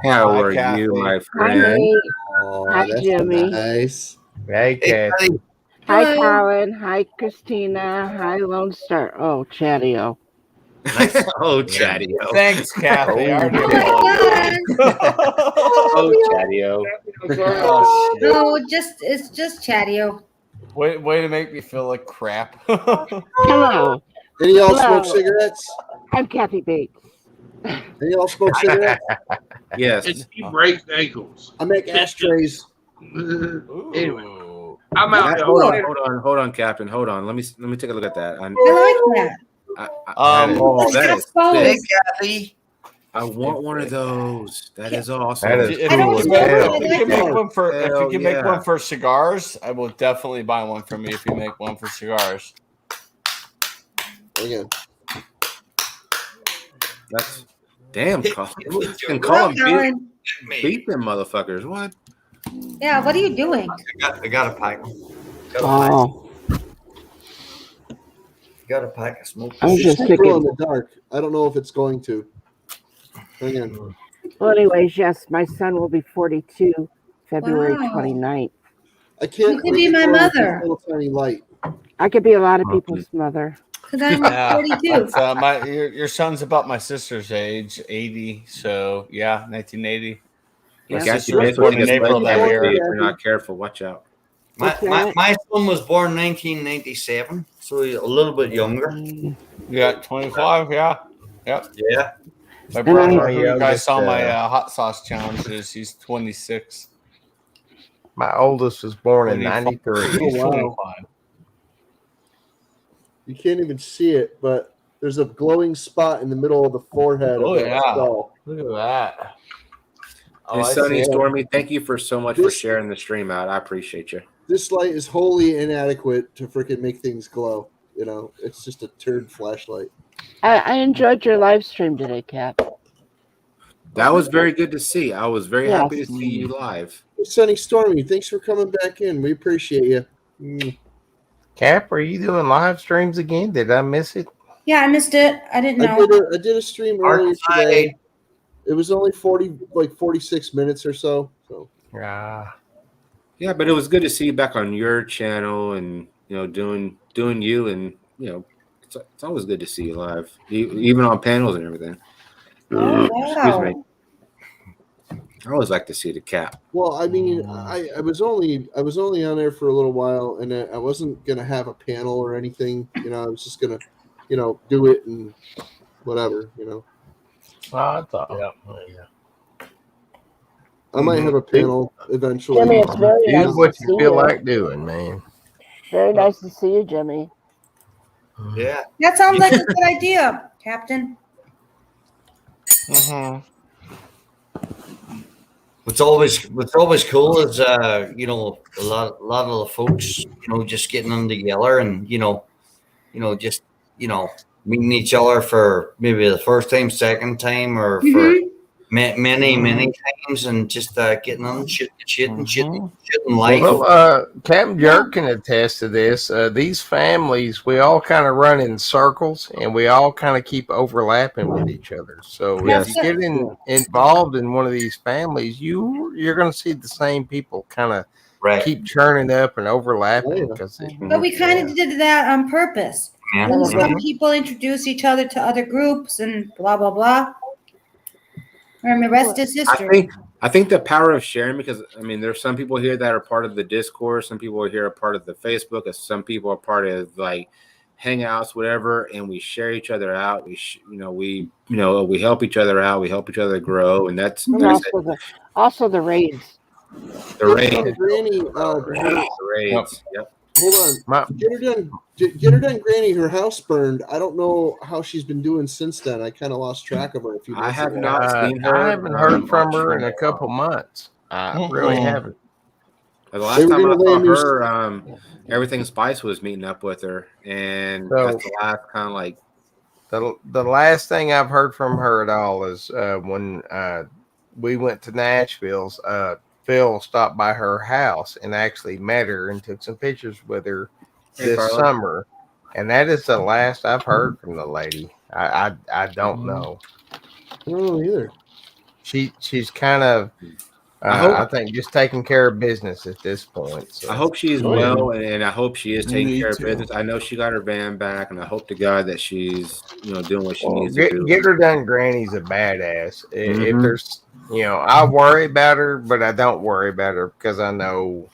Speaker 1: How
Speaker 15: Hi,
Speaker 1: are
Speaker 15: Kathy.
Speaker 1: you, my
Speaker 17: Hi,
Speaker 1: friend?
Speaker 17: Nate.
Speaker 14: Oh,
Speaker 17: Hi,
Speaker 14: that's
Speaker 17: Jimmy.
Speaker 14: nice.
Speaker 2: Hey, Kathy.
Speaker 17: Hi,
Speaker 8: Hello.
Speaker 17: Colin. Hi, Christina. Hi, Lone Star. Oh, Chatty-O.
Speaker 1: Oh, Chatty.
Speaker 15: Thanks, Kathy. I already
Speaker 1: Oh, Chatty-O.
Speaker 8: No, it's just Chatty-O.
Speaker 15: Way to make me feel like crap.
Speaker 17: Hello.
Speaker 14: Any y'all
Speaker 17: Hello.
Speaker 14: smoke cigarettes?
Speaker 17: I'm Kathy Bates.
Speaker 14: Any y'all smoke cigarettes?
Speaker 1: Yes.
Speaker 12: He breaks ankles.
Speaker 14: I make ashtrays.
Speaker 12: Anyway, I'm out.
Speaker 1: Hold on, Captain. Hold on. Let me take a look at that.
Speaker 8: I like that.
Speaker 1: That is
Speaker 11: Hey,
Speaker 1: sick.
Speaker 11: Kathy.
Speaker 1: I want one of those. That is awesome.
Speaker 2: That is
Speaker 15: If
Speaker 2: cool as hell.
Speaker 15: you can make one for if you can make
Speaker 1: yeah.
Speaker 15: one for cigars, I will definitely buy one from you if you make one for cigars.
Speaker 14: Again.
Speaker 1: That's damn. Call
Speaker 8: Well,
Speaker 1: them beat them motherfuckers. What?
Speaker 8: Yeah, what are you doing?
Speaker 11: I got a pack.
Speaker 17: Oh.
Speaker 11: Got a pack of smoke.
Speaker 17: I was just
Speaker 14: Glow in
Speaker 17: thinking.
Speaker 14: the dark. I don't know if it's going to. Hang on.
Speaker 17: Well, anyways, yes, my son will be 42 February
Speaker 8: Wow.
Speaker 17: 29th.
Speaker 14: I can't.
Speaker 8: You could be my
Speaker 14: glow with this
Speaker 8: mother.
Speaker 14: Little tiny light.
Speaker 17: I could be a lot of people's mother.
Speaker 8: Because I'm
Speaker 15: Yeah,
Speaker 8: 42.
Speaker 15: that's, your son's about my sister's age, 80. So yeah, 1980. My
Speaker 17: Yeah.
Speaker 15: sister was born in April that year.
Speaker 1: If you're not careful, watch out.
Speaker 11: My son was born 1997, so he's a little bit younger.
Speaker 15: Yeah, 25. Yeah, yep.
Speaker 11: Yeah.
Speaker 15: My
Speaker 2: And
Speaker 15: brother,
Speaker 2: I'm-
Speaker 15: who you guys saw my
Speaker 2: youngest,
Speaker 15: hot sauce challenges, he's 26.
Speaker 2: My oldest was born in
Speaker 15: 25.
Speaker 2: '93.
Speaker 15: He's
Speaker 14: wow.
Speaker 15: 25.
Speaker 14: You can't even see it, but there's a glowing spot in the middle of the forehead
Speaker 15: Oh
Speaker 14: of that
Speaker 15: yeah,
Speaker 14: skull.
Speaker 15: look at that. Oh,
Speaker 1: Hey,
Speaker 15: I
Speaker 1: Sonny
Speaker 15: see it.
Speaker 1: Stormy, thank you for so much for sharing the stream out. I appreciate you.
Speaker 14: This light is wholly inadequate to freaking make things glow. You know, it's just a turd flashlight.
Speaker 17: I enjoyed your live stream today, Cap.
Speaker 1: That was very good to see. I was very
Speaker 17: Yes.
Speaker 1: happy to see you live.
Speaker 14: Sunny Stormy, thanks for coming back in. We appreciate you.
Speaker 2: Cap, are you doing live streams again? Did I miss it?
Speaker 8: Yeah, I missed it. I didn't know.
Speaker 14: I did a stream earlier today. It was only 46 minutes or so. So
Speaker 1: Yeah, but it was good to see you back on your channel and doing you, and it's always good to see you live, even on panels and everything.
Speaker 8: Oh,
Speaker 1: Excuse
Speaker 8: wow.
Speaker 1: me. I always like to see the Cap.
Speaker 14: well, I mean, I was only on there for a little while, and I wasn't gonna have a panel or anything. You know, I was just gonna, do it and whatever.
Speaker 2: Oh, I thought.
Speaker 14: I might have a panel eventually.
Speaker 17: Jimmy, it's very
Speaker 2: Do
Speaker 17: nice to
Speaker 2: what
Speaker 17: see
Speaker 2: you feel
Speaker 17: you.
Speaker 2: like doing, man.
Speaker 17: Very nice to see you, Jimmy.
Speaker 11: Yeah.
Speaker 8: That sounds like a good idea, Captain.
Speaker 15: Mm-hmm.
Speaker 11: what's always cool is you know, a lot of the folks, you know, just getting them together and you know, just you know, meeting each other for maybe the first time, second time, or for many times, and just getting on shitting life.
Speaker 2: Well, Captain Jerk can attest to this. These families, we all kind of run in circles, and we all kind of keep overlapping with each other. So if you get involved in one of these families, you're going to see the same people kind of keep churning up and overlapping.
Speaker 8: But we kind of did that on purpose. And some people introduce each other to other groups and blah blah blah. And the rest is history.
Speaker 1: I think the power of sharing, because I mean, there's some people here that are part of the Discord, some people here are part of the Facebook, and some people are part of like hangouts, whatever, and we share each other out. We help each other out. We help each other grow, and that's
Speaker 17: also the raids.
Speaker 1: The raids.
Speaker 14: Granny,
Speaker 1: the raids. Yep.
Speaker 14: Hold on. Get her done, Granny. Her house burned. I don't know how she's been doing since then. I kind of lost track of her a few months
Speaker 1: I have
Speaker 14: ago.
Speaker 1: not seen her.
Speaker 2: I haven't heard from her in a couple months. I really haven't.
Speaker 1: The last time I saw her, Everything Spice was meeting up with her, and that's the last kind of like
Speaker 2: the last thing I've heard from her at all is when we went to Nashville's. Phil stopped by her house and actually met her and took some pictures with her this summer, and that is the last I've heard from the lady. I don't know.
Speaker 14: I don't know either.
Speaker 2: She's kind of I think just taking care of business at this point. So.
Speaker 1: I hope she's well, and I hope she is taking care of business. I know she got her van back, and I hope to God that she's doing what she needs to do.
Speaker 2: Get her done. Granny's a badass. If there's I worry about her, but I don't worry about her because I know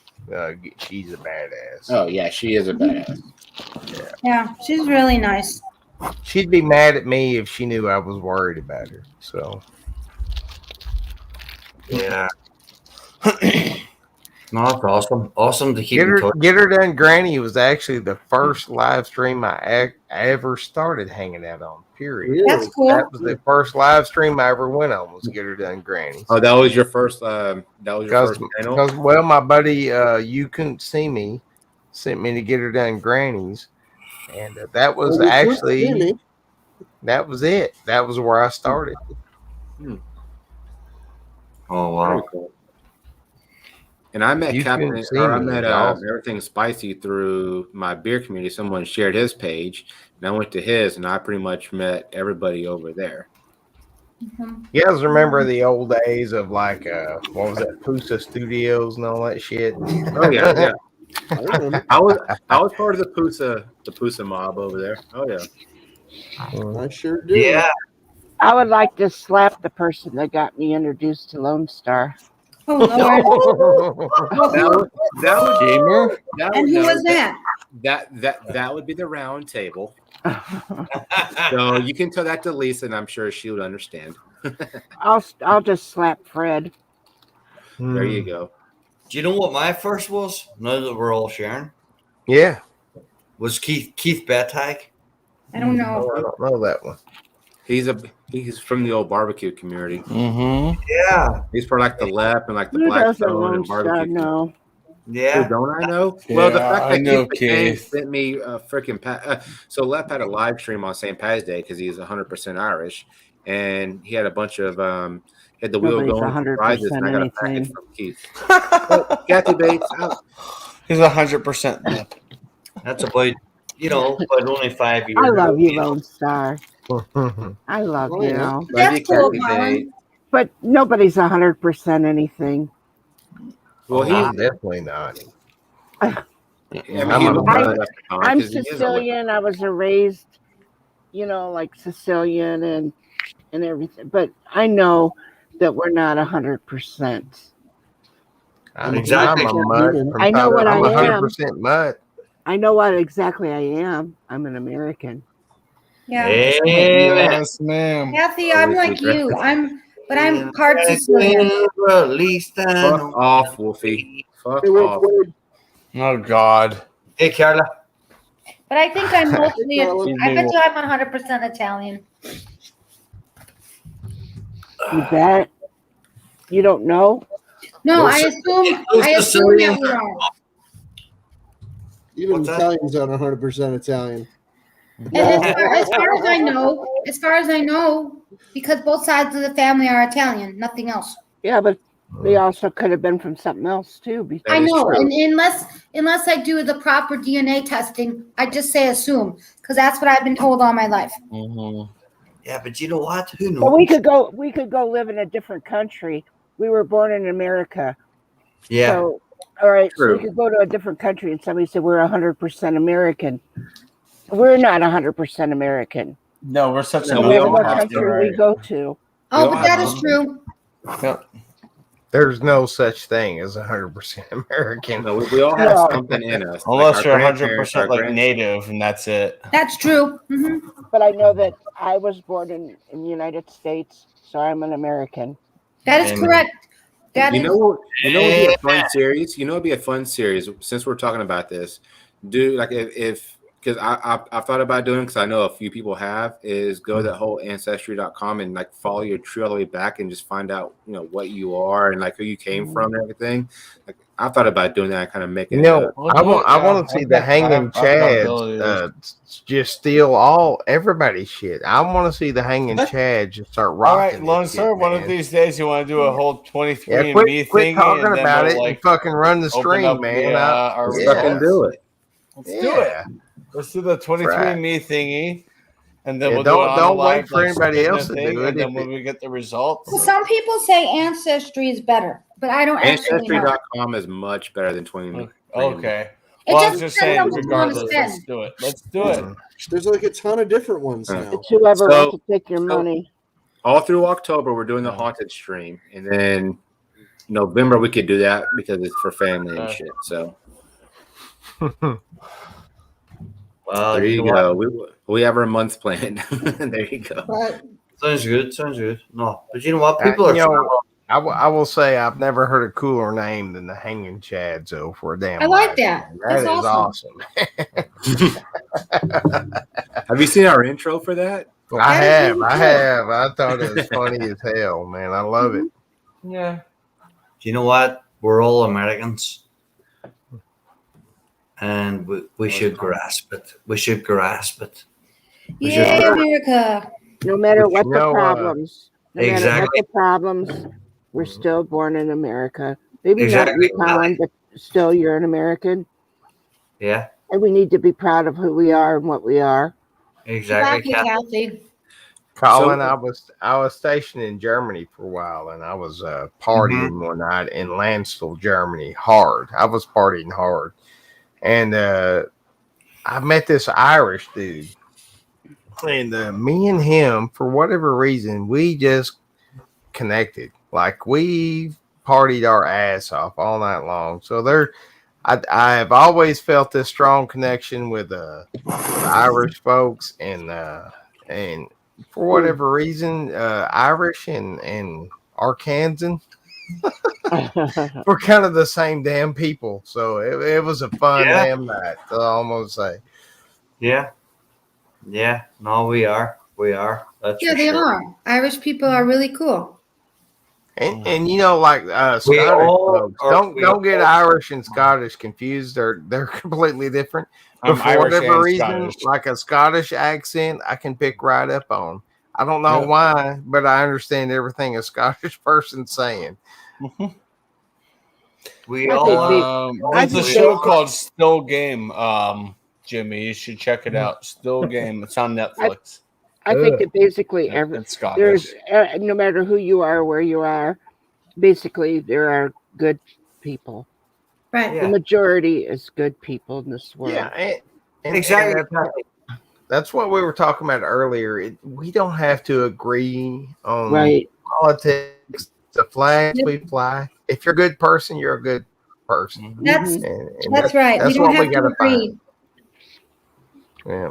Speaker 2: she's a badass.
Speaker 1: Oh yeah, she is a badass.
Speaker 8: Yeah, she's really nice.
Speaker 2: She'd be mad at me if she knew I was worried about her. So
Speaker 11: yeah. No, that's awesome. Awesome to keep in touch.
Speaker 2: Get her done. Granny was actually the first live stream I ever started hanging out on. Period.
Speaker 8: That's cool.
Speaker 2: That was the first live stream I ever went on. Was Get Her Done Granny.
Speaker 1: Oh, that was your first. That was your first channel.
Speaker 2: Because my buddy, you couldn't see me, sent me to Get Her Done Grannies, and that was actually that was it. That was where I started.
Speaker 11: Oh wow.
Speaker 1: Cool. And I met Everything Spicy through my beer community. Someone shared his page, and I went to his, and I pretty much met everybody over there.
Speaker 2: You guys remember the old days of like what was that, Pusa Studios and all that shit?
Speaker 1: Oh yeah. I was part of the Pusa mob over there. Oh yeah.
Speaker 14: I sure do.
Speaker 11: Yeah.
Speaker 17: I would like to slap the person that got me introduced to Lone Star.
Speaker 8: Oh Lord!
Speaker 1: that would
Speaker 15: gamer.
Speaker 8: And who was that?
Speaker 1: That would be the round table. So you can tell that to Lisa, and I'm sure she would understand.
Speaker 17: I'll just slap Fred.
Speaker 1: There you go.
Speaker 11: Do you know what my first was? Now that we're all sharing.
Speaker 2: Yeah.
Speaker 11: Was Keith Bettag?
Speaker 8: I don't know.
Speaker 2: I don't know that one.
Speaker 1: He's from the old barbecue community.
Speaker 11: Mm-hmm. Yeah.
Speaker 1: He's for like the LEP and like the Blackstone and barbecue.
Speaker 17: No.
Speaker 11: Yeah.
Speaker 1: Oh, don't I know?
Speaker 15: Yeah,
Speaker 1: Well, the fact
Speaker 15: I know
Speaker 1: that Keith
Speaker 15: Keith
Speaker 1: sent me a freaking so LEP had a live stream on St. Pat's Day because he's 100% Irish, and he had a bunch of had the wheel going for prizes, and I got a package from Keith. Kathy Bates,
Speaker 15: he's 100% LEP.
Speaker 11: That's about but only 5 years.
Speaker 17: I love you, Lone Star. I love you.
Speaker 8: That's cool, Colin.
Speaker 17: But nobody's 100% anything.
Speaker 1: Well,
Speaker 2: he's definitely not.
Speaker 17: I'm Sicilian. I was raised, like Sicilian and everything. But I know that we're not 100%.
Speaker 11: Exactly.
Speaker 17: I know what I am.
Speaker 2: 100% mutt.
Speaker 17: I know what exactly I am. I'm an American.
Speaker 8: Yeah.
Speaker 15: Yes, ma'am.
Speaker 8: Kathy, I'm like you. I'm part Sicilian.
Speaker 1: Fuck off, Wolfie. Fuck off.
Speaker 15: Oh God.
Speaker 11: Hey, Carla.
Speaker 8: But I think I'm mostly. I bet you I'm 100% Italian.
Speaker 17: You bet. You don't know?
Speaker 8: No, I assume that we are.
Speaker 14: Even Italians aren't 100% Italian.
Speaker 8: And as far as I know, because both sides of the family are Italian, nothing else.
Speaker 17: Yeah, but they also could have been from something else too.
Speaker 8: I know, and unless I do the proper DNA testing, I just say assume, because that's what I've been told all my life.
Speaker 11: Yeah, but you know what? Who knows?
Speaker 17: Well, we could go live in a different country. We were born in America.
Speaker 11: Yeah.
Speaker 17: So, all right.
Speaker 11: True.
Speaker 17: So we could go to a different country and somebody said we're 100% American. We're not 100% American.
Speaker 15: No, we're such
Speaker 17: No matter what country we go to.
Speaker 8: Oh, but that is true.
Speaker 15: Yep.
Speaker 2: There's no such thing as 100% American.
Speaker 1: No, we all have something in us.
Speaker 15: Unless
Speaker 1: Like
Speaker 15: you're
Speaker 1: our
Speaker 15: 100% like native, and that's it.
Speaker 8: That's true.
Speaker 17: But I know that I was born in the United States, so I'm an American.
Speaker 8: That is correct.
Speaker 1: You know what would be a fun series? You know, it'd be a fun series since we're talking about this. Do like if because I thought about doing because I know a few people have is go to that whole ancestry.com and like follow your tree all the way back and just find out what you are and like who you came from and everything. Like I thought about doing that and kind of making it up.
Speaker 2: I want to see the hanging Chads just steal everybody's shit. I want to see the hanging Chads just start rocking.
Speaker 15: All right, Lone Sir, one of these days you want to do a whole 23 and me
Speaker 2: quit
Speaker 15: thing.
Speaker 2: talking
Speaker 15: and then
Speaker 2: about
Speaker 15: we'll,
Speaker 2: it
Speaker 15: like,
Speaker 2: and fucking run the
Speaker 15: open
Speaker 2: stream,
Speaker 15: up
Speaker 2: man.
Speaker 15: our
Speaker 1: fucking do it.
Speaker 15: Let's do it. Let's do the 23 and me thingy. And then we'll
Speaker 2: don't wait for anybody else to do it.
Speaker 15: And then when we get the results.
Speaker 8: Well, some people say Ancestry is better, but I don't actually know.
Speaker 1: Ancestry.com is much better than 20.
Speaker 15: Okay.
Speaker 8: It
Speaker 15: Well, I was
Speaker 8: just
Speaker 15: just
Speaker 8: depends
Speaker 15: saying,
Speaker 8: on what you wanna
Speaker 15: regardless,
Speaker 8: spend.
Speaker 15: let's do it. Let's do it.
Speaker 14: There's like a ton of different ones now.
Speaker 17: It's whoever wants to take your money.
Speaker 1: All through October, we're doing the haunted stream, and then November we could do that because it's for family and shit. So.
Speaker 11: Well,
Speaker 1: there you go. We have our month planned. There you go.
Speaker 11: Sounds good. Sounds good. No, but you know what? People are.
Speaker 2: I will say I've never heard a cooler name than the Hanging Chads though for a damn.
Speaker 8: I like that.
Speaker 2: That
Speaker 8: That's
Speaker 2: is
Speaker 8: awesome.
Speaker 1: Have you seen our intro for that?
Speaker 2: I have. I thought it was funny as hell, man. I love it.
Speaker 15: Yeah.
Speaker 11: Do you know what? We're all Americans. And we should grasp it. We should grasp it.
Speaker 8: Yay, America.
Speaker 17: No matter what the problems. No matter what
Speaker 11: Exactly.
Speaker 17: the problems, we're still born in America. Maybe
Speaker 11: Exactly.
Speaker 17: not in Holland, but still you're an American.
Speaker 11: Yeah,
Speaker 17: And we need to be proud of who we are and what we are.
Speaker 11: exactly.
Speaker 8: Kathy.
Speaker 2: Colin, I was stationed in Germany for a while, and I was partying one night in Landstuhl, Germany, hard. I was partying hard, and I met this Irish dude, and me and him, for whatever reason, we just connected. Like we partied our ass off all night long. So I have always felt this strong connection with the Irish folks, and for whatever reason, Irish and Arkansan, we're kind of the same damn people. So it was a fun damn night, I'll almost say.
Speaker 11: Yeah. Yeah. No, we are. We are. That's
Speaker 8: Yeah,
Speaker 11: for
Speaker 8: they
Speaker 11: sure.
Speaker 8: are. Irish people are really cool.
Speaker 2: And you know, like Scottish folks, don't get Irish and Scottish confused. They're completely different. But
Speaker 15: I'm
Speaker 2: for
Speaker 15: Irish
Speaker 2: whatever
Speaker 15: and
Speaker 2: reason,
Speaker 15: Scottish.
Speaker 2: like a Scottish accent, I can pick right up on. I don't know why, but I understand everything a Scottish person's saying.
Speaker 11: We
Speaker 15: all. There's a show called Still Game. Jimmy, you should check it out. Still Game. It's on Netflix.
Speaker 17: I think that basically
Speaker 15: It's Scottish.
Speaker 17: there's no matter who you are, where you are, basically there are good people.
Speaker 8: Right.
Speaker 17: The majority is good people in this world.
Speaker 2: Yeah, and
Speaker 11: Exactly.
Speaker 2: that's what we were talking about earlier. We don't have to agree on
Speaker 17: Right.
Speaker 2: politics. The flags we fly. If you're a good person, you're a good person.
Speaker 8: That's
Speaker 2: And
Speaker 8: that's right.
Speaker 2: That's
Speaker 8: we don't
Speaker 2: what
Speaker 8: have
Speaker 2: we
Speaker 8: to
Speaker 2: gotta
Speaker 8: agree
Speaker 2: find. Yeah.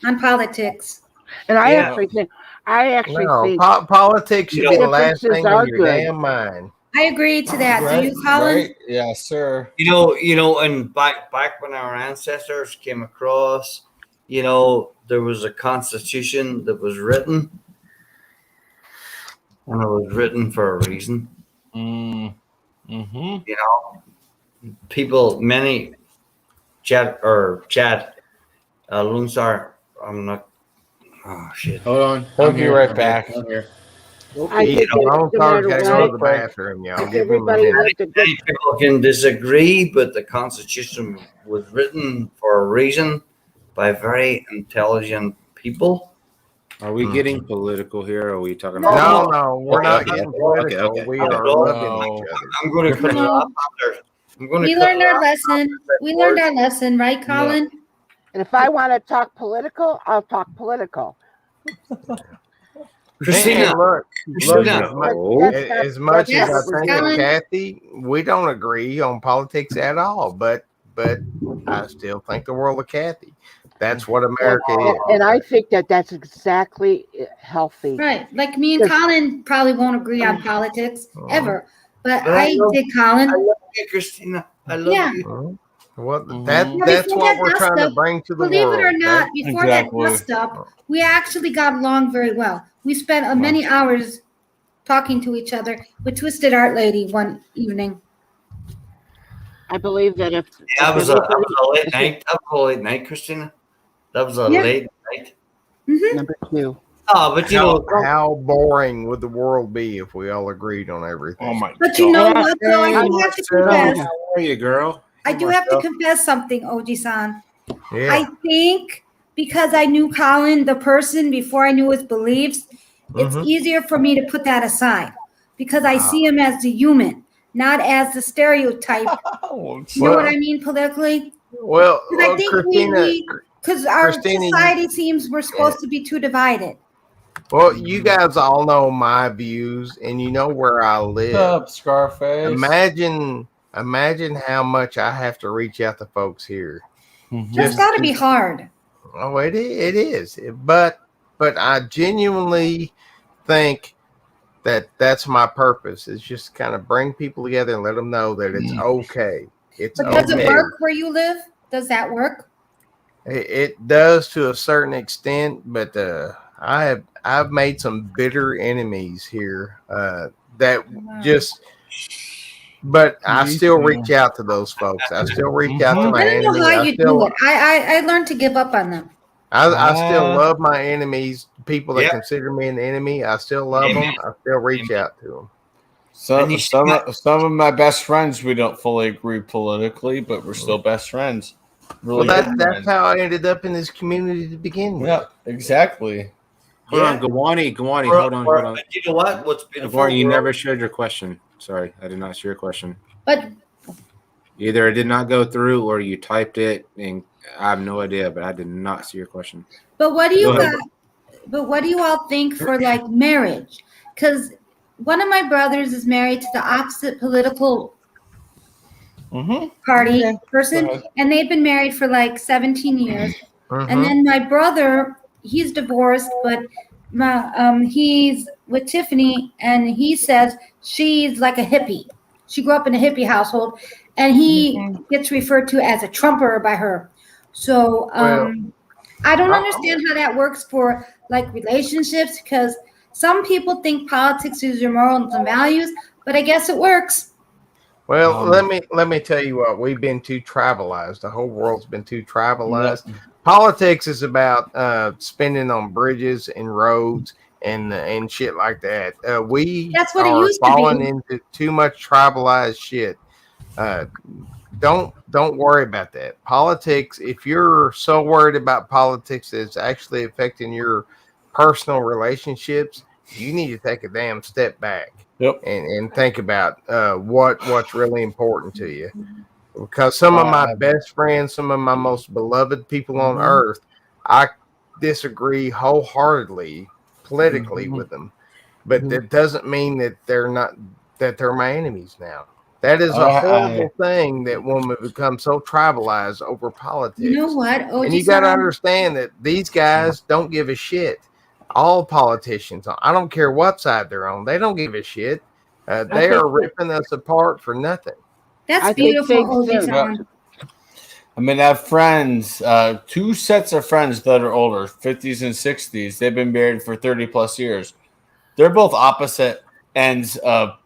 Speaker 8: on politics.
Speaker 17: And I
Speaker 2: Yeah.
Speaker 17: actually think think
Speaker 2: Politics should be the last
Speaker 17: differences
Speaker 2: thing
Speaker 17: are
Speaker 2: on your
Speaker 17: good.
Speaker 2: damn mind.
Speaker 8: I agree to that.
Speaker 15: Right,
Speaker 8: Do you, Colin?
Speaker 15: right. Yes, sir.
Speaker 11: You know, and back when our ancestors came across, there was a constitution that was written, and it was written for a reason.
Speaker 5: Mm-hmm.
Speaker 11: You know, people, many Chad, Lunsar, I'm not. Oh shit!
Speaker 1: Hold on,
Speaker 5: He'll
Speaker 1: I'm
Speaker 5: be
Speaker 1: here.
Speaker 5: right
Speaker 1: I'm
Speaker 5: back.
Speaker 1: Here. I'm here.
Speaker 17: I think that
Speaker 2: Long
Speaker 17: no
Speaker 2: Tar's
Speaker 17: matter
Speaker 2: gotta go to the
Speaker 17: what,
Speaker 2: bathroom, y'all.
Speaker 17: if
Speaker 2: Give him a
Speaker 17: everybody
Speaker 2: minute.
Speaker 17: lived a good
Speaker 11: Many people can disagree, but the Constitution was written for a reason by very intelligent people.
Speaker 1: Are we getting political here? Or are we talking
Speaker 2: No,
Speaker 1: about?
Speaker 2: no, we're not
Speaker 1: Okay,
Speaker 2: getting
Speaker 1: okay,
Speaker 2: political.
Speaker 1: okay.
Speaker 2: We
Speaker 11: I'm
Speaker 2: are
Speaker 11: going-
Speaker 2: loving each other.
Speaker 11: I'm going to cut it
Speaker 8: No.
Speaker 11: off after. I'm going to
Speaker 8: We
Speaker 11: cut
Speaker 8: learned
Speaker 11: it
Speaker 8: our
Speaker 11: off.
Speaker 8: lesson. We learned our lesson, right, Colin?
Speaker 17: And if I want to talk political, I'll talk political.
Speaker 11: Christina,
Speaker 2: Hey, look,
Speaker 11: Christina.
Speaker 2: as much
Speaker 8: Yes,
Speaker 2: as I think of
Speaker 8: Colin.
Speaker 2: Kathy, we don't agree on politics at all. But I still think the world of Kathy. That's what America is.
Speaker 17: And I think that that's exactly healthy.
Speaker 8: Right. Like me and
Speaker 17: Because-
Speaker 8: Colin probably won't agree on politics ever. But
Speaker 11: But I
Speaker 8: I
Speaker 11: love-
Speaker 8: did, Colin.
Speaker 11: I love you, Christina. I love
Speaker 8: Yeah.
Speaker 11: you.
Speaker 2: Well,
Speaker 8: Now,
Speaker 2: that's
Speaker 8: before
Speaker 2: what
Speaker 8: that
Speaker 2: we're
Speaker 8: dust
Speaker 2: trying to
Speaker 8: up,
Speaker 2: bring to the
Speaker 8: believe
Speaker 2: world.
Speaker 8: it or not,
Speaker 2: okay?
Speaker 8: before
Speaker 5: Exactly.
Speaker 8: that dust up, we actually got along very well. We spent many hours talking to each other with Twisted Art Lady one evening.
Speaker 17: I believe that if
Speaker 11: That was a
Speaker 17: everybody-
Speaker 11: late night. That was a late night, Christina. That was a
Speaker 8: Yeah.
Speaker 11: late night.
Speaker 17: number 2.
Speaker 11: Oh, but you know,
Speaker 2: How boring would the world be if we all agreed on everything?
Speaker 5: Oh my
Speaker 8: But you know
Speaker 5: God.
Speaker 8: what, though? I do have to confess.
Speaker 1: How are you, girl?
Speaker 8: I do have to confess something, Oji-san.
Speaker 2: Yeah.
Speaker 8: I think because I knew Colin, the person, before I knew his beliefs, it's easier for me to put that aside because I see him as the human, not as the stereotype. You know what I mean politically?
Speaker 2: Well,
Speaker 8: Because I think
Speaker 2: Christina,
Speaker 8: because our
Speaker 2: Christina,
Speaker 8: society seems we're supposed to be too divided.
Speaker 2: well, you guys all know my views, and you know where I live.
Speaker 5: What's up, Scarface?
Speaker 2: Imagine how much I have to reach out to folks here.
Speaker 8: That's got to be hard.
Speaker 2: Oh, it is. But I genuinely think that that's my purpose. Is just kind of bring people together and let them know that it's okay. It's
Speaker 8: But does it
Speaker 2: okay.
Speaker 8: work where you live? Does that work?
Speaker 2: It does to a certain extent, but I've made some bitter enemies here that just. But I still reach out to those folks. I still reach out to my
Speaker 8: I don't know
Speaker 2: enemies.
Speaker 8: how you do it. I learned to give up on them.
Speaker 2: I still love my enemies, people that
Speaker 11: Yep.
Speaker 2: consider me an enemy. I still love them. I still reach out to them.
Speaker 5: Some of my best friends we don't fully agree politically, but we're still best friends. Really
Speaker 2: Well,
Speaker 5: good
Speaker 2: that's
Speaker 5: friends.
Speaker 2: how I ended up in this community to begin with.
Speaker 5: Yeah, exactly.
Speaker 1: Hold on, Gawani, hold on, hold on.
Speaker 11: You know what? What's beautiful?
Speaker 1: Gawani, you
Speaker 11: we're-
Speaker 1: never shared your question. Sorry, I did not share your question.
Speaker 8: But
Speaker 1: Either it did not go through or you typed it, and I have no idea, but I did not see your question.
Speaker 8: what do you
Speaker 1: Go ahead.
Speaker 8: got? But what do you all think for like marriage? Because one of my brothers is married to the opposite political party person,
Speaker 5: Go ahead.
Speaker 8: and they've been married for like 17 years.
Speaker 2: Mhm.
Speaker 8: And then my brother, he's divorced, but he's with Tiffany, and he says she's like a hippie. She grew up in a hippie household, and he gets referred to as a Trumper by her. So I don't understand how that works for like relationships, because some people think politics is your morals and values, but I guess it works.
Speaker 2: Well, let me tell you what, we've been too tribalized. The whole world's been too tribalized. Politics is about spending on bridges and roads and shit like that.
Speaker 8: That's what it
Speaker 2: are
Speaker 8: used to
Speaker 2: falling
Speaker 8: be.
Speaker 2: into too much tribalized shit. Don't worry about that. Politics, if you're so worried about politics that it's actually affecting your personal relationships, you need to take a damn step back.
Speaker 5: Yep.
Speaker 2: And think about what's really important to you. Because some of my best friends, some of my most beloved people on earth, I disagree wholeheartedly politically with them. But that doesn't mean that they're my enemies now. That is a horrible thing that women become so tribalized over politics.
Speaker 8: You know what?
Speaker 2: And you got to understand that these guys don't give a shit. All politicians, I don't care what side they're on, they don't give a shit. They are ripping us apart for nothing.
Speaker 8: That's beautiful, Oji-san.
Speaker 5: I mean, I have friends, 2 sets of friends that are older, 50s and 60s. They've been married for 30 plus years. They're both opposite ends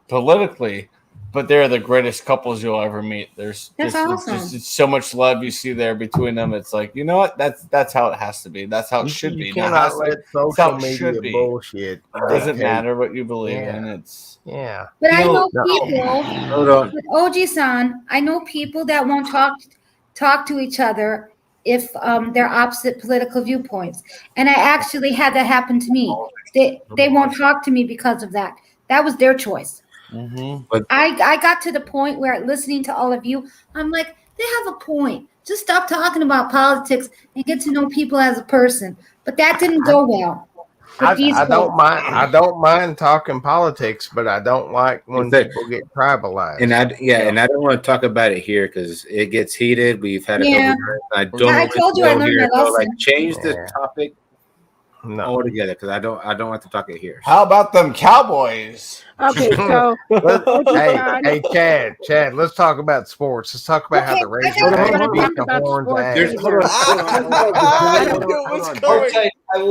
Speaker 5: politically, but they're the greatest couples you'll ever meet. There's
Speaker 8: That's awesome.
Speaker 5: it's so much love you see there between them. It's like, you know what? That's how it has to be. That's how it should be.
Speaker 2: You
Speaker 5: Not
Speaker 2: cannot
Speaker 5: has to-
Speaker 2: let
Speaker 5: it's how
Speaker 2: social
Speaker 5: it
Speaker 2: media
Speaker 5: should be.
Speaker 2: bullshit.
Speaker 5: It doesn't
Speaker 2: dictate.
Speaker 5: matter what you believe
Speaker 2: Yeah.
Speaker 5: in. It's
Speaker 2: Yeah.
Speaker 8: But I know
Speaker 2: No.
Speaker 8: people,
Speaker 1: Hold on.
Speaker 8: with OG-san, I know people that won't talk to each other if they're opposite political viewpoints. And I actually had that happen to me. They won't talk to me because of that. That was their choice. I got to the point where listening to all of you, I'm like, they have a point. Just stop talking about politics and get to know people as a person. But that didn't go well.
Speaker 2: I don't mind talking politics, but I don't like when people get tribalized.
Speaker 1: And I don't want to talk about it here because it gets heated. We've had a
Speaker 8: Yeah.
Speaker 1: couple of I
Speaker 8: told you I learned my
Speaker 1: So,
Speaker 8: lesson.
Speaker 1: change the topic altogether because I don't want to talk it here.
Speaker 5: How about them Cowboys?
Speaker 17: Okay, so
Speaker 2: hey, Chad, let's talk about sports. Let's talk about how the Rays beat the Horns ass.
Speaker 17: I don't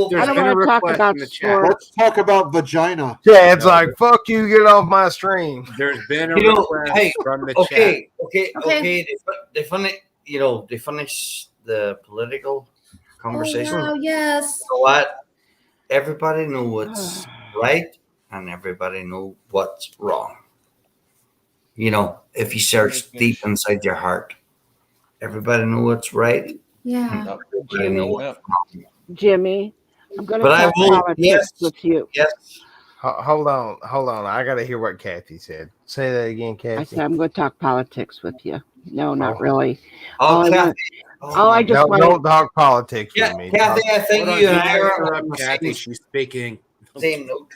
Speaker 17: want to talk about sports.
Speaker 14: Let's talk about vagina.
Speaker 2: Chad's like, fuck you, get off my stream.
Speaker 1: There's been a
Speaker 11: You know,
Speaker 1: request
Speaker 11: hey,
Speaker 1: from the
Speaker 11: okay.
Speaker 1: chat.
Speaker 11: They finish the political conversation.
Speaker 8: Oh, yes.
Speaker 11: You know what? Everybody know what's right and everybody know what's wrong. You know, if you search deep inside your heart, everybody know what's right.
Speaker 8: Yeah.
Speaker 11: And everybody know what's wrong.
Speaker 17: Jimmy, I'm going to
Speaker 11: But I
Speaker 17: talk
Speaker 11: will.
Speaker 17: politics
Speaker 11: Yes.
Speaker 17: with you.
Speaker 11: Yes.
Speaker 2: Hold on. I got to hear what Kathy said. Say that again,
Speaker 17: I
Speaker 2: Kathy.
Speaker 17: said I'm going to talk politics with you. No, not really.
Speaker 11: Oh, Kathy.
Speaker 17: I just want
Speaker 2: don't talk politics with me.
Speaker 11: Kathy, I think
Speaker 1: Hold
Speaker 11: you
Speaker 1: on,
Speaker 11: and I
Speaker 1: don't
Speaker 11: are
Speaker 1: interrupt
Speaker 11: on the
Speaker 1: Kathy.
Speaker 11: same,
Speaker 1: She's speaking.
Speaker 11: same note.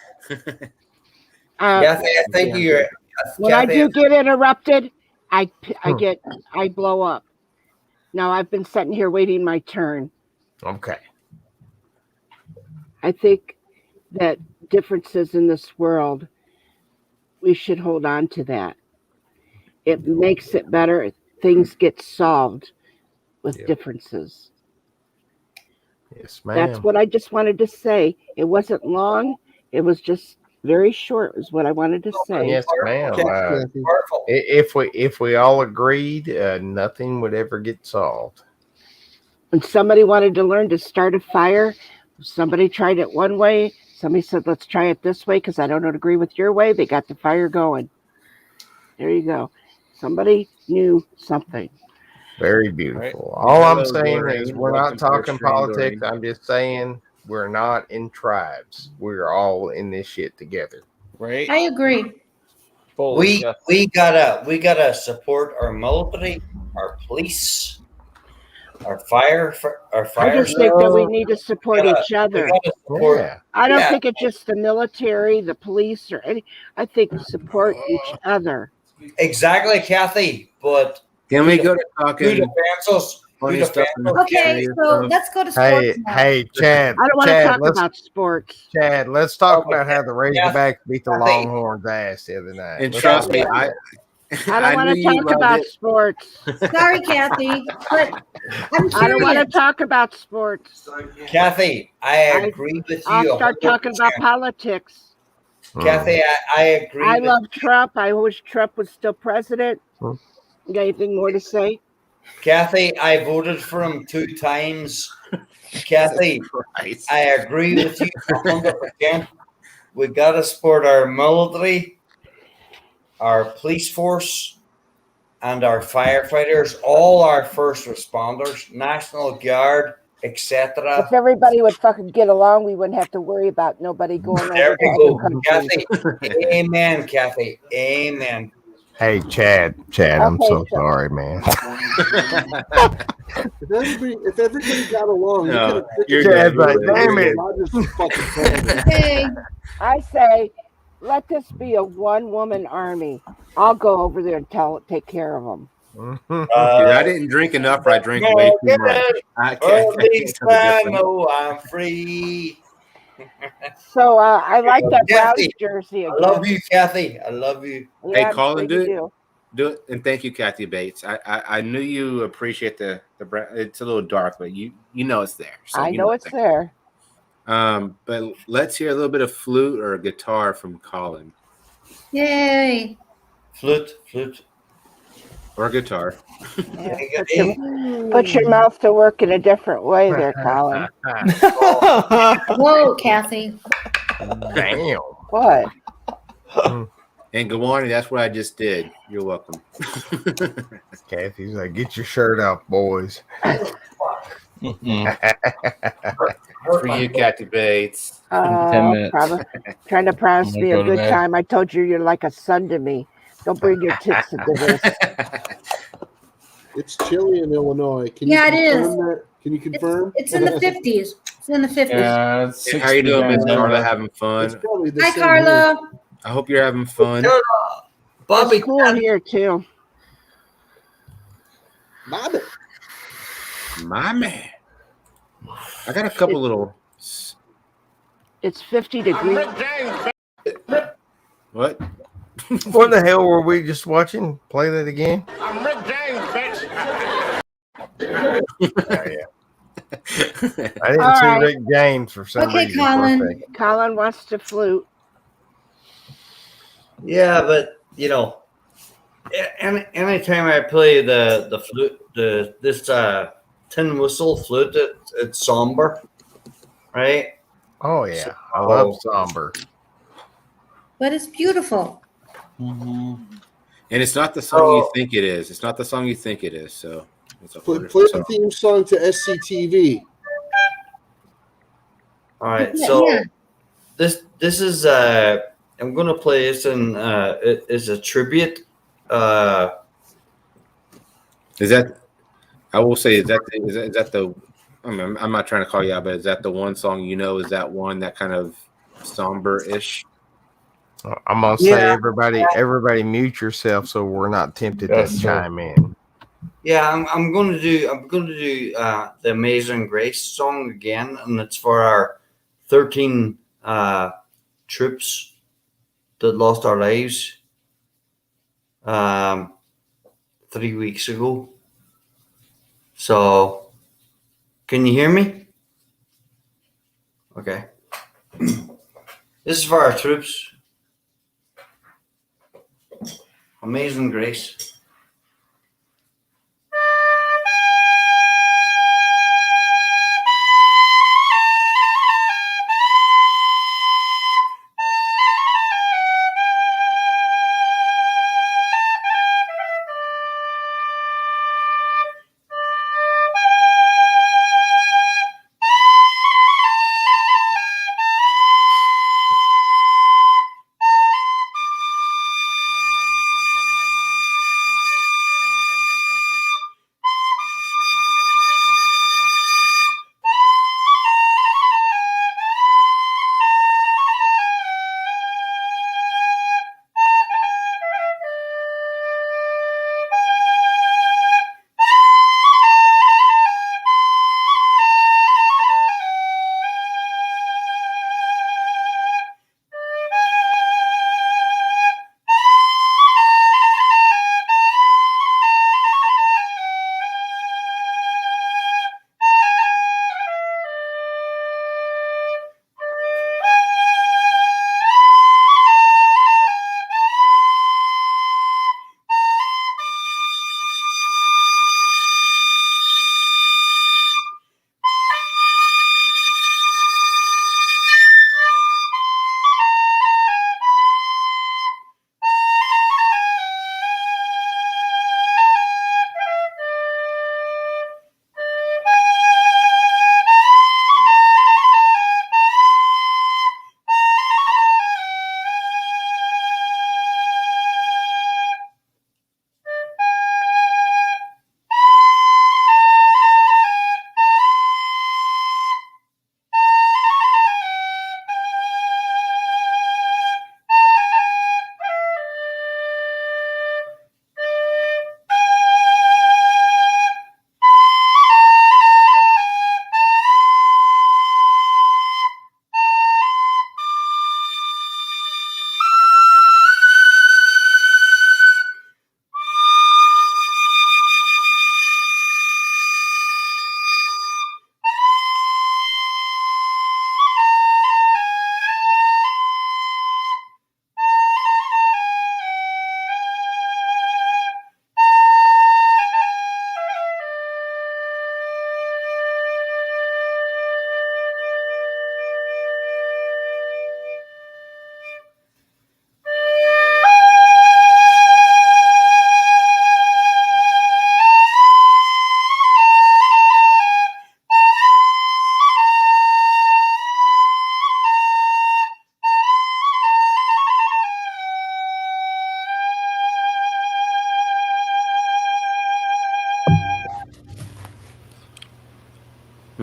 Speaker 11: Kathy, I think you're.
Speaker 17: When I
Speaker 11: Kathy,
Speaker 17: do get interrupted, I blow up. Now I've been sitting here waiting my turn.
Speaker 2: Okay.
Speaker 17: I think that differences in this world, we should hold on to that. It makes it better. Things get solved with differences.
Speaker 2: Yes, ma'am.
Speaker 17: That's what I just wanted to say. It wasn't long. It was just very short is what I wanted to say.
Speaker 2: Yes, ma'am. If we all agreed, nothing would ever get solved.
Speaker 17: When somebody wanted to learn to start a fire, somebody tried it one way. Somebody said, let's try it this way because I don't agree with your way. They got the fire going. There you go. Somebody knew something.
Speaker 2: Very beautiful. All I'm saying is we're not talking politics. I'm just saying we're not in tribes. We're all in this shit together.
Speaker 5: Right?
Speaker 8: I agree.
Speaker 11: We gotta support our military, our police, our fire.
Speaker 17: I just think that we need to support each other. I don't think it's just the military, the police, or any. I think support each other.
Speaker 11: Exactly, Kathy. But
Speaker 1: can we go to talking?
Speaker 8: Okay, so let's go to sports now.
Speaker 2: Hey, Chad.
Speaker 17: I don't want to talk about sports.
Speaker 2: Chad, let's talk about how the Razorbacks beat the Longhorns' ass the other night.
Speaker 1: And trust me,
Speaker 17: I don't want to talk about sports.
Speaker 8: Sorry, Kathy, but I'm curious.
Speaker 17: I don't want to talk about sports.
Speaker 11: Kathy, I agree with you.
Speaker 17: I'll start talking about politics.
Speaker 11: Kathy, I agree.
Speaker 17: I
Speaker 11: with
Speaker 17: love Trump. I wish Trump was still president. You got anything more to say?
Speaker 11: Kathy, I voted for him 2 times. Kathy, I agree with you 100%. We got to support our military, our police force, and our firefighters, all our first responders, National Guard, etc.
Speaker 17: If everybody would fucking get along, we wouldn't have to worry about nobody going over
Speaker 11: There
Speaker 17: to
Speaker 11: we go,
Speaker 17: other countries.
Speaker 11: Kathy. Amen, Kathy. Amen.
Speaker 2: Hey, Chad, I'm so sorry, man.
Speaker 14: If everybody got along,
Speaker 2: No, Chad's like, damn it.
Speaker 17: Hey, I say, let this be a one-woman army. I'll go over there and take care of them.
Speaker 1: Dude, I didn't drink enough, or I drank way too much. I can't
Speaker 11: I know I'm free.
Speaker 17: So I like that
Speaker 11: Kathy,
Speaker 17: Browns jersey again.
Speaker 11: I love you, Kathy. I love you.
Speaker 1: Hey, Colin, do it, and thank you, Kathy Bates. I knew you appreciate the brand. It's a little dark, but you know it's there. So
Speaker 17: I know it's there.
Speaker 1: But let's hear a little bit of flute or guitar from Colin.
Speaker 8: Yay.
Speaker 11: Flute.
Speaker 1: Or guitar.
Speaker 17: Put your mouth to work in a different way there, Colin.
Speaker 8: Whoa, Kathy.
Speaker 2: Damn.
Speaker 17: What?
Speaker 1: And Gawani, that's what I just did. You're welcome.
Speaker 2: Kathy's like, get your shirt off, boys.
Speaker 1: For you, Kathy Bates.
Speaker 10: 10 minutes.
Speaker 17: Trying to promise
Speaker 10: I'm
Speaker 17: me
Speaker 10: gonna
Speaker 17: a
Speaker 10: go to
Speaker 17: good
Speaker 10: bed.
Speaker 17: time. I told you you're like a son to me. Don't bring your tits into this.
Speaker 14: It's chilly in Illinois. Can
Speaker 8: Yeah,
Speaker 14: you
Speaker 8: it is.
Speaker 14: confirm that? Can you confirm?
Speaker 8: It's in the 50s. It's in the 50s.
Speaker 15: Yeah, it's
Speaker 1: Hey, how you doing, Miss
Speaker 15: 60
Speaker 1: Carla?
Speaker 15: down
Speaker 1: Having fun?
Speaker 14: It's probably the
Speaker 8: Hi,
Speaker 14: same
Speaker 8: Carla.
Speaker 1: I hope you're having fun.
Speaker 11: Bobby,
Speaker 17: It's cool here too.
Speaker 14: Bobby.
Speaker 1: My man. I got a couple little.
Speaker 17: It's 50 degrees.
Speaker 1: What?
Speaker 2: What the hell were we just watching? Play that again?
Speaker 6: I'm Rick James, bitch.
Speaker 2: I didn't
Speaker 17: All
Speaker 2: see
Speaker 17: right.
Speaker 2: Rick James for some
Speaker 8: Okay,
Speaker 2: reason.
Speaker 8: Colin.
Speaker 2: for a second.
Speaker 17: Colin wants to flute.
Speaker 11: Yeah, but anytime I play the flute, this tin whistle flute, it's somber, right?
Speaker 2: Oh yeah, I love somber.
Speaker 8: But it's beautiful.
Speaker 1: And it's not the song you think it is. It's not the song you think it is. So it's a
Speaker 14: Play
Speaker 1: wonderful
Speaker 14: the
Speaker 1: song.
Speaker 14: theme song to SCTV.
Speaker 11: All right,
Speaker 8: Yeah,
Speaker 11: so
Speaker 8: yeah.
Speaker 11: this is I'm gonna play this in it is a tribute.
Speaker 1: Is that? I will say, is that the? I mean, I'm not trying to call you out, but is that the one song you know? Is that one that kind of somber-ish?
Speaker 2: I'm gonna say everybody mute yourself so we're not tempted to chime in.
Speaker 11: Yeah, I'm gonna do the Amazing Grace song again, and it's for our 13 troops that lost our lives 3 weeks ago. So, can you hear me? Okay. This is for our troops. Amazing Grace.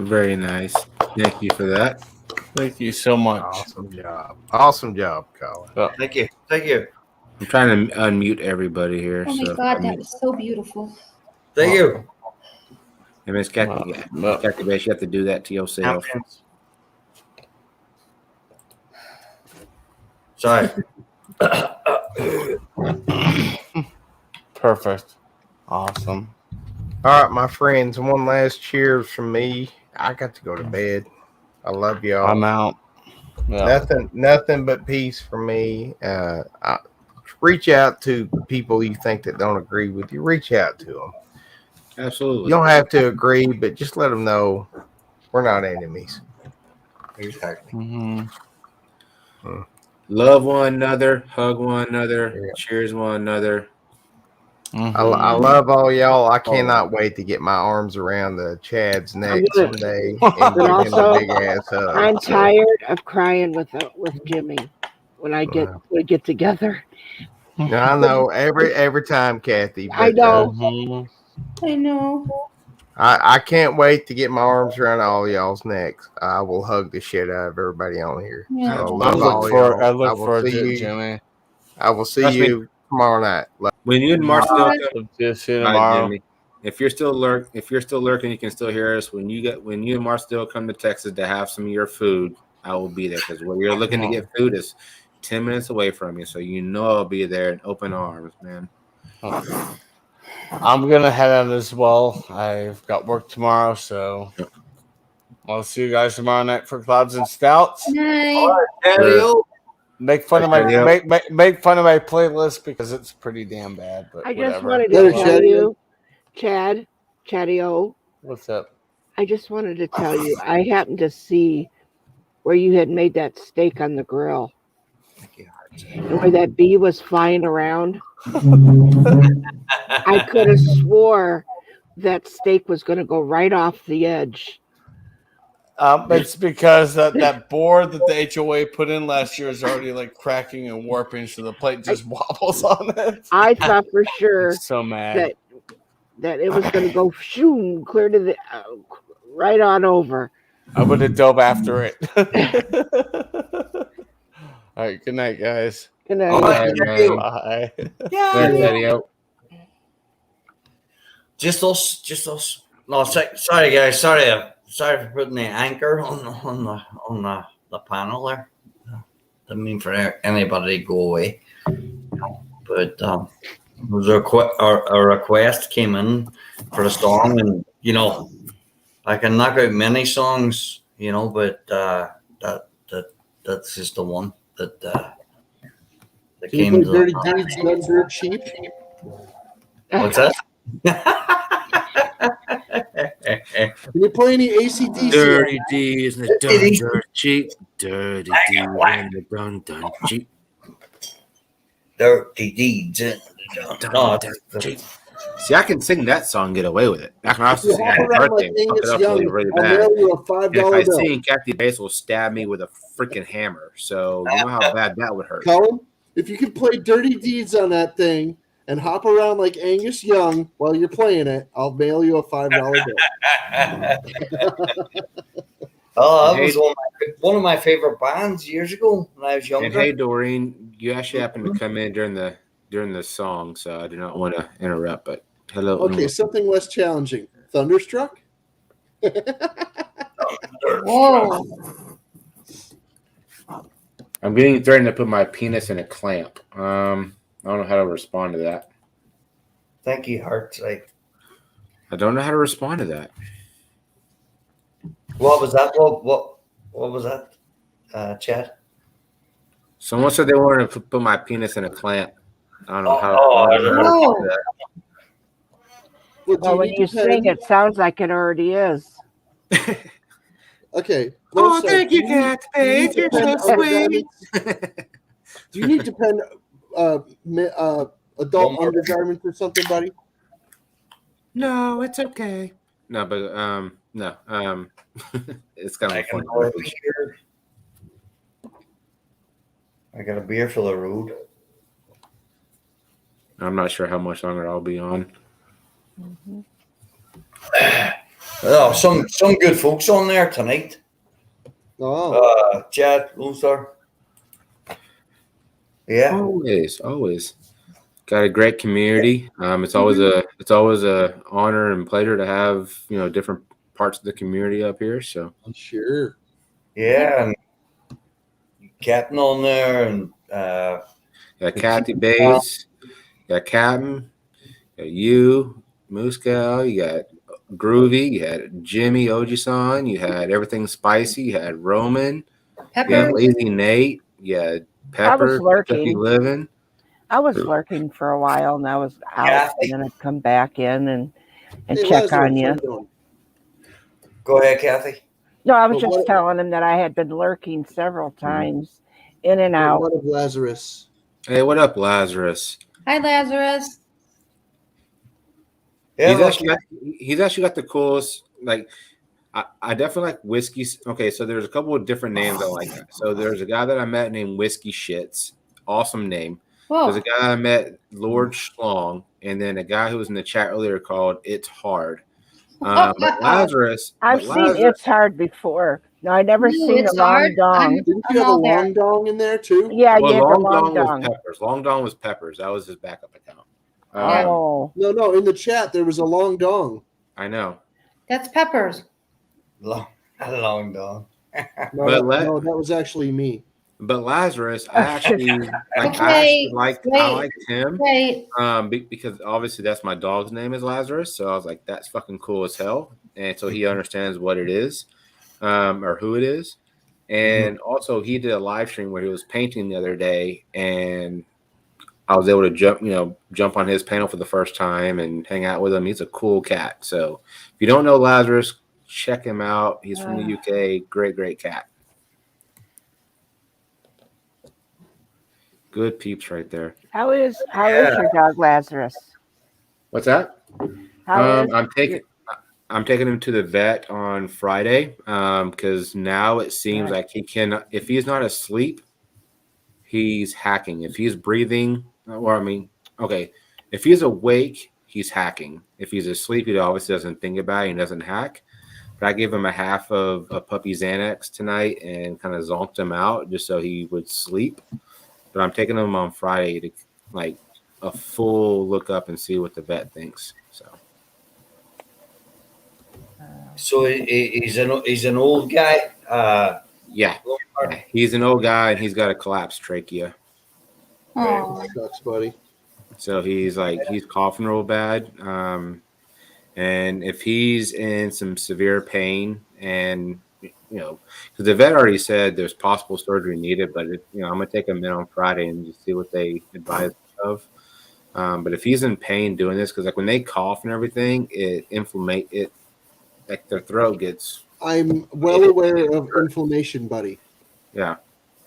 Speaker 1: Very nice. Thank you for that.
Speaker 5: Thank you so much.
Speaker 2: Awesome job. Awesome job, Colin.
Speaker 11: Thank you. Thank you.
Speaker 1: I'm trying to unmute everybody here.
Speaker 8: Oh my
Speaker 1: so
Speaker 8: God, that was so beautiful.
Speaker 11: Thank you.
Speaker 1: Hey, Miss Kathy, Kathy Bass, you have to do that to yourself.
Speaker 11: Sorry.
Speaker 5: Perfect. Awesome.
Speaker 2: All right, my friends, one last cheers from me. I got to go to bed. I love y'all.
Speaker 5: I'm out. Yeah.
Speaker 2: Nothing but peace for me. Reach out to people you think that don't agree with you. Reach out to them.
Speaker 1: Absolutely.
Speaker 2: You don't have to agree, but just let them know we're not enemies.
Speaker 11: Exactly.
Speaker 5: Mm-hmm.
Speaker 1: Love one another, hug one another, cheers one another.
Speaker 5: Mm-hmm.
Speaker 2: I love all y'all. I cannot wait to get my arms around the Chad's neck someday and
Speaker 17: But
Speaker 2: give him
Speaker 17: also,
Speaker 2: a big ass hug.
Speaker 17: I'm tired of crying with Jimmy when we get together.
Speaker 2: I know every time, Kathy. But,
Speaker 17: I know.
Speaker 8: I know.
Speaker 2: I can't wait to get my arms around all y'all's necks. I will hug the shit out of everybody on here.
Speaker 8: Yeah.
Speaker 2: So
Speaker 5: I
Speaker 2: love
Speaker 5: look
Speaker 2: all
Speaker 5: for
Speaker 2: y'all.
Speaker 5: I look
Speaker 2: will
Speaker 5: forward
Speaker 2: see
Speaker 5: to it,
Speaker 2: you.
Speaker 5: Jimmy.
Speaker 2: I will see
Speaker 1: Trust me.
Speaker 2: you tomorrow night.
Speaker 1: When you and Marcel come,
Speaker 5: See you
Speaker 1: Bye,
Speaker 5: tomorrow.
Speaker 1: Jimmy. If you're still lurking, you can still hear us. When you and Marcel come to Texas to have some of your food, I will be there because where you're looking to get food is 10 minutes away from you. So I'll be there in open arms, man.
Speaker 5: I'm gonna head out as well. I've got work tomorrow, so I'll see you guys tomorrow night for Clouds and Stouts.
Speaker 8: Night.
Speaker 5: Make fun of my make fun of my playlist because it's pretty damn bad. But
Speaker 17: I just
Speaker 5: whatever.
Speaker 17: wanted to tell you, Chatty-O.
Speaker 5: What's up?
Speaker 17: I just wanted to tell you, I happened to see where you had made that steak on the grill. And where that bee was flying around. I could have swore that steak was going to go right off the edge.
Speaker 5: It's because that board that the HOA put in last year is already like cracking and warping, so the plate just wobbles on it.
Speaker 17: I thought for sure
Speaker 5: so mad
Speaker 17: that it was going to go shoo clear to the right on over.
Speaker 5: I would have dove after it. All right, good night, guys.
Speaker 17: Good night.
Speaker 1: All right, man.
Speaker 5: Bye.
Speaker 1: Yeah.
Speaker 11: Just us. No, sorry, guys. Sorry for putting the anchor on the panel there. Didn't mean for anybody to go away. But there was a request came in for a song, and I can knock out many songs, but that's just the one that
Speaker 14: Can you play Dirty Deeds, Done Dirt Cheap?
Speaker 11: What's that?
Speaker 14: Can you play any ACDC?
Speaker 1: Dirty D's and the done dirt cheap. Dirty D's and the done cheap.
Speaker 11: Dirty Deeds and the done cheap.
Speaker 1: See, I can sing that song, get away with it. I can also sing Happy Birthday, fuck it up really bad. And if I sing, Kathy Bass will stab me with a freaking hammer. So you know how bad that would hurt.
Speaker 14: Colin, if you could play Dirty Deeds on that thing and hop around like Angus Young while you're playing it, I'll mail you a $5 bill.
Speaker 11: Oh, that was one of my favorite bands years ago when I was younger.
Speaker 1: And hey, Doreen, you actually happened to come in during the song, so I do not want to interrupt. But hello.
Speaker 14: Okay, something less challenging. Thunderstruck?
Speaker 8: Whoa.
Speaker 1: I'm getting threatened to put my penis in a clamp. I don't know how to respond to that.
Speaker 11: Thank you, Hart.
Speaker 1: I don't know how to respond to that.
Speaker 11: What was that? What was that, Chad?
Speaker 1: Someone said they wanted to put my penis in a clamp. I don't know how.
Speaker 11: I
Speaker 1: don't know how to respond to that.
Speaker 17: Well, when you sing, it sounds like it already is.
Speaker 14: Okay.
Speaker 1: Oh, thank you, Cat. Babe, you're so sweet.
Speaker 14: Do you need to pen adult undergarments or something, buddy?
Speaker 1: No, it's okay. No, but no, it's kind of fun.
Speaker 11: I got a beer for the road.
Speaker 1: I'm not sure how much longer I'll be on.
Speaker 11: Oh, some good folks on there tonight.
Speaker 14: Oh,
Speaker 11: Chad, Lone Star. Yeah.
Speaker 1: Always. Got a great community. It's always a honor and pleasure to have different parts of the community up here. So
Speaker 14: sure.
Speaker 11: Yeah, and Captain on there, and
Speaker 1: got Kathy Bates, got Captain, got you, Moose Cow, you got Groovy, you had Jimmy Ojisan, you had Everything Spicy, you had Roman,
Speaker 8: Pepper.
Speaker 1: you had Lazy Nate, you had Pepper,
Speaker 17: lurking.
Speaker 1: Kentucky Living.
Speaker 17: I was lurking for a while, and I was out, and then I'd come back in and
Speaker 14: Hey,
Speaker 17: check
Speaker 14: Lazarus,
Speaker 17: on
Speaker 14: how
Speaker 17: you.
Speaker 14: doing?
Speaker 11: Go ahead, Kathy.
Speaker 17: No, I was
Speaker 14: But
Speaker 17: just
Speaker 14: what-
Speaker 17: telling him that I had been lurking several times, in and
Speaker 14: Hey,
Speaker 17: out.
Speaker 14: what of Lazarus?
Speaker 1: Hey, what up, Lazarus?
Speaker 8: Hi, Lazarus.
Speaker 11: Yeah,
Speaker 1: He's actually got the coolest. Like, I definitely like whiskey. Okay, so there's a couple of different names I like. So there's a guy that I met named Whiskey Shits. Awesome name.
Speaker 8: Whoa.
Speaker 1: There's a guy I met, Lord Schlong, and then a guy who was in the chat earlier called It's Hard. But Lazarus,
Speaker 17: I've seen It's Hard before. No, I never
Speaker 8: No,
Speaker 17: seen
Speaker 8: It's
Speaker 17: a long
Speaker 8: Hard.
Speaker 17: dong.
Speaker 14: Didn't you have a long dong in there too?
Speaker 17: Yeah,
Speaker 1: well,
Speaker 17: you had the
Speaker 1: Long
Speaker 17: long
Speaker 1: Dong
Speaker 17: dong.
Speaker 1: was Peppers. Long Dong was Peppers. That was his backup account.
Speaker 17: Oh.
Speaker 14: No, in the chat there was a long dong.
Speaker 1: I know.
Speaker 8: That's Peppers.
Speaker 11: Long dog.
Speaker 14: No,
Speaker 1: But
Speaker 14: no, that was actually me.
Speaker 1: But Lazarus, I actually I
Speaker 8: Okay,
Speaker 1: actually liked
Speaker 8: wait,
Speaker 1: him.
Speaker 8: Wait.
Speaker 1: Because obviously that's my dog's name is Lazarus, so I was like, that's fucking cool as hell, and so he understands what it is, or who it is, and also he did a live stream where he was painting the other day, and I was able to jump on his panel for the first time and hang out with him. He's a cool cat. So if you don't know Lazarus, check him out. He's from the UK. Great cat. Good peeps right there.
Speaker 17: How is your dog Lazarus?
Speaker 1: What's that?
Speaker 17: How is
Speaker 1: I'm taking him to the vet on Friday because now it seems like he can. If he's not asleep, he's hacking. If he's breathing, if he's awake, he's hacking. If he's asleep, he obviously doesn't think about it and doesn't hack. But I gave him a half of a puppy Xanax tonight and kind of zonked him out just so he would sleep. But I'm taking him on Friday to like a full look up and see what the vet thinks.
Speaker 11: So he's an old guy.
Speaker 1: Yeah, he's an old guy and he's got a collapsed trachea.
Speaker 8: Oh.
Speaker 14: Sucks, buddy.
Speaker 1: So he's coughing real bad. And if he's in some severe pain and because the vet already said there's possible surgery needed, but I'm gonna take him in on Friday and just see what they advise of. But if he's in pain doing this, because like when they cough and everything, it like their throat gets.
Speaker 14: I'm well aware of inflammation, buddy.
Speaker 1: Yeah.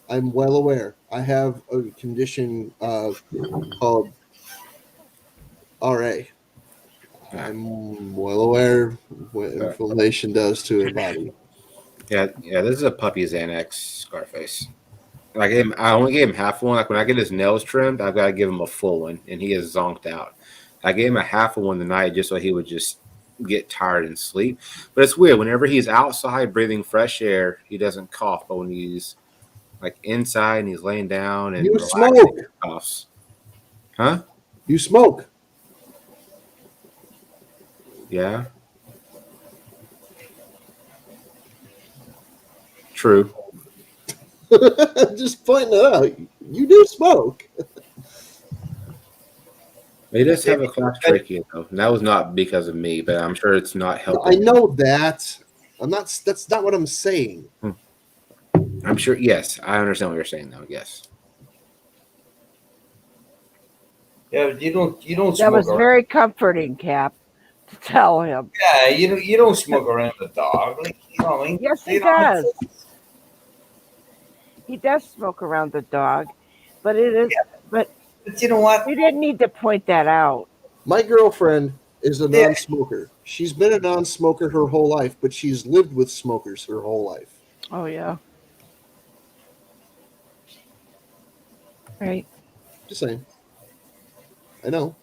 Speaker 14: I'm well aware. I have a condition called RA. I'm well aware of what inflammation does to a body.
Speaker 1: Yeah. This is a puppy Xanax, Scarface. I only gave him half one. Like when I get his nails trimmed, I've got to give him a full one, and he is zonked out. I gave him a half of one tonight just so he would just get tired and sleep. But it's weird. Whenever he's outside breathing fresh air, he doesn't cough. But when he's like inside and he's laying down and
Speaker 14: You
Speaker 1: relaxing,
Speaker 14: smoke.
Speaker 1: he coughs. Huh?
Speaker 14: You smoke.
Speaker 1: Yeah. True.
Speaker 14: Just pointing it out. You do smoke.
Speaker 1: He does have a collapsed trachea though, and that was not because of me, but I'm sure it's not
Speaker 14: I
Speaker 1: helping.
Speaker 14: know that. That's not what I'm saying.
Speaker 1: I'm sure. Yes, I understand what you're saying though. Yes.
Speaker 11: Yeah, you don't
Speaker 17: that
Speaker 11: smoke
Speaker 17: was
Speaker 11: around.
Speaker 17: very comforting, Cap, to tell him.
Speaker 11: Yeah, you don't smoke around the dog. Like, you know what I mean?
Speaker 17: Yes, he
Speaker 11: You know,
Speaker 17: does. He does smoke around the dog, but it is. But
Speaker 11: you know what?
Speaker 17: You didn't need to point that out.
Speaker 14: My girlfriend is a non-smoker. She's been a non-smoker her whole life, but she's lived with smokers her whole life.
Speaker 17: Oh yeah. Right.
Speaker 14: Just saying. I know.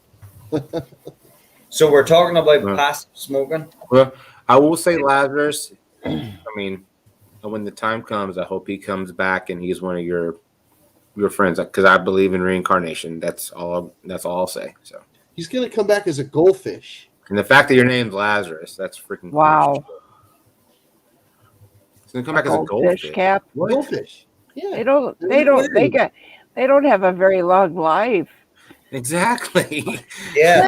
Speaker 11: So we're talking about passive smoking.
Speaker 1: Well, I will say Lazarus. I mean, when the time comes, I hope he comes back and he's one of your friends, because I believe in reincarnation. That's all I'll say. So
Speaker 14: He's gonna come back as a goldfish.
Speaker 1: and the fact that your name's Lazarus, that's freaking cool.
Speaker 17: Wow.
Speaker 1: He's gonna come back as a goldfish.
Speaker 17: Cap.
Speaker 1: What?
Speaker 14: Goldfish. Yeah.
Speaker 17: They don't have a very long life.
Speaker 1: Exactly.
Speaker 11: Yeah.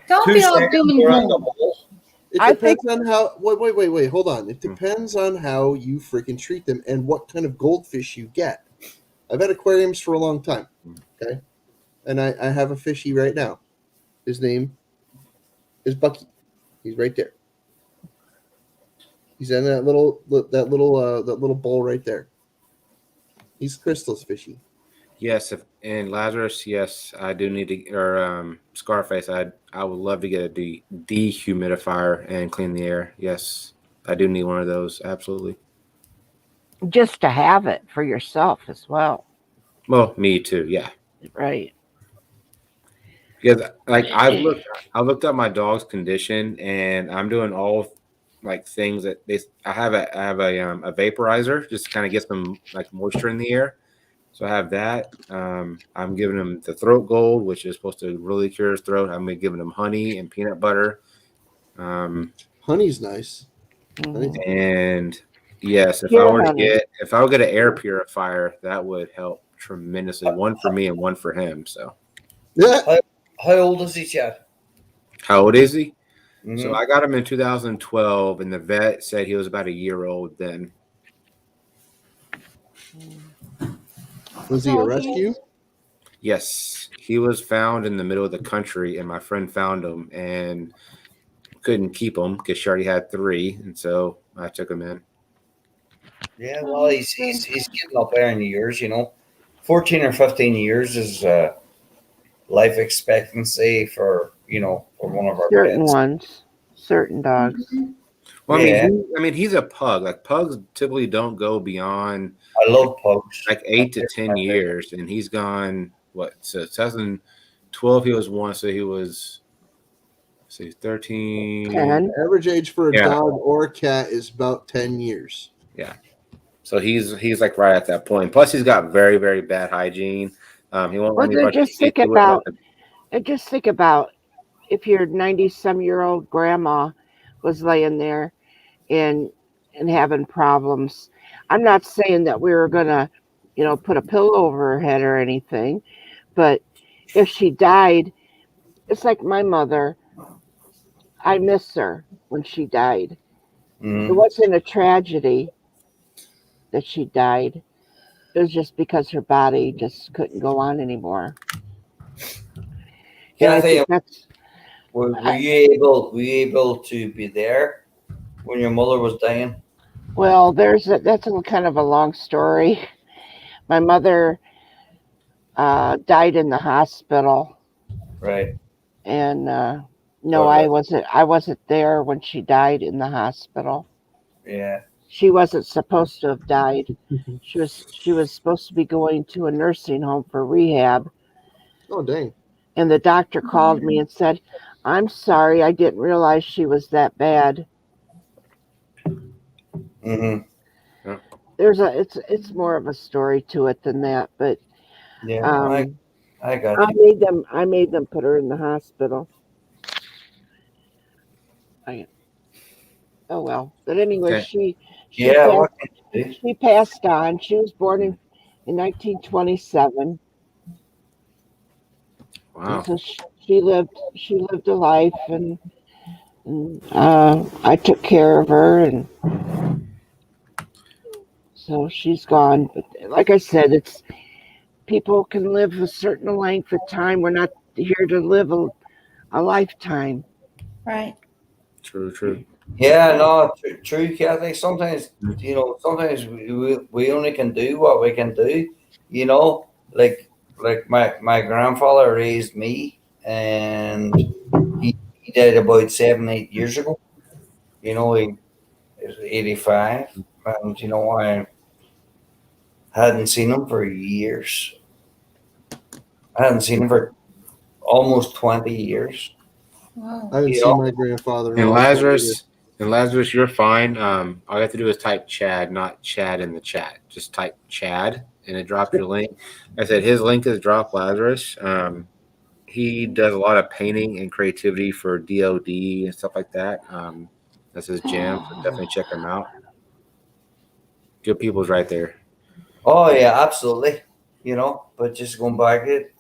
Speaker 8: Don't be all doom and gloom.
Speaker 14: It depends on how. Wait. Hold on. It depends on how you freaking treat them and what kind of goldfish you get. I've had aquariums for a long time. Okay, and I have a fishy right now. His name is Bucky. He's right there. He's in that little bowl right there. He's Crystal's fishy.
Speaker 1: Yes, and Lazarus, yes, I do need to, or Scarface, I would love to get a dehumidifier and clean the air. Yes, I do need one of those. Absolutely.
Speaker 17: Just to have it for yourself as well.
Speaker 1: Well, me too. Yeah.
Speaker 17: Right.
Speaker 1: Because like I looked up my dog's condition, and I'm doing all like things that I have a vaporizer just to kind of get some like moisture in the air. So I have that. I'm giving him the Throat Gold, which is supposed to really cure his throat. I'm giving him honey and peanut butter.
Speaker 14: Honey's nice.
Speaker 1: And yes, if I would get an air purifier, that would help tremendously. One for me and one for him. So
Speaker 11: how old is he, Chad?
Speaker 1: How old is he?
Speaker 11: Mm-hmm.
Speaker 1: So I got him in 2012, and the vet said he was about a year old then.
Speaker 14: Was he a rescue?
Speaker 1: Yes, he was found in the middle of the country, and my friend found him and couldn't keep him because she already had 3, and so I took him in.
Speaker 11: Yeah, well, he's getting up there in the years, 14 or 15 years is life expectancy for one of our
Speaker 17: certain
Speaker 11: pets.
Speaker 17: ones, certain dogs.
Speaker 1: Well, I mean, he's a pug. Like pugs typically don't go beyond.
Speaker 11: I love pugs.
Speaker 1: Like 8 to 10 years, and he's gone. What? So 2012, he was 1. So he was, 13.
Speaker 17: 10.
Speaker 14: Average age for a dog or a cat is about 10 years.
Speaker 1: Yeah. So he's like right at that point. Plus, he's got very, very bad hygiene. He won't.
Speaker 17: Well, just think about if your 90-some-year-old grandma was laying there and having problems. I'm not saying that we were gonna, put a pillow over her head or anything, but if she died, it's like my mother. I miss her when she died. It wasn't a tragedy that she died. It was just because her body just couldn't go on anymore.
Speaker 11: Can I think were you able to be there when your mother was dying?
Speaker 17: Well, that's a kind of a long story. My mother died in the hospital.
Speaker 11: Right.
Speaker 17: And no, I wasn't there when she died in the hospital.
Speaker 11: Yeah.
Speaker 17: She wasn't supposed to have died. She was supposed to be going to a nursing home for rehab.
Speaker 14: Oh, dang.
Speaker 17: And the doctor called me and said, "I'm sorry, I didn't realize she was that bad."
Speaker 11: Mm-hmm.
Speaker 17: It's more of a story to it than that, but
Speaker 11: yeah, I got
Speaker 17: I made them put her in the hospital. Oh well, but anyway,
Speaker 11: okay.
Speaker 17: she passed on. She was born in 1927.
Speaker 1: Wow.
Speaker 17: So she lived a life, and I took care of her, and so she's gone. But like I said, it's people can live a certain length of time. We're not here to live a lifetime.
Speaker 8: Right.
Speaker 1: True.
Speaker 11: Yeah, no, true, Kathy. Sometimes, sometimes we only can do what we can do. Like my grandfather raised me, and he died about 7-8 years ago. He was 85, and I hadn't seen him for years. I hadn't seen him for almost 20 years.
Speaker 8: Wow.
Speaker 14: I haven't seen my grandfather.
Speaker 1: And Lazarus, And Lazarus, you're fine. All you have to do is type Chad, not Chad in the chat. Just type Chad, and it drops your link. I said his link is dropped. Lazarus. He does a lot of painting and creativity for DoD and stuff like that. That's his jam. So definitely check him out. Good people's right there.
Speaker 11: Oh yeah, absolutely. But just going back it,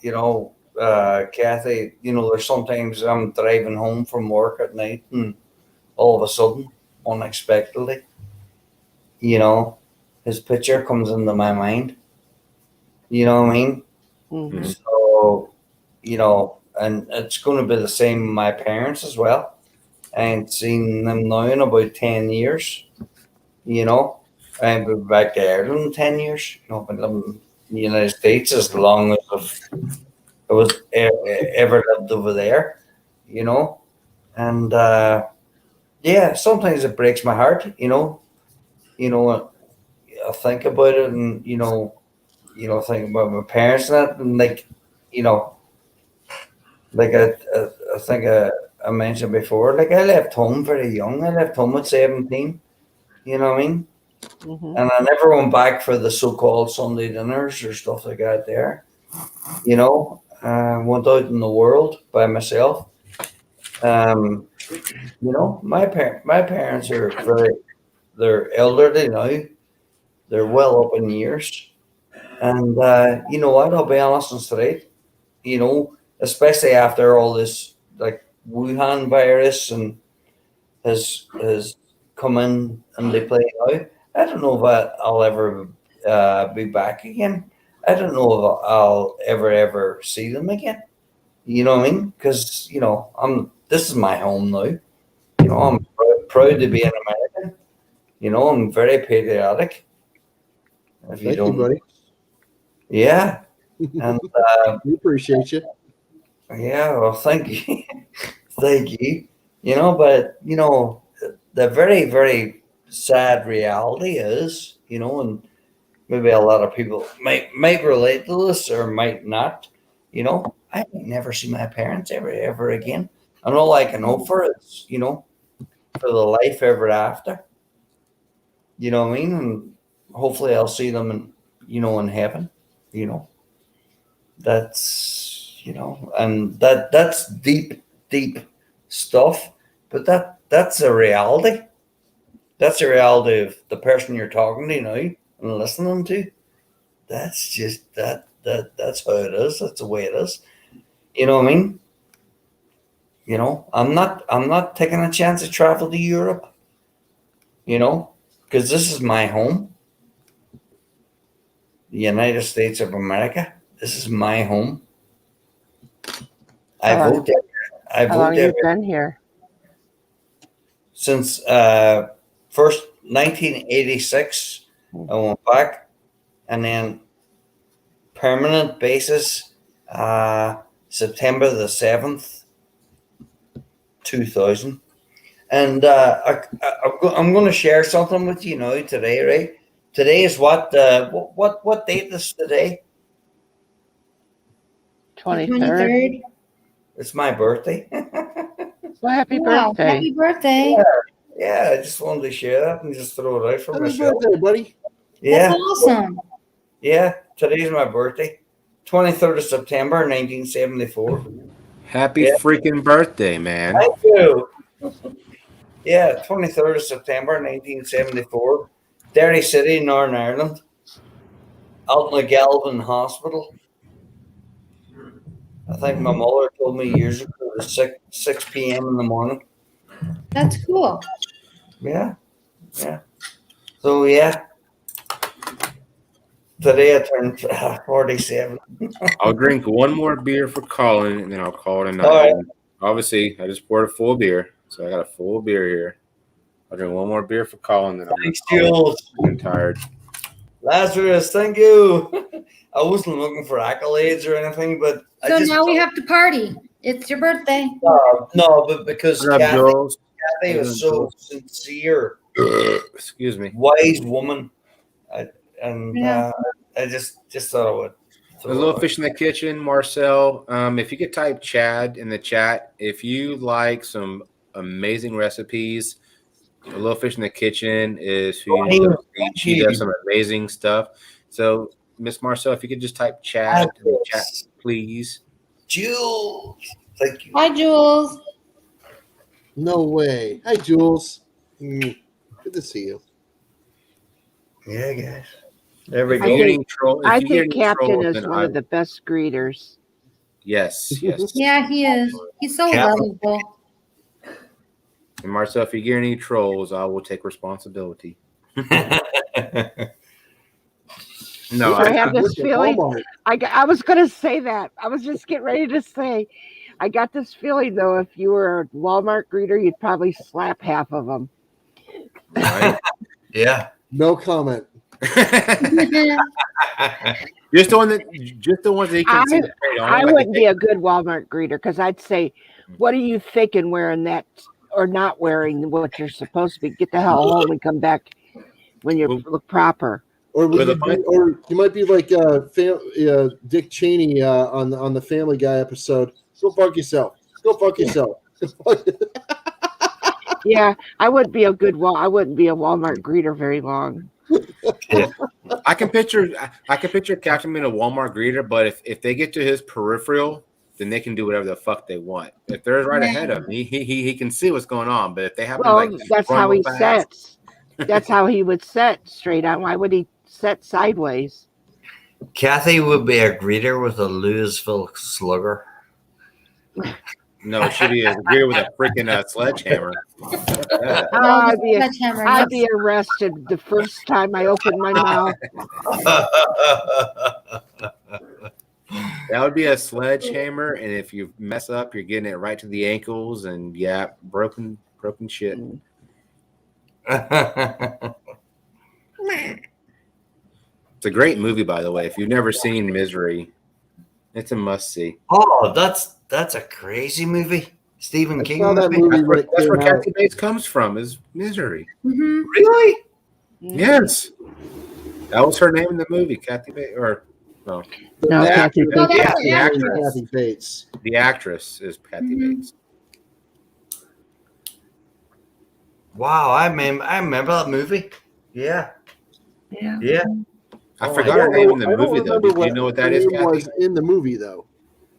Speaker 11: Kathy, there's sometimes I'm driving home from work at night and all of a sudden, unexpectedly, his picture comes into my mind. You know what I mean?
Speaker 17: Mm-hmm.
Speaker 11: So, and it's going to be the same with my parents as well. I ain't seen them now in about 10 years. I ain't been back to Ireland in 10 years. I've been living in the United States as long as I was ever lived over there, and yeah, sometimes it breaks my heart, I think about it and, think about my parents and that, and like I think I mentioned before, like I left home very young. I left home at 17, you know what I mean?
Speaker 17: Mm-hmm.
Speaker 11: And I never went back for the so-called Sunday dinners or stuff like that there. Went out in the world by myself. My parents are they're elderly now. They're well up in years. And you know what, I'll be honest and straight, especially after all this like Wuhan virus and has come in and they play now. I don't know if I'll ever be back again. I don't know if I'll ever see them again. You know what I mean? Because this is my home now. I'm proud to be an American. I'm very patriotic. If you
Speaker 14: Thank
Speaker 11: don't,
Speaker 14: you, buddy.
Speaker 11: yeah, and
Speaker 14: we appreciate you.
Speaker 11: Yeah, well, thank you, thank you. But the very, very sad reality is, and maybe a lot of people might relate to this or might not. I may never see my parents ever again. And all I can hope for is, for the life ever after. You know what I mean? And hopefully I'll see them in heaven. That's and that's deep stuff. But that's a reality. That's a reality of the person you're talking to now and listening to. That's just that's how it is. That's the way it is. You know what I mean? I'm not taking a chance to travel to Europe. Because this is my home. The United States of America. This is my home. I vote there.
Speaker 17: How long have you been here?
Speaker 11: Since first 1986, I went back, and then permanent basis September the 7th, 2000. And I'm going to share something with you now today, right? Today is what date is today?
Speaker 17: 23rd.
Speaker 11: It's my birthday.
Speaker 17: Well, happy
Speaker 8: Wow,
Speaker 17: birthday.
Speaker 8: happy birthday.
Speaker 11: Yeah, I just wanted to share that and just throw it out for
Speaker 14: Happy
Speaker 11: myself.
Speaker 14: birthday, buddy.
Speaker 11: Yeah.
Speaker 8: That's awesome.
Speaker 11: Yeah, today's my birthday. 23rd of September, 1974.
Speaker 1: Happy freaking birthday, man.
Speaker 11: Thank you. Yeah, 23rd of September, 1974. Derry City, Northern Ireland. Out in the Galvin Hospital. I think my mother told me years ago it was 6 p.m. in the morning.
Speaker 8: That's cool.
Speaker 11: Yeah. So, yeah. Today I turned 47.
Speaker 1: I'll drink one more beer for Colin, and then I'll call it a night.
Speaker 11: All right.
Speaker 1: Obviously, I just poured a full beer, so I got a full beer here. I'll drink one more beer for Colin, then
Speaker 11: Thanks, Jules.
Speaker 1: I'm tired.
Speaker 11: Lazarus, thank you. I wasn't looking for accolades or anything, but
Speaker 8: So now we have to party. It's your birthday.
Speaker 11: no, but because
Speaker 1: What up, Jules?
Speaker 11: Kathy was so sincere,
Speaker 1: excuse me,
Speaker 11: wise woman, I
Speaker 8: Yeah.
Speaker 11: just thought I would.
Speaker 1: A little fish in the kitchen, Marcel. If you could type Chad in the chat, if you like some amazing recipes, A Little Fish in the Kitchen is who you need to go see. She does some amazing stuff. So, Miss Marcel, if you could just type chat in the chat, please.
Speaker 11: Jules. Thank you.
Speaker 8: Hi, Jules.
Speaker 14: No way. Hi, Jules. Good to see you.
Speaker 11: Yeah, guys. There we
Speaker 1: If
Speaker 11: go.
Speaker 1: you hear any troll- if
Speaker 17: I
Speaker 1: you hear
Speaker 17: think
Speaker 1: any
Speaker 17: Captain
Speaker 1: trolls,
Speaker 17: is
Speaker 1: then
Speaker 17: one of the best greeters.
Speaker 1: Yes, yes.
Speaker 8: Yeah, he is. He's so
Speaker 1: Captain.
Speaker 8: lovable.
Speaker 1: And Marcel, if you hear any trolls, I will take responsibility. No,
Speaker 17: I have this feeling. I was going to say that. I was just getting ready to say. I got this feeling, though, if you were a Walmart greeter, you'd probably slap half of them.
Speaker 1: Right?
Speaker 11: Yeah.
Speaker 14: No comment.
Speaker 1: Just the ones that you can see.
Speaker 17: I wouldn't be a good Walmart greeter because I'd say, "What are you thinking wearing that or not wearing what you're supposed to be? Get the hell home and come back when you look proper."
Speaker 14: Or you might be like Dick Cheney on the Family Guy episode. Go fuck yourself. Go fuck yourself.
Speaker 17: Yeah, I wouldn't be a Walmart greeter very long.
Speaker 1: I can picture Captain being a Walmart greeter, but if they get to his peripheral, then they can do whatever the fuck they want. If they're right ahead of him, he can see what's going on. But if they happen to
Speaker 17: that's
Speaker 1: run
Speaker 17: how he
Speaker 1: fast,
Speaker 17: sets. That's how he would set straight on. Why would he set sideways?
Speaker 11: Kathy would be a greeter with a Louisville Slugger.
Speaker 1: No, she'd be a greeter with a freaking sledgehammer. Yeah.
Speaker 17: I'd be arrested the first time I opened my mouth.
Speaker 1: That would be a sledgehammer, and if you mess up, you're getting it right to the ankles, and yeah, broken shit. It's a great movie, by the way. If you've never seen Misery, it's a must see.
Speaker 11: Oh, that's a crazy movie. Stephen King
Speaker 1: movie. That's where Kathy Bates comes from. Is Misery?
Speaker 8: Mm-hmm.
Speaker 11: Really?
Speaker 1: Yes. That was her name in the movie, Kathy Bates, or no?
Speaker 14: No, Kathy Bates.
Speaker 1: The actress.
Speaker 14: Kathy Bates.
Speaker 1: The actress is Kathy Bates.
Speaker 11: Wow, I remember that movie. Yeah.
Speaker 17: Yeah.
Speaker 1: I forgot her name in the movie though. Do you know what that is, Kathy?
Speaker 14: Was in the movie though.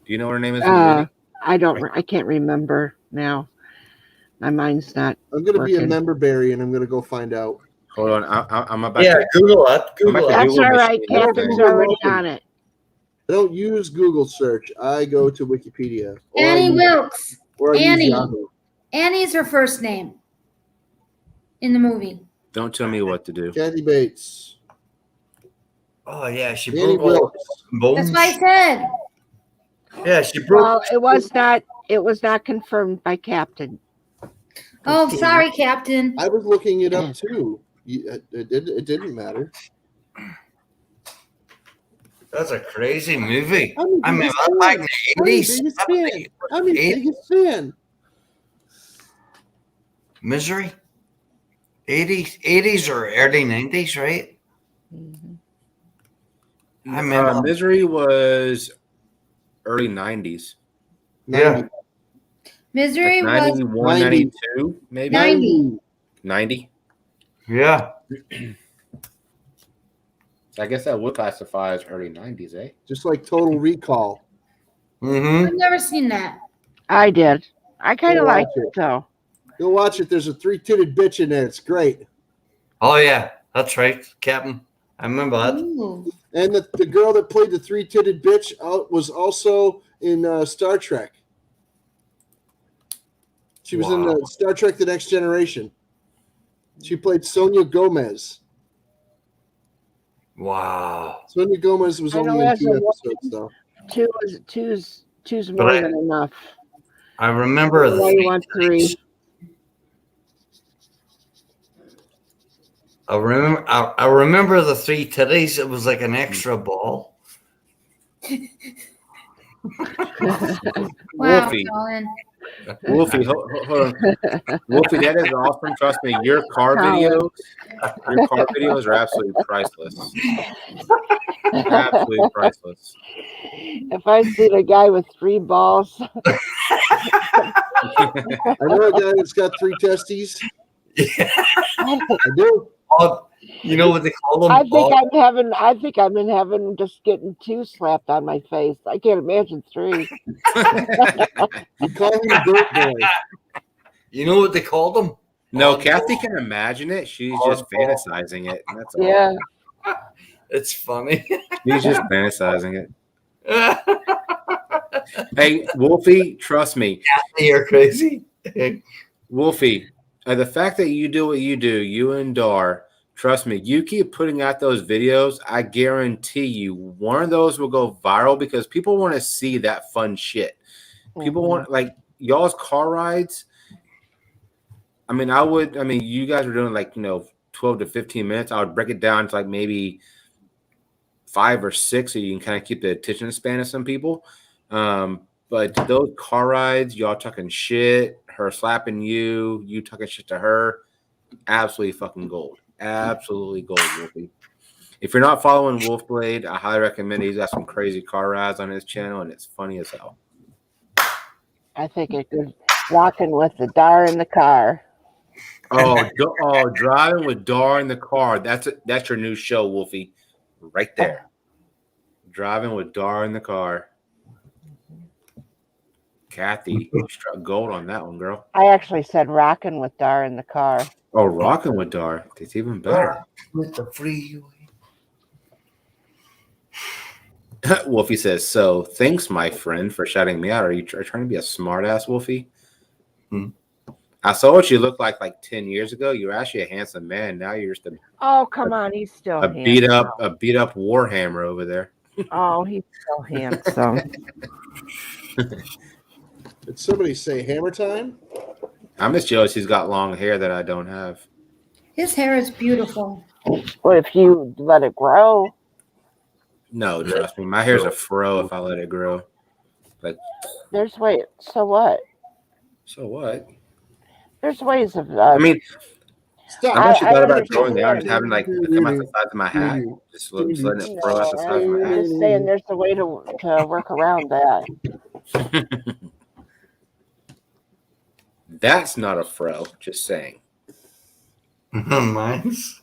Speaker 1: Do you know what her name is in the movie?
Speaker 17: I can't remember now. My mind's not.
Speaker 14: I'm gonna be a
Speaker 17: working.
Speaker 14: member Barry, and I'm gonna go find out.
Speaker 1: Hold on, I'm about
Speaker 11: Yeah,
Speaker 1: to
Speaker 11: Google it. Google it.
Speaker 17: That's all right. Captain's already on it.
Speaker 14: I don't use Google search. I go to Wikipedia. Or
Speaker 8: Annie Wilkes.
Speaker 14: Or I use
Speaker 8: Annie.
Speaker 14: Yahoo.
Speaker 8: Annie's her first name in the movie.
Speaker 1: Don't tell me what to do.
Speaker 14: Kathy Bates.
Speaker 11: Oh yeah, she
Speaker 14: Annie
Speaker 11: broke all
Speaker 14: Wilkes.
Speaker 11: the bones.
Speaker 8: That's what I said.
Speaker 11: Yeah, she broke.
Speaker 17: Well, it was not confirmed by Captain.
Speaker 8: Oh, sorry, Captain.
Speaker 14: I was looking it up too. It didn't matter.
Speaker 11: That's a crazy movie.
Speaker 14: I'm
Speaker 11: I mean,
Speaker 14: biggest
Speaker 11: that's back in
Speaker 14: I'm
Speaker 11: the
Speaker 14: his
Speaker 11: 80s.
Speaker 14: biggest fan. I'm his biggest fan.
Speaker 11: Misery? 80s or early 90s, right? I remember.
Speaker 1: Misery was early 90s.
Speaker 11: Yeah.
Speaker 8: Misery
Speaker 1: Like
Speaker 8: was
Speaker 1: 91, 92, maybe?
Speaker 8: 90.
Speaker 1: 90?
Speaker 11: Yeah.
Speaker 1: I guess that would classify as early 90s, eh?
Speaker 14: Just like Total Recall.
Speaker 11: Mm-hmm.
Speaker 8: I've never seen that.
Speaker 17: I did. I kind
Speaker 14: Go
Speaker 17: of liked
Speaker 14: watch
Speaker 17: it though.
Speaker 14: Go watch it. There's a 3-titted bitch in there. It's great.
Speaker 11: Oh yeah, that's right, Captain. I remember that.
Speaker 8: Ooh.
Speaker 14: And the girl that played the 3-titted bitch was also in Star Trek. She was in Star Trek: The Next Generation. She played Sonia Gomez.
Speaker 11: Wow.
Speaker 14: Sonia Gomez was
Speaker 17: I know
Speaker 14: only in
Speaker 17: as
Speaker 14: 2
Speaker 17: a
Speaker 14: episodes, though.
Speaker 17: Two's
Speaker 11: But
Speaker 17: more
Speaker 11: I-
Speaker 17: than enough.
Speaker 11: I remember
Speaker 17: Why you
Speaker 11: the
Speaker 17: want 3?
Speaker 11: I remember the 3 titties. It was like an extra ball.
Speaker 8: Wow,
Speaker 1: Wolfie.
Speaker 8: Colin.
Speaker 1: Wolfie, hold on. Wolfie, that is awesome. Trust me, your car videos are absolutely priceless. Absolutely priceless.
Speaker 17: If I see a guy with 3 balls,
Speaker 14: I know a guy that's got 3 testes. I do.
Speaker 11: Oh, you know what they call them?
Speaker 17: I think I'm in heaven just getting 2 slapped on my face. I can't imagine 3.
Speaker 14: You call him Goat Boy.
Speaker 11: You know what they call them?
Speaker 1: No, Kathy can imagine it. She's just fantasizing it. That's all.
Speaker 17: Yeah.
Speaker 11: It's funny.
Speaker 1: She's just fantasizing it. Hey, Wolfie, trust me.
Speaker 11: You're crazy.
Speaker 1: Wolfie, the fact that you do what you do, you and Dar, trust me, you keep putting out those videos, I guarantee you one of those will go viral because people want to see that fun shit. People want, like, y'all's car rides. I mean, you guys were doing like, 12 to 15 minutes. I would break it down to like maybe 5 or 6 so you can kind of keep the attention span of some people. But those car rides, y'all talking shit, her slapping you, you talking shit to her, absolutely fucking gold. Absolutely gold, Wolfie. If you're not following Wolfblade, I highly recommend it. He's got some crazy car rides on his channel, and it's funny as hell.
Speaker 17: I think it could rocking with the Dar in the car.
Speaker 1: Oh, driving with Dar in the car. That's your new show, Wolfie. Right there. Driving with Dar in the car. Kathy, you struck gold on that one, girl.
Speaker 17: I actually said rocking with Dar in the car.
Speaker 1: Oh, rocking with Dar. It's even better.
Speaker 11: With the freeway.
Speaker 1: Wolfie says, so thanks, my friend, for shouting me out. Are you trying to be a smart ass, Wolfie? I saw what you looked like 10 years ago. You were actually a handsome man. Now you're just
Speaker 17: Oh, come on, he's still
Speaker 1: a beat up Warhammer over there.
Speaker 17: Oh, he's so handsome.
Speaker 14: Did somebody say hammer time?
Speaker 1: I'm just jealous he's got long hair that I don't have.
Speaker 8: His hair is beautiful.
Speaker 17: Well, if you let it grow.
Speaker 1: No, trust me. My hair's a fro if I let it grow. But
Speaker 17: So what?
Speaker 1: So what?
Speaker 17: There's ways of.
Speaker 1: I mean,
Speaker 14: stop.
Speaker 1: I've actually thought about growing
Speaker 17: understand.
Speaker 1: down, just having it come out the size of my hat, just letting it grow out the size of my
Speaker 17: I'm
Speaker 1: hat.
Speaker 17: just saying there's a way to work around that.
Speaker 1: That's not a fro. Just saying.
Speaker 11: Mine's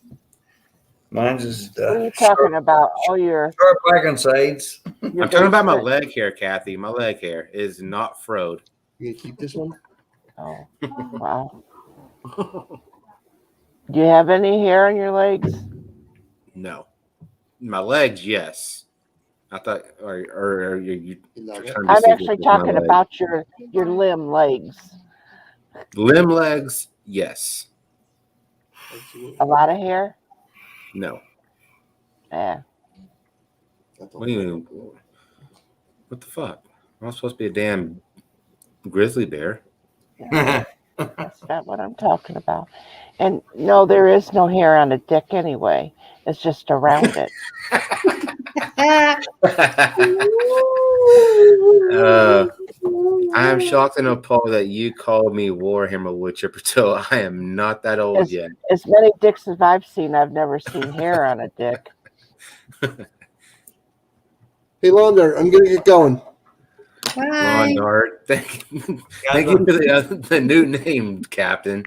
Speaker 11: just.
Speaker 17: What are you talking about? Oh, your
Speaker 11: sharp back and sides.
Speaker 1: I'm talking about my leg hair, Kathy. My leg hair is not froed.
Speaker 14: You gonna keep this one?
Speaker 17: Oh, wow. Do you have any hair on your legs?
Speaker 1: No, my legs, yes. I thought, or you.
Speaker 17: I'm actually talking about your limb legs.
Speaker 1: Limb legs, yes.
Speaker 17: A lot of hair?
Speaker 1: No.
Speaker 17: Yeah.
Speaker 1: What do you mean? What the fuck? I'm not supposed to be a damn grizzly bear.
Speaker 17: That's not what I'm talking about. And no, there is no hair on a dick anyway. It's just around it.
Speaker 1: I am shocked and appalled that you called me Warhammer wood chipper toe. I am not that old yet.
Speaker 17: As many dicks as I've seen, I've never seen hair on a dick.
Speaker 14: Hey, Laundar, I'm gonna get going.
Speaker 8: Bye.
Speaker 1: Dart. Thank you for the new name, Captain.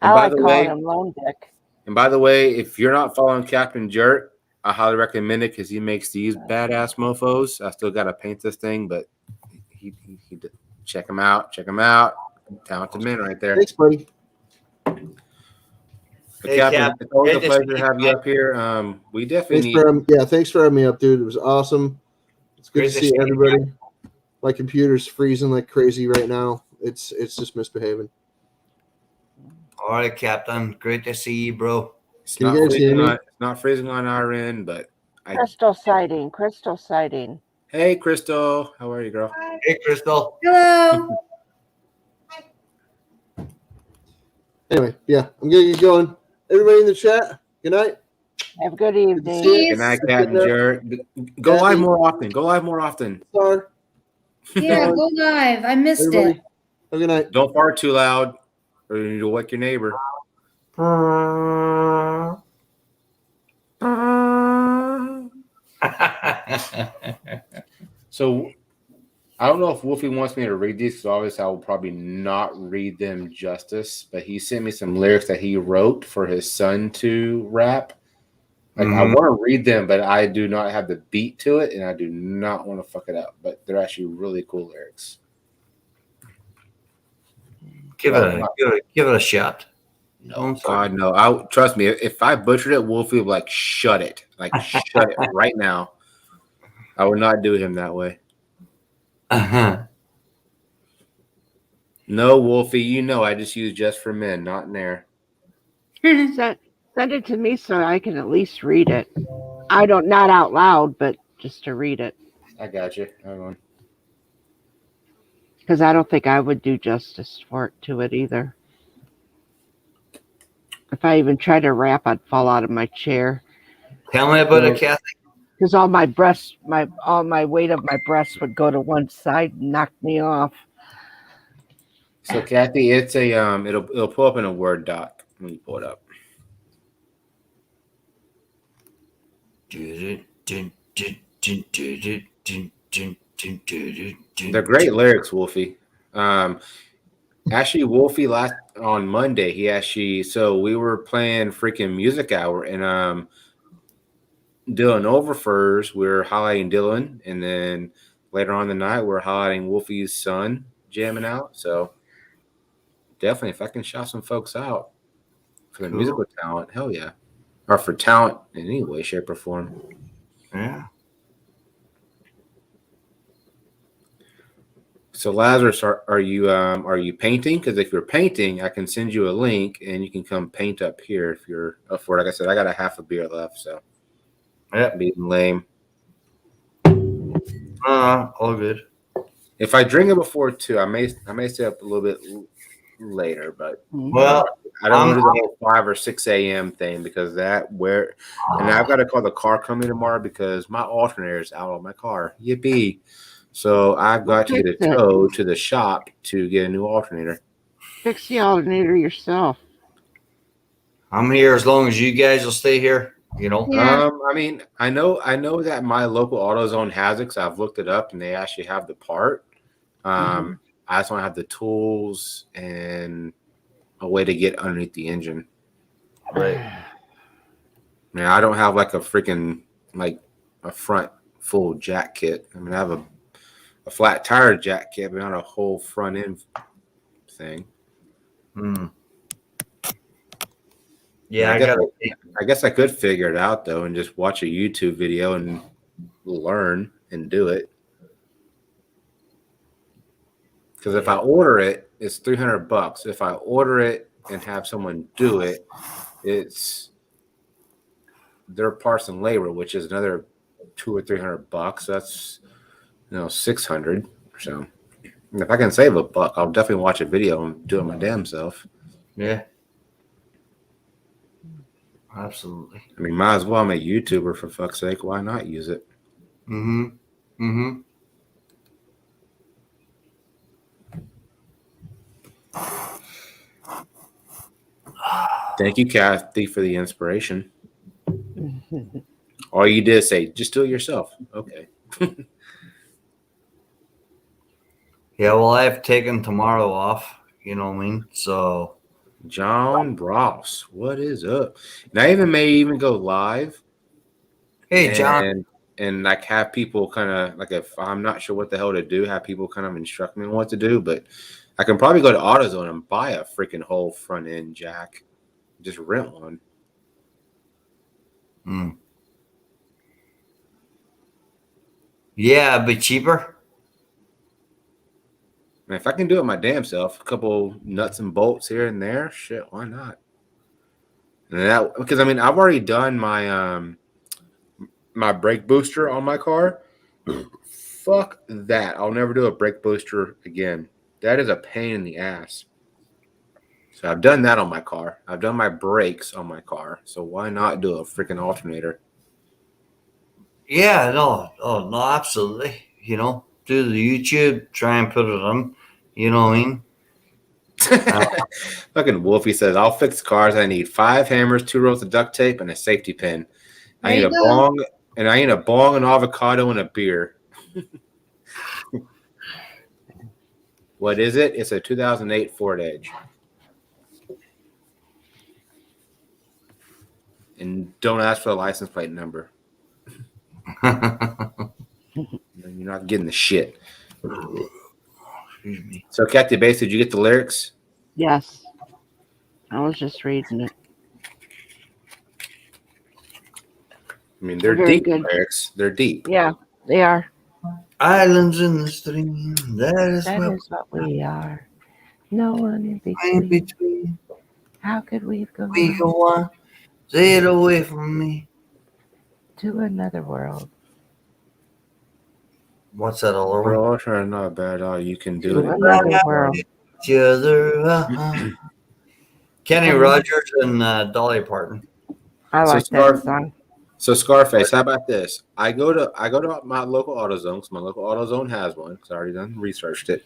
Speaker 17: I like calling him Lone Dick.
Speaker 1: And by the way, if you're not following Captain Jerk, I highly recommend it because he makes these badass mofos. I still gotta paint this thing, but he check him out. Check him out. Talented man right there.
Speaker 14: Thanks, buddy.
Speaker 1: Hey, Captain, it's always a pleasure to have you up here. We definitely
Speaker 14: thanks for having me up, dude. It was awesome. It's good to see everybody. My computer's freezing like crazy right now. It's just misbehaving.
Speaker 11: All right, Captain. Great to see you, bro.
Speaker 1: It's not freezing on our end, but
Speaker 17: Crystal sighting.
Speaker 1: Hey, Crystal. How are you, girl?
Speaker 11: Hey, Crystal.
Speaker 8: Hello.
Speaker 14: Anyway, yeah, I'm gonna get going. Everybody in the chat, good night.
Speaker 17: Have a good evening.
Speaker 1: Good night, Captain Jared. Go live more often.
Speaker 14: Sorry.
Speaker 8: Yeah, go live. I missed
Speaker 14: Everybody,
Speaker 8: it.
Speaker 14: have a good night.
Speaker 1: Don't fart too loud, or you'll wake your neighbor. So, I don't know if Wolfie wants me to read these, so obviously I will probably not read them justice. But he sent me some lyrics that he wrote for his son to rap. Like I want to read them, but I do not have the beat to it, and I do not want to fuck it up. But they're actually really cool lyrics.
Speaker 11: Give it a shot.
Speaker 1: No, God, no. Trust me. If I butchered it, Wolfie would be like, shut it. Like, shut it right now. I would not do him that way. No, Wolfie, you know I just use Just for Men, not Nair.
Speaker 17: Send it to me so I can at least read it. Not out loud, but just to read it.
Speaker 1: I got you. Hang on.
Speaker 17: Because I don't think I would do justice to it either. If I even tried to rap, I'd fall out of my chair.
Speaker 11: Tell me about it, Kathy.
Speaker 17: Because all my weight of my breasts would go to one side and knock me off.
Speaker 1: So Kathy, it's a it'll pull up in a Word doc when you pull it up. They're great lyrics, Wolfie. Actually, Wolfie last on Monday, so we were playing freaking music hour, and Dylan Overfurs, we were highlighting Dylan, and then later on in the night, we're highlighting Wolfie's son jamming out. So definitely, if I can shout some folks out for the musical talent, hell yeah. Or for talent in any way, shape, or form.
Speaker 11: Yeah.
Speaker 1: So Lazarus, are you painting? Because if you're painting, I can send you a link and you can come paint up here if you're up for it. Like I said, I got a half a beer left, so being lame.
Speaker 11: All good.
Speaker 1: If I drink it before 2, I may stay up a little bit later, but I don't want to do the whole 5 or 6 a.m. thing because and I've got to call the car company tomorrow because my alternator is out on my car. Yippee! So I've got to get a tow to the shop to get a new alternator.
Speaker 17: Fix the alternator yourself.
Speaker 11: I'm here as long as you guys will stay here. You know.
Speaker 17: Yeah.
Speaker 1: I mean, I know that my local AutoZone has it. 'Cause I've looked it up and they actually have the part. I just want to have the tools and a way to get underneath the engine.
Speaker 11: Right.
Speaker 1: Man, I don't have like a freaking a front full jack kit. I mean, I have a flat tire jack kit, but not a whole front end thing.
Speaker 11: Yeah,
Speaker 1: I guess I could figure it out though, and just watch a YouTube video and learn and do it. Because if I order it, it's $300. If I order it and have someone do it, it's their parts and labor, which is another $200 or $300. That's $600. So if I can save $1, I'll definitely watch a video and do it my damn self.
Speaker 11: Yeah. Absolutely.
Speaker 1: I mean, might as well. I'm a YouTuber, for fuck's sake. Why not use it? Thank you, Kathy, for the inspiration. All you did say, just do it yourself. Okay.
Speaker 11: Yeah, well, I have taken tomorrow off. You know what I mean? So,
Speaker 1: John Ross, what is up? And I may even go live.
Speaker 11: Hey, John.
Speaker 1: And like have people kind of like, if I'm not sure what the hell to do, have people kind of instruct me on what to do. But I can probably go to AutoZone and buy a freaking whole front end jack. Just rent one.
Speaker 11: Yeah, it'd be cheaper.
Speaker 1: Man, if I can do it my damn self, a couple nuts and bolts here and there, shit, why not? And that, because I mean, I've already done my my brake booster on my car. Fuck that! I'll never do a brake booster again. That is a pain in the ass. So I've done that on my car. I've done my brakes on my car. So why not do a freaking alternator?
Speaker 11: Yeah, no, absolutely. You know, do the YouTube, try and put it on. You know what I mean?
Speaker 1: Fucking Wolfie says, I'll fix cars. I need 5 hammers, 2 rolls of duct tape, and a safety pin. I need a bong, and an avocado and a beer. What is it? It's a 2008 Ford Edge. And don't ask for the license plate number. You're not getting the shit.
Speaker 11: Excuse me.
Speaker 1: So, Kathy Bates, did you get the lyrics?
Speaker 17: Yes. I was just reading it.
Speaker 1: I mean, they're
Speaker 17: Very
Speaker 1: deep
Speaker 17: good.
Speaker 1: lyrics. They're deep.
Speaker 17: Yeah, they are.
Speaker 11: Islands in the stream. That is
Speaker 17: what we are. No one in
Speaker 11: in
Speaker 17: between.
Speaker 11: between.
Speaker 17: How could we go
Speaker 11: We go on. Stay away from me.
Speaker 17: to another world?
Speaker 11: What's that all
Speaker 1: We're
Speaker 11: over?
Speaker 1: all trying not bad. All you can do
Speaker 17: To
Speaker 1: it.
Speaker 17: another world.
Speaker 11: Each other. Kenny Rogers and Dolly Parton.
Speaker 17: I
Speaker 1: So
Speaker 17: like
Speaker 1: Scar-
Speaker 17: that song.
Speaker 1: So Scarface, how about this? I go to my local AutoZone because my local AutoZone has one. Because I already done researched it.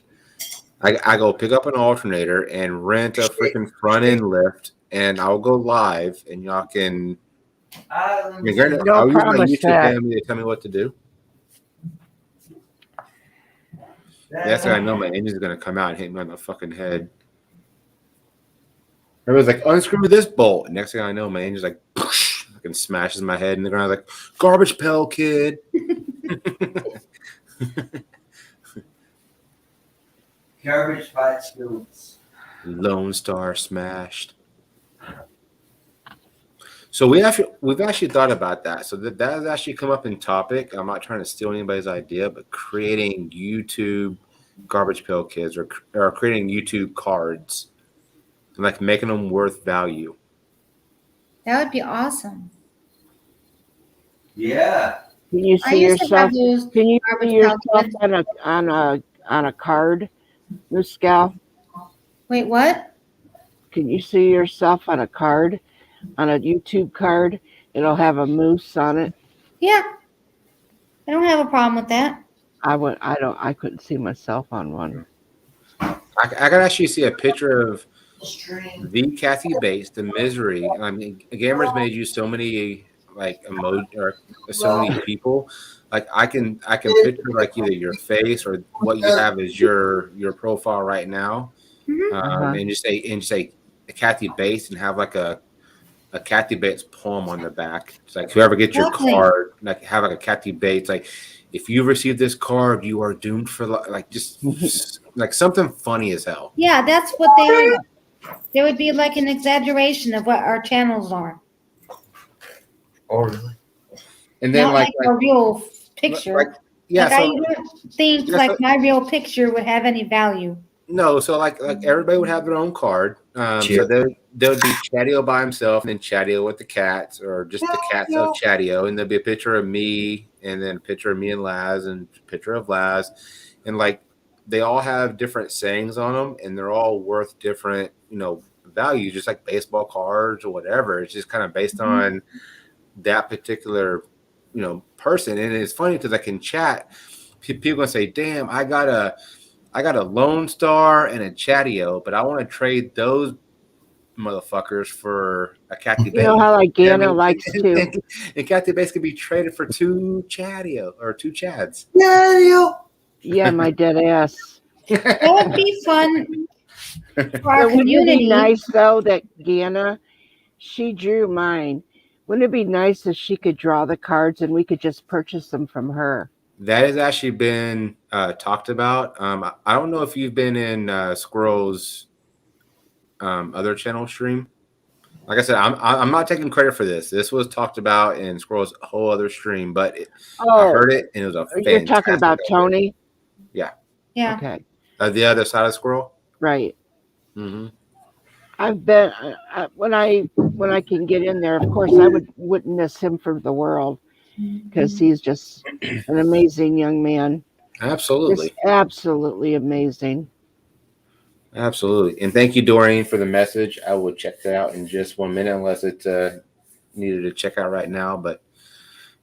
Speaker 1: I go pick up an alternator and rent a freaking front end lift, and I'll go live, and y'all can. I mean, granted,
Speaker 17: Don't
Speaker 1: I'll use my
Speaker 17: promise
Speaker 1: YouTube
Speaker 17: that.
Speaker 1: family to tell me what to do. That's how I know my engine's gonna come out and hit me on the fucking head. Everybody's like, unscrew this bolt. Next thing I know, my engine's like, fucking smashes my head in the ground. Like, garbage pail kid.
Speaker 11: Garbage fight skills.
Speaker 1: Lone Star smashed. So we've actually thought about that. So that has actually come up in topic. I'm not trying to steal anybody's idea, but creating YouTube garbage pail kids or creating YouTube cards and like making them worth value.
Speaker 8: That would be awesome.
Speaker 11: Yeah.
Speaker 17: Can you
Speaker 8: I
Speaker 17: see
Speaker 8: used to have
Speaker 17: yourself?
Speaker 8: those
Speaker 17: Can you
Speaker 8: garbage
Speaker 17: see yourself
Speaker 8: pail
Speaker 17: on a card, Miss Gal?
Speaker 8: Wait, what?
Speaker 17: Can you see yourself on a card, on a YouTube card? It'll have a moose on it.
Speaker 8: Yeah. I don't have a problem with that.
Speaker 17: I couldn't see myself on one.
Speaker 1: I can actually see a picture of the Kathy Bates, the Misery. I mean, Gamers made you so many like emoji or so many people. Like I can picture like either your face or what you have as your profile right now, and just say Kathy Bates and have like a Kathy Bates poem on the back. It's like whoever gets your
Speaker 8: Lovely.
Speaker 1: card, like have like a Kathy Bates like. If you receive this card, you are doomed for like just like something funny as hell.
Speaker 8: Yeah, that's what they would. There would be like an exaggeration of what our channels are.
Speaker 11: Oh, really?
Speaker 1: And then
Speaker 8: Not
Speaker 1: like
Speaker 8: a real picture.
Speaker 1: yeah,
Speaker 8: Like,
Speaker 1: so
Speaker 8: I don't think
Speaker 1: yeah,
Speaker 8: like
Speaker 1: so-
Speaker 8: my real picture would have any value.
Speaker 1: no, so like everybody would have their own card. So there would be Chatio by himself, and then Chatio with the cats, or just the cats of Chatio, and there'd be a picture of me, and then a picture of me and Laz, and a picture of Laz, and like they all have different sayings on them, and they're all worth different, value, just like baseball cards or whatever. It's just kind of based on that particular, person. And it's funny because like in chat, people gonna say, "Damn, I got a Lone Star and a Chatio, but I want to trade those motherfuckers for a Kathy Bates."
Speaker 17: You know how like
Speaker 1: You know
Speaker 17: Gana
Speaker 1: what I mean?
Speaker 17: likes to.
Speaker 1: And Kathy Bates could be traded for two Chatio or two Chads.
Speaker 17: Yeah, my dead ass.
Speaker 8: That would be fun for our
Speaker 17: But wouldn't it
Speaker 8: community.
Speaker 17: be nice though that Gana, she drew mine. Wouldn't it be nice if she could draw the cards and we could just purchase them from her?
Speaker 1: That has actually been talked about. I don't know if you've been in Squirrel's other channel stream. Like I said, I'm not taking credit for this. This was talked about in Squirrel's whole other stream, but I heard it and it was a
Speaker 17: You're talking about
Speaker 1: fantastic idea.
Speaker 17: Tony?
Speaker 1: Yeah.
Speaker 8: Yeah.
Speaker 17: Okay.
Speaker 1: The other side of Squirrel.
Speaker 17: Right.
Speaker 1: Mm-hmm.
Speaker 17: I've been when I can get in there. Of course, I wouldn't miss him for the world because he's just an amazing young man.
Speaker 1: Absolutely.
Speaker 17: Just absolutely amazing.
Speaker 1: Absolutely. And thank you, Doreen, for the message. I will check that out in just 1 minute, unless it's needed to check out right now. But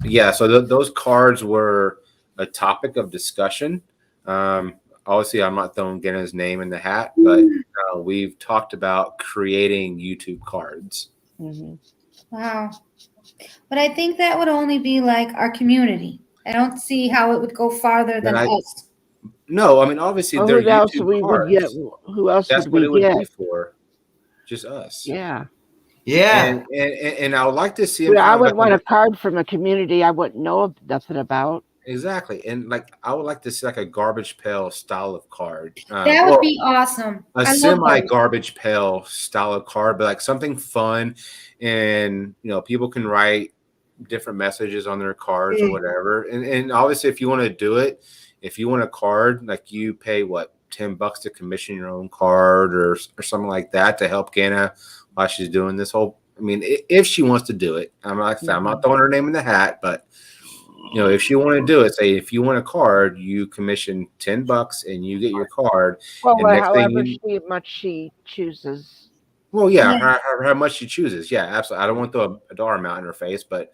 Speaker 1: yeah, so those cards were a topic of discussion. Obviously, I'm not throwing Gana's name in the hat, but we've talked about creating YouTube cards.
Speaker 17: Mm-hmm.
Speaker 8: Wow. But I think that would only be like our community. I don't see how it would go farther than us.
Speaker 1: No, I mean obviously
Speaker 17: Well,
Speaker 1: they're
Speaker 17: who else
Speaker 1: YouTube
Speaker 17: we would get?
Speaker 1: cards.
Speaker 17: Who else
Speaker 1: That's
Speaker 17: would
Speaker 1: what
Speaker 17: we
Speaker 1: it would
Speaker 17: get?
Speaker 1: be for. Just us.
Speaker 17: Yeah.
Speaker 1: And I would like to see him
Speaker 17: Well, I
Speaker 1: kind of
Speaker 17: would
Speaker 1: like
Speaker 17: want a card from a community I wouldn't know nothing about.
Speaker 1: exactly. And like I would like to see like a garbage pail style of card.
Speaker 8: That would be awesome.
Speaker 1: A
Speaker 8: I love
Speaker 1: semi
Speaker 8: those.
Speaker 1: garbage pail style of card, but like something fun, and people can write different messages on their cards or whatever. And obviously, if you want to do it, if you want a card, like you pay what $10 to commission your own card or something like that to help Gana while she's doing this whole. I mean, if she wants to do it, I'm not throwing her name in the hat, but if she want to do it, say if you want a card, you commission $10 and you get your card.
Speaker 17: Well,
Speaker 1: and next thing
Speaker 17: however much she chooses.
Speaker 1: well, yeah, how much she chooses. Yeah, absolutely. I don't want to throw a dollar amount in her face, but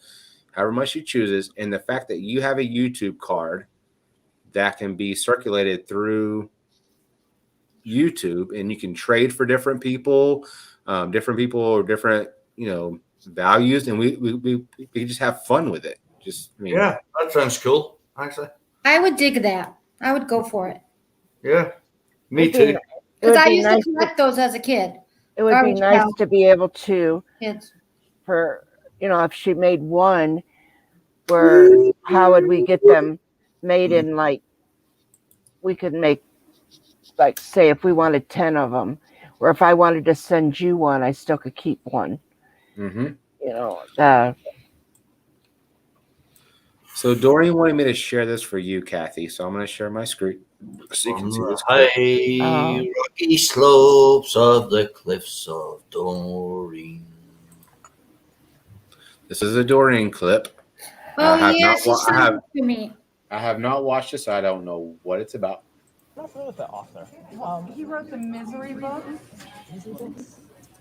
Speaker 1: however much she chooses, and the fact that you have a YouTube card that can be circulated through YouTube, and you can trade for different people or different values, and we can just have fun with it.
Speaker 11: Yeah, that sounds cool. Actually,
Speaker 8: I would dig that. I would go for it.
Speaker 11: yeah, me
Speaker 17: It'd be-
Speaker 11: too.
Speaker 8: Because I
Speaker 17: be
Speaker 8: used
Speaker 17: nice
Speaker 8: to collect those as a kid.
Speaker 17: It would be
Speaker 8: Garbage
Speaker 17: nice
Speaker 8: pail
Speaker 17: to be able to,
Speaker 8: kids.
Speaker 17: for if she made one, where how would we get them made in like? We could make like say if we wanted 10 of them, or if I wanted to send you one, I still could keep one.
Speaker 1: Mm-hmm. So Dorian wanted me to share this for you, Kathy. So I'm going to share my screen so you can see this.
Speaker 11: High rocky slopes of the cliffs of Doreen.
Speaker 1: This is a Dorian clip.
Speaker 8: Oh, yeah, she sent it to me.
Speaker 1: I have not watched this. So I don't know what it's about.
Speaker 18: I'm not familiar with the author.
Speaker 19: He wrote the Misery book.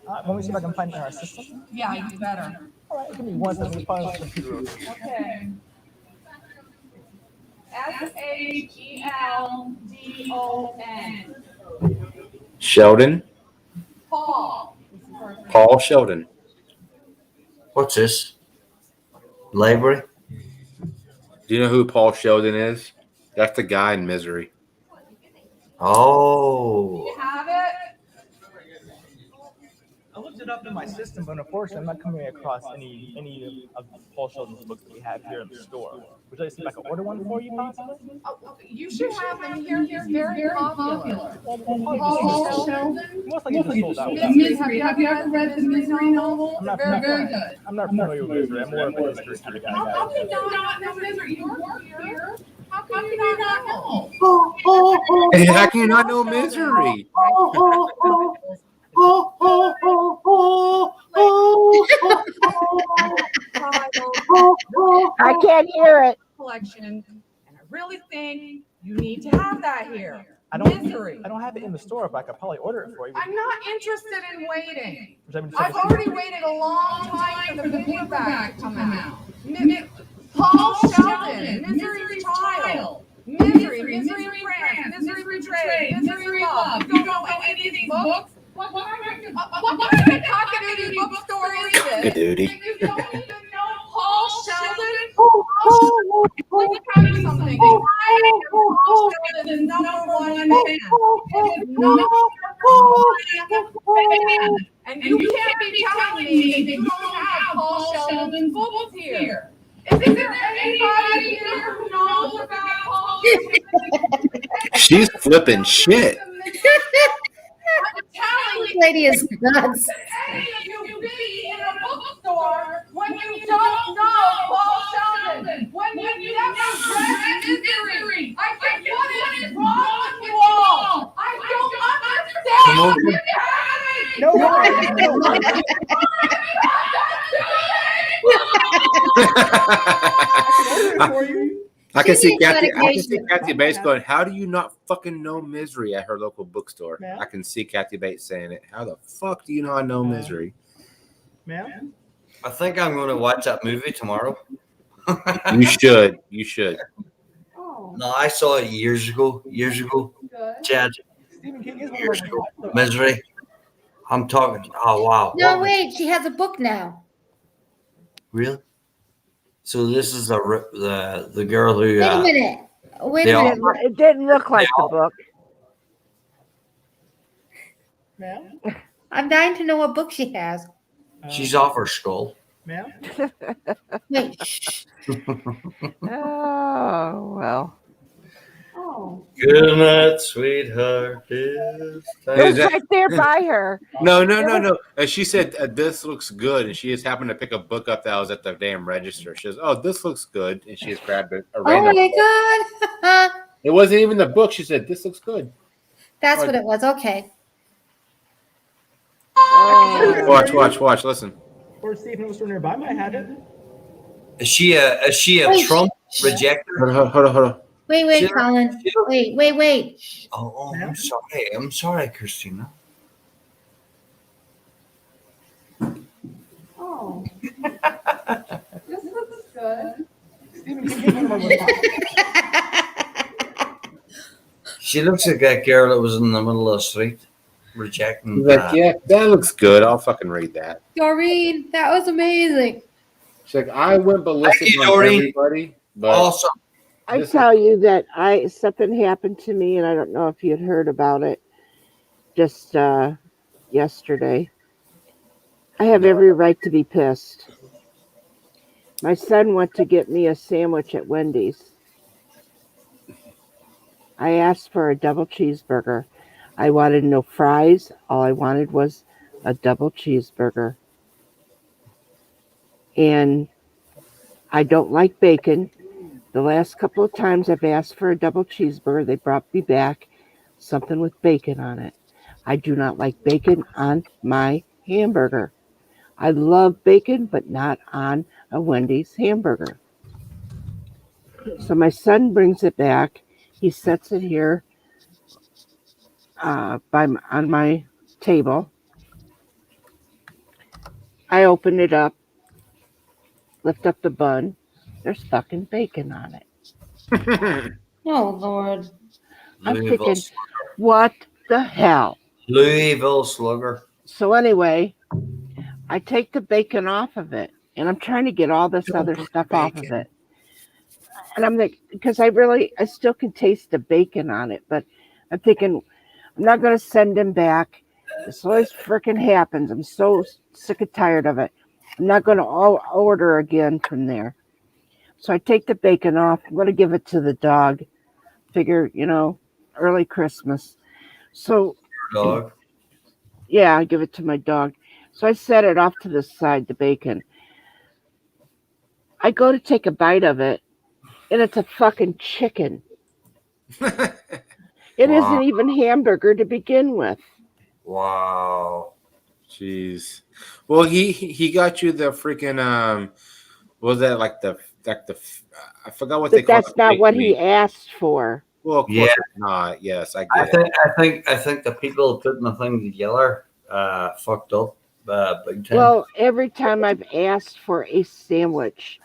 Speaker 18: Let me see if I can find it in our system.
Speaker 19: Yeah, you better.
Speaker 18: All right, give me 1 second. Let me find the computer.
Speaker 19: Okay. SHELDON.
Speaker 1: Sheldon.
Speaker 19: Paul.
Speaker 1: Paul Sheldon.
Speaker 11: What's this? Library?
Speaker 1: Do you know who Paul Sheldon is? That's the guy in Misery.
Speaker 11: Oh.
Speaker 19: You have it?
Speaker 18: I looked it up in my system, but unfortunately, I'm not coming across any of Paul Sheldon's books that we have here in the store. Would you like to see if I can order one for you, possibly?
Speaker 19: Oh, you should have them here. He's very popular.
Speaker 18: Paul
Speaker 19: Sheldon?
Speaker 18: Most likely just sold out.
Speaker 19: Misery. Have you ever read the Misery novel?
Speaker 18: I'm not
Speaker 19: Very good.
Speaker 18: I'm not familiar with Misery. I'm more of a history kind of guy.
Speaker 19: How can you not know Misery? You work here. How can you not know?
Speaker 1: Hey, how can you not know Misery?
Speaker 17: I can't hear it.
Speaker 19: Collection, and I really think you need to have that here.
Speaker 18: I don't have it in the store, but I could probably order it for you.
Speaker 19: I'm not interested in waiting.
Speaker 18: Would you like me to
Speaker 19: I've
Speaker 18: send it to you?
Speaker 19: already waited a long time for the paperback to come out. Paul Sheldon, Misery's Child, Misery France, Misery Betrayed, Misery Love. You don't know any of these books? What kind of cock-a-doodle bookstore is this?
Speaker 1: Cock-a-doodle.
Speaker 19: You don't even know Paul Sheldon? Let me tell you something. I am Paul Sheldon's #1 fan. And you can't be telling me that you don't have Paul Sheldon's books here. Is there anybody here who knows about Paul Sheldon?
Speaker 1: She's flipping shit.
Speaker 19: I'm telling
Speaker 8: This lady is nuts.
Speaker 19: you be in a bookstore when you don't know Paul Sheldon, when you never read Misery. I think what is wrong with you all? I don't understand.
Speaker 1: I can see
Speaker 8: She needs
Speaker 1: Kathy. I can see
Speaker 8: medication.
Speaker 1: Kathy Bates going, "How do you not fucking know Misery?" at her local bookstore.
Speaker 18: Ma'am?
Speaker 1: I can see Kathy Bates saying it. How the fuck do you not know Misery?
Speaker 18: Ma'am?
Speaker 11: I think I'm going to watch that movie tomorrow.
Speaker 1: You should. You should.
Speaker 11: No, I saw it years ago. Chad,
Speaker 18: Stephen King is one
Speaker 11: years
Speaker 18: of
Speaker 11: ago.
Speaker 18: my
Speaker 11: Misery. I'm talking. Oh, wow.
Speaker 8: No, wait, she has a book now.
Speaker 11: Really? So this is the girl who.
Speaker 8: Wait a minute. Wait
Speaker 11: They
Speaker 8: a
Speaker 11: all-
Speaker 8: minute.
Speaker 17: It didn't look like the book.
Speaker 19: Ma'am?
Speaker 8: I'm dying to know what book she has.
Speaker 11: She's off her skull.
Speaker 19: Ma'am?
Speaker 8: Wait, shh.
Speaker 17: Oh, well.
Speaker 8: Oh.
Speaker 11: Good night, sweetheart. This time.
Speaker 17: It was right there by her.
Speaker 1: No. And she said, "This looks good," and she just happened to pick a book up that was at the damn register. She goes, "Oh, this looks good," and she just grabbed a
Speaker 8: Oh
Speaker 1: random.
Speaker 8: my God.
Speaker 1: It wasn't even the book. She said, "This looks good."
Speaker 8: That's
Speaker 1: Like-
Speaker 8: what it was. Okay.
Speaker 1: Watch. Listen.
Speaker 19: Or see if it was from nearby. Might have it.
Speaker 11: Is she a
Speaker 8: Wait.
Speaker 11: Trump rejector?
Speaker 1: Hold on.
Speaker 8: Wait,
Speaker 11: Shut up.
Speaker 8: Colin. Wait.
Speaker 11: Oh, I'm sorry, Christina.
Speaker 19: Oh. This looks good. Steven, can you give me
Speaker 11: She looks like that girl that was in the middle of the street rejecting.
Speaker 1: He's like, "Yeah, that looks good. I'll fucking read that."
Speaker 8: Doreen, that was amazing.
Speaker 1: She's like, "I went ballistic
Speaker 11: Thank you,
Speaker 1: on
Speaker 11: Doreen.
Speaker 1: everybody, but
Speaker 11: Awesome.
Speaker 17: I
Speaker 1: This-
Speaker 17: tell you that something happened to me, and I don't know if you had heard about it just yesterday. I have every right to be pissed. My son went to get me a sandwich at Wendy's. I asked for a double cheeseburger. I wanted no fries. All I wanted was a double cheeseburger. And I don't like bacon. The last couple of times I've asked for a double cheeseburger, they brought me back something with bacon on it. I do not like bacon on my hamburger. I love bacon, but not on a Wendy's hamburger. So my son brings it back. He sets it here on my table. I open it up, lift up the bun. There's fucking bacon on it.
Speaker 8: Oh, Lord.
Speaker 17: I'm
Speaker 11: Louisville
Speaker 17: thinking, what the hell?
Speaker 11: Louisville Slugger.
Speaker 17: So anyway, I take the bacon off of it, and I'm trying to get all this other stuff off of it. And I'm like, because I still can taste the bacon on it, but I'm thinking, I'm not going to send him back. This always freaking happens. I'm so sick and tired of it. I'm not going to order again from there. So I take the bacon off. I'm going to give it to the dog. Figure, early Christmas. So,
Speaker 11: Dog.
Speaker 17: yeah, I give it to my dog. So I set it off to the side, the bacon. I go to take a bite of it, and it's a fucking chicken. It
Speaker 11: Wow.
Speaker 17: isn't even hamburger to begin with.
Speaker 11: Wow.
Speaker 1: Jeez. Well, he got you the freaking what was that like the I forgot what they
Speaker 17: But
Speaker 1: call
Speaker 17: that's not what he asked for.
Speaker 1: Well, of course
Speaker 11: Yeah.
Speaker 1: it's not. Yes, I
Speaker 11: I
Speaker 1: get it.
Speaker 11: think the people putting the thing together fucked up big time.
Speaker 17: Well, every time I've asked for a sandwich,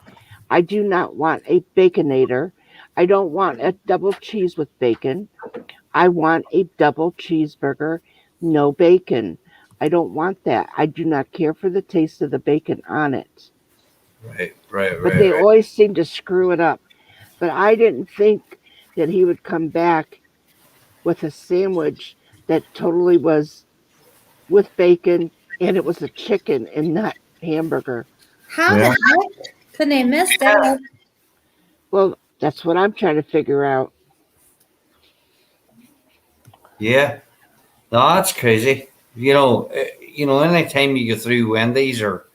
Speaker 17: I do not want a baconator. I don't want a double cheese with bacon. I want a double cheeseburger, no bacon. I don't want that. I do not care for the taste of the bacon on it.
Speaker 11: Right.
Speaker 17: But they always seem to screw it up. But I didn't think that he would come back with a sandwich that totally was with bacon, and it was a chicken and not hamburger.
Speaker 8: How the heck could they miss that?
Speaker 17: Well, that's what I'm trying to figure out.
Speaker 11: Yeah. No, that's crazy. Anytime you go through Wendy's or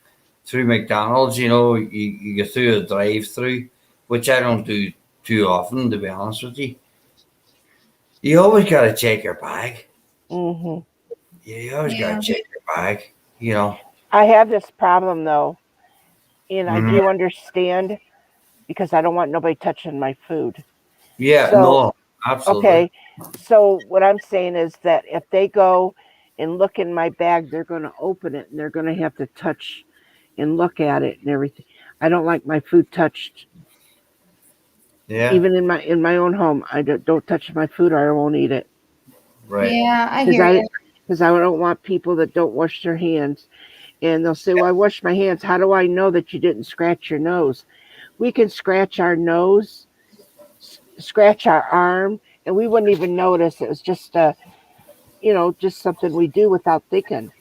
Speaker 11: through McDonald's, you go through a drive-through, which I don't do too often, to be honest with you. You always got to check your bag.
Speaker 17: Mm-hmm.
Speaker 11: You always got to check your bag,
Speaker 17: I have this problem, though, and I
Speaker 11: Mhm.
Speaker 17: do understand because I don't want nobody touching my food.
Speaker 11: Yeah,
Speaker 17: So-
Speaker 11: no, absolutely.
Speaker 17: Okay, so what I'm saying is that if they go and look in my bag, they're going to open it and they're going to have to touch and look at it and everything. I don't like my food touched.
Speaker 11: Yeah.
Speaker 17: Even in my own home, I don't touch my food or I won't eat it.
Speaker 11: Right.
Speaker 8: Yeah, I hear you.
Speaker 17: Because I don't want people that don't wash their hands. And they'll say, well, I washed my hands. How do I know that you didn't scratch your nose? We can scratch our nose scratch our arm, and we wouldn't even notice. It was just just something we do without thinking.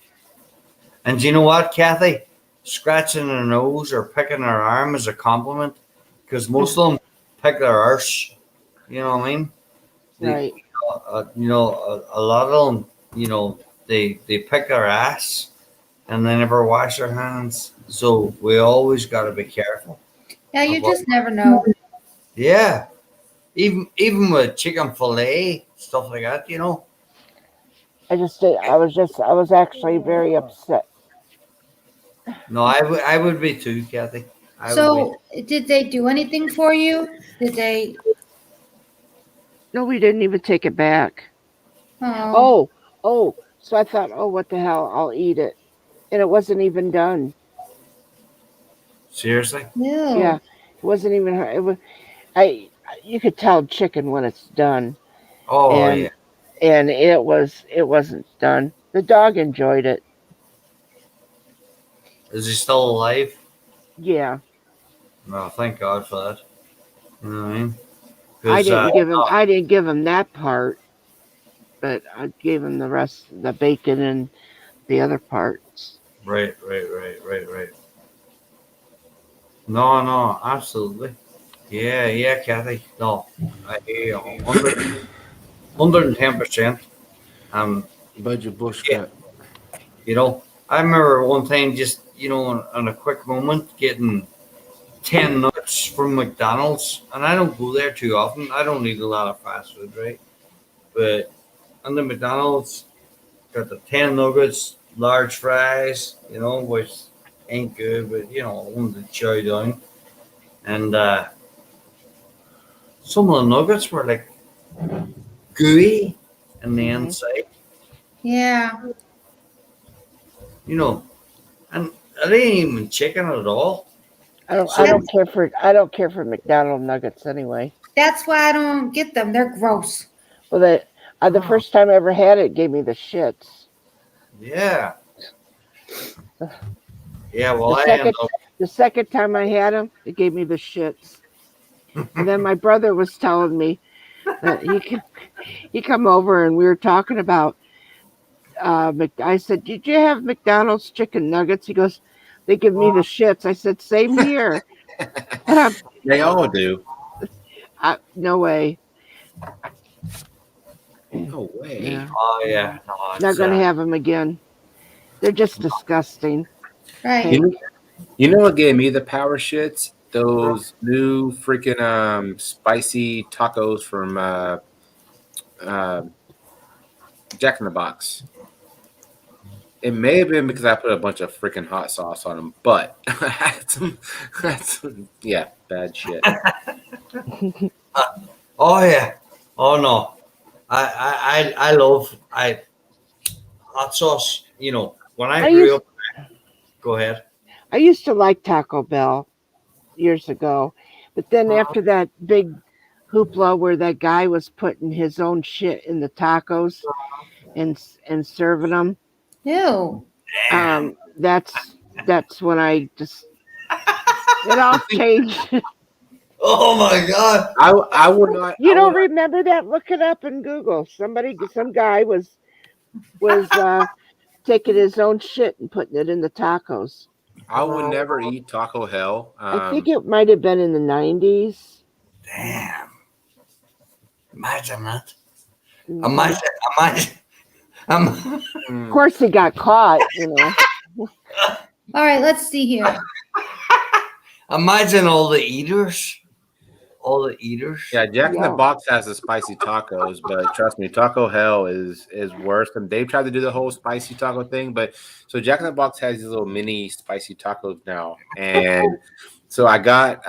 Speaker 11: And do you know what, Kathy? Scratching their nose or picking their arm is a compliment because most of them pick their arse. You know what I mean?
Speaker 17: Right.
Speaker 11: A lot of them, they pick their ass and they never wash their hands. So we always got to be careful.
Speaker 8: Yeah, you just never know.
Speaker 11: Yeah. Even with chicken fillet, stuff like that,
Speaker 17: I was actually very upset.
Speaker 11: No, I would be too, Kathy.
Speaker 8: So, did they do anything for you? Did they?
Speaker 17: No, we didn't even take it back.
Speaker 8: Oh.
Speaker 17: So I thought, what the hell? I'll eat it, and it wasn't even done.
Speaker 11: Seriously?
Speaker 17: Yeah, it wasn't even. It was. You could tell chicken when it's done.
Speaker 11: Oh
Speaker 17: and,
Speaker 11: yeah.
Speaker 17: And it wasn't done. The dog enjoyed it.
Speaker 11: Is he still alive?
Speaker 17: Yeah.
Speaker 11: Well, thank God for that. You know what I mean?
Speaker 17: I didn't give him that part, but I gave him the rest, the bacon and the other parts.
Speaker 11: Right. No, absolutely. Yeah, Kathy. No, I hear you 110%.
Speaker 1: Budget bush
Speaker 11: yeah. I remember one time just, on a quick moment getting 10 nuts from McDonald's, and I don't go there too often. I don't eat a lot of fast food, right? But on the McDonald's, got the 10 nuggets, large fries, which ain't good, but I wanted to chow down. And some of the nuggets were like gooey in the inside.
Speaker 8: Yeah.
Speaker 11: And it ain't even chicken at all.
Speaker 17: I don't care for McDonald's nuggets anyway.
Speaker 8: That's why I don't get them. They're gross.
Speaker 17: Well, the first time I ever had it gave me the shits.
Speaker 11: Yeah. Yeah, well,
Speaker 17: the second time I had them, it gave me the shits. And then my brother was telling me that he come over and we were talking about. I said, "Did you have McDonald's chicken nuggets?" He goes, "They give me the shits." I said, "Same here."
Speaker 1: They all do.
Speaker 17: No way.
Speaker 1: No way.
Speaker 17: Yeah.
Speaker 11: Oh yeah. No,
Speaker 17: Not gonna have them again. They're just disgusting.
Speaker 8: Right.
Speaker 1: You know what gave me the power shits? Those new freaking spicy tacos from Jack in the Box. It may have been because I put a bunch of freaking hot sauce on them, but yeah, bad shit.
Speaker 11: Oh yeah. Oh no. I love hot sauce. When I grew up. Go ahead.
Speaker 17: I used to like Taco Bell years ago, but then after that big hoopla where that guy was putting his own shit in the tacos and serving them.
Speaker 8: Ew.
Speaker 17: That's when I just it all changed.
Speaker 11: Oh my God!
Speaker 1: I would not.
Speaker 17: You don't remember that? Look it up in Google. Some guy was taking his own shit and putting it in the tacos.
Speaker 1: I would never eat Taco Hell.
Speaker 17: I think it might have been in the 90s.
Speaker 11: Damn! Imagine that.
Speaker 17: Of course, he got caught.
Speaker 8: All right, let's see here.
Speaker 11: Imagine all the eaters.
Speaker 1: Yeah, Jack in the Box has the spicy tacos, but trust me, Taco Hell is worse. And they've tried to do the whole spicy taco thing, but so Jack in the Box has these little mini spicy tacos now, and so I got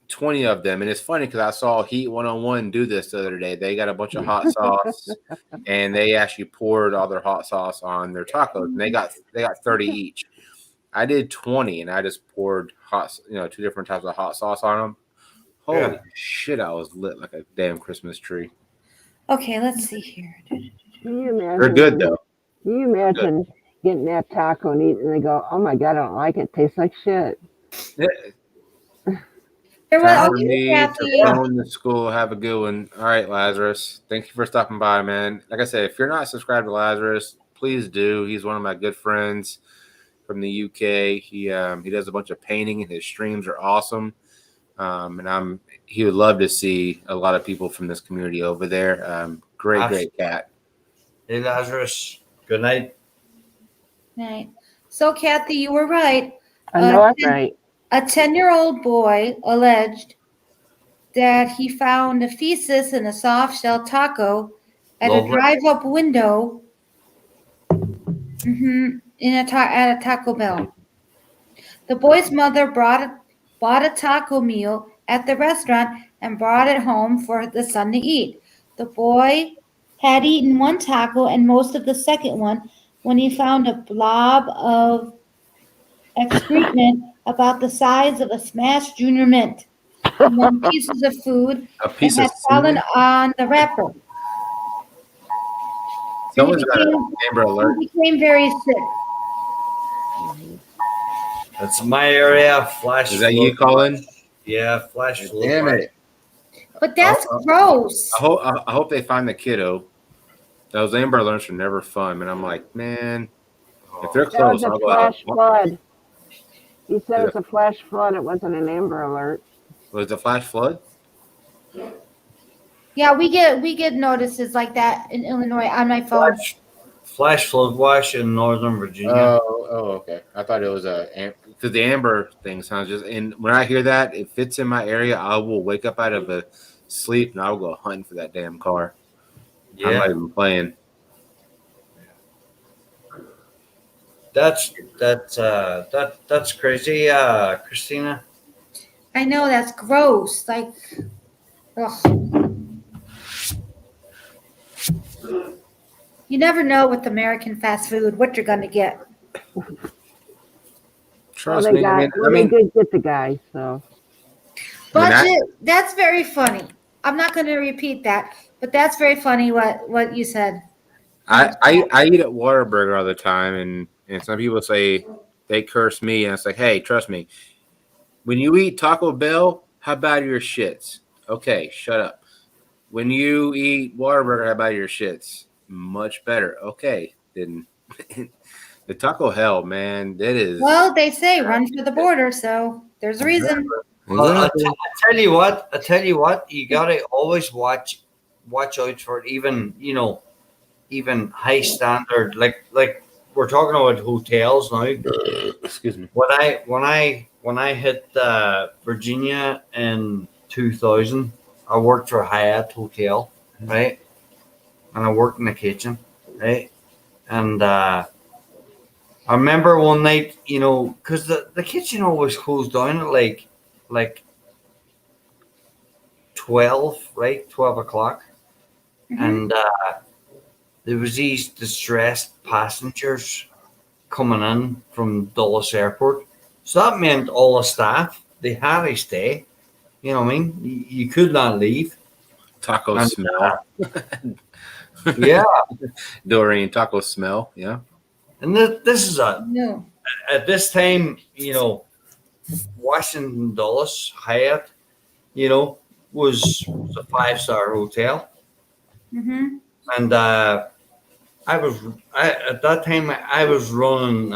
Speaker 1: 20 of them, and it's funny because I saw Heat 101 do this the other day. They got a bunch of hot sauce, and they actually poured all their hot sauce on their tacos, and they got 30 each. I did 20, and I just poured two different types of hot sauce on them. Holy shit, I was lit like a damn Christmas tree.
Speaker 8: Okay, let's see here.
Speaker 17: Can you imagine?
Speaker 1: They're good, though.
Speaker 17: Can you imagine getting that taco and eating and they go, "Oh my God, I don't like it. It tastes like shit."
Speaker 8: You're
Speaker 1: Time
Speaker 8: welcome,
Speaker 1: for me
Speaker 8: Kathy.
Speaker 1: to phone the school. Have a good one. All right, Lazarus. Thank you for stopping by, man. Like I said, if you're not subscribed to Lazarus, please do. He's one of my good friends from the UK. He does a bunch of painting, and his streams are awesome. And he would love to see a lot of people from this community over there. Great cat.
Speaker 11: Hey, Lazarus. Good night.
Speaker 8: Right. So, Kathy, you were right.
Speaker 17: I know I'm right.
Speaker 8: A 10-year-old boy alleged that he found a feces in a soft-shell taco at
Speaker 11: Lovely.
Speaker 8: a drive-up window at a Taco Bell. The boy's mother bought a taco meal at the restaurant and brought it home for the son to eat. The boy had eaten one taco and most of the second one when he found a blob of excrement about the size of a smashed Junior Mint among pieces of food
Speaker 1: A piece
Speaker 8: that
Speaker 1: of
Speaker 8: had fallen
Speaker 1: semen?
Speaker 8: on the wrapper.
Speaker 1: Someone's got an Amber Alert.
Speaker 8: He became very sick.
Speaker 11: That's my area. Flash.
Speaker 1: Is that
Speaker 11: flood.
Speaker 1: you, Colin?
Speaker 11: Yeah, flash. flood.
Speaker 1: Damn it.
Speaker 8: But that's
Speaker 1: Oh,
Speaker 8: gross.
Speaker 1: I hope they find the kiddo. Those Amber Alerts are never fun, and I'm like, man, if they're
Speaker 17: That
Speaker 1: close,
Speaker 17: was a
Speaker 1: I'll go out.
Speaker 17: flash flood. He said it's a flash flood. It wasn't an Amber Alert.
Speaker 1: Was it a flash flood?
Speaker 8: Yeah, we get notices like that in Illinois on my phone.
Speaker 11: Flash flood watch in Northern Virginia.
Speaker 1: Oh, okay. I thought it was because the Amber thing sounds just. And when I hear that, if it's in my area, I will wake up out of a sleep and I'll go hunting for that damn car. I'm
Speaker 11: Yeah.
Speaker 1: not even playing.
Speaker 11: That's crazy, Christina.
Speaker 8: I know that's gross. Like, ugh. You never know with American fast food what you're gonna get.
Speaker 1: Trust
Speaker 17: they
Speaker 1: me.
Speaker 17: got, they did get the guy, so.
Speaker 8: Budget. That's very funny. I'm not gonna repeat that, but that's very funny what you said.
Speaker 1: I eat at Whataburger all the time, and some people say they curse me, and it's like, hey, trust me. When you eat Taco Bell, how bad are your shits? Okay, shut up. When you eat Whataburger, how bad are your shits? Much better. Okay, then the Taco Hell, man, that is.
Speaker 8: Well, they say run for the border, so there's a reason.
Speaker 11: Well, I tell you what, you gotta always watch out for it. Even high standard, like we're talking about hotels now.
Speaker 1: Excuse me.
Speaker 11: When I hit Virginia in 2000, I worked for Hyatt Hotel, right? And I worked in the kitchen, right? And I remember one night, because the kitchen always closed down at like 12, right? 12 o'clock.
Speaker 8: Mm-hmm.
Speaker 11: And there was these distressed passengers coming in from Dulles Airport. So that meant all the staff, they had to stay. You know what I mean? You could not leave.
Speaker 1: Taco smell.
Speaker 11: Yeah.
Speaker 1: Doreen, taco smell. Yeah.
Speaker 11: And this is
Speaker 8: No.
Speaker 11: at this time, Washington Dulles Hyatt, was a 5-star hotel.
Speaker 8: Mm-hmm.
Speaker 11: And at that time I was running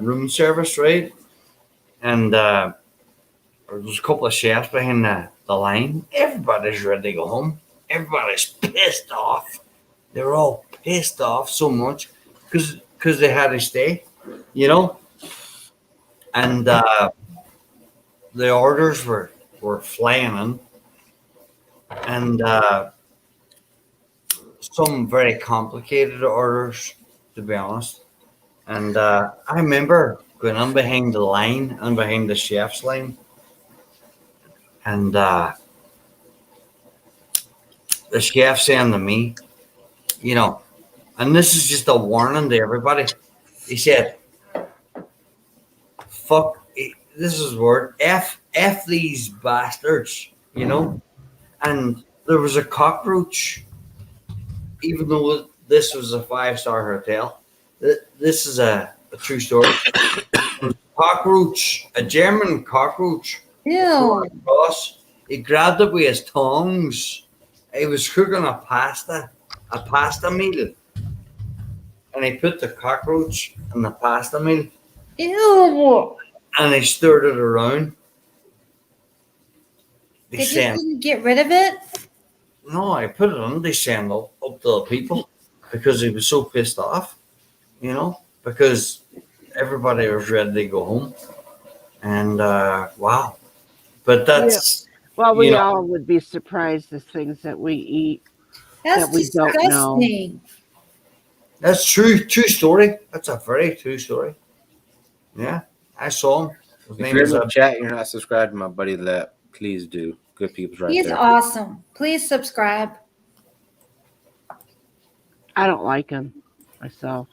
Speaker 11: room service, right? And there was a couple of chefs behind the line. Everybody's ready to go home. Everybody's pissed off. They were all pissed off so much because they had to stay, And the orders were flying in. And some very complicated orders, to be honest. And I remember going in behind the line and behind the chef's line. And the chef saying to me, and this is just a warning to everybody. He said, fuck, this is his word, F these bastards, And there was a cockroach, even though this was a 5-star hotel. This is a true story. Cockroach, a German cockroach,
Speaker 8: Ew.
Speaker 11: across he grabbed it with his tongs. He was cooking a pasta meal. And he put the cockroach in the pasta meal.
Speaker 8: Ew.
Speaker 11: And he stirred it around.
Speaker 8: They just didn't get rid of it?
Speaker 11: No, I put it on. They sent up to the people because he was so pissed off, you know, because everybody was ready to go home. And wow. But that's.
Speaker 17: Well, we
Speaker 11: you know,
Speaker 17: all would be surprised the things that we eat
Speaker 8: That's
Speaker 17: that we don't know.
Speaker 8: disgusting.
Speaker 11: That's true. True story. That's a very true story. Yeah, I saw him. His
Speaker 1: If
Speaker 11: name
Speaker 1: you're
Speaker 11: is
Speaker 1: in the chat, you're not subscribed to my buddy Lep, please do. Good people's right
Speaker 8: He's
Speaker 1: there.
Speaker 8: awesome. Please subscribe.
Speaker 17: I don't like him myself.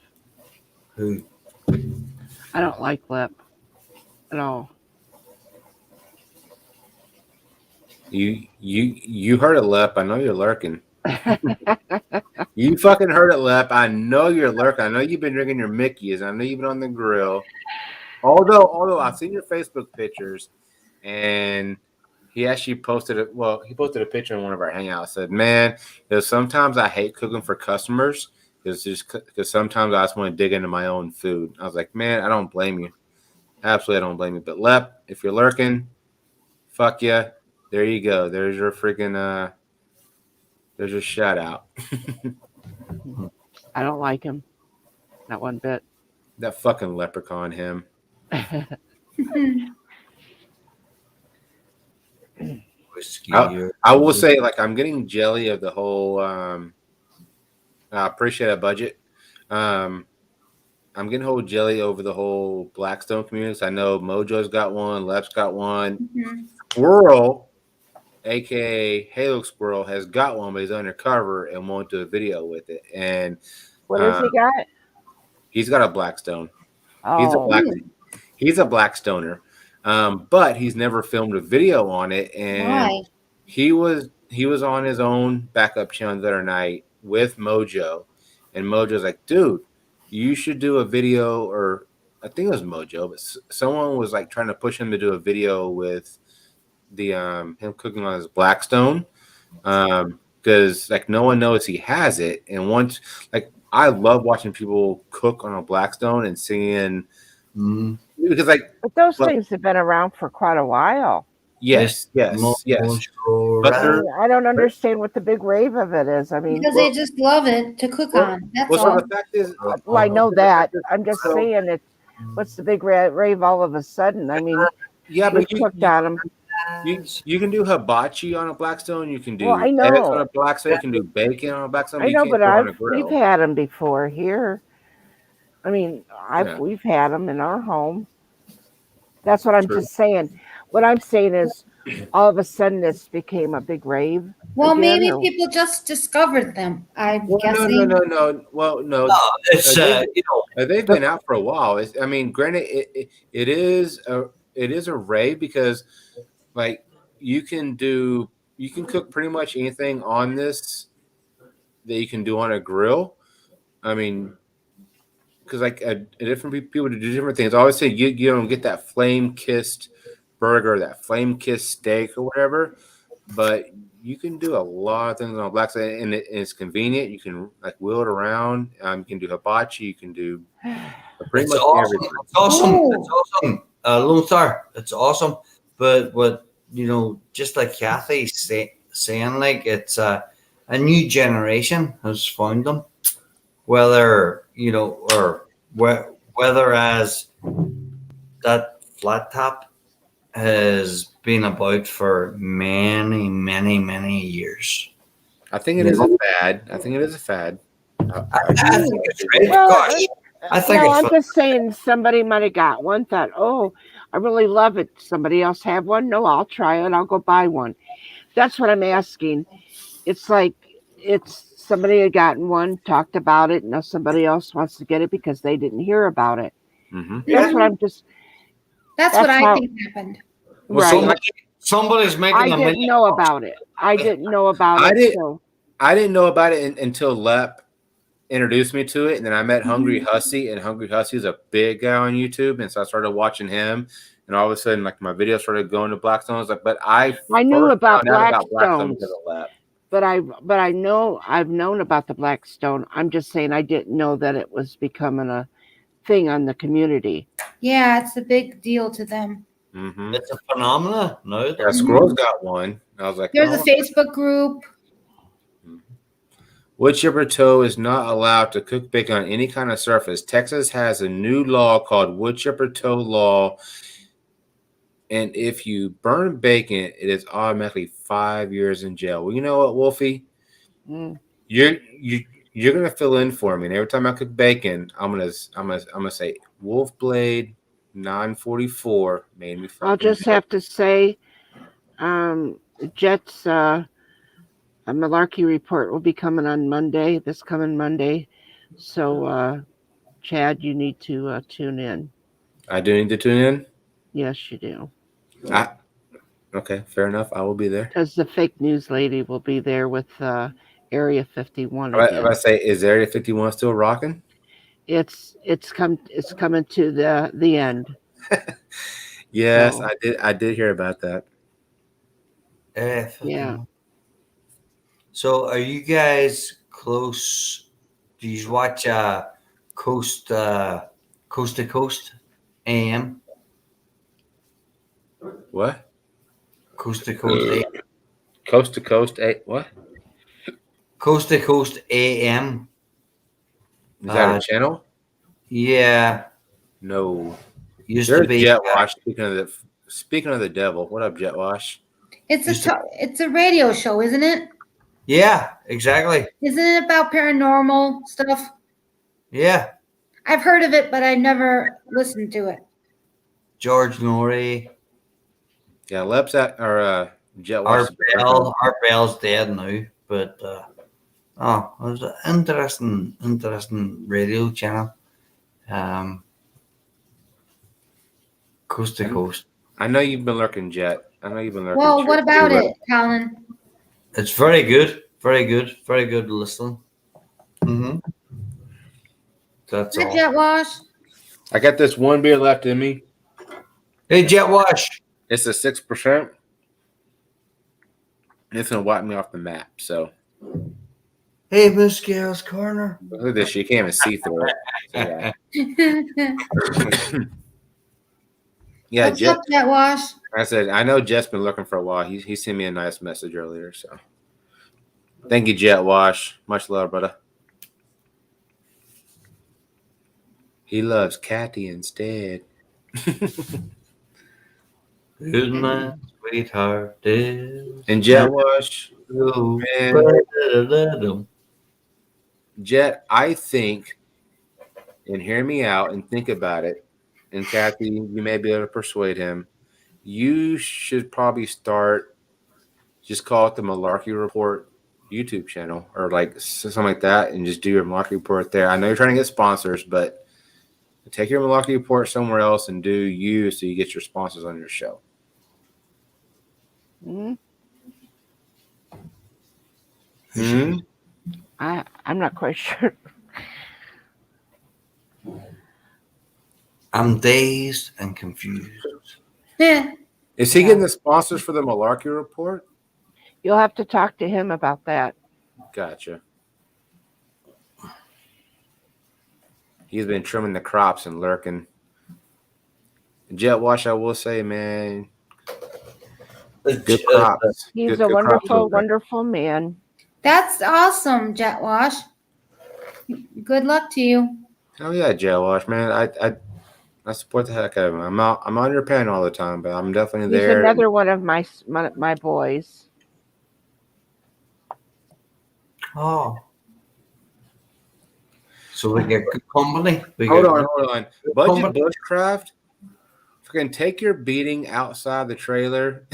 Speaker 11: Who?
Speaker 17: I don't like Lep at all.
Speaker 1: You heard it, Lep. I know you're lurking. You fucking heard it, Lep. I know you're lurking. I know you've been drinking your Mickeys. I know you've been on the grill. Although I've seen your Facebook pictures, and he actually posted it. Well, he posted a picture in one of our hangouts. Said, "Man, sometimes I hate cooking for customers because sometimes I just want to dig into my own food." I was like, "Man, I don't blame you. Absolutely, I don't blame you." But Lep, if you're lurking, fuck yeah. There you go. There's your freaking there's your shout out.
Speaker 17: I don't like him. Not one bit.
Speaker 1: That fucking leprechaun him. I will say, like, I'm getting jelly of the whole I appreciate a budget. I'm getting whole jelly over the whole Blackstone community. I know Mojo's got one, Lep's got one. Squirrel, aka Halo Squirrel, has got one, but he's undercover and won't do a video with it. And
Speaker 17: What has he got?
Speaker 1: he's got a Blackstone.
Speaker 17: Oh.
Speaker 1: He's a Blackstoner, but he's never filmed a video on it. And
Speaker 8: Why?
Speaker 1: he was on his own backup channel the other night with Mojo, and Mojo's like, "Dude, you should do a video," or I think it was Mojo, but someone was like trying to push him to do a video with the him cooking on his Blackstone, because like no one knows he has it. And once, like, I love watching people cook on a Blackstone and seeing because like,
Speaker 17: But those things have been around for quite a while.
Speaker 1: yes. But
Speaker 17: I don't understand what the big rave of it is. I mean,
Speaker 8: Because they just love it to cook on. That's
Speaker 1: so
Speaker 8: all.
Speaker 1: the fact is,
Speaker 17: well, I know that. I'm just saying it. What's the big rave all of a sudden? I mean,
Speaker 1: yeah,
Speaker 17: we
Speaker 1: but
Speaker 17: cooked on them.
Speaker 1: You can do hibachi on a Blackstone. You can do
Speaker 17: Well, I know.
Speaker 1: eggs on a Blackstone. You can do bacon on a Blackstone.
Speaker 17: I
Speaker 1: you
Speaker 17: know,
Speaker 1: can't
Speaker 17: but
Speaker 1: do it on a grill.
Speaker 17: we've had them before here. I mean,
Speaker 1: Yeah.
Speaker 17: we've had them in our home. That's what I'm
Speaker 1: True.
Speaker 17: just saying. What I'm saying is, all of a sudden, this became a big rave.
Speaker 8: Well,
Speaker 17: again,
Speaker 8: maybe
Speaker 17: or-
Speaker 8: people just discovered them. I'm guessing.
Speaker 1: No. Well, no.
Speaker 11: it's
Speaker 1: they've been out for a while. I mean, granted, it is a rave because, like, you can cook pretty much anything on this that you can do on a grill. I mean, because like different people do different things. I always say you don't get that flame kissed burger, that flame kissed steak or whatever, but you can do a lot of things on a Blackstone, and it's convenient. You can like wheel it around. You can do hibachi. You can do pretty much everything.
Speaker 11: It's awesome. It's awesome. Lothar, it's awesome. But what, just like Kathy's saying, like, it's a new generation has found them. Whether, or whether as that flat top has been about for many, many, many years.
Speaker 1: I think it is a fad. I think it's
Speaker 11: great.
Speaker 17: Well,
Speaker 11: Gosh, I think
Speaker 17: no,
Speaker 11: it's
Speaker 17: I'm
Speaker 11: fun.
Speaker 17: just saying somebody might have got one, thought, oh, I really love it. Somebody else have one? No, I'll try it. I'll go buy one. That's what I'm asking. It's like somebody had gotten one, talked about it. Now somebody else wants to get it because they didn't hear about it.
Speaker 1: Mm-hmm.
Speaker 17: That's what I'm just.
Speaker 8: That's what I
Speaker 17: how-
Speaker 8: think happened.
Speaker 11: Well,
Speaker 17: Right.
Speaker 11: somebody's making
Speaker 17: I
Speaker 11: a
Speaker 17: didn't
Speaker 11: million
Speaker 17: know
Speaker 11: bucks.
Speaker 17: about it. I didn't know about
Speaker 1: I
Speaker 17: it.
Speaker 1: did.
Speaker 17: So.
Speaker 1: I didn't know about it until Lep introduced me to it, and then I met Hungry Hussy, and Hungry Hussy is a big guy on YouTube, and so I started watching him. and all of a sudden, like my video started going to Blackstone. I was like, but I
Speaker 17: knew
Speaker 1: first
Speaker 17: about
Speaker 1: found out about Blackstone
Speaker 17: Blackstones,
Speaker 1: because of that.
Speaker 17: but I know I've known about the Blackstone. I'm just saying I didn't know that it was becoming a thing on the community.
Speaker 8: Yeah, it's a big deal to them.
Speaker 1: Mm-hmm.
Speaker 11: It's a phenomena. No,
Speaker 1: Yeah, Squirrel's got one. I was like,
Speaker 8: There's
Speaker 1: oh.
Speaker 8: a Facebook group.
Speaker 1: Wood chipper toe is not allowed to cook bacon on any kind of surface. Texas has a new law called wood chipper toe law. And if you burn bacon, it is automatically 5 years in jail. Well, you know what, Wolfie? You're gonna fill in for me. And every time I cook bacon, I'm gonna say Wolf Blade 944 made me fucking
Speaker 17: I'll just have to say, Jet's a Malarkey report will be coming on Monday, this coming Monday. So, Chad, you need to tune in.
Speaker 1: I do need to tune in?
Speaker 17: Yes, you do.
Speaker 1: Okay, fair enough. I will be there.
Speaker 17: Because the fake news lady will be there with Area 51
Speaker 1: If
Speaker 17: again.
Speaker 1: I say, is Area 51 still rocking?
Speaker 17: It's coming to the end.
Speaker 1: Yes,
Speaker 17: So-
Speaker 1: I did hear about that.
Speaker 17: Yeah.
Speaker 11: So, are you guys close? Do you watch Coast to Coast AM?
Speaker 1: What?
Speaker 11: Coast to Coast AM.
Speaker 1: Coast to Coast, what?
Speaker 11: Coast to Coast AM.
Speaker 1: Is that a channel?
Speaker 11: Yeah.
Speaker 1: No.
Speaker 11: Used
Speaker 1: There's
Speaker 11: to be.
Speaker 1: Jet Wash. Speaking of the devil, what up, Jet Wash?
Speaker 8: It's a radio show, isn't it?
Speaker 11: Yeah, exactly.
Speaker 8: Isn't it about paranormal stuff?
Speaker 11: Yeah.
Speaker 8: I've heard of it, but I never listened to it.
Speaker 11: George Norrie.
Speaker 1: Yeah, Lep's at or Jet Wash.
Speaker 11: Art Bell's dead now, but it was an interesting radio channel. Coast to Coast.
Speaker 1: I know you've been lurking, Jet. I know you've been lurking.
Speaker 8: Well, what about it, Colin?
Speaker 11: It's very good, very good, very good to listen. Mm-hmm. That's
Speaker 8: Hi,
Speaker 11: all.
Speaker 8: Jet Wash.
Speaker 1: I got this one beer left in me.
Speaker 11: Hey, Jet Wash.
Speaker 1: It's a 6%. It's gonna wipe me off the map. So,
Speaker 11: hey, Miss Gal's Corner.
Speaker 1: look at this. You can't even see through it. So, yeah. Yeah,
Speaker 8: What's
Speaker 1: Jet.
Speaker 8: up, Jet Wash?
Speaker 1: I said, I know Jet's been looking for a while. He sent me a nice message earlier. So, thank you, Jet Wash. Much love, brother. He loves Cathy instead.
Speaker 11: Who's my sweetheart is.
Speaker 1: And Jet Wash, man, Jet, I think, and hear me out and think about it, and Cathy, you may be able to persuade him, you should probably start, just call it the Malarkey Report YouTube channel or like something like that, and just do your Malarkey Report there. I know you're trying to get sponsors, but take your Malarkey Report somewhere else and do you so you get your sponsors on your show.
Speaker 17: Mm-hmm.
Speaker 1: Hmm?
Speaker 17: I'm not quite sure.
Speaker 11: I'm dazed and confused.
Speaker 8: Yeah.
Speaker 1: Is he getting the sponsors for the Malarkey Report?
Speaker 17: You'll have to talk to him about that.
Speaker 1: Gotcha. He's been trimming the crops and lurking. Jet Wash, I will say, man, good crops.
Speaker 17: He's
Speaker 1: Good
Speaker 17: a
Speaker 1: crops
Speaker 17: wonderful,
Speaker 1: over there.
Speaker 17: wonderful man.
Speaker 8: That's awesome, Jet Wash. Good luck to you.
Speaker 1: Hell yeah, Jet Wash, man. I support the heck out of him. I'm on your panel all the time, but I'm definitely
Speaker 17: He's
Speaker 1: there.
Speaker 17: another one of my boys.
Speaker 11: Oh. So we get good company.
Speaker 1: Hold on. Budget Bushcraft, freaking take your beating outside the trailer.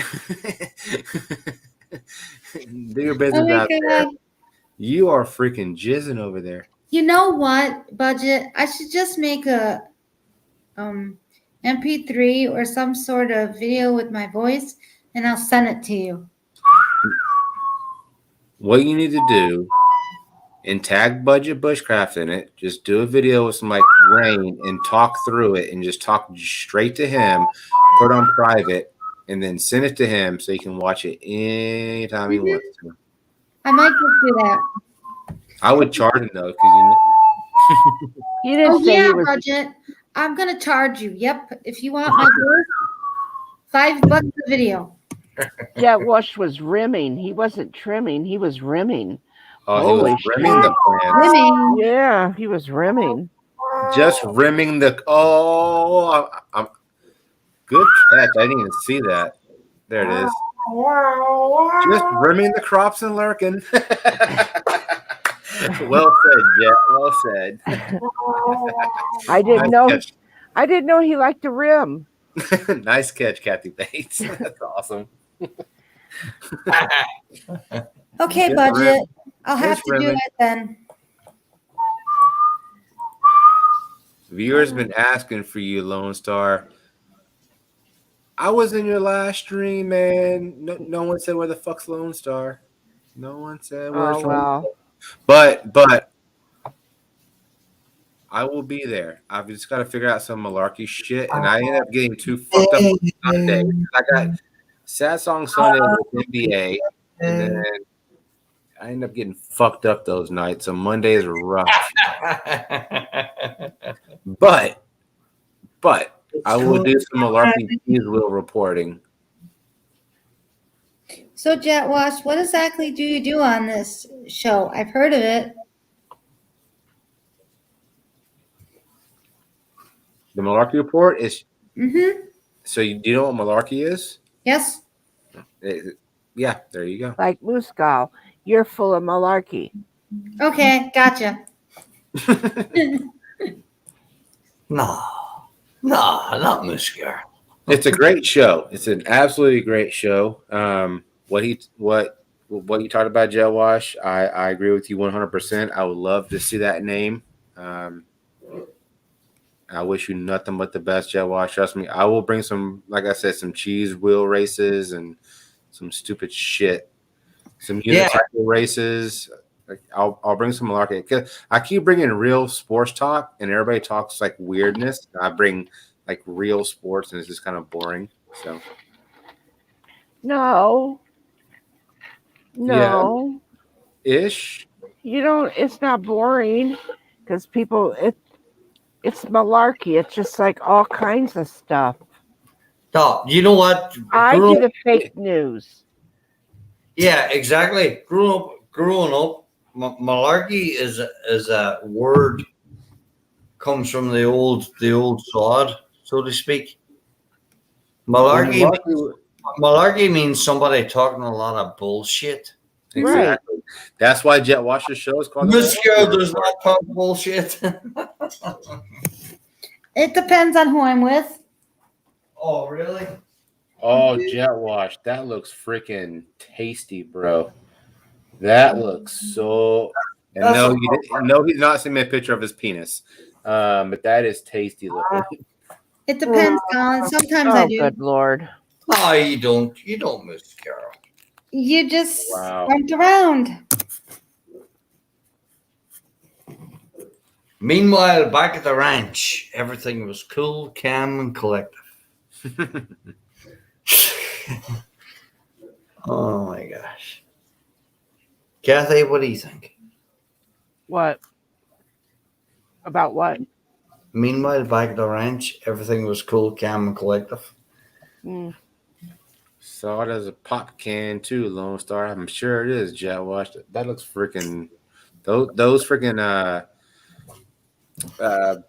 Speaker 1: Do your business
Speaker 8: Oh my
Speaker 1: out there.
Speaker 8: God.
Speaker 1: You are freaking jizzing over there.
Speaker 8: You know what, Budget? I should just make a MP3 or some sort of video with my voice, and I'll send it to you.
Speaker 1: What you need to do, and tag Budget Bushcraft in it, just do a video with some like rain and talk through it and just talk straight to him put on private, and then send it to him so he can watch it anytime he wants to.
Speaker 8: I might just do that.
Speaker 1: I would charge him though, because
Speaker 17: He didn't
Speaker 8: Oh
Speaker 17: say
Speaker 8: yeah,
Speaker 17: he was.
Speaker 8: Bridget. I'm gonna charge you. Yep. If you want my voice, $5 a video.
Speaker 17: Jet Wash was rimming. He wasn't trimming. He was rimming.
Speaker 1: oh, he was
Speaker 17: Holy
Speaker 1: rimming the plants.
Speaker 8: Rimming.
Speaker 17: Yeah, he was rimming.
Speaker 1: Just rimming the. Oh, I'm good catch. I didn't even see that. There it is. Just rimming the crops and lurking. Well said, Jet. Well said.
Speaker 17: I didn't
Speaker 1: Nice
Speaker 17: know.
Speaker 1: catch.
Speaker 17: I didn't know he liked to rim.
Speaker 1: Nice catch, Kathy Bates. That's awesome.
Speaker 8: Okay,
Speaker 1: Good
Speaker 8: budget.
Speaker 1: rim.
Speaker 8: I'll have
Speaker 1: Nice
Speaker 8: to do
Speaker 1: rimming.
Speaker 8: it then.
Speaker 1: Viewers been asking for you, Lone Star. I was in your last stream, man. No one said where the fuck's Lone Star. No one said where's
Speaker 17: Oh well.
Speaker 1: But I will be there. I've just got to figure out some malarkey shit, and I ended up getting too fucked up on Sunday. I got Sad Song Sunday with NBA, and then I ended up getting fucked up those nights. So Mondays are rough. But I will do some malarkey Keysville reporting.
Speaker 8: So, Jet Wash, what exactly do you do on this show? I've heard of it.
Speaker 1: The malarkey report is.
Speaker 8: Mm-hmm.
Speaker 1: So do you know what malarkey is?
Speaker 8: Yes.
Speaker 1: Yeah, there you go.
Speaker 17: Like Muscal, you're full of malarkey.
Speaker 8: Okay, gotcha.
Speaker 11: No, not Musker.
Speaker 1: It's a great show. It's an absolutely great show. What you talked about, Jet Wash, I agree with you 100%. I would love to see that name. I wish you nothing but the best, Jet Wash. Trust me, I will bring some, like I said, some cheese wheel races and some stupid shit, some unicycle races. Like, I'll bring some malarkey. 'Cause I keep bringing real sports talk, and everybody talks like weirdness. I bring like real sports, and it's just kind of boring. So
Speaker 17: No. No.
Speaker 1: ish.
Speaker 17: You don't. It's not boring because people. It's malarkey. It's just like all kinds of stuff.
Speaker 11: No, you know what?
Speaker 17: I do the fake news.
Speaker 11: Yeah, exactly. Growing up, malarkey is a word comes from the old sod, so to speak. Malarkey means somebody talking a lot of bullshit.
Speaker 1: Exactly. That's why Jet Washer's show is called.
Speaker 11: Musker does not talk bullshit.
Speaker 8: It depends on who I'm with.
Speaker 11: Oh, really?
Speaker 1: Oh, Jet Wash, that looks freaking tasty, bro. That looks so. And no, he's not sending me a picture of his penis. But that is tasty looking.
Speaker 8: It depends, Colin. Sometimes I do.
Speaker 17: Good Lord.
Speaker 11: No, you don't, Musker.
Speaker 8: You just
Speaker 1: Wow.
Speaker 8: went around.
Speaker 11: Meanwhile, back at the ranch, everything was cool, calm, and collective. Oh my gosh. Kathy, what do you think?
Speaker 17: What? About what?
Speaker 11: Meanwhile, back at the ranch, everything was cool, calm, and collective.
Speaker 1: Saw it as a pop can too, Lone Star. I'm sure it is, Jet Wash. That looks freaking. Those freaking. God,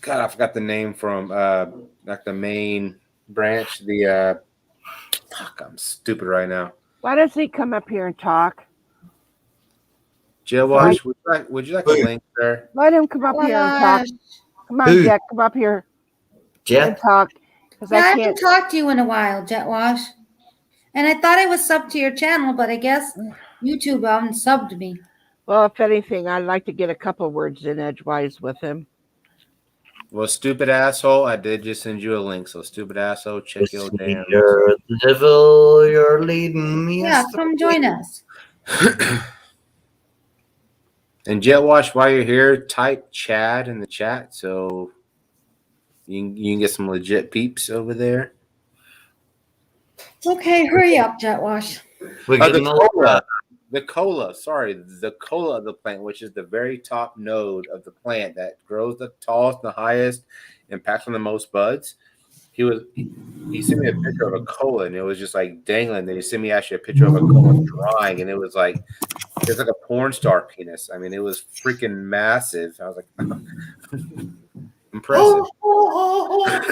Speaker 1: I forgot the name from like the main branch. The fuck, I'm stupid right now.
Speaker 17: Why doesn't he come up here and talk?
Speaker 1: Jet Wash, would you like a link there?
Speaker 17: Let him come up here and talk. Come on,
Speaker 1: Who?
Speaker 17: Jet, come up here
Speaker 11: Jet?
Speaker 17: and talk. Because
Speaker 8: Yeah, I
Speaker 17: I
Speaker 8: haven't
Speaker 17: can't.
Speaker 8: talked to you in a while, Jet Wash. And I thought I was subbed to your channel, but I guess YouTube haven't subbed me.
Speaker 17: Well, if anything, I'd like to get a couple words in edgewise with him.
Speaker 1: Well, stupid asshole, I did just send you a link. So, stupid asshole, check your damn.
Speaker 11: You're the devil, you're leading me.
Speaker 8: Yeah, come join us.
Speaker 1: And Jet Wash, while you're here, type Chad in the chat so you can get some legit peeps over there.
Speaker 8: Okay, hurry up, Jet Wash.
Speaker 1: The cola of the plant, which is the very top node of the plant that grows the tallest, the highest, and packs on the most buds. He sent me a picture of a cola, and it was just like dangling. Then he sent me actually a picture of a cola drying, and it was like a porn star penis. I mean, it was freaking massive. I was like, impressive.
Speaker 17: What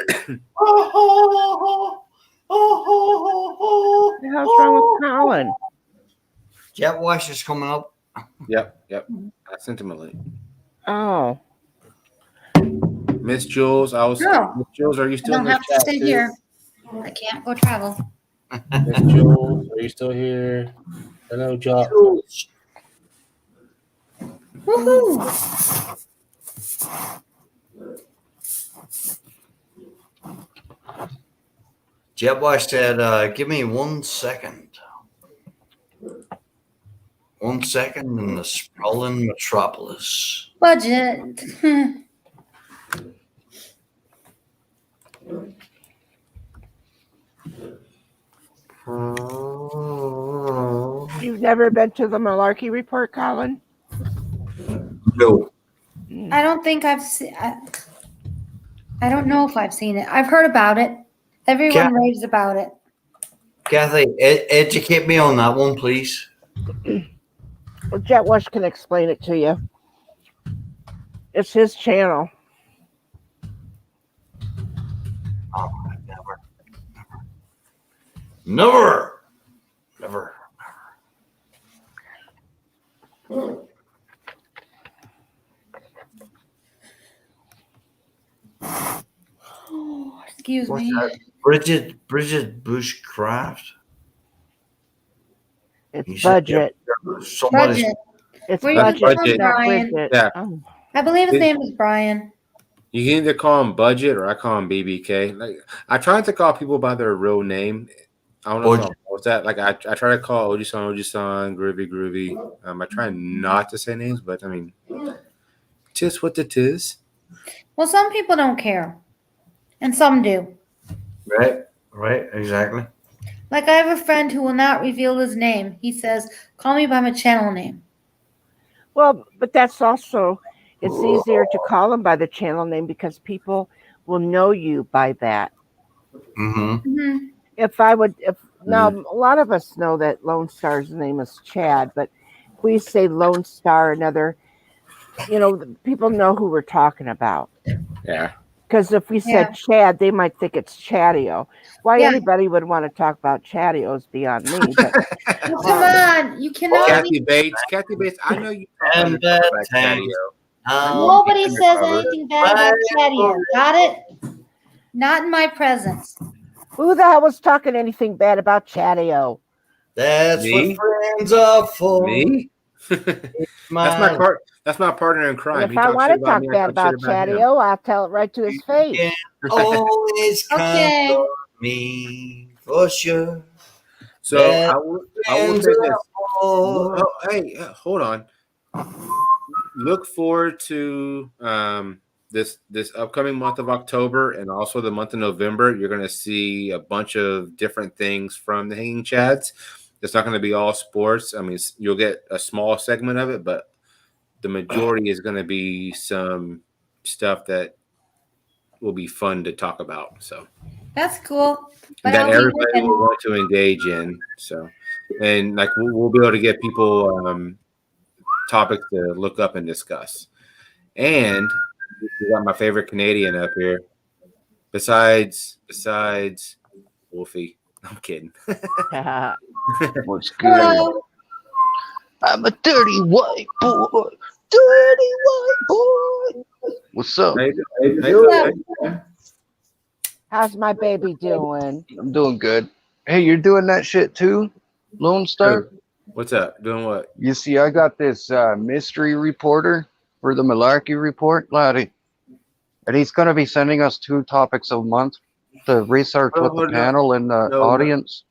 Speaker 17: the hell's wrong with Colin?
Speaker 11: Jet Wash is coming up.
Speaker 1: Yep. I sent him a link.
Speaker 17: Oh.
Speaker 1: Miss Jules, Miss Jules, are you still
Speaker 8: I
Speaker 1: in
Speaker 8: don't
Speaker 1: the
Speaker 8: have to
Speaker 1: chat
Speaker 8: stay
Speaker 1: too?
Speaker 8: here. I can't go travel.
Speaker 1: Miss Jules, are you still here? Hello, Josh.
Speaker 8: Woohoo!
Speaker 11: Jet Wash said, give me 1 second. 1 second in the sprawling metropolis.
Speaker 8: Budget.
Speaker 17: You've never been to the Malarkey Report, Colin?
Speaker 11: No.
Speaker 8: I don't think I've seen. I don't know if I've seen it. I've heard about it. Everyone raves about it.
Speaker 11: Kathy, educate me on that one, please.
Speaker 17: Well, Jet Wash can explain it to you. It's his channel.
Speaker 11: Oh, never.
Speaker 8: Oh, excuse
Speaker 11: What's
Speaker 8: me.
Speaker 11: that? Bridget Bushcraft.
Speaker 17: It's budget.
Speaker 8: Budget.
Speaker 17: It's
Speaker 8: Where you
Speaker 17: budget.
Speaker 8: from,
Speaker 17: not
Speaker 8: Brian?
Speaker 17: Bridget.
Speaker 1: Yeah.
Speaker 17: Oh.
Speaker 8: I believe his name is Brian.
Speaker 1: You can either call him Budget or I call him BBK. Like I try not to call people by their real name. I don't know what's that. Like I try to call Oji-san, Groovy. I try not to say names, but I mean, tis what it is.
Speaker 8: Well, some people don't care, and some do.
Speaker 11: Right, exactly.
Speaker 8: Like I have a friend who will not reveal his name. He says, "Call me by my channel name."
Speaker 17: Well, but that's also, it's easier to call him by the channel name because people will know you by that.
Speaker 11: Mm-hmm.
Speaker 17: If now a lot of us know that Lone Star's name is Chad, but if we say Lone Star, another, people know who we're talking about.
Speaker 1: Yeah.
Speaker 17: Because if we said Chad, they might think it's Chadio. Why anybody would want to talk about Chadio is beyond me. But
Speaker 8: Well, come on, you cannot.
Speaker 1: Kathy Bates, I know you talk about Chadio.
Speaker 8: Nobody says anything bad about Chadio. Got it? Not in my presence.
Speaker 17: who the hell was talking anything bad about Chadio?
Speaker 11: That's
Speaker 1: Me?
Speaker 11: what friends are for.
Speaker 1: Me? That's my partner in crime.
Speaker 17: And
Speaker 1: He
Speaker 17: if I
Speaker 1: talks
Speaker 17: want
Speaker 1: shit
Speaker 17: to talk
Speaker 1: me, I
Speaker 17: bad
Speaker 1: talk
Speaker 17: about
Speaker 1: shit about him.
Speaker 17: Chadio, I'll tell it right to his face.
Speaker 11: Always
Speaker 8: Okay.
Speaker 11: count on me for sure.
Speaker 1: So I will say this. Oh, hey, hold on. Look forward to this upcoming month of October and also the month of November. You're going to see a bunch of different things from the Hanging Chads. It's not going to be all sports. I mean, you'll get a small segment of it, but the majority is going to be some stuff that will be fun to talk about. So
Speaker 8: That's cool. But
Speaker 1: that
Speaker 8: I'll be
Speaker 1: everybody
Speaker 8: working.
Speaker 1: will want to engage in. So, and like we'll be able to get people topics to look up and discuss. And we got my favorite Canadian up here. Besides Wolfie. I'm kidding.
Speaker 20: What's good?
Speaker 8: Hello.
Speaker 20: I'm a dirty white boy. Dirty white boy. What's up?
Speaker 17: How's my baby doing?
Speaker 20: I'm doing good. Hey, you're doing that shit too, Lone Star?
Speaker 1: What's up? Doing what?
Speaker 20: You see, I got this mystery reporter for the Malarkey Report, laddie. And he's going to be sending us 2 topics a month to research with the panel and the audience.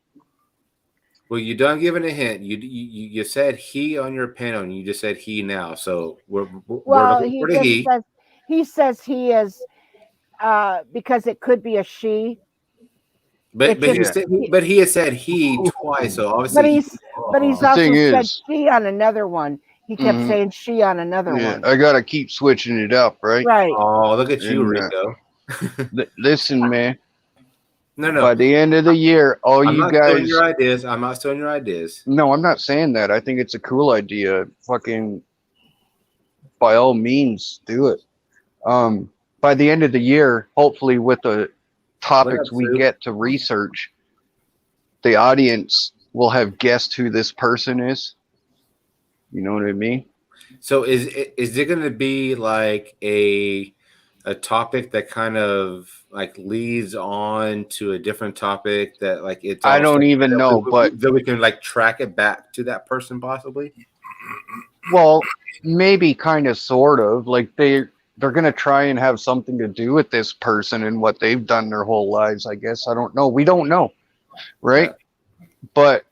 Speaker 1: Well, you done giving a hint. You said he on your panel, and you just said he now. So we're
Speaker 17: Well,
Speaker 1: looking for the he.
Speaker 17: he says he is because it could be a she.
Speaker 1: But he has said he twice, so obviously.
Speaker 17: But he's
Speaker 20: The
Speaker 17: also
Speaker 20: thing
Speaker 17: said
Speaker 20: is-
Speaker 17: she on another one. He kept
Speaker 20: Mhm.
Speaker 17: saying she on another
Speaker 20: Yeah,
Speaker 17: one.
Speaker 20: I gotta keep switching it up, right?
Speaker 17: Right.
Speaker 1: Oh, look at you,
Speaker 20: And,
Speaker 1: Rico.
Speaker 20: Listen, man.
Speaker 1: No.
Speaker 20: By the end of the year, all
Speaker 1: I'm
Speaker 20: you
Speaker 1: not stealing
Speaker 20: guys.
Speaker 1: your ideas. I'm not stealing your ideas.
Speaker 20: No, I'm not saying that. I think it's a cool idea. Fucking, by all means, do it. By the end of the year, hopefully, with the topics we
Speaker 1: Sue?
Speaker 20: get to research, the audience will have guessed who this person is. You know what I mean?
Speaker 1: So is it going to be like a topic that kind of like leads on to a different topic that like it's?
Speaker 20: I don't even know, but
Speaker 1: that we can like track it back to that person possibly.
Speaker 20: well, maybe kind of, sort of. Like they're gonna try and have something to do with this person and what they've done their whole lives. I guess I don't know. We don't know, right? But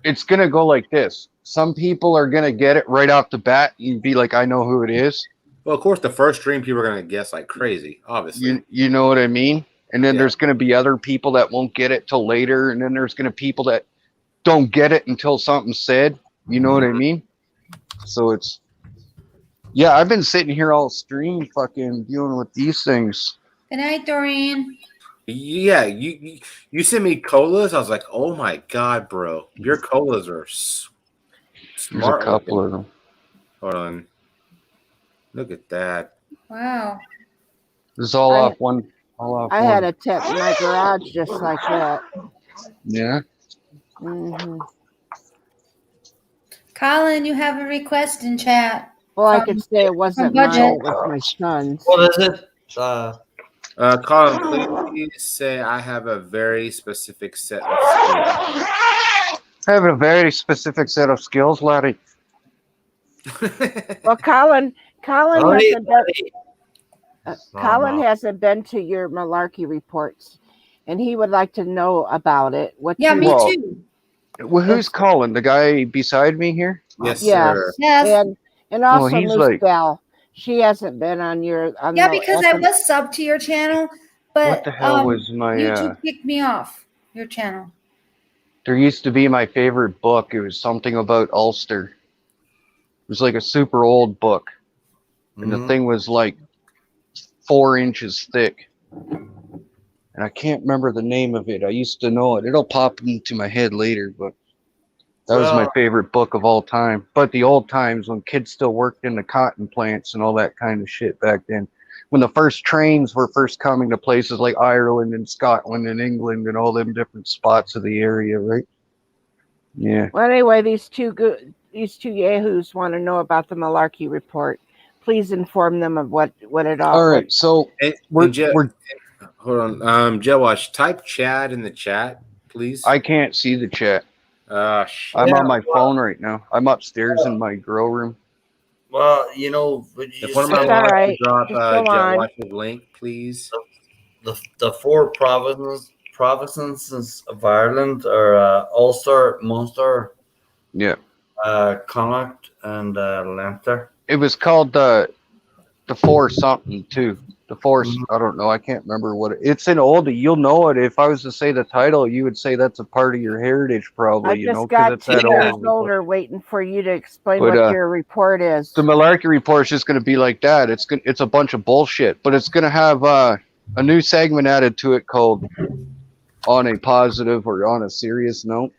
Speaker 20: it's gonna go like this. Some people are gonna get it right off the bat. You'd be like, I know who it is.
Speaker 1: Well, of course, the first stream people are going to guess like crazy, obviously.
Speaker 20: You know what I mean? And then there's going to be other people that won't get it till later. And then there's going to people that don't get it until something's said. You know what I mean? So it's, yeah, I've been sitting here all stream fucking dealing with these things.
Speaker 8: Good night, Doreen.
Speaker 1: Yeah, you sent me colas. I was like, oh my god, bro, your colas are
Speaker 20: There's
Speaker 1: smart.
Speaker 20: a couple of them.
Speaker 1: Hold on, look at that.
Speaker 8: Wow.
Speaker 20: This is all
Speaker 17: I-
Speaker 20: off one. All off
Speaker 17: I
Speaker 20: one.
Speaker 17: had a tip in my garage just like that.
Speaker 20: Yeah.
Speaker 17: hmm
Speaker 8: Colin, you have a request in chat.
Speaker 17: Well, I
Speaker 8: From-
Speaker 17: could say it wasn't
Speaker 8: from
Speaker 17: mine.
Speaker 8: budget.
Speaker 17: It was my son's.
Speaker 11: What is it?
Speaker 1: Colin, please say I have a very specific set of skills.
Speaker 20: I have a very specific set of skills, Larry.
Speaker 17: Well, Colin
Speaker 20: Right,
Speaker 17: hasn't been. Colin hasn't been to your malarkey reports, and he would like to know about it. What?
Speaker 8: Yeah,
Speaker 17: you-
Speaker 8: me
Speaker 20: Well,
Speaker 8: too.
Speaker 20: Well, who's calling? The guy beside me here?
Speaker 1: Yes,
Speaker 17: Yes.
Speaker 1: sir.
Speaker 8: Yes.
Speaker 17: And also
Speaker 20: he's
Speaker 17: Moose
Speaker 20: like-
Speaker 17: Bell. She hasn't been on your. On
Speaker 8: Yeah,
Speaker 17: the-
Speaker 8: because I was sub to your channel, but
Speaker 20: What the hell was my?
Speaker 8: YouTube kicked me off your channel.
Speaker 20: There used to be my favorite book. It was something about Ulster. It was like a super old book, and the thing was like 4 inches thick. And I can't remember the name of it. I used to know it. It'll pop into my head later, but that was my
Speaker 11: Well-
Speaker 20: favorite book of all time. But the old times when kids still worked in the cotton plants and all that kind of shit back then. When the first trains were first coming to places like Ireland and Scotland and England and all them different spots of the area, right? Yeah.
Speaker 17: Well, anyway, these two yahoos want to know about the malarkey report. Please inform them of what it all.
Speaker 20: All right. So we're
Speaker 1: Hold on, Joash, type Chad in the chat, please.
Speaker 20: I can't see the chat.
Speaker 1: Shit.
Speaker 20: I'm on my phone right now. I'm upstairs in my grow room.
Speaker 11: Well, you know, would you
Speaker 1: If one of
Speaker 11: just
Speaker 1: my
Speaker 11: say
Speaker 1: mods
Speaker 17: right.
Speaker 1: could drop
Speaker 17: Just go on.
Speaker 1: Joash's link, please.
Speaker 11: the four provinces of Ireland are Ulster, Munster,
Speaker 20: Yeah.
Speaker 11: Connacht, and Leinster.
Speaker 20: It was called the four something too. The four. I don't know. I can't remember what it's in oldie. You'll know it. If I was to say the title, you would say that's a part of your heritage, probably.
Speaker 17: I
Speaker 20: You know,
Speaker 17: just got
Speaker 20: because
Speaker 17: 2
Speaker 20: it's that
Speaker 17: years
Speaker 20: old.
Speaker 17: older, waiting for you to explain
Speaker 20: But,
Speaker 17: what your report is.
Speaker 20: The Malarkey report is just going to be like that. It's a bunch of bullshit, but it's going to have a new segment added to it called "On a Positive" or "On a Serious Note."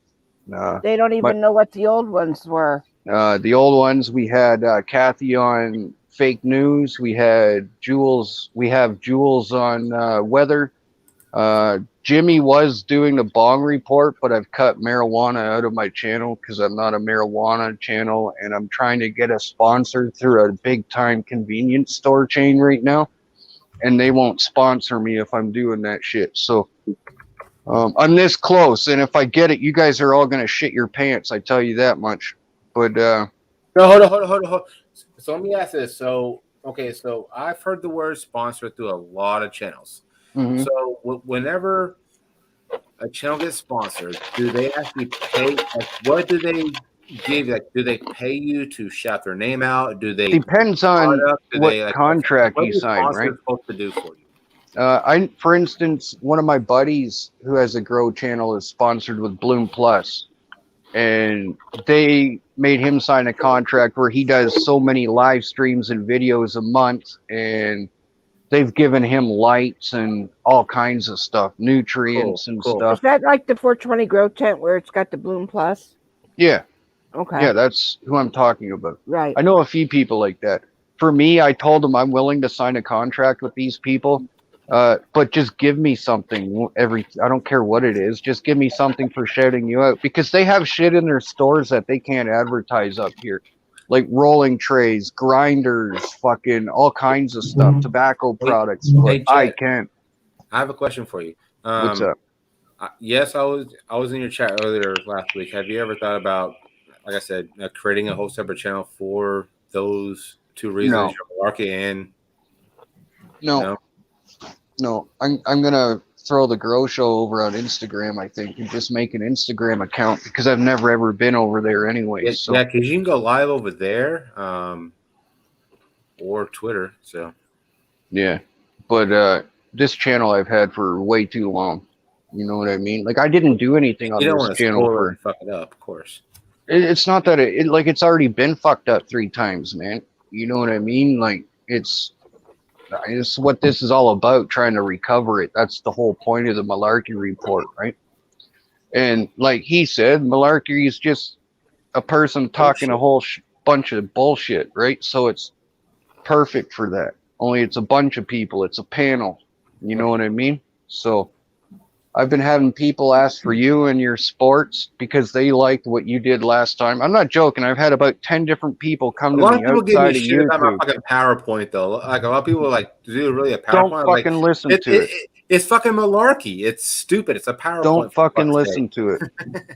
Speaker 17: They don't even know what the old ones were.
Speaker 20: The old ones, we had Kathy on fake news. We had Jules. We have Jules on weather. Jimmy was doing the bong report, but I've cut marijuana out of my channel because I'm not a marijuana channel, and I'm trying to get a sponsor through a big time convenience store chain right now, and they won't sponsor me if I'm doing that shit. So I'm this close, and if I get it, you guys are all gonna shit your pants. I tell you that much. But
Speaker 1: No, hold on. So let me ask this. So I've heard the word sponsor through a lot of channels.
Speaker 20: Mhm.
Speaker 1: So whenever a channel gets sponsored, do they actually pay? Like, what do they give? Like, do they pay you to shout their name out? Do they
Speaker 20: Depends on
Speaker 1: Do
Speaker 20: what
Speaker 1: they, like,
Speaker 20: contract
Speaker 1: what
Speaker 20: you
Speaker 1: is
Speaker 20: sign,
Speaker 1: sponsors
Speaker 20: right?
Speaker 1: supposed to do for you?
Speaker 20: For instance, one of my buddies who has a grow channel is sponsored with Bloom Plus, and they made him sign a contract where he does so many live streams and videos a month, and they've given him lights and all kinds of stuff, nutrients and
Speaker 17: Is
Speaker 20: stuff.
Speaker 17: that like the 420 grow tent where it's got the Bloom Plus?
Speaker 20: Yeah.
Speaker 17: Okay.
Speaker 20: Yeah, that's who I'm talking about.
Speaker 17: Right.
Speaker 20: I know a few people like that. For me, I told them I'm willing to sign a contract with these people, but just give me something I don't care what it is. Just give me something for shouting you out, because they have shit in their stores that they can't advertise up here. Like rolling trays, grinders, fucking all kinds of stuff, tobacco products, but
Speaker 1: Hey,
Speaker 20: I
Speaker 1: Jet,
Speaker 20: can't.
Speaker 1: I have a question for you.
Speaker 20: What's up?
Speaker 1: Yes, I was in your chat earlier last week. Have you ever thought about, like I said, creating a whole separate channel for those two reasons, your market and
Speaker 20: No, I'm gonna throw the Grow Show over on Instagram, I think, and just make an Instagram account, because I've never ever been over there anyway.
Speaker 1: Yeah,
Speaker 20: So
Speaker 1: because you can go live over there, or Twitter. So
Speaker 20: yeah, but this channel I've had for way too long. You know what I mean? Like, I didn't do anything on
Speaker 1: you don't
Speaker 20: this
Speaker 1: want to
Speaker 20: channel
Speaker 1: spoil it
Speaker 20: for.
Speaker 1: and fuck it up, of course.
Speaker 20: It's not that it's already been fucked up 3 times, man. You know what I mean? Like, it's what this is all about, trying to recover it. That's the whole point of the Malarkey Report, right? And like he said, Malarkey is just a person talking a whole bunch of bullshit, right? So it's perfect for that. Only it's a bunch of people. It's a panel. You know what I mean? So I've been having people ask for you and your sports because they liked what you did last time. I'm not joking. I've had about 10 different people come
Speaker 1: A
Speaker 20: to
Speaker 1: lot
Speaker 20: me
Speaker 1: of people give
Speaker 20: outside
Speaker 1: me
Speaker 20: of
Speaker 1: shit about my
Speaker 20: YouTube.
Speaker 1: fucking PowerPoint, though. Like, a lot of people are like, "Dude, really a PowerPoint?"
Speaker 20: Don't
Speaker 1: I'm like,
Speaker 20: fucking listen to it.
Speaker 1: It's fucking malarkey. It's stupid. It's a PowerPoint.
Speaker 20: Don't
Speaker 1: for
Speaker 20: fucking
Speaker 1: fuck's
Speaker 20: listen
Speaker 1: sake.
Speaker 20: to it.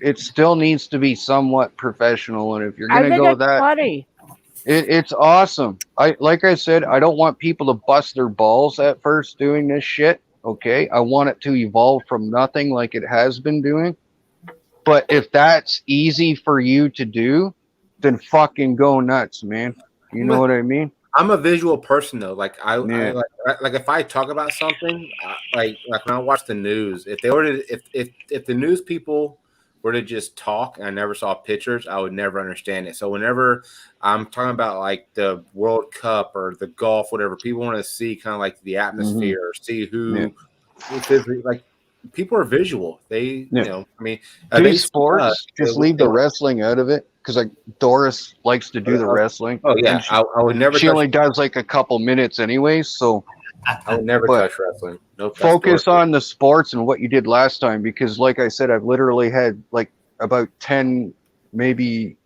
Speaker 20: It still needs to be somewhat professional, and if you're
Speaker 17: I
Speaker 20: gonna
Speaker 17: think
Speaker 20: go
Speaker 17: it's
Speaker 20: that,
Speaker 17: funny.
Speaker 20: it's awesome. Like I said, I don't want people to bust their balls at first doing this shit. Okay, I want it to evolve from nothing like it has been doing. But if that's easy for you to do, then fucking go nuts, man. You know what I mean?
Speaker 1: I'm a visual person, though. Like I
Speaker 20: Yeah.
Speaker 1: like if I talk about something, like when I watch the news, if they were to, if the news people were to just talk and I never saw pictures, I would never understand it. So whenever I'm talking about like the World Cup or the golf, whatever, people want to see kind of like the atmosphere, or see who, like, people are visual. They,
Speaker 20: Yeah.
Speaker 1: you know, I mean,
Speaker 20: Do
Speaker 1: they
Speaker 20: sports, just leave the wrestling out of it, because like Doris likes to do the wrestling.
Speaker 1: Oh yeah,
Speaker 20: And
Speaker 1: I would never.
Speaker 20: She
Speaker 1: touch,
Speaker 20: only does like a couple minutes anyways, so
Speaker 1: I would never
Speaker 20: but
Speaker 1: touch wrestling. Nope. that's
Speaker 20: focus
Speaker 1: Doris.
Speaker 20: on the sports and what you did last time, because like I said, I've literally had like about 10, maybe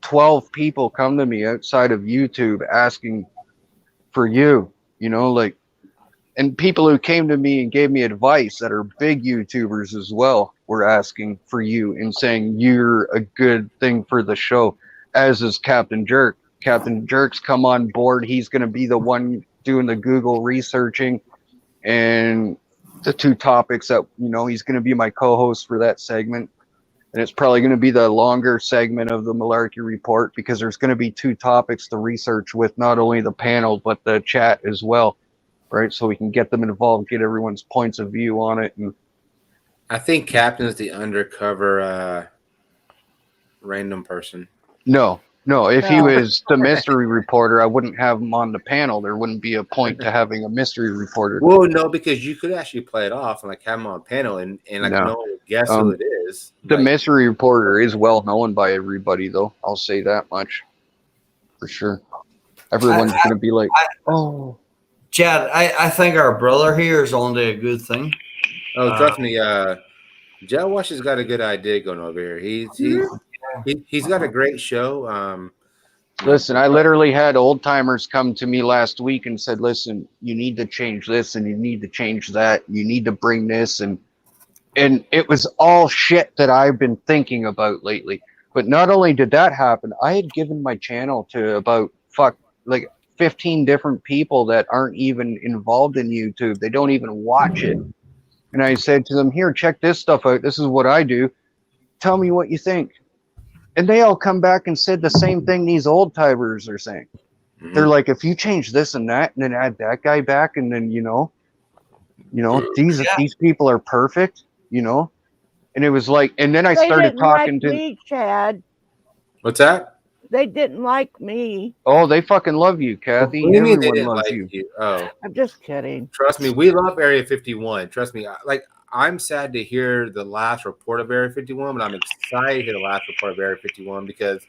Speaker 20: 12 people come to me outside of YouTube asking for you, you know, like, and people who came to me and gave me advice that are big YouTubers as well were asking for you and saying you're a good thing for the show, as is Captain Jerk. Captain Jerk's come on board. He's going to be the one doing the Google researching and the 2 topics that, you know, he's going to be my co-host for that segment. And it's probably going to be the longer segment of the Malarkey Report, because there's going to be 2 topics to research with, not only the panel, but the chat as well. Right, so we can get them involved, get everyone's points of view on it. And
Speaker 1: I think Captain's the undercover random person.
Speaker 20: No, if he
Speaker 1: No.
Speaker 20: was the mystery reporter, I wouldn't have him on the panel. There wouldn't be a point to having a mystery reporter.
Speaker 1: Well, no, because you could actually play it off and like have him on a panel and like
Speaker 20: No.
Speaker 1: no one would guess who it is.
Speaker 20: The mystery reporter is well known by everybody, though. I'll say that much for sure. Everyone's going to be like,
Speaker 11: oh. Chad, I think our brother here is only a good thing.
Speaker 1: Oh, trust me, Joe Wash has got a good idea going over here. He's got a great show.
Speaker 20: Listen, I literally had old timers come to me last week and said, listen, you need to change this and you need to change that. You need to bring this. And it was all shit that I've been thinking about lately. But not only did that happen, I had given my channel to about 15 different people that aren't even involved in YouTube. They don't even watch it. And I said to them, here, check this stuff out. This is what I do. Tell me what you think. And they all come back and said the same thing these old timers are saying. They're like, if you change this and that, and then add that guy back, and then these people are perfect, And it was like, and then I
Speaker 17: They
Speaker 20: started
Speaker 17: didn't
Speaker 20: talking
Speaker 17: like
Speaker 20: to.
Speaker 17: me, Chad.
Speaker 1: What's that?
Speaker 17: They didn't like me.
Speaker 20: Oh, they fucking love you, Kathy.
Speaker 1: What do you mean they
Speaker 20: Everyone
Speaker 1: didn't
Speaker 20: loves
Speaker 1: like you? Oh,
Speaker 17: I'm just kidding.
Speaker 1: trust me, we love Area 51. Trust me. I'm sad to hear the last report of Area 51, but I'm excited to hear the last report of Area 51 because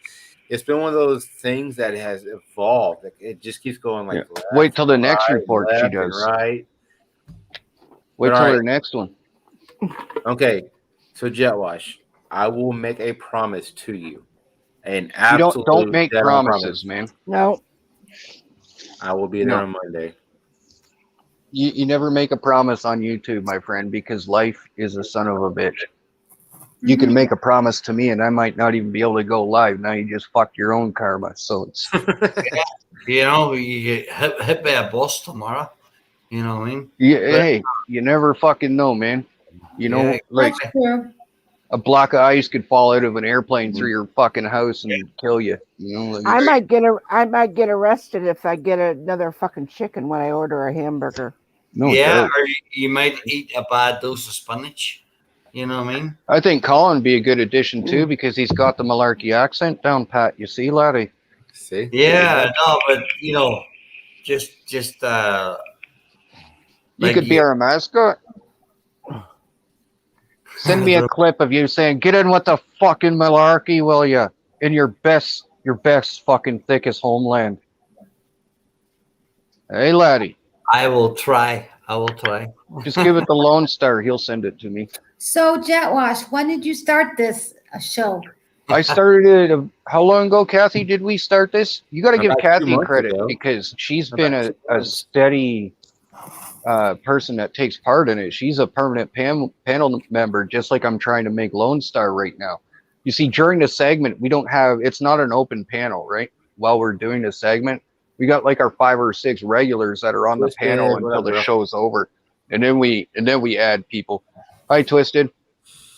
Speaker 1: it's been one of those things that has evolved. It just keeps going like left,
Speaker 20: Wait till the next
Speaker 1: right,
Speaker 20: report she
Speaker 1: left, and
Speaker 20: does.
Speaker 1: right.
Speaker 20: Wait
Speaker 1: But
Speaker 20: till
Speaker 1: all
Speaker 20: her
Speaker 1: right.
Speaker 20: next one.
Speaker 1: Okay, so Jetwash, I will make a promise to you. An
Speaker 20: You
Speaker 1: absolute
Speaker 20: don't make
Speaker 1: dead-on
Speaker 20: promises, man.
Speaker 17: No.
Speaker 1: I will be there
Speaker 20: No.
Speaker 1: on Monday.
Speaker 20: You never make a promise on YouTube, my friend, because life is a son of a bitch. You can make a promise to me, and I might not even be able to go live. Now you just fucked your own karma. So it's
Speaker 11: You get hit by a bus tomorrow. You know what I mean?
Speaker 20: hey, you never fucking know, man.
Speaker 11: Yeah,
Speaker 20: Like
Speaker 8: That's true.
Speaker 20: a block of ice could fall out of an airplane through your fucking house and kill you. Like,
Speaker 17: I might get arrested if I get another fucking chicken when I order a hamburger.
Speaker 20: no
Speaker 11: yeah,
Speaker 20: doubt.
Speaker 11: or you might eat a bad dose of spinach. You know what I mean?
Speaker 20: I think Colin would be a good addition too because he's got the Malarkey accent down pat. You see, laddie?
Speaker 1: See?
Speaker 11: Yeah, no, but just
Speaker 20: You
Speaker 11: like
Speaker 20: could be our mascot. Send me a clip of you saying, "Get in with the fucking Malarkey, will ya? In your best fucking thickest homeland." Hey, laddie.
Speaker 11: I will try.
Speaker 20: Just give it the Lone Star. He'll send it to me.
Speaker 8: So, Jetwash, when did you start this show?
Speaker 20: I started it. How long ago, Kathy? Did we start this? You got to give
Speaker 1: About 2
Speaker 20: Kathy
Speaker 1: months
Speaker 20: credit
Speaker 1: ago.
Speaker 20: because she's
Speaker 1: About
Speaker 20: been
Speaker 1: 2
Speaker 20: a
Speaker 1: months.
Speaker 20: steady person that takes part in it. She's a permanent panel member, just like I'm trying to make Lone Star right now. You see, during the segment, we don't have. It's not an open panel, right? While we're doing the segment, we got like our 5 or 6 regulars that are on the
Speaker 1: Twisted,
Speaker 20: panel
Speaker 1: what
Speaker 20: until
Speaker 1: up,
Speaker 20: the
Speaker 1: bro?
Speaker 20: show's over, and then we add people. Hi, Twisted.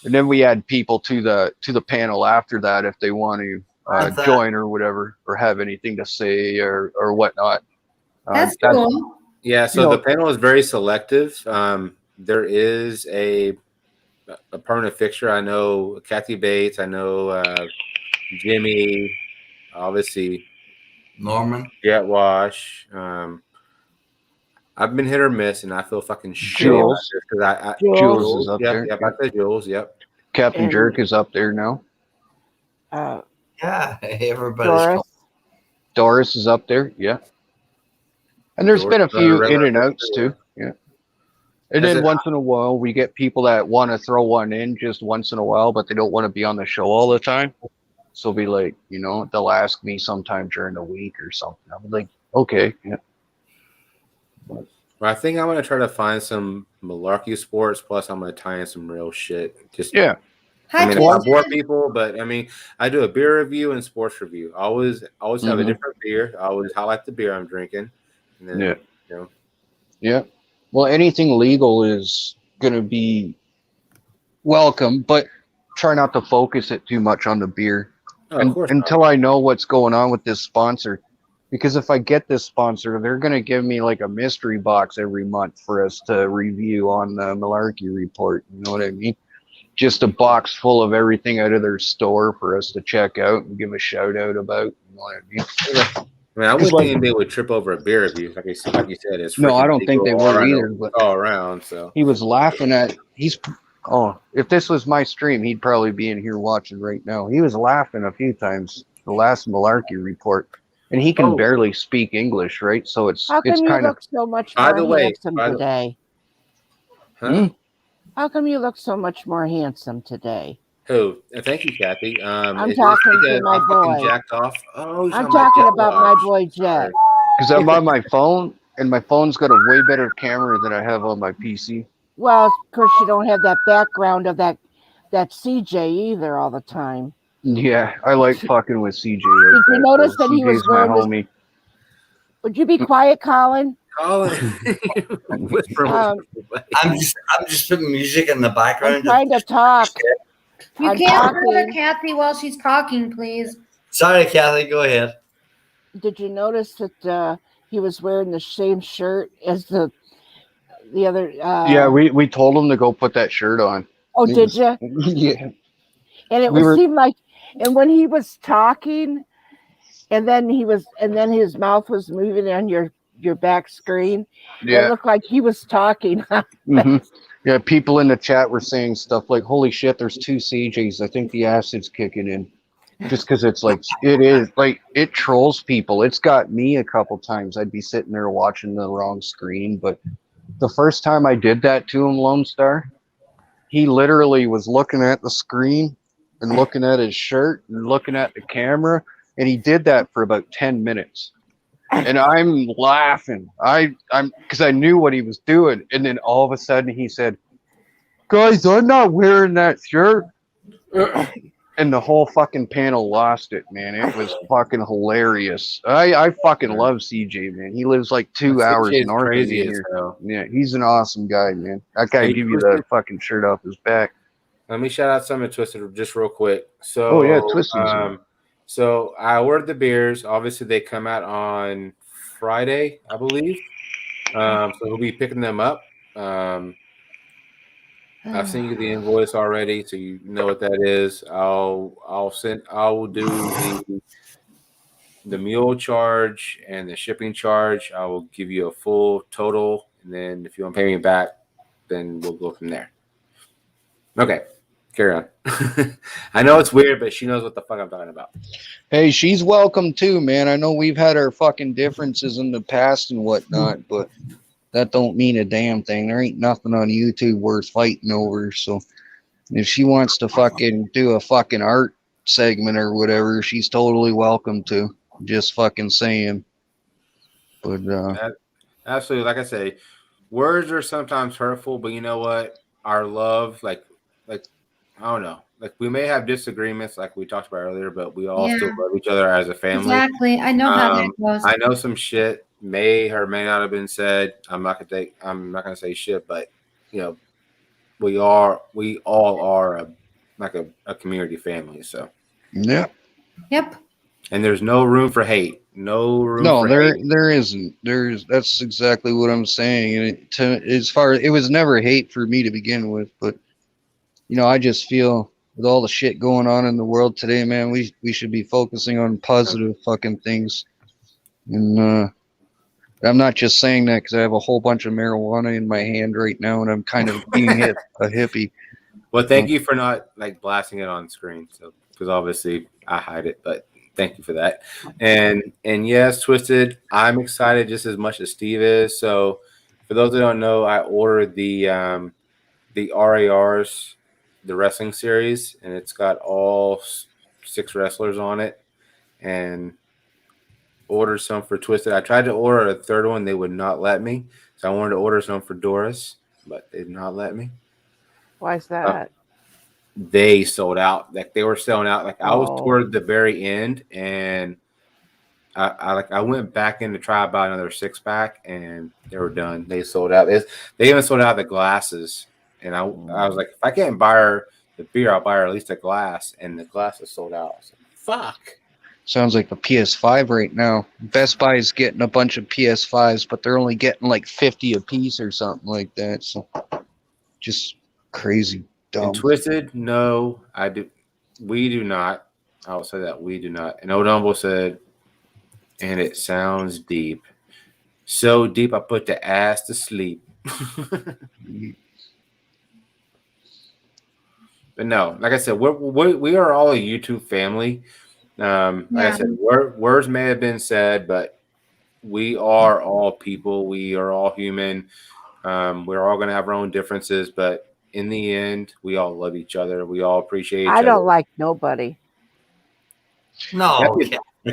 Speaker 20: And then we add people to the panel after that if they want to join or whatever, or have anything to say or whatnot.
Speaker 8: That's cool.
Speaker 1: Yeah, so the panel is very selective. There is a permanent fixture. I know Kathy Bates. I know Jimmy. Obviously,
Speaker 11: Norman.
Speaker 1: Jetwash. I've been hit or miss, and I feel fucking shit.
Speaker 20: Jules.
Speaker 1: Because
Speaker 20: Jules is up
Speaker 1: yep,
Speaker 20: there.
Speaker 1: Yep, I said Jules. Yep.
Speaker 20: Captain
Speaker 17: And-
Speaker 20: Jerk is up there now.
Speaker 11: Yeah, everybody's
Speaker 17: Doris.
Speaker 20: Doris is up there. Yeah. And there's
Speaker 1: Doris
Speaker 20: been a
Speaker 1: is
Speaker 20: few
Speaker 1: regular
Speaker 20: in and outs too. Yeah. And
Speaker 1: Has
Speaker 20: then
Speaker 1: it-
Speaker 20: once in a while, we get people that want to throw one in just once in a while, but they don't want to be on the show all the time. So be like, they'll ask me sometime during the week or something. I'm like, okay. Yeah.
Speaker 1: Well, I think I'm gonna try to find some malarkey sports. Plus, I'm gonna tie in some real shit. Just
Speaker 20: Yeah.
Speaker 1: I mean,
Speaker 8: Hi,
Speaker 1: I bore people, but I mean, I do a beer review and sports review. I always have a
Speaker 20: Mhm.
Speaker 1: different beer. I always highlight the beer I'm drinking. And then,
Speaker 20: Yeah. Yeah. Well, anything legal is going to be welcome, but try not to focus it too much on the beer
Speaker 1: Oh, of course not.
Speaker 20: until I know what's going on with this sponsor. Because if I get this sponsor, they're going to give me like a mystery box every month for us to review on the Malarkey Report. You know what I mean? Just a box full of everything out of their store for us to check out and give a shout out about. You know what I mean?
Speaker 1: I mean, I wouldn't
Speaker 20: like-
Speaker 1: think anybody would trip over a beer review. Like you said, it's
Speaker 20: No, I
Speaker 1: freaking
Speaker 20: don't think they
Speaker 1: legal all
Speaker 20: would
Speaker 1: around
Speaker 20: either,
Speaker 1: the-
Speaker 20: but-
Speaker 1: all around. So
Speaker 20: He was laughing at if this was my stream, he'd probably be in here watching right now. He was laughing a few times the last Malarkey Report, and he can barely speak English, right? So it's
Speaker 17: How come you
Speaker 20: kind of
Speaker 17: look so much
Speaker 1: By
Speaker 17: more
Speaker 1: the way,
Speaker 17: handsome
Speaker 1: by the-
Speaker 17: today?
Speaker 1: huh?
Speaker 17: How come you look so much more handsome today?
Speaker 1: Who? Thank you, Kathy.
Speaker 17: I'm
Speaker 1: it's
Speaker 17: talking to
Speaker 1: because
Speaker 17: my
Speaker 1: I fucking
Speaker 17: boy.
Speaker 1: jacked off. Oh, you're
Speaker 17: I'm
Speaker 1: about
Speaker 17: talking
Speaker 1: Jet
Speaker 17: about my
Speaker 1: Watch.
Speaker 17: boy Jet.
Speaker 20: because I'm on my phone, and my phone's got a way better camera than I have on my PC.
Speaker 17: Well, of course, you don't have that background of that CJ either all the time.
Speaker 20: Yeah, I like fucking with CJ.
Speaker 17: Did you notice that he was
Speaker 20: CJ's my
Speaker 17: wearing
Speaker 20: homie.
Speaker 17: Would you be quiet, Colin?
Speaker 1: Colin, whisper.
Speaker 17: Um,
Speaker 11: I'm just putting music in the background.
Speaker 17: I'm trying to talk.
Speaker 8: You
Speaker 17: I'm
Speaker 8: can't hurt
Speaker 17: talking.
Speaker 8: Kathy while she's talking, please.
Speaker 11: Sorry, Kathy. Go ahead.
Speaker 17: Did you notice that he was wearing the same shirt as the other?
Speaker 20: Yeah, we told him to go put that shirt on.
Speaker 17: Oh,
Speaker 20: He
Speaker 17: did
Speaker 20: was-
Speaker 17: you?
Speaker 20: Yeah.
Speaker 17: And it
Speaker 20: We were-
Speaker 17: seemed like, and when he was talking, and then his mouth was moving on your back screen.
Speaker 20: Yeah.
Speaker 17: It looked like he was talking.
Speaker 20: hmm Yeah, people in the chat were saying stuff like, "Holy shit, there's 2 CJs. I think the acid's kicking in." Just because it's like it trolls people. It's got me a couple times. I'd be sitting there watching the wrong screen, but the first time I did that to him, Lone Star, he literally was looking at the screen and looking at his shirt and looking at the camera, and he did that for about 10 minutes. And I'm laughing. I'm because I knew what he was doing, and then all of a sudden he said, "Guys, I'm not wearing that shirt." And the whole fucking panel lost it, man. It was fucking hilarious. I fucking love CJ, man. He lives like 2 hours
Speaker 1: CJ is
Speaker 20: north of me
Speaker 1: crazy as
Speaker 20: here.
Speaker 1: hell.
Speaker 20: Yeah, he's an awesome guy, man. I gotta
Speaker 1: Hey,
Speaker 20: give you
Speaker 1: Twisted.
Speaker 20: the fucking shirt off his back.
Speaker 1: Let me shout out some of Twisted just real quick. So,
Speaker 20: Oh, yeah, Twisted's
Speaker 1: so I ordered the beers. Obviously, they come out on Friday, I believe. So we'll be picking them up. I've sent you the invoice already, so you know what that is. I will do the mule charge and the shipping charge. I will give you a full total, and then if you want to pay me back, then we'll go from there. Okay, carry on. I know it's weird, but she knows what the fuck I'm talking about.
Speaker 20: Hey, she's welcome too, man. I know we've had our fucking differences in the past and whatnot, but that don't mean a damn thing. There ain't nothing on YouTube worth fighting over. So if she wants to fucking do a fucking art segment or whatever, she's totally welcome to. Just fucking saying. But
Speaker 1: Absolutely, like I say, words are sometimes hurtful, but you know what? Our love, like I don't know, like we may have disagreements, like we talked about earlier, but we all still
Speaker 8: Yeah.
Speaker 1: love each other as a family.
Speaker 8: Exactly. I know how that goes.
Speaker 1: I know some shit may or may not have been said. I'm not gonna say shit, but you know, we all are a community family. So
Speaker 20: yeah.
Speaker 8: Yep.
Speaker 1: And there's no room for hate. No room.
Speaker 20: No,
Speaker 1: for
Speaker 20: there
Speaker 1: hate.
Speaker 20: there isn't. That's exactly what I'm saying. And as far as it was never hate for me to begin with, but you know, I just feel with all the shit going on in the world today, man, we should be focusing on positive fucking things. And I'm not just saying that because I have a whole bunch of marijuana in my hand right now, and I'm kind of being a hippie.
Speaker 1: Well, thank you for not like blasting it on screen. So because obviously I hide it, but thank you for that. And yes, Twisted, I'm excited just as much as Steve is. So for those that don't know, I ordered the RARs, the wrestling series, and it's got all 6 wrestlers on it, and ordered some for Twisted. I tried to order a third one, they would not let me. So I wanted to order some for Doris, but they did not let me.
Speaker 17: Why is that?
Speaker 1: They sold out. Like they were selling out. Like I was
Speaker 17: Oh.
Speaker 1: toward the very end, and I went back in to try about another 6-pack, and they were done. They sold out. They even sold out the glasses, and I was like, if I can't buy her the beer, I'll buy her at least a glass, and the glass is sold out. So, fuck.
Speaker 20: Sounds like the PS5 right now. Best Buy is getting a bunch of PS5s, but they're only getting like 50 a piece or something like that. So just crazy dumb.
Speaker 1: And Twisted, no, I do. We do not. I will say that we do not. And Odumble said, and it sounds deep. So deep, I put the ass to sleep. But no, like I said, we are all a YouTube family. Like I said, words may have been said, but we are all people. We are all human. We're all going to have our own differences, but in the end, we all love each other. We all appreciate each
Speaker 17: I
Speaker 1: other.
Speaker 17: don't like nobody.
Speaker 11: No.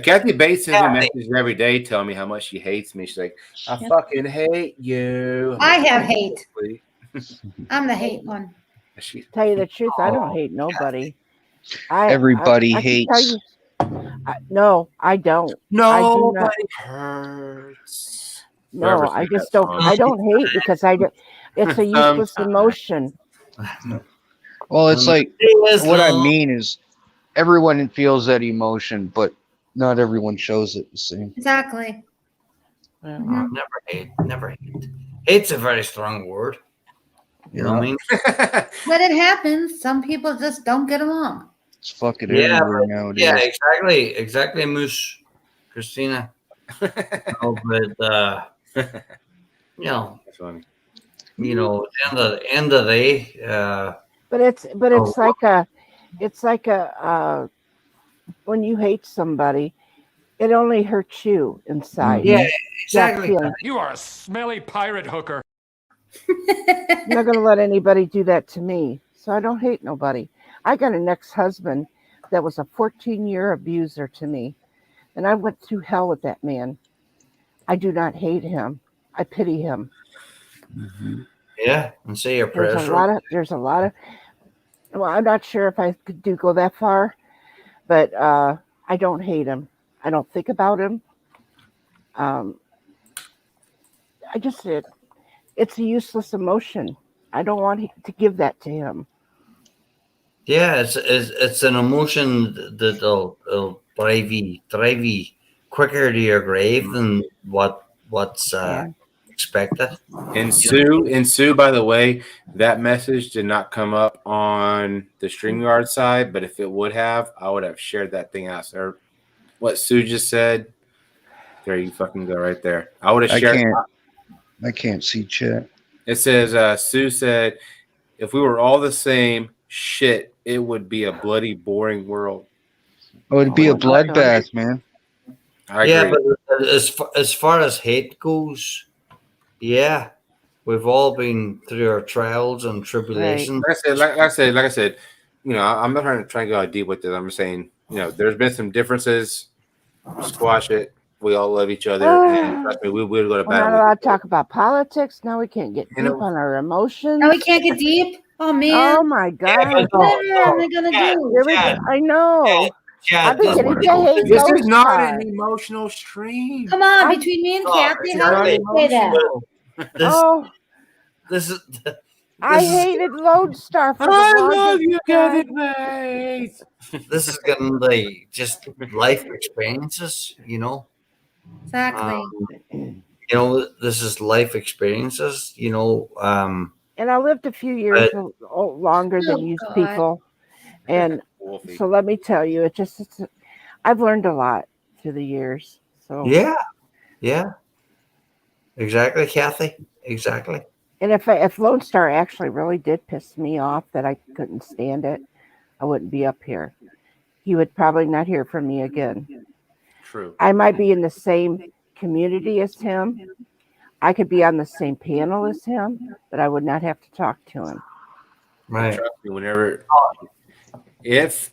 Speaker 1: Kathy Bates sends me messages every day telling me how much she hates me. She's like, I fucking hate you.
Speaker 8: I have hate. I'm the hate one.
Speaker 17: Tell you the truth, I don't hate nobody.
Speaker 20: Everybody
Speaker 17: I can
Speaker 20: hates.
Speaker 17: tell you- no, I don't.
Speaker 1: Nobody
Speaker 17: I do not.
Speaker 1: hurts.
Speaker 17: No,
Speaker 1: Whoever
Speaker 17: I
Speaker 1: sang
Speaker 17: just
Speaker 1: that
Speaker 17: don't.
Speaker 1: song.
Speaker 17: I don't hate because I do. It's a useless emotion.
Speaker 20: Well, it's like
Speaker 11: Yes,
Speaker 20: what I
Speaker 11: no.
Speaker 20: mean is everyone feels that emotion, but not everyone shows it the same.
Speaker 8: Exactly.
Speaker 11: Never hate. Never hate. Hate's a very strong word. You know what I mean?
Speaker 8: But it happens. Some people just don't get along.
Speaker 20: It's fucking
Speaker 11: Yeah,
Speaker 20: everywhere
Speaker 11: but,
Speaker 20: nowadays.
Speaker 11: yeah, exactly, Moose, Christina. No, but you know,
Speaker 1: That's funny.
Speaker 11: you know, end of the day,
Speaker 17: But it's
Speaker 11: Oh.
Speaker 17: like a when you hate somebody, it only hurts you inside.
Speaker 11: Yeah,
Speaker 17: That
Speaker 11: exactly.
Speaker 17: feeling.
Speaker 21: You are a smelly pirate hooker.
Speaker 17: I'm not gonna let anybody do that to me. So I don't hate nobody. I got an ex-husband that was a 14-year abuser to me. And I went through hell with that man. I do not hate him. I pity him.
Speaker 11: Yeah, and say your prayers.
Speaker 17: There's a lot of well, I'm not sure if I could go that far, but I don't hate him. I don't think about him. I just it's a useless emotion. I don't want to give that to him.
Speaker 11: Yeah, it's an emotion that'll drive you quicker to your grave than what's expected.
Speaker 1: And Sue, by the way, that message did not come up on the StreamYard side, but if it would have, I would have shared that thing out. So what Sue just said, there you fucking go right there. I would have shared.
Speaker 20: I can't see chat.
Speaker 1: It says, Sue said, if we were all the same, shit, it would be a bloody, boring world.
Speaker 20: Oh, it'd be a bloodbath, man.
Speaker 1: I
Speaker 11: yeah,
Speaker 1: agree.
Speaker 11: but as far as hate goes, yeah, we've all been through our trials and tribulations.
Speaker 1: Like I said, you know, I'm not trying to go deep with it. I'm just saying, you know, there's been some differences. Squash it. We all love each other, and trust me, we'll go to
Speaker 17: We're not
Speaker 1: battle.
Speaker 17: allowed to talk about politics. Now we can't get deep on our emotions.
Speaker 8: Now we can't get deep. Oh man.
Speaker 17: Oh my God.
Speaker 8: What am I gonna do?
Speaker 17: I know. I've been getting to hate
Speaker 1: This
Speaker 17: Lone
Speaker 1: is not
Speaker 17: Star.
Speaker 1: an emotional stream.
Speaker 8: Come on, between me and Kathy, how do you say that?
Speaker 17: Oh,
Speaker 11: This is.
Speaker 17: I hated Lone Star for the longest time.
Speaker 11: This is gonna be just life experiences, you know.
Speaker 8: Exactly.
Speaker 11: You know, this is life experiences, you know.
Speaker 17: And I lived a few years longer than you
Speaker 8: God.
Speaker 17: people. And so let me tell you, I've learned a lot through the years. So
Speaker 11: Yeah. Exactly, Kathy. Exactly.
Speaker 17: And if Lone Star actually really did piss me off that I couldn't stand it, I wouldn't be up here. He would probably not hear from me again.
Speaker 1: True.
Speaker 17: I might be in the same community as him. I could be on the same panel as him, but I would not have to talk to him.
Speaker 11: Right.
Speaker 1: Trust me, whenever, if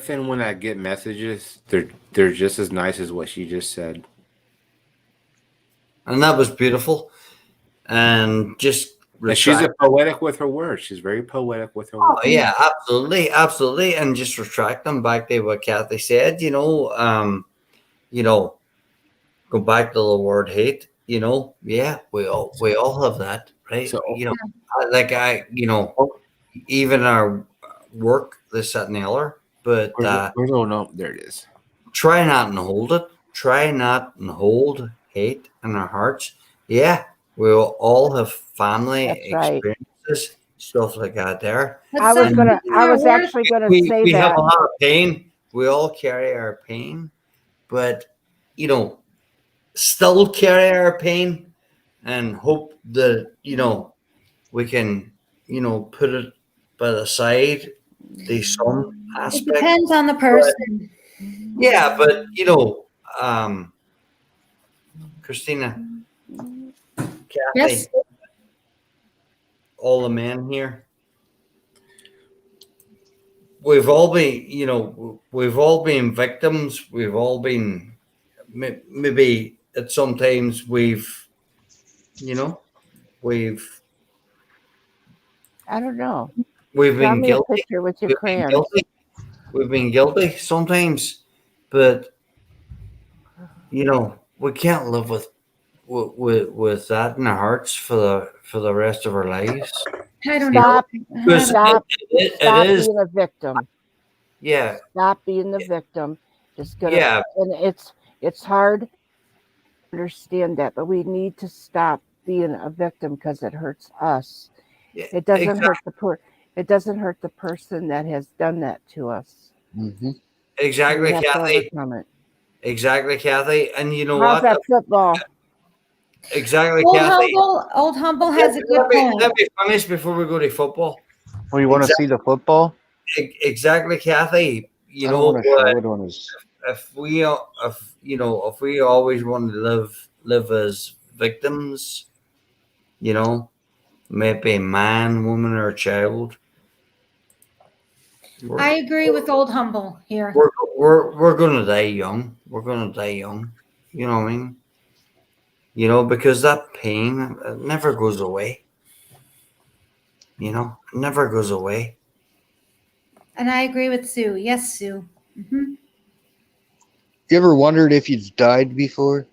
Speaker 1: and when I get messages, they're just as nice as what she just said.
Speaker 11: And that was beautiful. And just
Speaker 1: And she's a poetic with her words. She's very poetic with her words.
Speaker 11: Oh yeah, absolutely. And just retract them back to what Kathy said, you know, go back to the word hate, you know. Yeah, we all have that, right?
Speaker 1: So,
Speaker 11: you know, even our work, this, that, and the other. But
Speaker 1: no, there it is.
Speaker 11: Try not and hold it. Try not and hold hate in our hearts. Yeah, we'll all have family experiences, stuff like that there.
Speaker 17: I was actually gonna say
Speaker 11: we
Speaker 17: that.
Speaker 11: have a lot of pain. We all carry our pain, but you know, still carry our pain and hope that, you know, we can, you know, put it by the side, the some
Speaker 8: It
Speaker 11: aspect.
Speaker 8: depends on the person.
Speaker 11: Yeah, but you know, Christina, Kathy,
Speaker 8: Yes.
Speaker 11: all the men here, we've all been, you know, we've all been victims. We've all been, maybe at sometimes we've, you know,
Speaker 17: I don't know.
Speaker 11: we've
Speaker 17: Draw
Speaker 11: been
Speaker 17: me a
Speaker 11: guilty.
Speaker 17: picture with your
Speaker 11: We've been
Speaker 17: crayons.
Speaker 11: guilty. We've been guilty sometimes, but you know, we can't live with that in our hearts for the rest of our lives.
Speaker 8: I don't know.
Speaker 17: Stop.
Speaker 11: Because
Speaker 17: Stop.
Speaker 11: it
Speaker 17: Stop
Speaker 11: is.
Speaker 17: being a victim.
Speaker 11: Yeah.
Speaker 17: Stop being the victim. Just gonna.
Speaker 11: Yeah.
Speaker 17: And it's hard to understand that, but we need to stop being a victim because it hurts us. It doesn't hurt it doesn't hurt the person that has done that to us.
Speaker 20: Mm-hmm.
Speaker 11: Exactly,
Speaker 17: We have to
Speaker 11: Kathy.
Speaker 17: overcome it.
Speaker 11: Exactly, Kathy. And you know
Speaker 17: How's
Speaker 11: what?
Speaker 17: that football?
Speaker 11: Exactly,
Speaker 8: Old
Speaker 11: Kathy.
Speaker 8: Humble has a good point.
Speaker 11: Let me finish before we go to football.
Speaker 20: Oh, you want to see the football?
Speaker 11: Exactly, Kathy. You
Speaker 20: I don't
Speaker 11: know
Speaker 20: want to show it on his.
Speaker 11: if we always want to live as victims, maybe a man, woman, or a child.
Speaker 8: I agree with Old Humble here.
Speaker 11: We're gonna die young. We're gonna die young. You know what I mean? Because that pain, it never goes away. It never goes away.
Speaker 8: And I agree with Sue. Yes, Sue. Mm-hmm.
Speaker 20: You ever wondered if you've died before?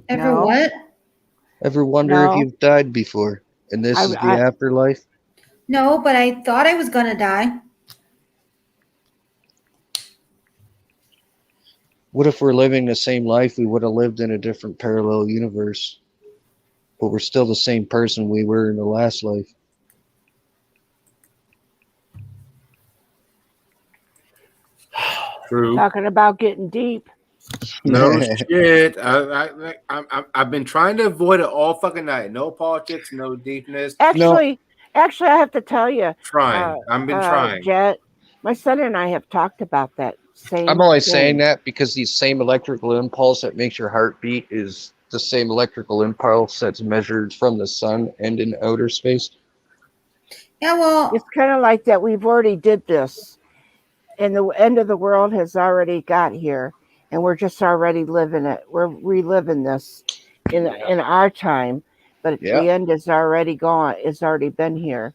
Speaker 8: Ever what?
Speaker 20: Ever wonder if you've died before? And this is the afterlife?
Speaker 8: No, but I thought I was going to die.
Speaker 20: What if we're living the same life we would have lived in a different parallel universe? But we're still the same person we were in the last life.
Speaker 1: True.
Speaker 17: Talking about getting deep.
Speaker 1: No shit. I've been trying to avoid it all fucking night. No politics, no deepness.
Speaker 17: Actually, I have to tell you.
Speaker 1: Trying. I've been trying.
Speaker 17: Jet, my son and I have talked about that same
Speaker 20: I'm only
Speaker 17: thing.
Speaker 20: saying that because the same electrical impulse that makes your heart beat is the same electrical impulse that's measured from the sun and in outer space.
Speaker 8: Yeah, well,
Speaker 17: it's kind of like that. We've already did this, and the end of the world has already got here, and we're just already living it. We're reliving this in our time, but the end is already gone. It's already been here.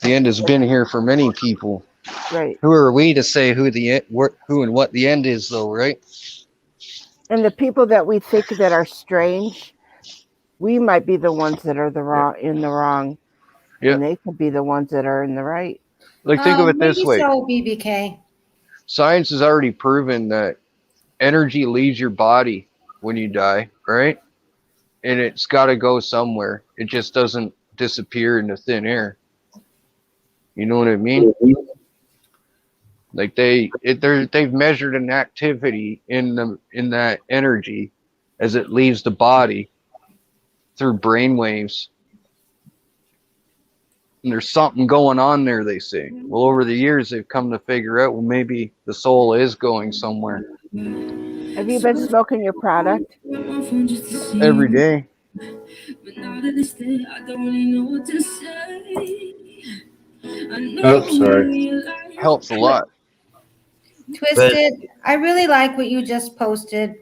Speaker 20: The end has been here for many people.
Speaker 17: Right.
Speaker 20: Who are we to say who and what the end is, though, right?
Speaker 17: And the people that we think that are strange, we might be the ones that are in the wrong.
Speaker 20: Yeah.
Speaker 17: And they could be the ones that are in the right.
Speaker 20: Like, think of it this way.
Speaker 8: So, BBK.
Speaker 20: Science has already proven that energy leaves your body when you die, right? And it's got to go somewhere. It just doesn't disappear into thin air. You know what I mean? Like they've measured an activity in that energy as it leaves the body through brain waves. And there's something going on there, they say. Well, over the years, they've come to figure out, well, maybe the soul is going somewhere.
Speaker 17: Have you been smoking your product?
Speaker 20: Every day.
Speaker 1: Oh, sorry.
Speaker 20: Helps a lot.
Speaker 8: Twisted, I really like what you just posted.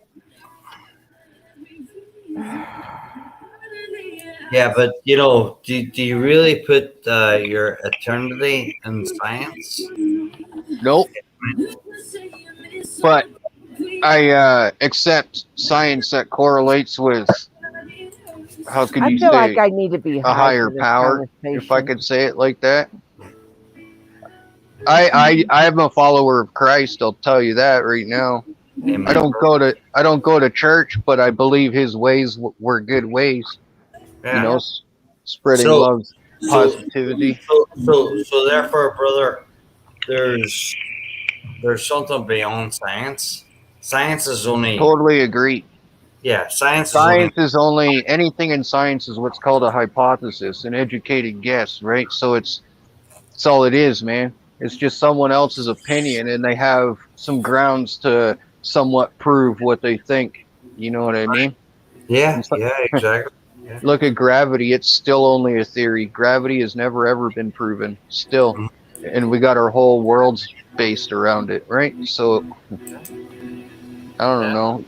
Speaker 11: Yeah, but do you really put your eternity in science?
Speaker 20: Nope. But I accept science that correlates with, how could you say,
Speaker 17: like I need to be
Speaker 20: a higher power, if I could say it like that. I am a follower of Christ. I'll tell you that right now. I don't go to church, but I believe His ways were good ways.
Speaker 11: Yeah.
Speaker 20: Spreading love, positivity.
Speaker 11: So therefore, brother, there's something beyond science. Science is only
Speaker 20: Totally agree.
Speaker 11: Yeah, science
Speaker 20: is only anything in science is what's called a hypothesis, an educated guess, right? So it's all it is, man. It's just someone else's opinion, and they have some grounds to somewhat prove what they think. You know what I mean?
Speaker 11: Yeah, exactly. Yeah.
Speaker 20: Look at gravity. It's still only a theory. Gravity has never, ever been proven. Still. And we got our whole world's based around it, right? So, I don't know.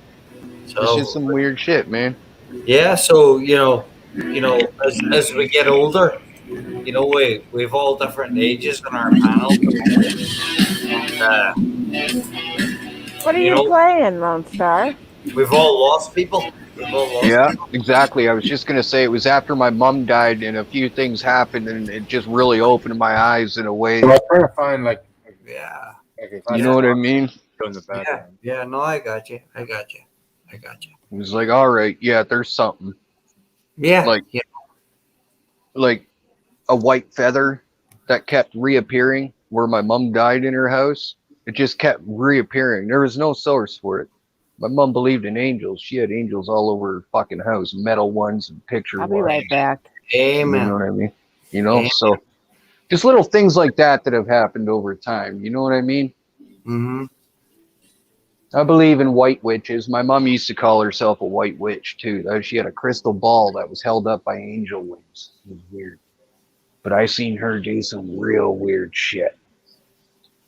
Speaker 11: So,
Speaker 20: it's just some weird shit, man.
Speaker 11: Yeah, so, as we get older, we've all different ages in our panel. And,
Speaker 17: what are you playing, Lone Star?
Speaker 11: We've all lost people.
Speaker 20: Yeah, exactly. I was just gonna say it was after my mom died, and a few things happened, and it just really opened my eyes in a way.
Speaker 1: So I'm trying to find like
Speaker 11: Yeah.
Speaker 20: You know what I mean?
Speaker 1: in the background.
Speaker 11: Yeah, no, I got you.
Speaker 20: It was like, all right, yeah, there's something.
Speaker 11: Yeah.
Speaker 20: Like a white feather that kept reappearing where my mom died in her house. It just kept reappearing. There was no source for it. My mom believed in angels. She had angels all over her fucking house, metal ones and picture
Speaker 17: I'll be
Speaker 20: ones.
Speaker 17: right back.
Speaker 11: Amen.
Speaker 20: You know what I mean? You know, so just little things like that have happened over time. You know what I mean?
Speaker 11: Mm-hmm.
Speaker 20: I believe in white witches. My mom used to call herself a white witch too. She had a crystal ball that was held up by angel wings. It was weird. But I seen her do some real weird shit.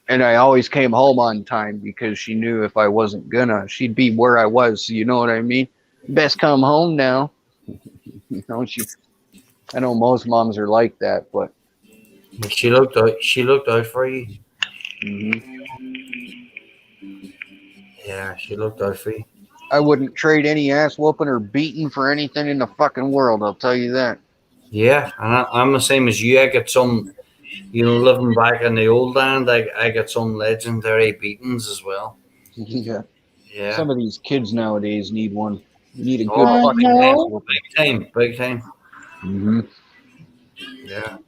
Speaker 20: And I always came home on time because she knew if I wasn't gonna, she'd be where I was. You know what I mean? Best come home now. You know, I know most moms are like that, but
Speaker 11: she looked out. She looked out for you.
Speaker 20: Mm-hmm.
Speaker 11: Yeah, she looked out for you.
Speaker 20: I wouldn't trade any ass whooping or beating for anything in the fucking world. I'll tell you that.
Speaker 11: Yeah, and I'm the same as you. I get some, living back in the old land. I get some legendary beatings as well.
Speaker 20: Yeah.
Speaker 11: Yeah.
Speaker 20: Some of these kids nowadays need one. You need a good
Speaker 11: Oh,
Speaker 20: fucking ass whooping.
Speaker 11: Big time.
Speaker 20: Mm-hmm.
Speaker 11: Yeah.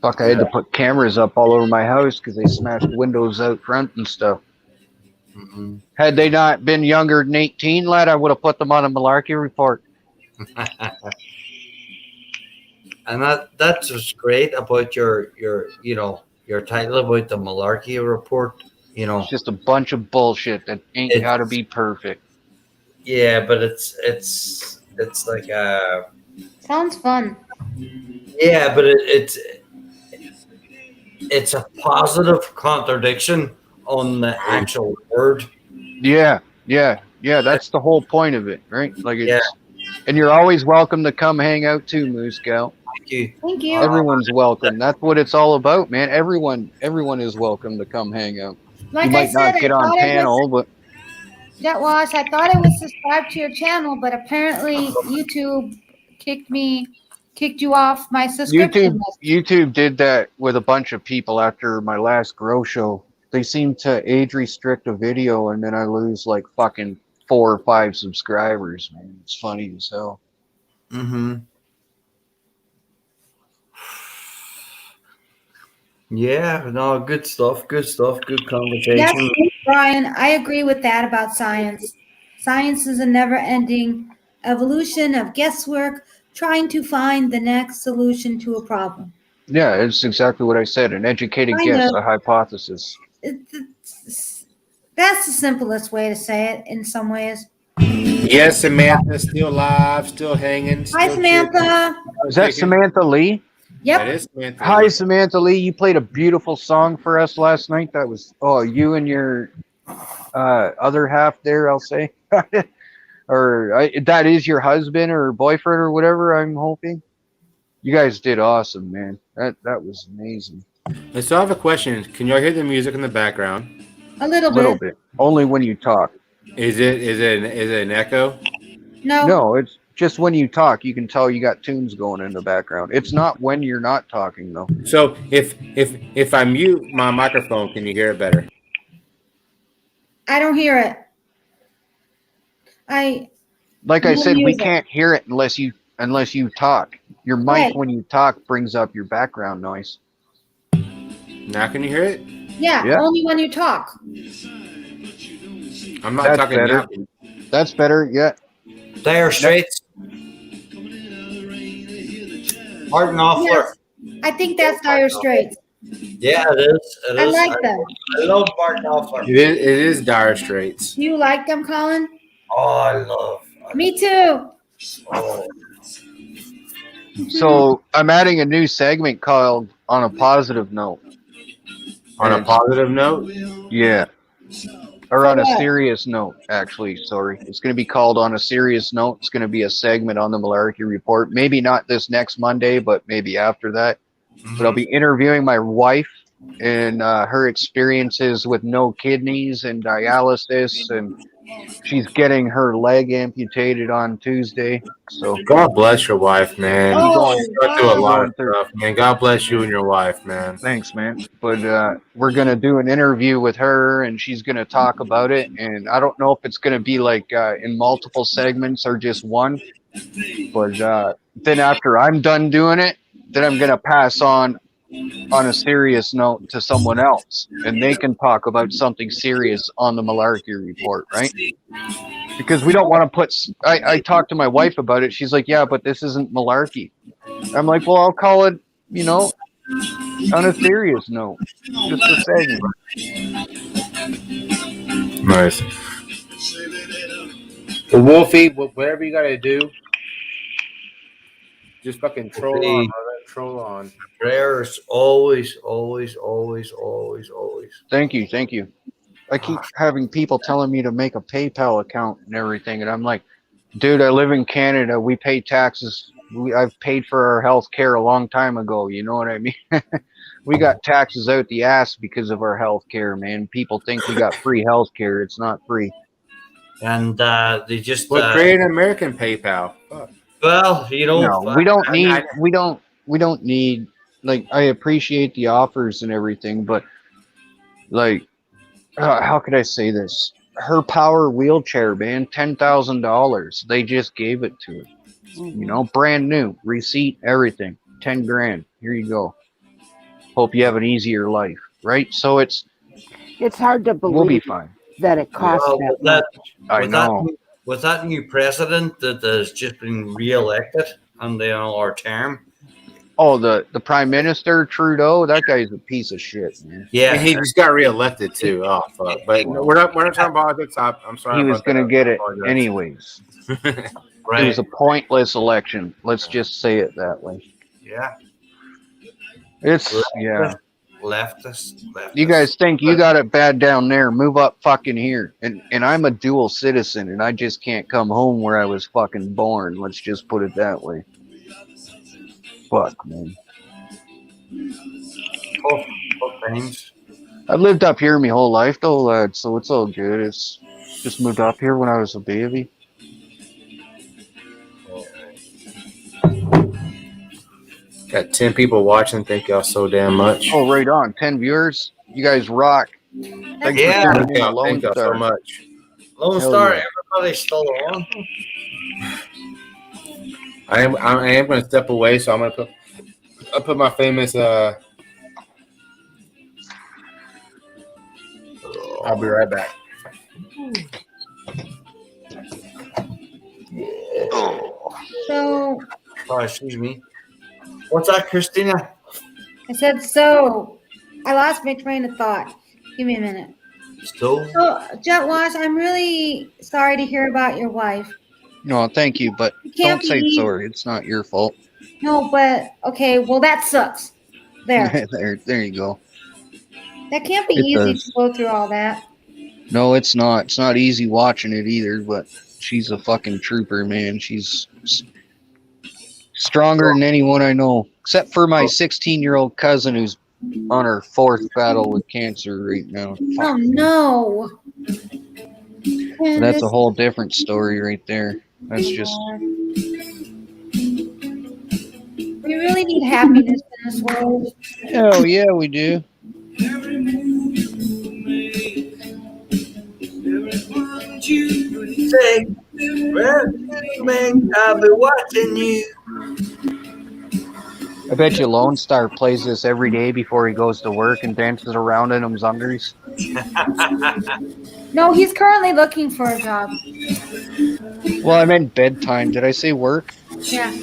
Speaker 20: Fuck, I had to put cameras up all over my house because they smashed windows out front and stuff.
Speaker 11: Mm-hmm.
Speaker 20: Had they not been younger than 18, lad, I would have put them on a malarkey report.
Speaker 11: And that's what's great about your title about the malarkey report.
Speaker 20: It's just a bunch of bullshit that ain't got to be perfect.
Speaker 11: Yeah, but it's like
Speaker 8: Sounds fun.
Speaker 11: yeah, but it's a positive contradiction on the actual word.
Speaker 20: Yeah. That's the whole point of it, right? Like, and you're always welcome to come hang out too, Moose Scout.
Speaker 8: Thank you.
Speaker 20: Everyone's welcome. That's what it's all about, man. Everyone is welcome to come hang out.
Speaker 8: Like
Speaker 20: you might
Speaker 8: I said,
Speaker 20: not get
Speaker 8: I
Speaker 20: on
Speaker 8: thought
Speaker 20: panel, but
Speaker 8: that was, I thought I was subscribed to your channel, but apparently YouTube kicked you off my subscription.
Speaker 20: YouTube did that with a bunch of people after my last grow show. They seem to age restrict a video, and then I lose like fucking 4 or 5 subscribers. Man, it's funny as hell.
Speaker 11: Mm-hmm. Yeah, no, good stuff, good conversation.
Speaker 8: Yes, Brian, I agree with that about science. Science is a never-ending evolution of guesswork, trying to find the next solution to a problem.
Speaker 20: Yeah, it's exactly what I said. An educated guess, a hypothesis.
Speaker 8: That's the simplest way to say it in some ways.
Speaker 1: Yes, Samantha, still live, still hanging.
Speaker 8: Hi, Samantha.
Speaker 20: Is that Samantha Lee?
Speaker 8: Yep.
Speaker 1: That is Samantha.
Speaker 20: Hi, Samantha Lee. You played a beautiful song for us last night. That was, you and your other half there, I'll say. Or that is your husband or boyfriend or whatever, I'm hoping. You guys did awesome, man. That was amazing.
Speaker 1: I still have a question. Can y'all hear the music in the background?
Speaker 8: A little bit.
Speaker 20: Only when you talk.
Speaker 1: Is it an echo?
Speaker 8: No,
Speaker 20: it's just when you talk. You can tell you got tunes going in the background. It's not when you're not talking though.
Speaker 1: So if I mute my microphone, can you hear it better?
Speaker 8: I don't hear it.
Speaker 20: Like I said, we
Speaker 8: music.
Speaker 20: can't hear it unless you talk. Your mic
Speaker 8: Right.
Speaker 20: when you talk brings up your background noise.
Speaker 1: Now can you hear it?
Speaker 8: Yeah, only when you talk.
Speaker 1: I'm not
Speaker 20: That's
Speaker 1: talking
Speaker 20: better.
Speaker 1: now.
Speaker 20: That's better. Yeah.
Speaker 11: Dire Straits. Martin Knopfler.
Speaker 8: Yes, I think that's Dire Straits.
Speaker 11: Yeah, it is.
Speaker 8: I like them.
Speaker 11: I love Martin Knopfler.
Speaker 1: It is Dire Straits.
Speaker 8: Do you like them, Colin?
Speaker 11: Oh, I love.
Speaker 8: Me too.
Speaker 11: Oh.
Speaker 20: So I'm adding a new segment called "On a Positive Note."
Speaker 1: On a positive note?
Speaker 20: Yeah. Or on a
Speaker 8: what?
Speaker 20: serious note, actually. Sorry. It's going to be called On a Serious Note. It's going to be a segment on the Malarkey Report. Maybe not this next Monday, but maybe after that. But I'll be interviewing my wife and her experiences with no kidneys and dialysis and she's getting her leg amputated on Tuesday. So
Speaker 1: God bless your wife, man.
Speaker 20: Oh,
Speaker 1: You're going through a lot of
Speaker 20: wow.
Speaker 1: stuff, man. God bless you and your wife, man.
Speaker 20: Thanks, man. But we're gonna do an interview with her, and she's gonna talk about it. And I don't know if it's gonna be like in multiple segments or just one. But then after I'm done doing it, then I'm gonna pass on a serious note to someone else, and they can talk about something serious on the Malarkey Report, right? Because we don't want to put. I talked to my wife about it. She's like, "Yeah, but this isn't malarkey." I'm like, "Well, I'll call it, on a serious note, just a segment."
Speaker 1: Nice. Well, Wolfie, whatever you gotta do, just fucking troll on, brother. Troll on.
Speaker 11: Prayers always, always, always, always, always.
Speaker 20: Thank you. I keep having people telling me to make a PayPal account and everything, and I'm like, dude, I live in Canada. We pay taxes. I've paid for our health care a long time ago. You know what I mean? We got taxes out the ass because of our health care, man. People think we got free health care. It's not free.
Speaker 11: And they just
Speaker 1: create an American PayPal. Fuck.
Speaker 11: Well,
Speaker 20: No, we don't need. We don't need. Like, I appreciate the offers and everything, but like, how could I say this? Her power wheelchair, man, $10,000. They just gave it to her. Brand new, receipt, everything, 10 grand. Here you go. Hope you have an easier life, right? So it's
Speaker 17: hard to believe
Speaker 20: we'll be fine.
Speaker 17: that it costs that much.
Speaker 20: I know.
Speaker 11: With that new president that has just been re-elected on our term.
Speaker 20: Oh, the Prime Minister Trudeau, that guy's a piece of shit, man.
Speaker 11: Yeah,
Speaker 1: and he just got reelected too. Oh fuck! But we're not talking politics. I'm sorry.
Speaker 20: He was going to get it anyways.
Speaker 11: Right.
Speaker 20: It was a pointless election. Let's just say it that way.
Speaker 11: Yeah. Leftist.
Speaker 20: You guys think you got it bad down there? Move up fucking here. And I'm a dual citizen, and I just can't come home where I was fucking born. Let's just put it that way. Fuck, man.
Speaker 11: Tough things.
Speaker 20: I've lived up here my whole life, though, lad, so it's all good. It's just moved up here when I was a baby.
Speaker 1: Got 10 people watching. Thank y'all so damn much.
Speaker 20: Oh, right on. 10 viewers. You guys rock. Thanks
Speaker 11: Yeah.
Speaker 20: for
Speaker 1: Thank
Speaker 20: tuning in to
Speaker 1: y'all
Speaker 20: Lone
Speaker 1: so
Speaker 20: Star.
Speaker 1: much.
Speaker 11: Lone
Speaker 20: Hell
Speaker 11: Star,
Speaker 20: yeah.
Speaker 11: everybody's still on.
Speaker 1: I am going to step away, so I'll put my famous. I'll be right back.
Speaker 8: So
Speaker 11: Oh, excuse me. What's that, Christina?
Speaker 8: I said, so I lost my train of thought. Give me a minute.
Speaker 11: So
Speaker 8: Jet Wash, I'm really sorry to hear about your wife.
Speaker 20: No, thank you, but
Speaker 8: can't
Speaker 20: don't say
Speaker 8: be-
Speaker 20: sorry. It's not your fault.
Speaker 8: No, but okay, well that sucks. There.
Speaker 20: there you go.
Speaker 8: That can't be
Speaker 20: It
Speaker 8: easy
Speaker 20: does.
Speaker 8: to go through all that.
Speaker 20: No, it's not. It's not easy watching it either, but she's a fucking trooper, man. She's stronger than anyone I know, except for my 16-year-old cousin who's on her 4th battle with cancer right now.
Speaker 8: Oh no. And
Speaker 20: That's a
Speaker 8: this-
Speaker 20: whole different story right there. That's just
Speaker 8: We really need happiness in this world.
Speaker 20: hell yeah, we do.
Speaker 11: Say, well, man, I'll be watching you.
Speaker 20: I bet you Lone Star plays this every day before he goes to work and dances around in his undies.
Speaker 8: No, he's currently looking for a job.
Speaker 20: Well, I meant bedtime. Did I say work?
Speaker 8: Yeah.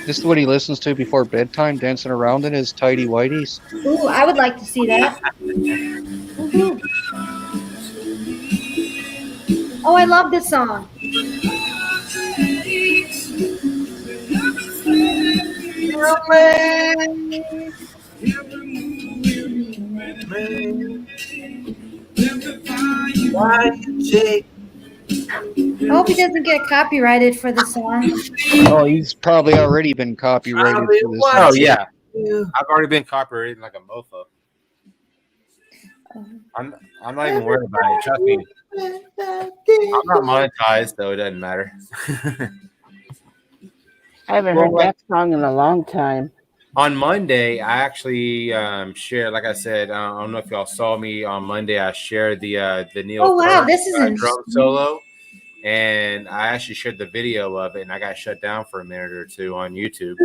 Speaker 20: This is what he listens to before bedtime, dancing around in his tidy whities.
Speaker 8: Ooh, I would like to see that. Woohoo. Oh, I love this song. I hope he doesn't get copyrighted for the song.
Speaker 20: Oh, he's probably already been copyrighted for this.
Speaker 1: Oh yeah, I've already been copyrighted like a mofo. I'm not even worried about it. Trust me. I'm not monetized, so it doesn't matter.
Speaker 17: I haven't heard that song in a long time.
Speaker 1: On Monday, I actually shared, like I said, I don't know if y'all saw me on Monday. I shared the Neil
Speaker 8: Oh, wow,
Speaker 1: Peart,
Speaker 8: this is
Speaker 1: drum
Speaker 8: interesting.
Speaker 1: solo, and I actually shared the video of it, and I got shut down for a minute or two on YouTube.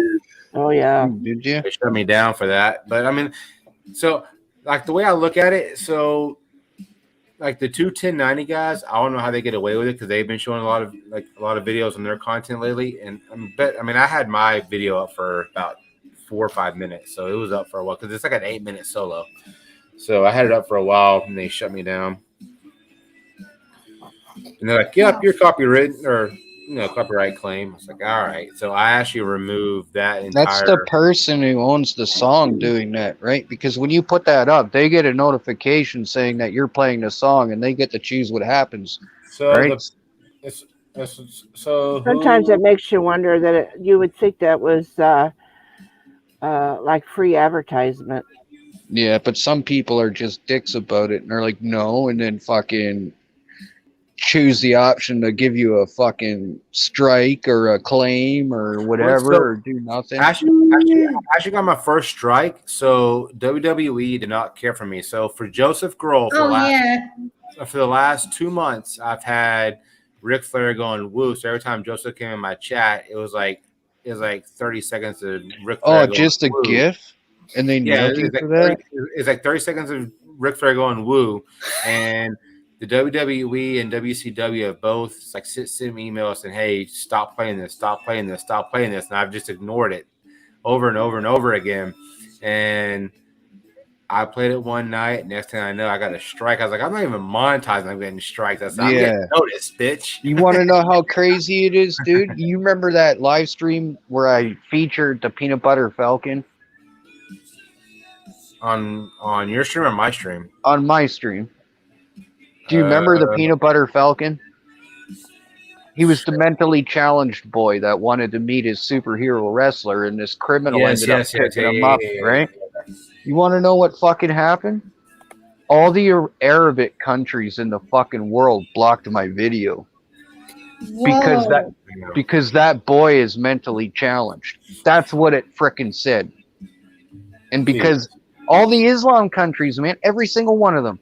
Speaker 17: Oh yeah,
Speaker 20: did you?
Speaker 1: They shut me down for that. But I mean, so like the way I look at it, so like the two 1090 guys, I don't know how they get away with it because they've been showing a lot of videos on their content lately. And I had my video up for about 4 or 5 minutes, so it was up for a while because it's like an 8-minute solo. So I had it up for a while, and they shut me down. And they're like, "Yep, you're copywritten or copyright claim." I was like, "All right." So I actually removed that entire.
Speaker 20: That's the person who owns the song doing that, right? Because when you put that up, they get a notification saying that you're playing the song, and they get to choose what happens.
Speaker 1: So
Speaker 20: right?
Speaker 17: Sometimes it makes you wonder that you would think that was like free advertisement.
Speaker 20: Yeah, but some people are just dicks about it, and they're like, no, and then fucking choose the option to give you a fucking strike or a claim or whatever, or do nothing.
Speaker 1: I actually got my first strike. So WWE did not care for me. So for Joseph Grohl, for the last 2 months, I've had Ric Flair going woo. So every time Joseph came in my chat, it was like 30 seconds of Ric Flair.
Speaker 20: Oh, just a GIF, and they nailed you for that.
Speaker 1: It's like 30 seconds of Ric Flair going woo, and the WWE and WCW have both sent me emails saying, "Hey, stop playing this, stop playing this, stop playing this," and I've just ignored it over and over and over again. And I played it one night. Next thing I know, I got a strike. I was like, "I'm not even monetizing. I'm getting strikes. I'm getting noticed, bitch."
Speaker 20: You want to know how crazy it is, dude? You remember that live stream where I featured the Peanut Butter Falcon?
Speaker 1: On your stream or my stream?
Speaker 20: On my stream. Do you remember the Peanut Butter Falcon? He was the mentally challenged boy that wanted to meet his superhero wrestler, and this criminal ended up picking him up, right? You want to know what fucking happened? All the Arabic countries in the fucking world blocked my video. Because that boy is mentally challenged. That's what it frickin' said. And because all the Islam countries, man, every single one of them,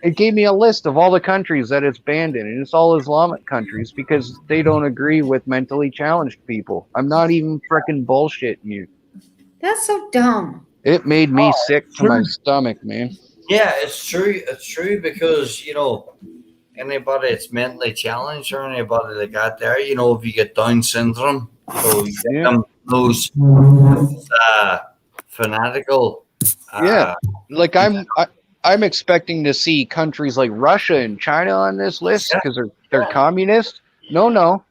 Speaker 20: it gave me a list of all the countries that it's banned in, and it's all Islamic countries because they don't agree with mentally challenged people. I'm not even frickin' bullshitting you.
Speaker 8: That's so dumb.
Speaker 20: It made me sick to my stomach, man.
Speaker 11: Yeah, it's true. It's true because, anybody that's mentally challenged or anybody that got there, if you get Down syndrome, so you get them, those fanatical.
Speaker 20: Like I'm expecting to see countries like Russia and China on this list because they're communist. No.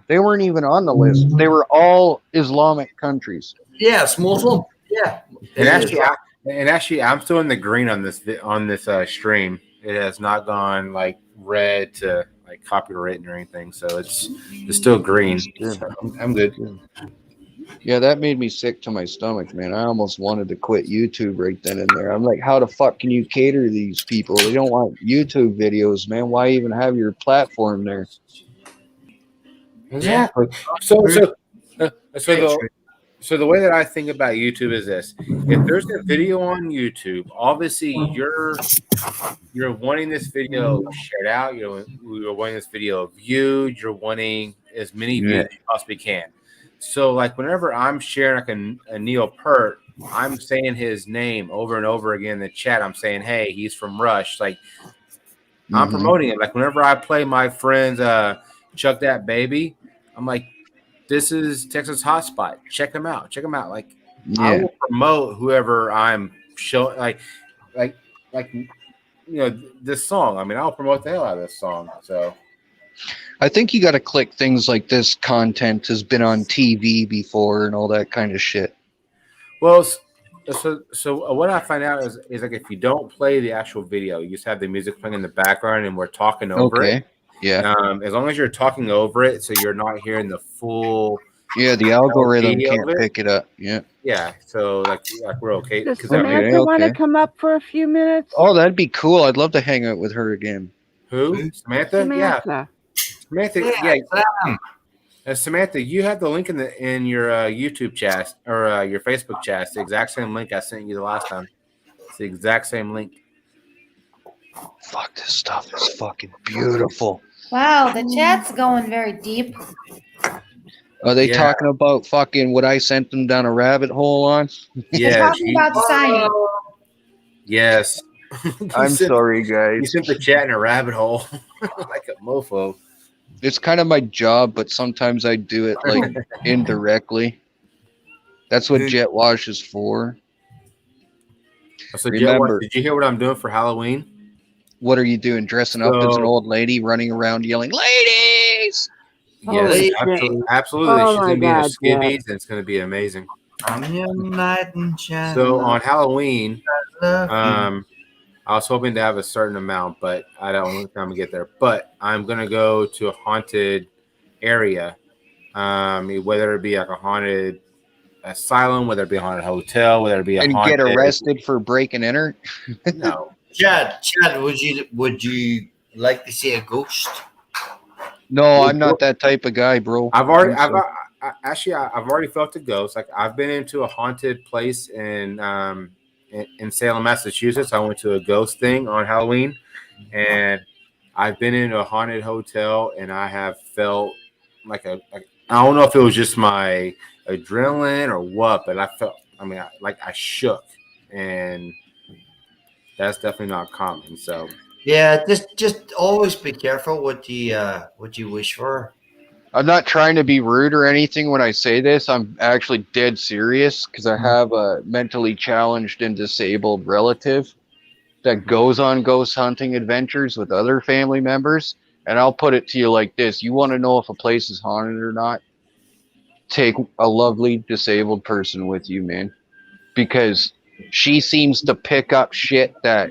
Speaker 20: They weren't even on the list. They were all Islamic countries.
Speaker 11: Yeah, it's Muslim. Yeah.
Speaker 1: And actually, I'm still in the green on this stream. It has not gone like red to like copyright or anything, so it's still green. So I'm good.
Speaker 20: Yeah, that made me sick to my stomach, man. I almost wanted to quit YouTube right then and there. I'm like, how the fuck can you cater to these people? They don't want YouTube videos, man. Why even have your platform there?
Speaker 1: Exactly. So the way that I think about YouTube is this: if there's a video on YouTube, obviously you're wanting this video shared out. You're wanting this video viewed. You're wanting as many views as you possibly can. So, like, whenever I'm sharing like a Neil Peart, I'm saying his name over and over again in the chat. I'm saying, "Hey, he's from Rush." Like, I'm promoting it. Like, whenever I play my friends, Chuck That Baby, I'm like, "This is Texas Hotspot. Check him out. Check him out." Like, I will promote whoever I'm showing. Like, this song. I mean, I'll promote the hell out of this song. So.
Speaker 20: I think you got to click things like this content has been on TV before and all that kind of shit.
Speaker 1: Well, so what I find out is like if you don't play the actual video, you just have the music playing in the background and we're talking over it.
Speaker 20: Yeah.
Speaker 1: As long as you're talking over it, so you're not hearing the full
Speaker 20: Yeah, the algorithm
Speaker 1: LP
Speaker 20: can't
Speaker 1: of it.
Speaker 20: pick it up. Yeah.
Speaker 1: Yeah, so like we're okay.
Speaker 17: Does
Speaker 1: 'cause
Speaker 17: Samantha want to
Speaker 20: okay.
Speaker 17: come up for a few minutes?
Speaker 20: Oh, that'd be cool. I'd love to hang out with her again.
Speaker 1: Who? Samantha? Yeah.
Speaker 17: Samantha.
Speaker 1: Samantha, yeah. Samantha, you have the link in your YouTube chat or your Facebook chat. It's the exact same link I sent you the last time. It's the exact same link.
Speaker 20: Fuck, this stuff is fucking beautiful.
Speaker 8: Wow, the chat's going very deep.
Speaker 20: Are they
Speaker 1: Yeah.
Speaker 20: talking about fucking what I sent them down a rabbit hole on?
Speaker 8: They're talking about the signing.
Speaker 1: Yes.
Speaker 20: I'm sorry, guys.
Speaker 1: You sent the chat in a rabbit hole like a mofo.
Speaker 20: It's kind of my job, but sometimes I do it like indirectly. That's what Jet Wash is for.
Speaker 1: So
Speaker 20: Remember,
Speaker 1: did you hear what I'm doing for Halloween?
Speaker 20: what are you doing? Dressing up as an
Speaker 1: So-
Speaker 20: old lady, running around yelling, "Ladies!"
Speaker 1: Yes, absolutely.
Speaker 17: Oh
Speaker 1: She's
Speaker 17: my
Speaker 1: gonna be in
Speaker 17: God,
Speaker 1: a skivvies, and it's gonna be amazing.
Speaker 11: I'm your knight in shining.
Speaker 1: So on Halloween,
Speaker 11: love
Speaker 1: I was hoping to have a certain amount, but I don't know when I'm gonna get there. But I'm gonna go to a haunted area, whether it be like a haunted asylum, whether it be a haunted hotel, whether it be a
Speaker 20: And
Speaker 1: haunted.
Speaker 20: get arrested for break and enter?
Speaker 1: No.
Speaker 11: Chad, would you like to see a ghost?
Speaker 20: No, I'm not that type of guy, bro.
Speaker 1: I've already felt a ghost. Like I've been into a haunted place in Salem, Massachusetts. I went to a ghost thing on Halloween, and I've been in a haunted hotel, and I have felt like I don't know if it was just my adrenaline or what, but I felt. I mean, I shook, and that's definitely not common. So.
Speaker 11: Yeah, just always be careful what you wish for.
Speaker 20: I'm not trying to be rude or anything when I say this. I'm actually dead serious because I have a mentally challenged and disabled relative that goes on ghost hunting adventures with other family members. And I'll put it to you like this. You want to know if a place is haunted or not? Take a lovely disabled person with you, man. Because she seems to pick up shit that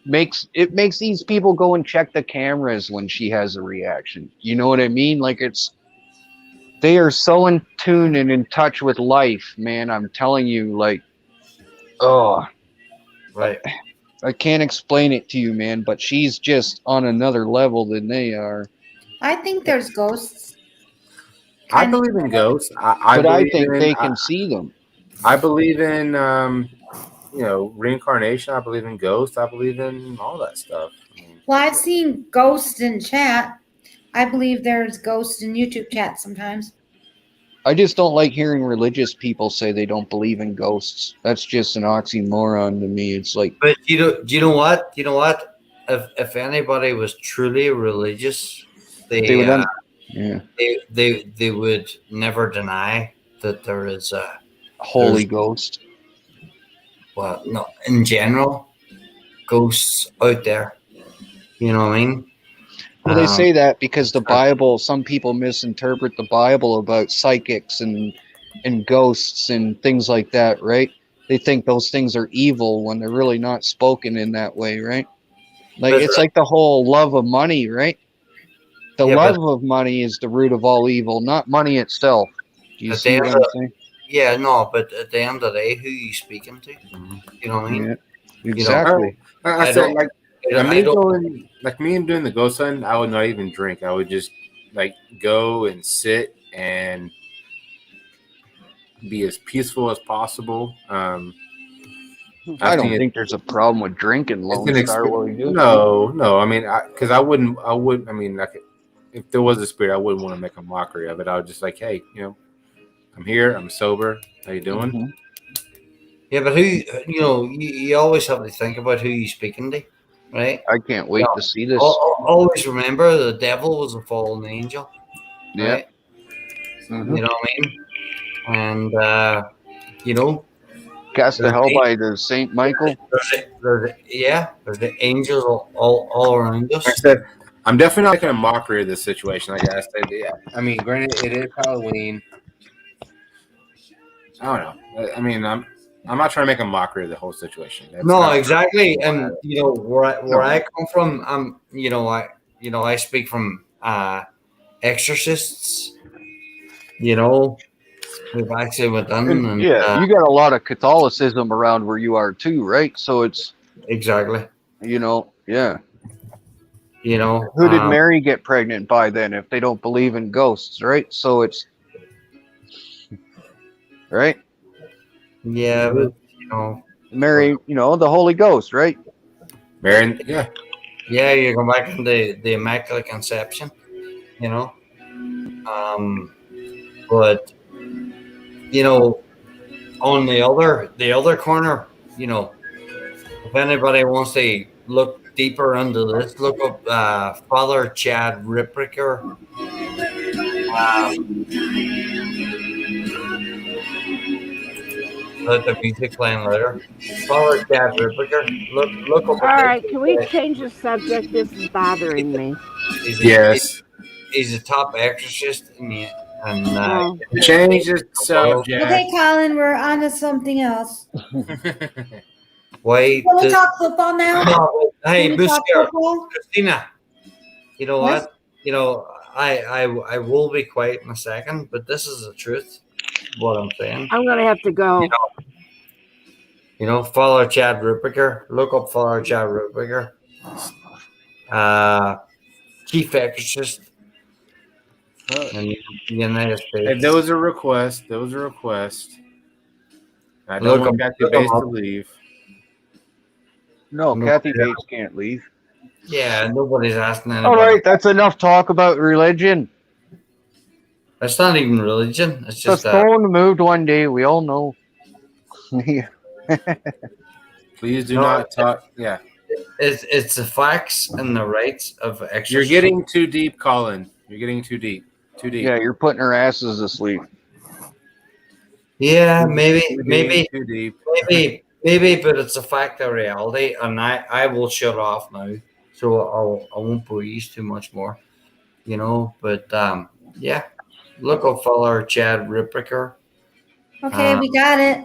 Speaker 20: makes these people go and check the cameras when she has a reaction. You know what I mean? Like they are so in tune and in touch with life, man. I'm telling you, like, oh,
Speaker 11: right.
Speaker 20: I can't explain it to you, man, but she's just on another level than they are.
Speaker 8: I think there's ghosts.
Speaker 1: I believe in ghosts.
Speaker 20: I
Speaker 1: believe
Speaker 20: think
Speaker 1: in-
Speaker 20: they can see them.
Speaker 1: I believe in reincarnation. I believe in ghosts. I believe in all that stuff.
Speaker 8: Well, I've seen ghosts in chat. I believe there's ghosts in YouTube chat sometimes.
Speaker 20: I just don't like hearing religious people say they don't believe in ghosts. That's just an oxymoron to me. It's like,
Speaker 11: But do you know what? If anybody was truly religious,
Speaker 20: They would yeah.
Speaker 11: they would never deny that there is a
Speaker 20: Holy Ghost.
Speaker 11: Well, no, in general, ghosts out there. You know what I mean?
Speaker 20: Well, they say that because the Bible, some people misinterpret the Bible about psychics and ghosts and things like that, right? They think those things are evil when they're really not spoken in that way, right? Like
Speaker 11: That's
Speaker 20: it's
Speaker 11: right.
Speaker 20: like the whole love of money, right? The
Speaker 11: Yeah,
Speaker 20: love
Speaker 11: but-
Speaker 20: of money is the root of all evil, not money itself. Do you
Speaker 11: At
Speaker 20: see
Speaker 11: the
Speaker 20: what
Speaker 11: end
Speaker 20: I'm
Speaker 11: of-
Speaker 20: saying?
Speaker 11: Yeah, no, but at the end of the day, who you speaking to? You know what I mean?
Speaker 20: Yeah,
Speaker 11: You know,
Speaker 20: exactly.
Speaker 1: I
Speaker 11: I
Speaker 1: said
Speaker 11: don't-
Speaker 1: like
Speaker 11: I don't-
Speaker 1: me and doing the ghost hunting. I would not even drink. I would just like go and sit and be as peaceful as possible.
Speaker 20: I don't think there's a problem with drinking Lone Star while you do it.
Speaker 1: No. I mean, because I wouldn't. I mean, like, if there was a spirit, I wouldn't want to make a mockery of it. I would just like, hey, I'm here. I'm sober. How you doing?
Speaker 20: Mm-hmm.
Speaker 11: Yeah, but who you always have to think about who you're speaking to, right?
Speaker 20: I can't wait to see this.
Speaker 11: Always remember the devil was a fallen angel.
Speaker 20: Yeah.
Speaker 11: Right?
Speaker 20: Mhm.
Speaker 11: You know what I mean? And
Speaker 20: Cast to
Speaker 11: there's
Speaker 20: hell
Speaker 11: the-
Speaker 20: by the Saint Michael.
Speaker 11: there's the angels all around us.
Speaker 1: Like I said, I'm definitely not making a mockery of this situation. Like I said, yeah. I mean, granted, it is Halloween. I don't know. I mean, I'm not trying to make a mockery of the whole situation. That's
Speaker 11: No,
Speaker 1: not-
Speaker 11: exactly. And where I come from, I speak from exorcists you know, we've actually went in and
Speaker 20: Yeah, you got a lot of Catholicism around where you are too, right? So it's
Speaker 11: exactly,
Speaker 20: you know, yeah.
Speaker 11: you know,
Speaker 20: Who did Mary get pregnant by then if they don't believe in ghosts, right? So it's right?
Speaker 11: Yeah, but you know,
Speaker 20: Mary, you know, the Holy Ghost, right?
Speaker 1: Mary, yeah.
Speaker 11: Yeah, you go back to the Immaculate Conception, you know. But you know, on the other corner, you know, if anybody wants to look deeper into this, look up Father Chad Ripperger. Let the music playing later. Father Chad Ripperger. Look up.
Speaker 17: All right, can we change the subject? This is bothering me.
Speaker 1: Yes.
Speaker 11: He's a top exorcist and
Speaker 17: Oh.
Speaker 1: Change the subject.
Speaker 8: Okay, Colin, we're on to something else.
Speaker 11: Wait.
Speaker 8: Can we talk football now?
Speaker 11: Hey,
Speaker 8: Can we talk
Speaker 11: Monsieur,
Speaker 8: football?
Speaker 11: Christina. You know
Speaker 8: Yes?
Speaker 11: what? You know, I will be quiet in a second, but this is the truth. What I'm saying.
Speaker 17: I'm gonna have to go.
Speaker 11: You know, Father Chad Ripperger. Look up Father Chad Ripperger. Chief exorcist in the United States.
Speaker 1: If there was a request, I don't
Speaker 11: Look
Speaker 1: want
Speaker 11: up-
Speaker 1: Kathy
Speaker 11: look
Speaker 1: Bates
Speaker 11: up.
Speaker 1: to leave.
Speaker 20: No, Kathy Bates can't leave.
Speaker 11: Yeah, nobody's asking anybody.
Speaker 20: All right, that's enough talk about religion.
Speaker 11: It's not even religion. It's
Speaker 20: The
Speaker 11: just
Speaker 20: stone moved one day. We all know.
Speaker 1: Please do
Speaker 11: No,
Speaker 1: not talk. Yeah.
Speaker 11: it's the facts and the rights of exorcism.
Speaker 1: You're getting too deep, Colin. You're getting too deep. Too deep.
Speaker 20: Yeah, you're putting our asses to sleep.
Speaker 11: Yeah, maybe,
Speaker 1: Too deep.
Speaker 11: maybe, but it's a fact of reality, and I will shut off now, so I won't breeze too much more, you know. But yeah, look up Father Chad Ripperger.
Speaker 8: Okay, we got it.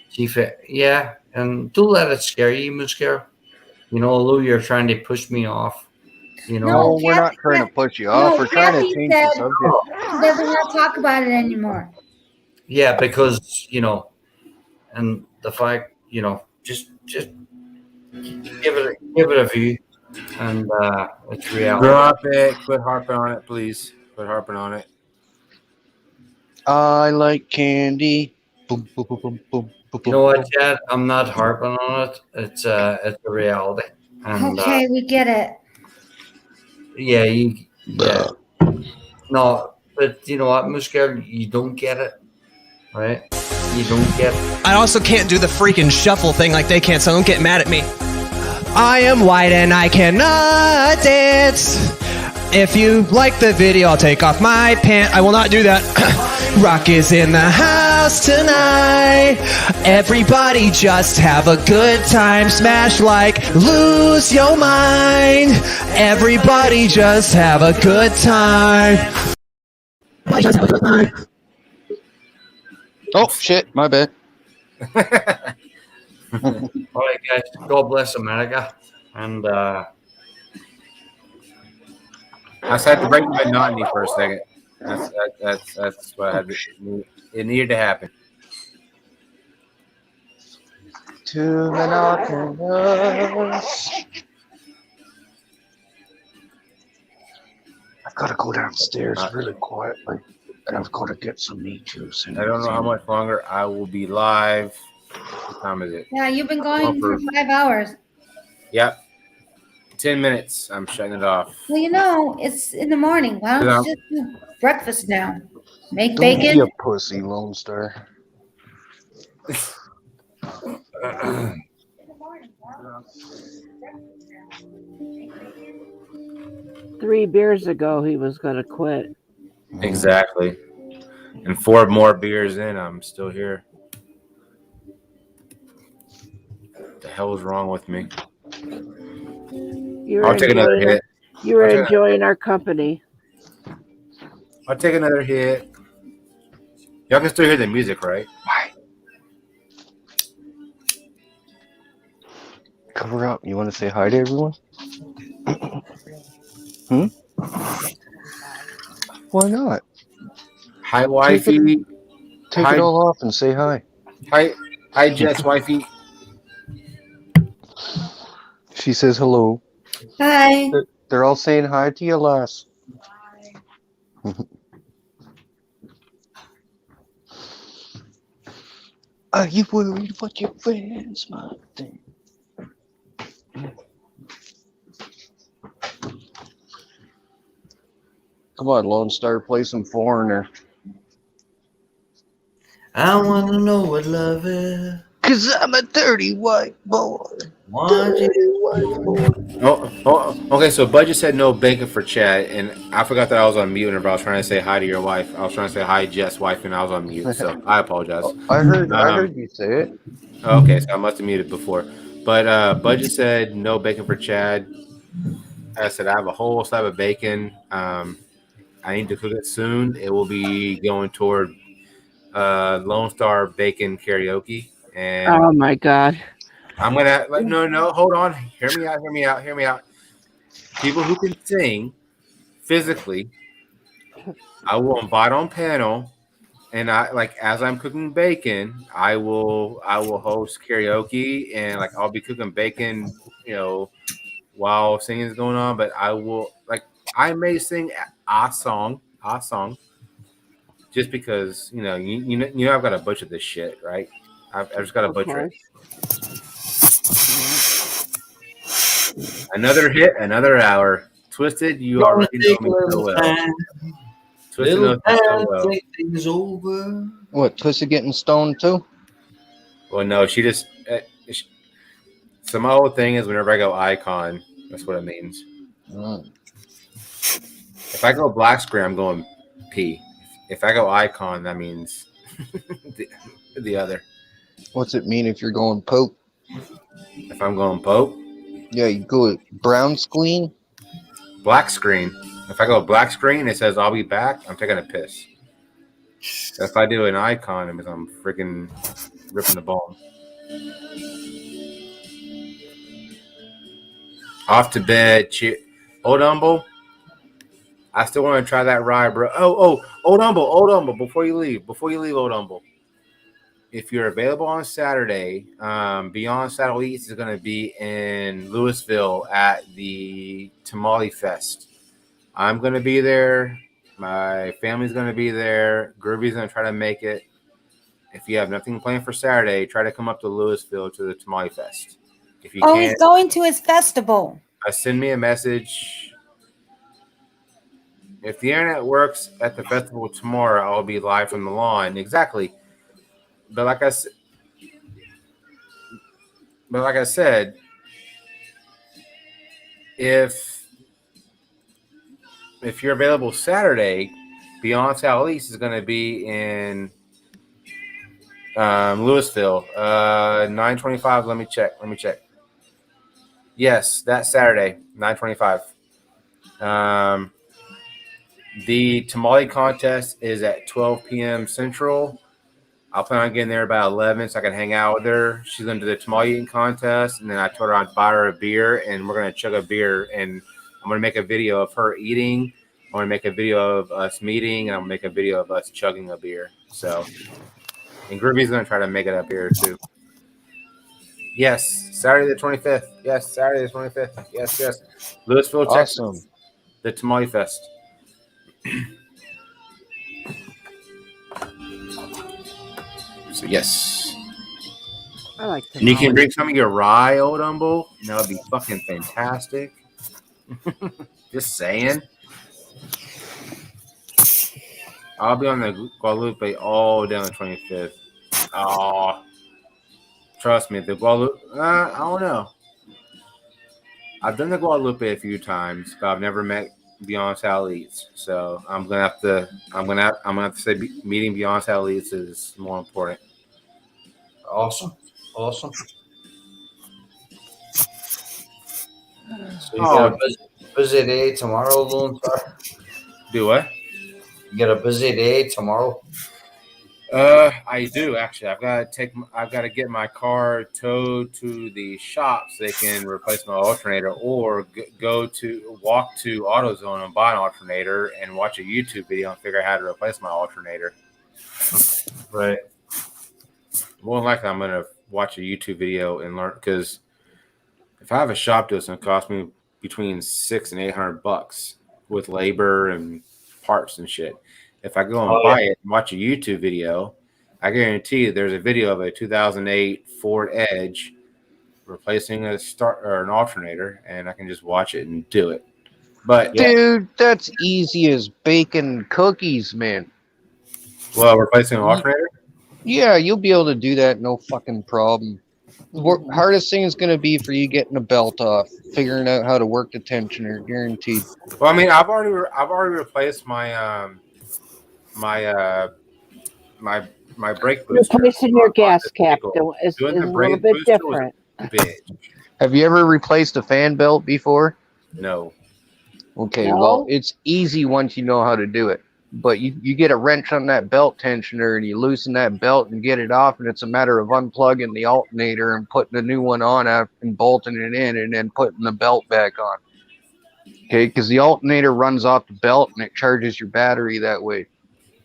Speaker 11: Chief, yeah, and don't let it scare you, Musker. You know, although you're trying to push me off, you know.
Speaker 20: No, we're not trying to push you off. We're trying to
Speaker 8: Kathy
Speaker 20: change the
Speaker 8: said
Speaker 20: subject.
Speaker 8: she doesn't want to talk about it anymore.
Speaker 11: Yeah, because you know, and the fact, you know, just give it a view, and it's reality.
Speaker 1: Drop it. Quit harping on it, please. Quit harping on it.
Speaker 20: I like candy. Boom, boom, boom, boom, boom, boom,
Speaker 11: You know what, Chad? I'm not harping on it. It's a reality. And
Speaker 8: Okay, we get it.
Speaker 11: yeah. No, but you know what, Musker, you don't get it, right? You don't get it.
Speaker 7: I also can't do the freaking shuffle thing like they can, so don't get mad at me. I am white and I cannot dance. If you like the video, I'll take off my pants. I will not do that. Rock is in the house tonight. Everybody just have a good time. Smash like, lose your mind. Everybody just have a good time.
Speaker 20: Oh, shit, my bad.
Speaker 11: All right, guys. God bless America. And
Speaker 1: I just had to break my monotony for a second. That's what I had to, it needed to happen.
Speaker 20: To monotonous. I've got to go downstairs really quietly, and I've got to get some meat juice.
Speaker 1: I don't know how much longer I will be live. What time is it?
Speaker 8: Yeah, you've been going for 5 hours.
Speaker 1: Yep. 10 minutes. I'm shutting it off.
Speaker 8: Well, you know, it's in the morning. Why don't you just do breakfast now? Make
Speaker 20: Don't
Speaker 8: bacon.
Speaker 20: be a pussy, Lone Star.
Speaker 17: 3 beers ago, he was going to quit.
Speaker 1: Exactly. And 4 more beers in, I'm still here. What the hell is wrong with me? I'll take another hit.
Speaker 17: You were enjoying our company.
Speaker 1: I'll take another hit. Y'all can still hear the music, right?
Speaker 20: Cover up. You want to say hi to everyone? Why not?
Speaker 1: Hi, wifey.
Speaker 20: Take it all off and say hi.
Speaker 1: Hi, Jess, wifey.
Speaker 20: She says hello.
Speaker 8: Hi.
Speaker 20: They're all saying hi to you, lass. Are you worried what your friends might think? Come on, Lone Star, play some Foreigner.
Speaker 11: I want to know what love is.
Speaker 20: 'Cause I'm a dirty white boy.
Speaker 1: Okay, so Budget said no bacon for Chad, and I forgot that I was on mute whenever I was trying to say hi to your wife. I was trying to say hi, Jess' wife, and I was on mute, so I apologize.
Speaker 20: I heard you say it.
Speaker 1: Okay, so I must have muted before. But Budget said no bacon for Chad. I said I have a whole slab of bacon. I need to cook it soon. It will be going toward Lone Star Bacon Karaoke. And
Speaker 17: Oh my God.
Speaker 1: I'm gonna no, hold on. Hear me out. People who can sing physically, I will invite on panel, and as I'm cooking bacon, I will host karaoke, and I'll be cooking bacon, while singing is going on. But I may sing a song, just because you know I've got to butcher this shit, right? I've just got to butcher it. Another hit, another hour. Twisted, you already know me so well. Twisted knows me so well.
Speaker 11: Things over.
Speaker 20: What, Twisted getting stoned too?
Speaker 1: Well, no, she just. So my whole thing is whenever I go icon, that's what it means. If I go black screen, I'm going P. If I go icon, that means the other.
Speaker 20: What's it mean if you're going Pope?
Speaker 1: If I'm going Pope?
Speaker 20: Yeah, you go brown screen?
Speaker 1: Black screen. If I go black screen, it says I'll be back. I'm taking a piss. If I do an icon, it means I'm freaking ripping the ball. Off to bed. Old Humble. I still want to try that ride, bro. Old Humble. Before you leave, Old Humble. If you're available on Saturday, Beyond Saddle Eats is going to be in Louisville at the Tamale Fest. I'm going to be there. My family's going to be there. Groovy's going to try to make it. If you have nothing planned for Saturday, try to come up to Louisville to the Tamale Fest. If you can't,
Speaker 8: he's going to his festival.
Speaker 1: Send me a message. If the internet works at the festival tomorrow, I'll be live from the lawn. Exactly. But like I said, if you're available Saturday, Beyond Saddle East is going to be in Louisville, 9:25. Let me check. Yes, that Saturday, 9:25. The tamale contest is at 12 p.m. Central. I'll plan on getting there about 11 so I can hang out with her. She's going to do the tamale eating contest, and then I told her I'd buy her a beer, and we're going to chug a beer, and I'm going to make a video of her eating. I'm going to make a video of us meeting, and I'm going to make a video of us chugging a beer. So, and Groovy's going to try to make it up here, too. Yes, Saturday the 25th. Yes, Saturday the 25th. Yes. Louisville,
Speaker 20: Awesome.
Speaker 1: Texas. The Tamale Fest. So yes,
Speaker 17: I like that.
Speaker 1: And you can bring some of your rye, Old Humble. That would be fucking fantastic. Just saying. I'll be on the Guadalupe all day on the 25th. Oh, trust me, the Guadalupe. I don't know. I've done the Guadalupe a few times, but I've never met Beyond Saddle Eats. So I'm gonna have to say meeting Beyond Saddle Eats is more important.
Speaker 11: Awesome. So you got a busy day tomorrow, Lone Star?
Speaker 1: Do what?
Speaker 11: You got a busy day tomorrow?
Speaker 1: I do actually. I've got to get my car towed to the shop so they can replace my alternator, or walk to AutoZone and buy an alternator and watch a YouTube video and figure out how to replace my alternator. But more than likely, I'm gonna watch a YouTube video and learn, because if I have a shop do it, it's gonna cost me between $600 and $800 with labor and parts and shit. If I go and buy it and watch a YouTube video, I guarantee you there's a video of a 2008 Ford Edge replacing an alternator, and I can just watch it and do it. But
Speaker 20: dude, that's easy as baking cookies, man.
Speaker 1: Well, replacing an alternator?
Speaker 20: Yeah, you'll be able to do that, no fucking problem. The hardest thing is going to be for you getting the belt off, figuring out how to work the tensioner, guaranteed.
Speaker 1: Well, I mean, I've already replaced my my brake booster.
Speaker 17: Replacing your gas cap is a little bit different.
Speaker 20: Have you ever replaced a fan belt before?
Speaker 1: No.
Speaker 20: Okay,
Speaker 17: No?
Speaker 20: well, it's easy once you know how to do it. But you get a wrench on that belt tensioner and you loosen that belt and get it off, and it's a matter of unplugging the alternator and putting a new one on and bolting it in and then putting the belt back on. Okay, because the alternator runs off the belt and it charges your battery that way.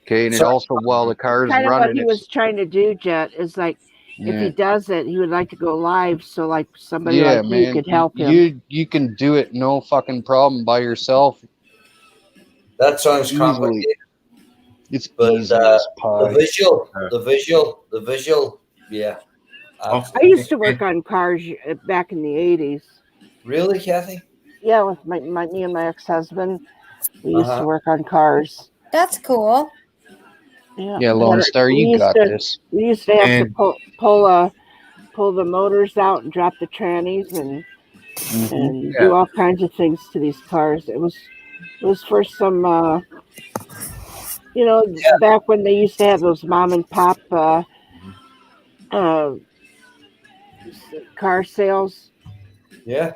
Speaker 20: Okay, and it also, while the car is
Speaker 17: Kind of
Speaker 20: running,
Speaker 17: what he was trying to do, Jet, is like if he does it, he would like to go live, so like somebody like you could help him.
Speaker 20: You can do it no fucking problem by yourself.
Speaker 11: That sounds complicated.
Speaker 20: It's
Speaker 11: but
Speaker 20: easy as pie.
Speaker 11: the visual, yeah.
Speaker 17: I used to work on cars back in the 80s.
Speaker 11: Really, Kathy?
Speaker 17: Yeah, with me and my ex-husband, we used to work on cars.
Speaker 8: That's cool.
Speaker 20: Yeah, Lone Star, you got this.
Speaker 17: We used to have to pull the motors out and drop the trannies and do all kinds of things to these cars. It was for some, back when they used to have those mom and pop car sales.
Speaker 11: Yeah,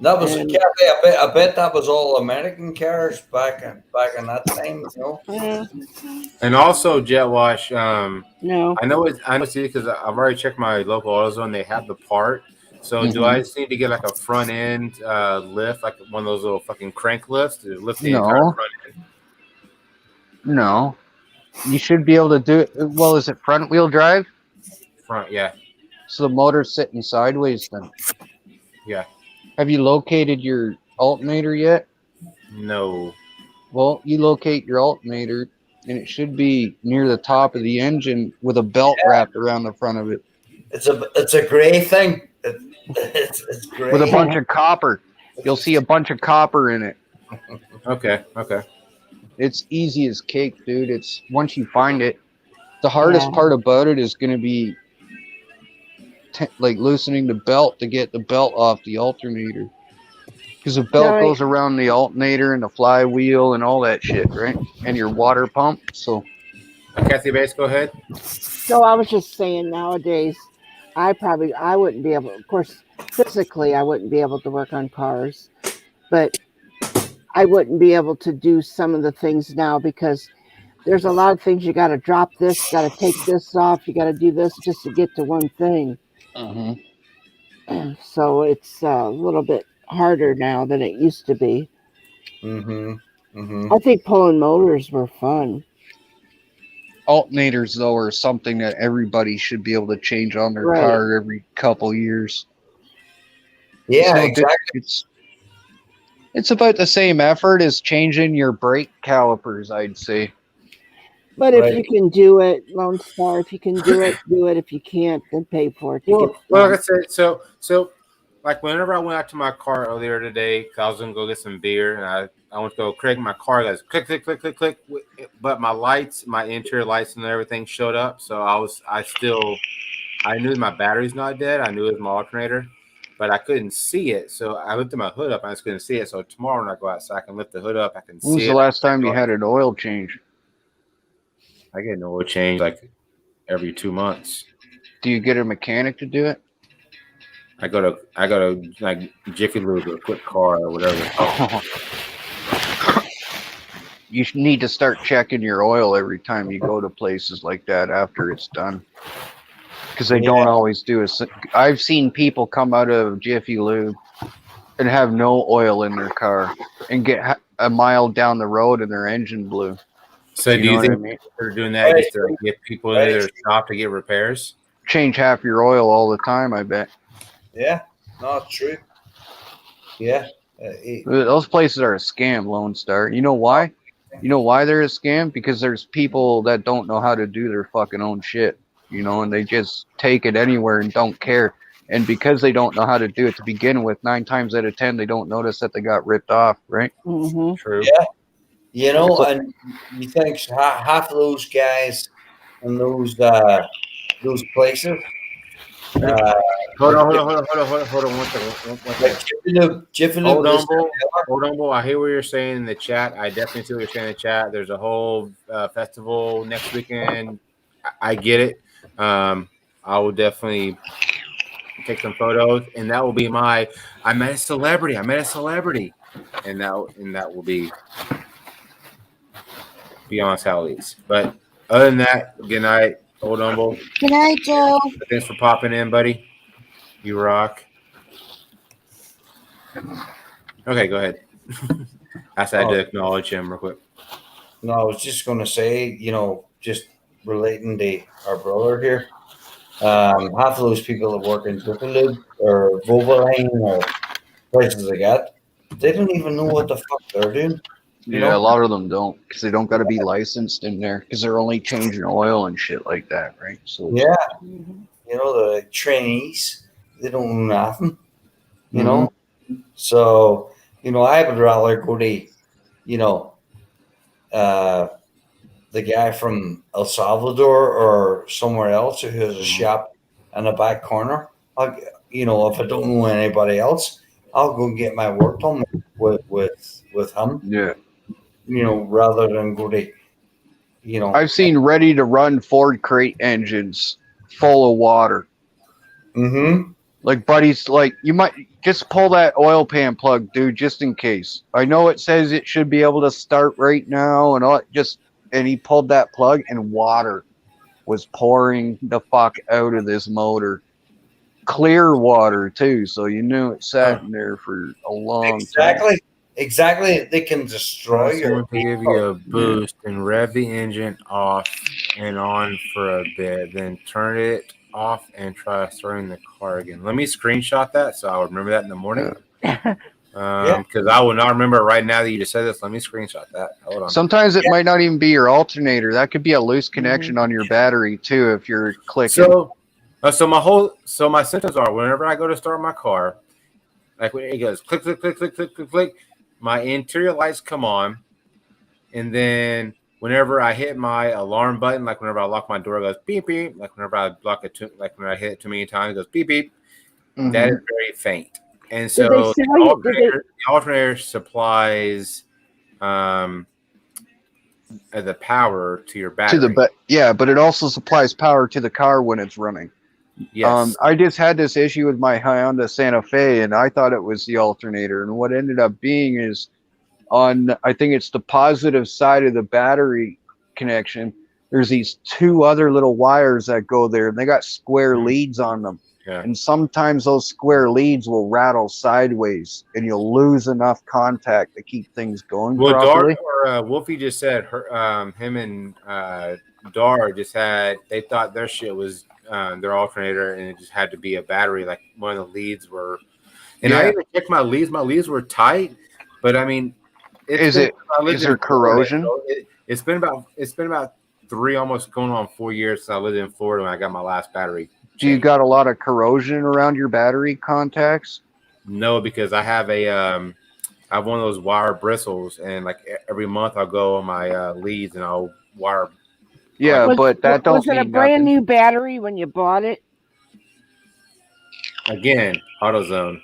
Speaker 11: that was Kathy. I bet that was all American cars back in that time. You know.
Speaker 1: And also Jet Wash.
Speaker 17: No,
Speaker 1: I know it's because I've already checked my local AutoZone. They have the part. So do I just need to get like a front end lift, like one of those little fucking crank lifts to lift the entire front end?
Speaker 20: No. You should be able to do it. Well, is it front wheel drive?
Speaker 1: Front, yeah.
Speaker 20: So the motor's sitting sideways then?
Speaker 1: Yeah.
Speaker 20: Have you located your alternator yet?
Speaker 1: No.
Speaker 20: Well, you locate your alternator, and it should be near the top of the engine with a belt wrapped around the front of it.
Speaker 11: It's a gray thing. It's gray.
Speaker 20: With a bunch of copper. You'll see a bunch of copper in it.
Speaker 1: Okay.
Speaker 20: It's easy as cake, dude. It's once you find it. The hardest part about it is going to be like loosening the belt to get the belt off the alternator. Because the belt goes around the alternator and the flywheel and all that shit, right? And your water pump. So,
Speaker 1: Kathy Bates, go ahead.
Speaker 17: No, I was just saying nowadays, I wouldn't be able, of course, physically, I wouldn't be able to work on cars, but I wouldn't be able to do some of the things now because there's a lot of things you got to drop this, got to take this off, you got to do this just to get to one thing. So it's a little bit harder now than it used to be. I think pulling motors were fun.
Speaker 20: Alternators, though, are something that everybody should be able to change on their car every couple years.
Speaker 11: Yeah, exactly.
Speaker 20: It's about the same effort as changing your brake calipers, I'd say.
Speaker 17: But if you can do it, Lone Star, if you can do it, do it. If you can't, then pay for it.
Speaker 1: Well, like I said, so like whenever I went out to my car earlier today, 'cause I was gonna go get some beer, and I went to go crank my car. Guys, click, click, click, click, click. But my lights, my interior lights, and everything showed up. So I knew my battery's not dead. I knew it was my alternator, but I couldn't see it. So I lifted my hood up, and I just couldn't see it. So tomorrow when I go outside, I can lift the hood up. I can see it.
Speaker 20: When's the last time you had an oil change?
Speaker 1: I get an oil change like every 2 months.
Speaker 20: Do you get a mechanic to do it?
Speaker 1: I go to like Jiffy Lube or Quick Car or whatever.
Speaker 20: you need to start checking your oil every time you go to places like that after it's done. Because they don't always do it. I've seen people come out of Jiffy Lube and have no oil in their car and get a mile down the road and their engine blew.
Speaker 1: So do you think they're doing that just to get people in their shop to get repairs?
Speaker 20: Change half your oil all the time, I bet.
Speaker 11: Yeah, no, it's true. Yeah.
Speaker 20: Those places are a scam, Lone Star. You know why? You know why they're a scam? Because there's people that don't know how to do their fucking own shit, you know, and they just take it anywhere and don't care. And because they don't know how to do it to begin with, 9 times out of 10, they don't notice that they got ripped off, right?
Speaker 17: Mm-hmm.
Speaker 1: True.
Speaker 11: Yeah. You know, and you think half of those guys in those places.
Speaker 1: Hold on one second.
Speaker 11: Jiffy Lube.
Speaker 1: Hold on, Bo. I hear what you're saying in the chat. I definitely see what you're saying in the chat. There's a whole festival next weekend. I get it. I will definitely take some photos, and that will be I met a celebrity, and that will be beyond Sally's. But other than that, good night, old Humble.
Speaker 8: Good night, Joe.
Speaker 1: Thanks for popping in, buddy. You rock. Okay, go ahead. I had to acknowledge him real quick.
Speaker 11: No, I was just going to say, you know, just relating to our brother here. Half of those people that work in Jiffy Lube or Volvoline or places like that, they don't even know what the fuck they're doing. You know?
Speaker 20: A lot of them don't, because they don't got to be licensed in there, because they're only changing oil and shit like that, right? So
Speaker 11: yeah, you know, the trainees, they don't know nothing, you know. So, you know, I would rather go to, you know, the guy from El Salvador or somewhere else who has a shop in the back corner. You know, if I don't know anybody else, I'll go get my work done with him.
Speaker 20: Yeah.
Speaker 11: You know, rather than go to, you know.
Speaker 20: I've seen ready to run Ford crate engines full of water.
Speaker 11: Mm-hmm.
Speaker 20: Like, buddies, like, you might just pull that oil pan plug, dude, just in case. I know it says it should be able to start right now and all, and he pulled that plug and water was pouring the fuck out of this motor. Clear water too, so you knew it sat in there for a long time.
Speaker 11: Exactly. They can destroy your
Speaker 1: to give you a boost and rev the engine off and on for a bit, then turn it off and try starting the car again. Let me screenshot that so I'll remember that in the morning. Because I will not remember it right now that you just said this. Let me screenshot that. Hold on.
Speaker 20: Sometimes it might not even be your alternator. That could be a loose connection on your battery too if you're clicking.
Speaker 1: So my symptoms are whenever I go to start my car, like when it goes click, click, click, click, click, click, click, my interior lights come on, and then whenever I hit my alarm button, like whenever I lock my door, it goes beep beep. Like whenever I like when I hit it too many times, it goes beep beep.
Speaker 20: Mm-hmm.
Speaker 1: That is very faint, and so the alternator supplies the power to your battery.
Speaker 20: But it also supplies power to the car when it's running.
Speaker 1: Yes.
Speaker 20: I just had this issue with my Hyundai Santa Fe, and I thought it was the alternator. And what ended up being is on, I think it's the positive side of the battery connection, there's these 2 other little wires that go there, and they got square leads on them.
Speaker 1: Yeah.
Speaker 20: And sometimes those square leads will rattle sideways, and you'll lose enough contact to keep things going properly.
Speaker 1: Wolfie just said him and Dar just they thought their shit was their alternator, and it just had to be a battery. Like one of the leads were, and I even checked my leads. My leads were tight, but I mean,
Speaker 20: is there corrosion?
Speaker 1: It's been about 3, almost going on 4 years since I lived in Florida when I got my last battery.
Speaker 20: Do you got a lot of corrosion around your battery contacts?
Speaker 1: No, because I have I have one of those wire bristles, and like every month I'll go on my leads and I'll wire.
Speaker 20: Yeah, but that don't
Speaker 17: was it a brand new battery when you bought it?
Speaker 1: Again, AutoZone.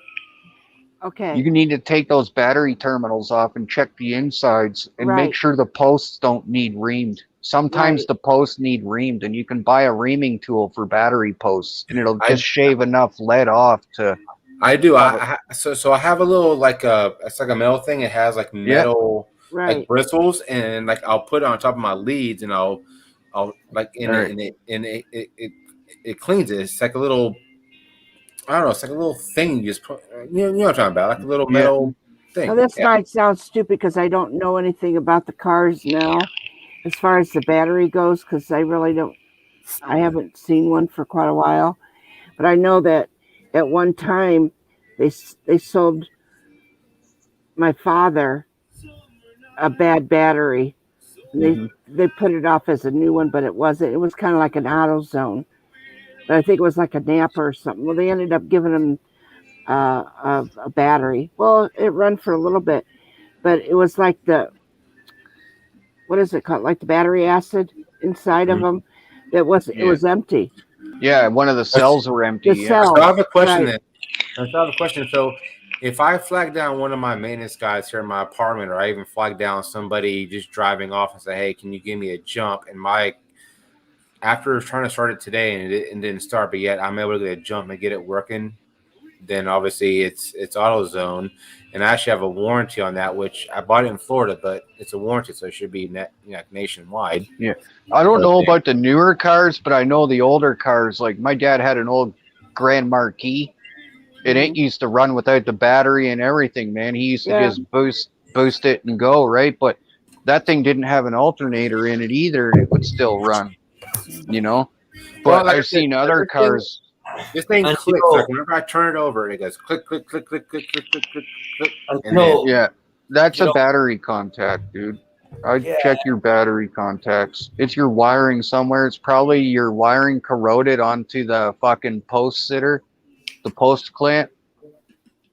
Speaker 17: Okay.
Speaker 20: You need to take those battery terminals off and check the insides and make sure the posts don't need reamed. Sometimes the posts need reamed, and you can buy a reaming tool for battery posts, and it'll just shave enough lead off to.
Speaker 1: I do. So I have a little it's like a metal thing. It has like metal
Speaker 17: Right.
Speaker 1: like bristles, and like I'll put it on top of my leads, and I'll like it cleans it. It's like a little, I don't know, it's like a little thing you just put, you know what I'm talking about, like a little metal thing.
Speaker 17: Now, this
Speaker 1: Yeah.
Speaker 17: might sound stupid because I don't know anything about the cars now as far as the battery goes, because I haven't seen one for quite a while. But I know that at one time they sold my father a bad battery. They put it off as a new one, but it wasn't. It was kind of like an AutoZone. But I think it was like a Napa or something. Well, they ended up giving him a battery. Well, it ran for a little bit, but it was like what is it called? Like the battery acid inside of them. It was empty.
Speaker 20: Yeah, one of the cells were empty.
Speaker 17: The cells,
Speaker 1: So I have a question
Speaker 17: right.
Speaker 1: then. I have a question. So if I flag down one of my maintenance guys here in my apartment, or I even flag down somebody just driving off and say, hey, can you give me a jump? And after trying to start it today and it didn't start, but yet I'm able to get a jump and get it working, then obviously it's AutoZone. And I actually have a warranty on that, which I bought it in Florida, but it's a warranty, so it should be nationwide.
Speaker 20: Yeah. I don't know about the newer cars, but I know the older cars. Like my dad had an old Grand Marquis, and it used to run without the battery and everything, man. He used to just boost it and go, right? But that thing didn't have an alternator in it either, and it would still run, you know? But
Speaker 1: like I
Speaker 20: I've
Speaker 1: said,
Speaker 20: seen other cars.
Speaker 1: This thing clicks. Like whenever I turn it over, it goes click, click, click, click, click, click, click, click, click. And then,
Speaker 20: Yeah, that's a battery contact, dude. I'd check your battery contacts. It's your wiring somewhere. It's probably your wiring corroded onto the fucking post sitter, the post clamp.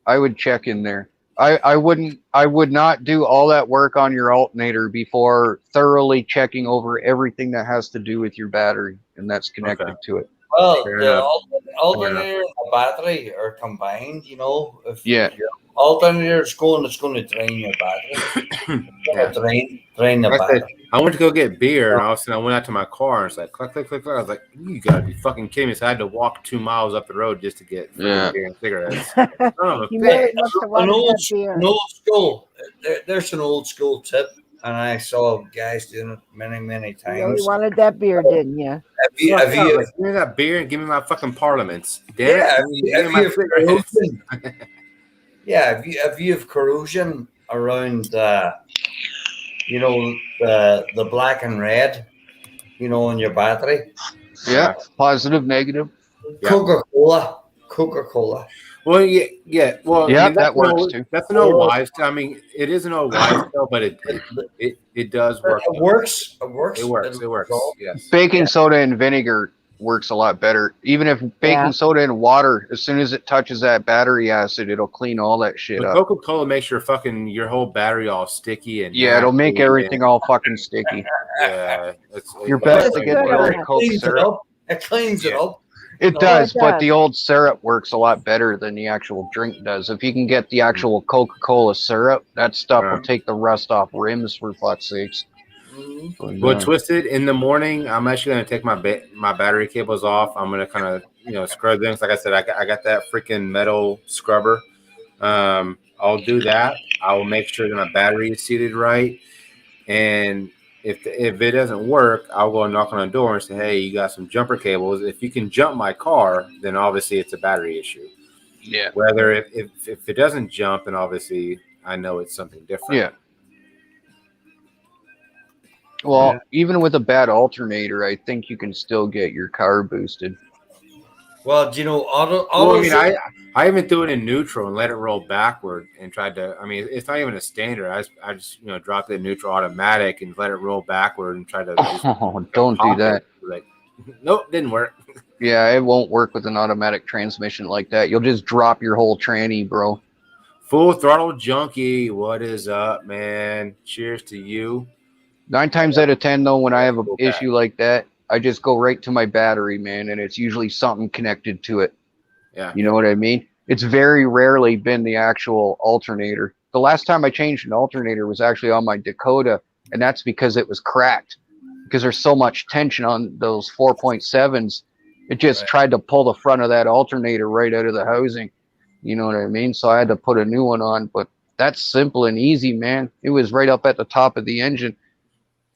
Speaker 20: I would check in there. I would not do all that work on your alternator before thoroughly checking over everything that has to do with your battery and that's connected to it.
Speaker 11: Well,
Speaker 20: Fair
Speaker 11: the
Speaker 20: enough.
Speaker 11: alternator and the battery are combined, you know. If
Speaker 20: Yeah.
Speaker 11: your alternator is going, it's going to drain your battery. It's going to drain the
Speaker 1: like I said,
Speaker 11: battery.
Speaker 1: I went to go get beer, and all of a sudden I went out to my car, and it's like click, click, click, click. I was like, you gotta be fucking kidding me. So I had to walk 2 miles up the road just to get beer and cigarettes. Oh,
Speaker 17: You really must have wanted that beer.
Speaker 11: An old school. There's an old school tip, and I saw guys doing it many, many
Speaker 17: You
Speaker 11: times.
Speaker 17: really wanted that beer, didn't you?
Speaker 11: Have you,
Speaker 1: like, give me that beer and give me my fucking parliaments. Damn it. Give me my cigarettes.
Speaker 11: if you have corrosion around you know, the black and red, you know, on your battery.
Speaker 20: Yeah, positive, negative.
Speaker 11: Coca-Cola.
Speaker 1: Well, yeah. Well,
Speaker 20: Yeah,
Speaker 1: I mean,
Speaker 20: that works too.
Speaker 1: That's an old wives' tale. I mean, it is an old wives' tale, but it does work.
Speaker 11: It works. It works.
Speaker 1: It works. Yes.
Speaker 20: Baking soda and vinegar works a lot better. Even if baking soda and water, as soon as it touches that battery acid, it'll clean all that shit
Speaker 1: But
Speaker 20: up.
Speaker 1: Coca-Cola makes your whole battery all sticky and
Speaker 20: Yeah, it'll make
Speaker 1: nasty
Speaker 20: everything
Speaker 1: and-
Speaker 20: all fucking sticky.
Speaker 1: Yeah,
Speaker 20: You're best to get Diet Coke
Speaker 11: Cleans it
Speaker 20: syrup.
Speaker 11: up. It cleans it up.
Speaker 20: It
Speaker 11: No,
Speaker 20: does,
Speaker 11: it
Speaker 20: but
Speaker 11: does.
Speaker 20: the old syrup works a lot better than the actual drink does. If you can get the actual Coca-Cola syrup, that stuff will take the rust off rims, for fuck's sakes.
Speaker 1: Well, Twisted, in the morning, I'm actually going to take my battery cables off. I'm going to kind of, scrub them. Like I said, I got that freaking metal scrubber. I'll do that. I will make sure that my battery is seated right. And if it doesn't work, I'll go and knock on the door and say, hey, you got some jumper cables. If you can jump my car, then obviously it's a battery issue.
Speaker 20: Yeah.
Speaker 1: Whether if it doesn't jump, then obviously I know it's something different.
Speaker 20: Yeah. Well, even with a bad alternator, I think you can still get your car boosted.
Speaker 11: Well, do you know,
Speaker 1: Well, I mean, I even threw it in neutral and let it roll backward and tried to. I mean, it's not even a standard. I just dropped it in neutral automatic and let it roll backward and tried to.
Speaker 20: Oh, don't do that.
Speaker 1: Like, nope, didn't work.
Speaker 20: Yeah, it won't work with an automatic transmission like that. You'll just drop your whole tranny, bro.
Speaker 1: Full throttle junkie, what is up, man? Cheers to you.
Speaker 20: 9 times out of 10, though, when I have an issue like that, I just go right to my battery, man, and it's usually something connected to it.
Speaker 1: Yeah.
Speaker 20: You know what I mean? It's very rarely been the actual alternator. The last time I changed an alternator was actually on my Dakota, and that's because it was cracked. Because there's so much tension on those 4.7s, it just tried to pull the front of that alternator right out of the housing. You know what I mean? So I had to put a new one on, but That's simple and easy, man. It was right up at the top of the engine.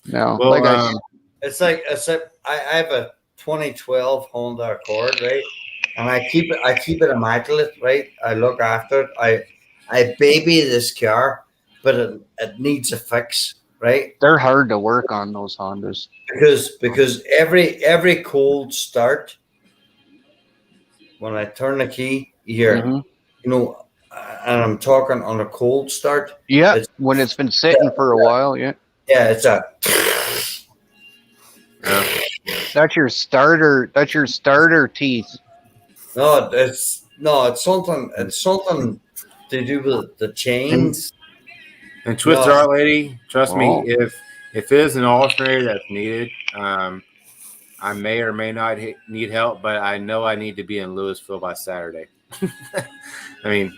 Speaker 20: No,
Speaker 1: Well,
Speaker 20: like I
Speaker 11: It's like I have a 2012 Honda Accord, right? And I keep it immaculate, right? I look after it. I baby this car, but it needs a fix, right?
Speaker 20: they're hard to work on, those Hondas.
Speaker 11: Because every cold start, when I turn the key, you hear,
Speaker 20: Mhm.
Speaker 11: you know, and I'm talking on a cold start.
Speaker 20: Yeah,
Speaker 11: It's,
Speaker 20: when it's been sitting for a while, yeah.
Speaker 11: yeah, it's a.
Speaker 20: That's your starter. That's your starter teeth.
Speaker 11: No, it's something. It's something to do with the chains.
Speaker 1: And Twisted
Speaker 11: No.
Speaker 1: Art Lady, trust
Speaker 11: Oh.
Speaker 1: me, if it is an alternator that's needed, I may or may not need help, but I know I need to be in Louisville by Saturday. I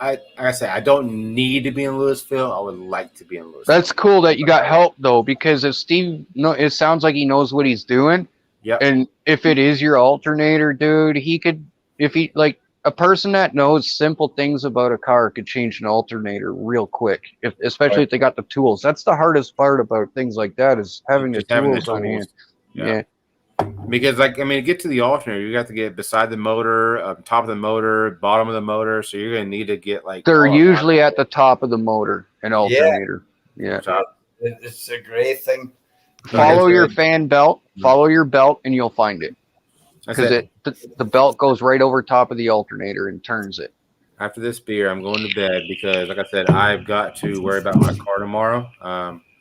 Speaker 1: I don't need to be in Louisville. I would like to be in Louisville.
Speaker 20: That's cool that you got help though, because if Steve, it sounds like he knows what he's doing.
Speaker 1: Yep.
Speaker 20: And if it is your alternator, dude, he could, if he like a person that knows simple things about a car could change an alternator real quick, especially if they got the tools. That's the hardest part about things like that is having the tools on hand. Yeah.
Speaker 1: Because to get to the alternator, you have to get beside the motor, top of the motor, bottom of the motor. So you're gonna need to get
Speaker 20: They're usually at the top of the motor, an alternator. Yeah.
Speaker 11: It's a great thing.
Speaker 20: Follow your fan belt. Follow your belt, and you'll find it. Because the belt goes right over top of the alternator and turns it.
Speaker 1: After this beer, I'm going to bed because, like I said, I've got to worry about my car tomorrow.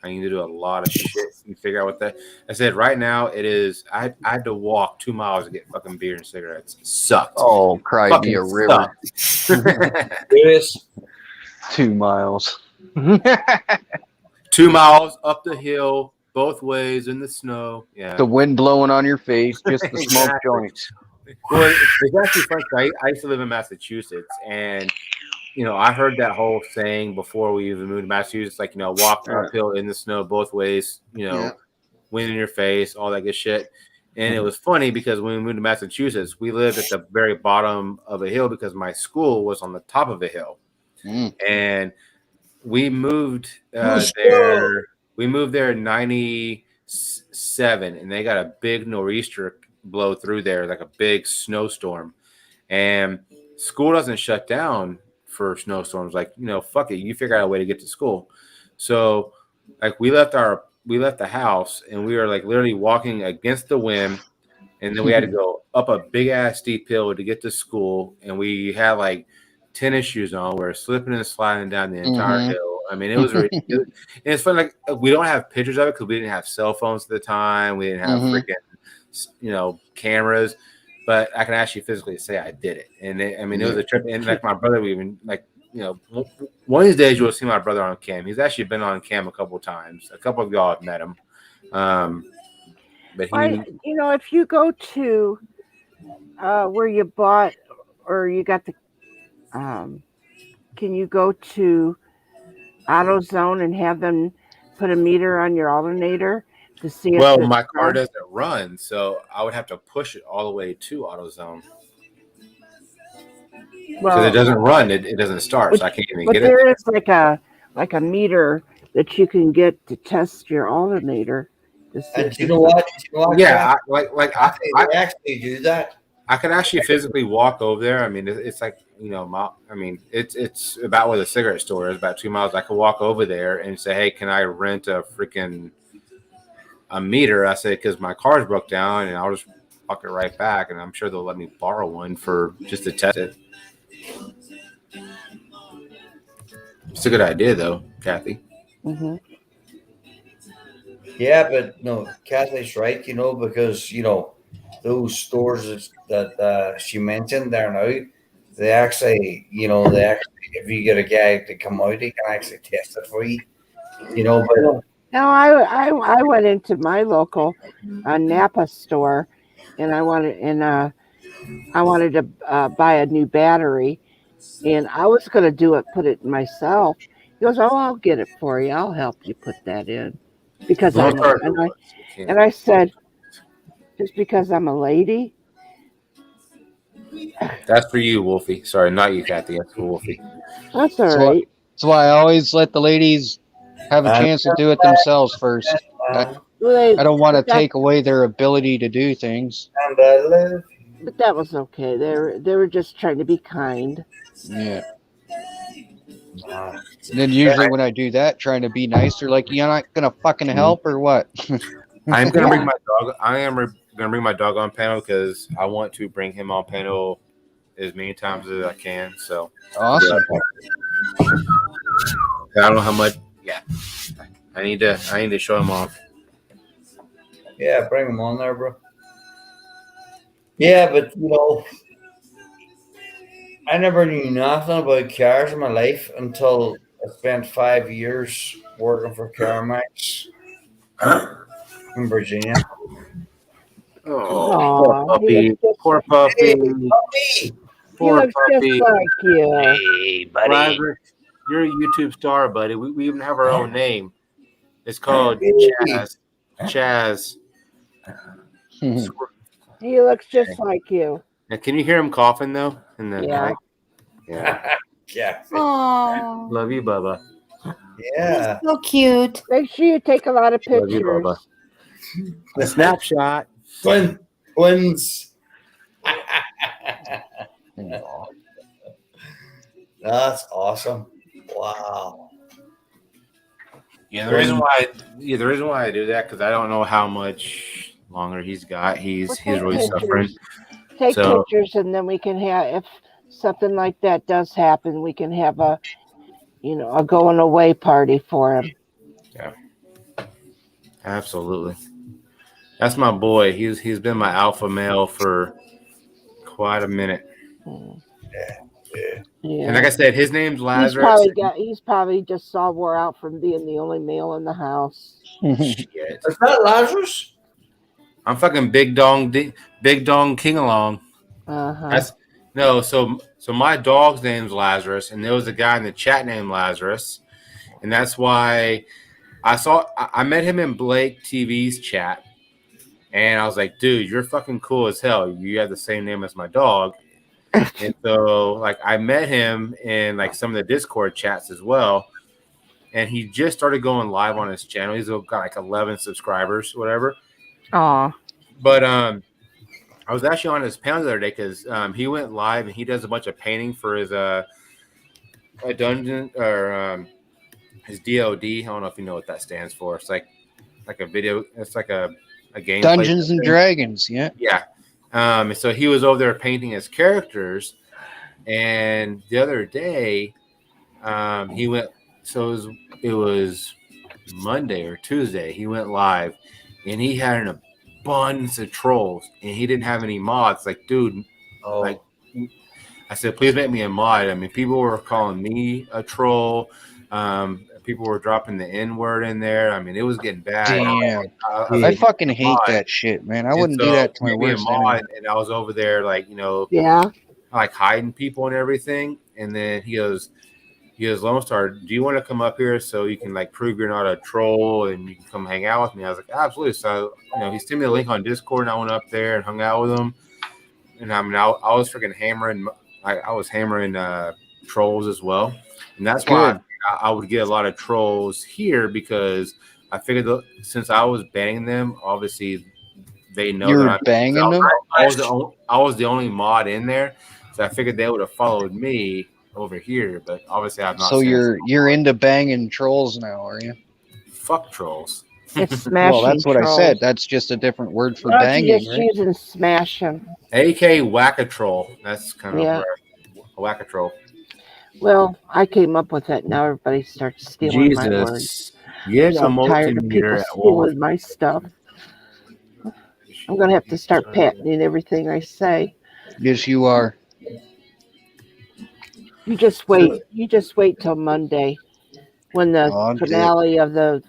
Speaker 1: I need to do a lot of shit and figure out what that. I said right now it is. I had to walk 2 miles to get fucking beer and cigarettes. It sucked.
Speaker 20: Oh, cry me a river.
Speaker 11: Yes.
Speaker 20: 2 miles.
Speaker 1: 2 miles up the hill, both ways in the snow. Yeah.
Speaker 20: The wind blowing on your face, just the smoke
Speaker 1: Exactly.
Speaker 20: joints.
Speaker 1: Well, it's actually funny. I used to live in Massachusetts, and I heard that whole saying before we even moved to Massachusetts, walk uphill in the snow both ways, wind in your face, all that good shit. And it was funny because when we moved to Massachusetts, we lived at the very bottom of a hill because my school was on the top of a hill. And we moved there. We moved there in 97, and they got a big nor'easter blow through there, like a big snowstorm. And school doesn't shut down for snowstorms. Fuck it, you figure out a way to get to school. So we left the house, and we were literally walking against the wind, and then we had to go up a big ass steep hill to get to school, and we had tennis shoes on. We were slipping and sliding down the entire hill. I mean, it was ridiculous. And it's funny, we don't have pictures of it because we didn't have cell phones at the time. We didn't have freaking cameras, but I can actually physically say I did it. And it was a trip. And my brother, we even one of these days you'll see my brother on cam. He's actually been on cam a couple of times. A couple of y'all have met him. But
Speaker 17: if you go to where you bought or you got the, can you go to AutoZone and have them put a meter on your alternator to see?
Speaker 1: Well, my car doesn't run, so I would have to push it all the way to AutoZone. Because it doesn't run, it doesn't start, so I can't even get it.
Speaker 17: But there is like a meter that you can get to test your alternator. To see
Speaker 11: And you know what?
Speaker 1: Yeah,
Speaker 11: I actually do that.
Speaker 1: I could actually physically walk over there. I mean, it's it's about where the cigarette store is, about 2 miles. I could walk over there and say, hey, can I rent a meter? I said, because my car's broke down, and I'll just walk it right back, and I'm sure they'll let me borrow one for just to test it. It's a good idea, though, Kathy.
Speaker 17: Mm-hmm.
Speaker 11: Yeah, but no, Kathy's right, because, those stores that she mentioned there now, they actually, if you get a guy to come out, he can actually test it for you, but.
Speaker 17: No, I went into my local Napa store, and I wanted to buy a new battery, and I was going to put it myself. He goes, "Oh, I'll get it for you. I'll help you put that in," because I know. And I said, just because I'm a lady,
Speaker 1: That's for you, Wolfie. Sorry, not you, Kathy. That's for Wolfie.
Speaker 17: That's all
Speaker 20: That's
Speaker 17: right.
Speaker 20: why I always let the ladies have a chance to do it themselves first. I don't want to take away their ability to do things.
Speaker 17: But that was okay. They were just trying to be kind.
Speaker 20: Yeah. And then usually when I do that, trying to be nice, they're like, "You're not gonna fucking help or what?"
Speaker 1: I'm gonna bring my dog. I am gonna bring my dog on panel because I want to bring him on panel as many times as I can. So
Speaker 20: awesome.
Speaker 1: I don't know how much. Yeah, I need to show him off.
Speaker 11: Yeah, bring him on there, bro. Yeah, but I never knew nothing about cars in my life until I spent 5 years working for CarMax in Virginia.
Speaker 1: Oh, poor puppy. Poor puppy. Poor puppy.
Speaker 17: Just like you.
Speaker 1: Hey, buddy. Lazarus, you're a YouTube star, buddy. We even have our own name. It's called Chaz. Chaz.
Speaker 17: He looks just like you.
Speaker 1: Now, can you hear him coughing though?
Speaker 17: Yeah.
Speaker 1: Yeah.
Speaker 11: Yeah.
Speaker 8: Oh,
Speaker 1: Love you, Bubba.
Speaker 11: Yeah.
Speaker 8: so cute.
Speaker 17: Make sure you take a lot of
Speaker 1: Love you,
Speaker 17: pictures.
Speaker 1: Bubba. A snapshot.
Speaker 11: Twins. That's awesome. Wow.
Speaker 1: Yeah, the reason why I do that because I don't know how much longer he's got. He's really suffering.
Speaker 17: Take pictures, and then we can have, if something like that does happen, we can have a going away party for him.
Speaker 1: Yeah, absolutely. That's my boy. He's been my alpha male for quite a minute.
Speaker 17: Yeah.
Speaker 1: And like I said, his name's Lazarus.
Speaker 17: He's probably just all wore out from being the only male in the house.
Speaker 1: Shit.
Speaker 11: Is that Lazarus?
Speaker 1: I'm fucking Big Dong King Along. So my dog's name's Lazarus, and there was a guy in the chat named Lazarus, and that's why I met him in Blake TV's chat, and I was like, dude, you're fucking cool as hell. You have the same name as my dog. And so like I met him in like some of the Discord chats as well, and he just started going live on his channel. He's got like 11 subscribers, whatever.
Speaker 17: Aw.
Speaker 1: But I was actually on his panel the other day because he went live and he does a bunch of painting for his a dungeon or his DOD. I don't know if you know what that stands for. It's like a video. It's like a game.
Speaker 20: Dungeons and Dragons. Yeah.
Speaker 1: Yeah. So he was over there painting his characters, and the other day, he went. So it was Monday or Tuesday. He went live, and he had an abundance of trolls, and he didn't have any mods. Like, dude, like I said, please make me a mod. I mean, people were calling me a troll. People were dropping the N-word in there. I mean, it was getting bad.
Speaker 20: Damn. I fucking hate that shit, man. I wouldn't do that to my worst enemy.
Speaker 1: And I was over there, like, like hiding people and everything. And then he goes, Lone Star, do you want to come up here so you can like prove you're not a troll and you can come hang out with me? I was like, absolutely. So, he sent me the link on Discord, and I went up there and hung out with him. And I mean, I was freaking hammering. I was hammering trolls as well, and that's why I would get a lot of trolls here because I figured since I was banging them, obviously they know
Speaker 20: you're
Speaker 1: that
Speaker 20: banging them.
Speaker 1: I was the only mod in there, so I figured they would have followed me over here. But obviously, I've not.
Speaker 20: So you're into banging trolls now, are you?
Speaker 1: Fuck trolls.
Speaker 17: It's smashing.
Speaker 20: Well, that's what
Speaker 17: trolls.
Speaker 20: I said. That's just a different word for
Speaker 17: Why don't
Speaker 20: banging.
Speaker 17: you just
Speaker 20: right?
Speaker 17: using smashing.
Speaker 1: AK Whack-a-Troll. That's kind of a Whack-a-Troll.
Speaker 17: Well, I came up with it. Now everybody starts stealing my words.
Speaker 1: Yes,
Speaker 17: I'm tired of people stealing my stuff. I'm gonna have to start patenting everything I say.
Speaker 20: Yes, you are.
Speaker 17: You just wait. You just wait till Monday, when the finale of the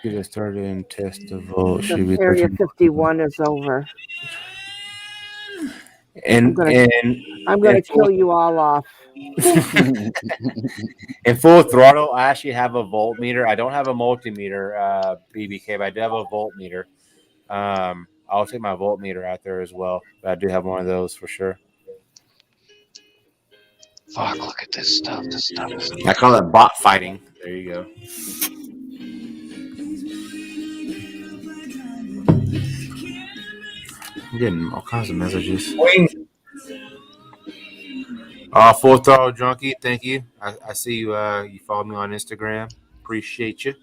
Speaker 1: Should have started in test the vote.
Speaker 17: Area 51 is over.
Speaker 1: And
Speaker 17: I'm gonna kill you all off.
Speaker 1: In full throttle, I actually have a voltmeter. I don't have a multimeter, BBK, but I do have a voltmeter. I'll take my voltmeter out there as well, but I do have one of those for sure.
Speaker 20: Fuck, look at this stuff. This stuff is.
Speaker 1: I call it bot fighting. There you go. I'm getting all kinds of messages. Full Throttle Junkie, thank you. I see you. You follow me on Instagram. Appreciate you.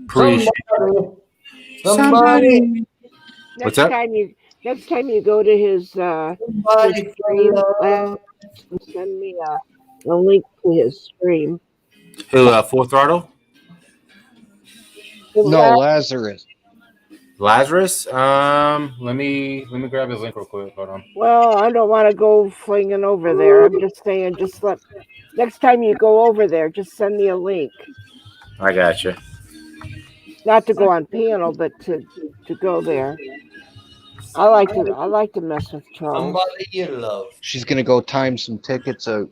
Speaker 1: Appreciate you.
Speaker 17: Somebody.
Speaker 1: What's up?
Speaker 17: Next time you go to his stream, send me a link to his stream.
Speaker 1: Who? Full Throttle?
Speaker 20: No, Lazarus.
Speaker 1: Lazarus. Let me grab his link real quick. Hold on.
Speaker 17: Well, I don't want to go flinging over there. I'm just saying, next time you go over there, just send me a link.
Speaker 1: I got you.
Speaker 17: Not to go on panel, but to go there. I like to mess with trolls.
Speaker 11: Somebody you love.
Speaker 20: She's gonna go time some tickets out.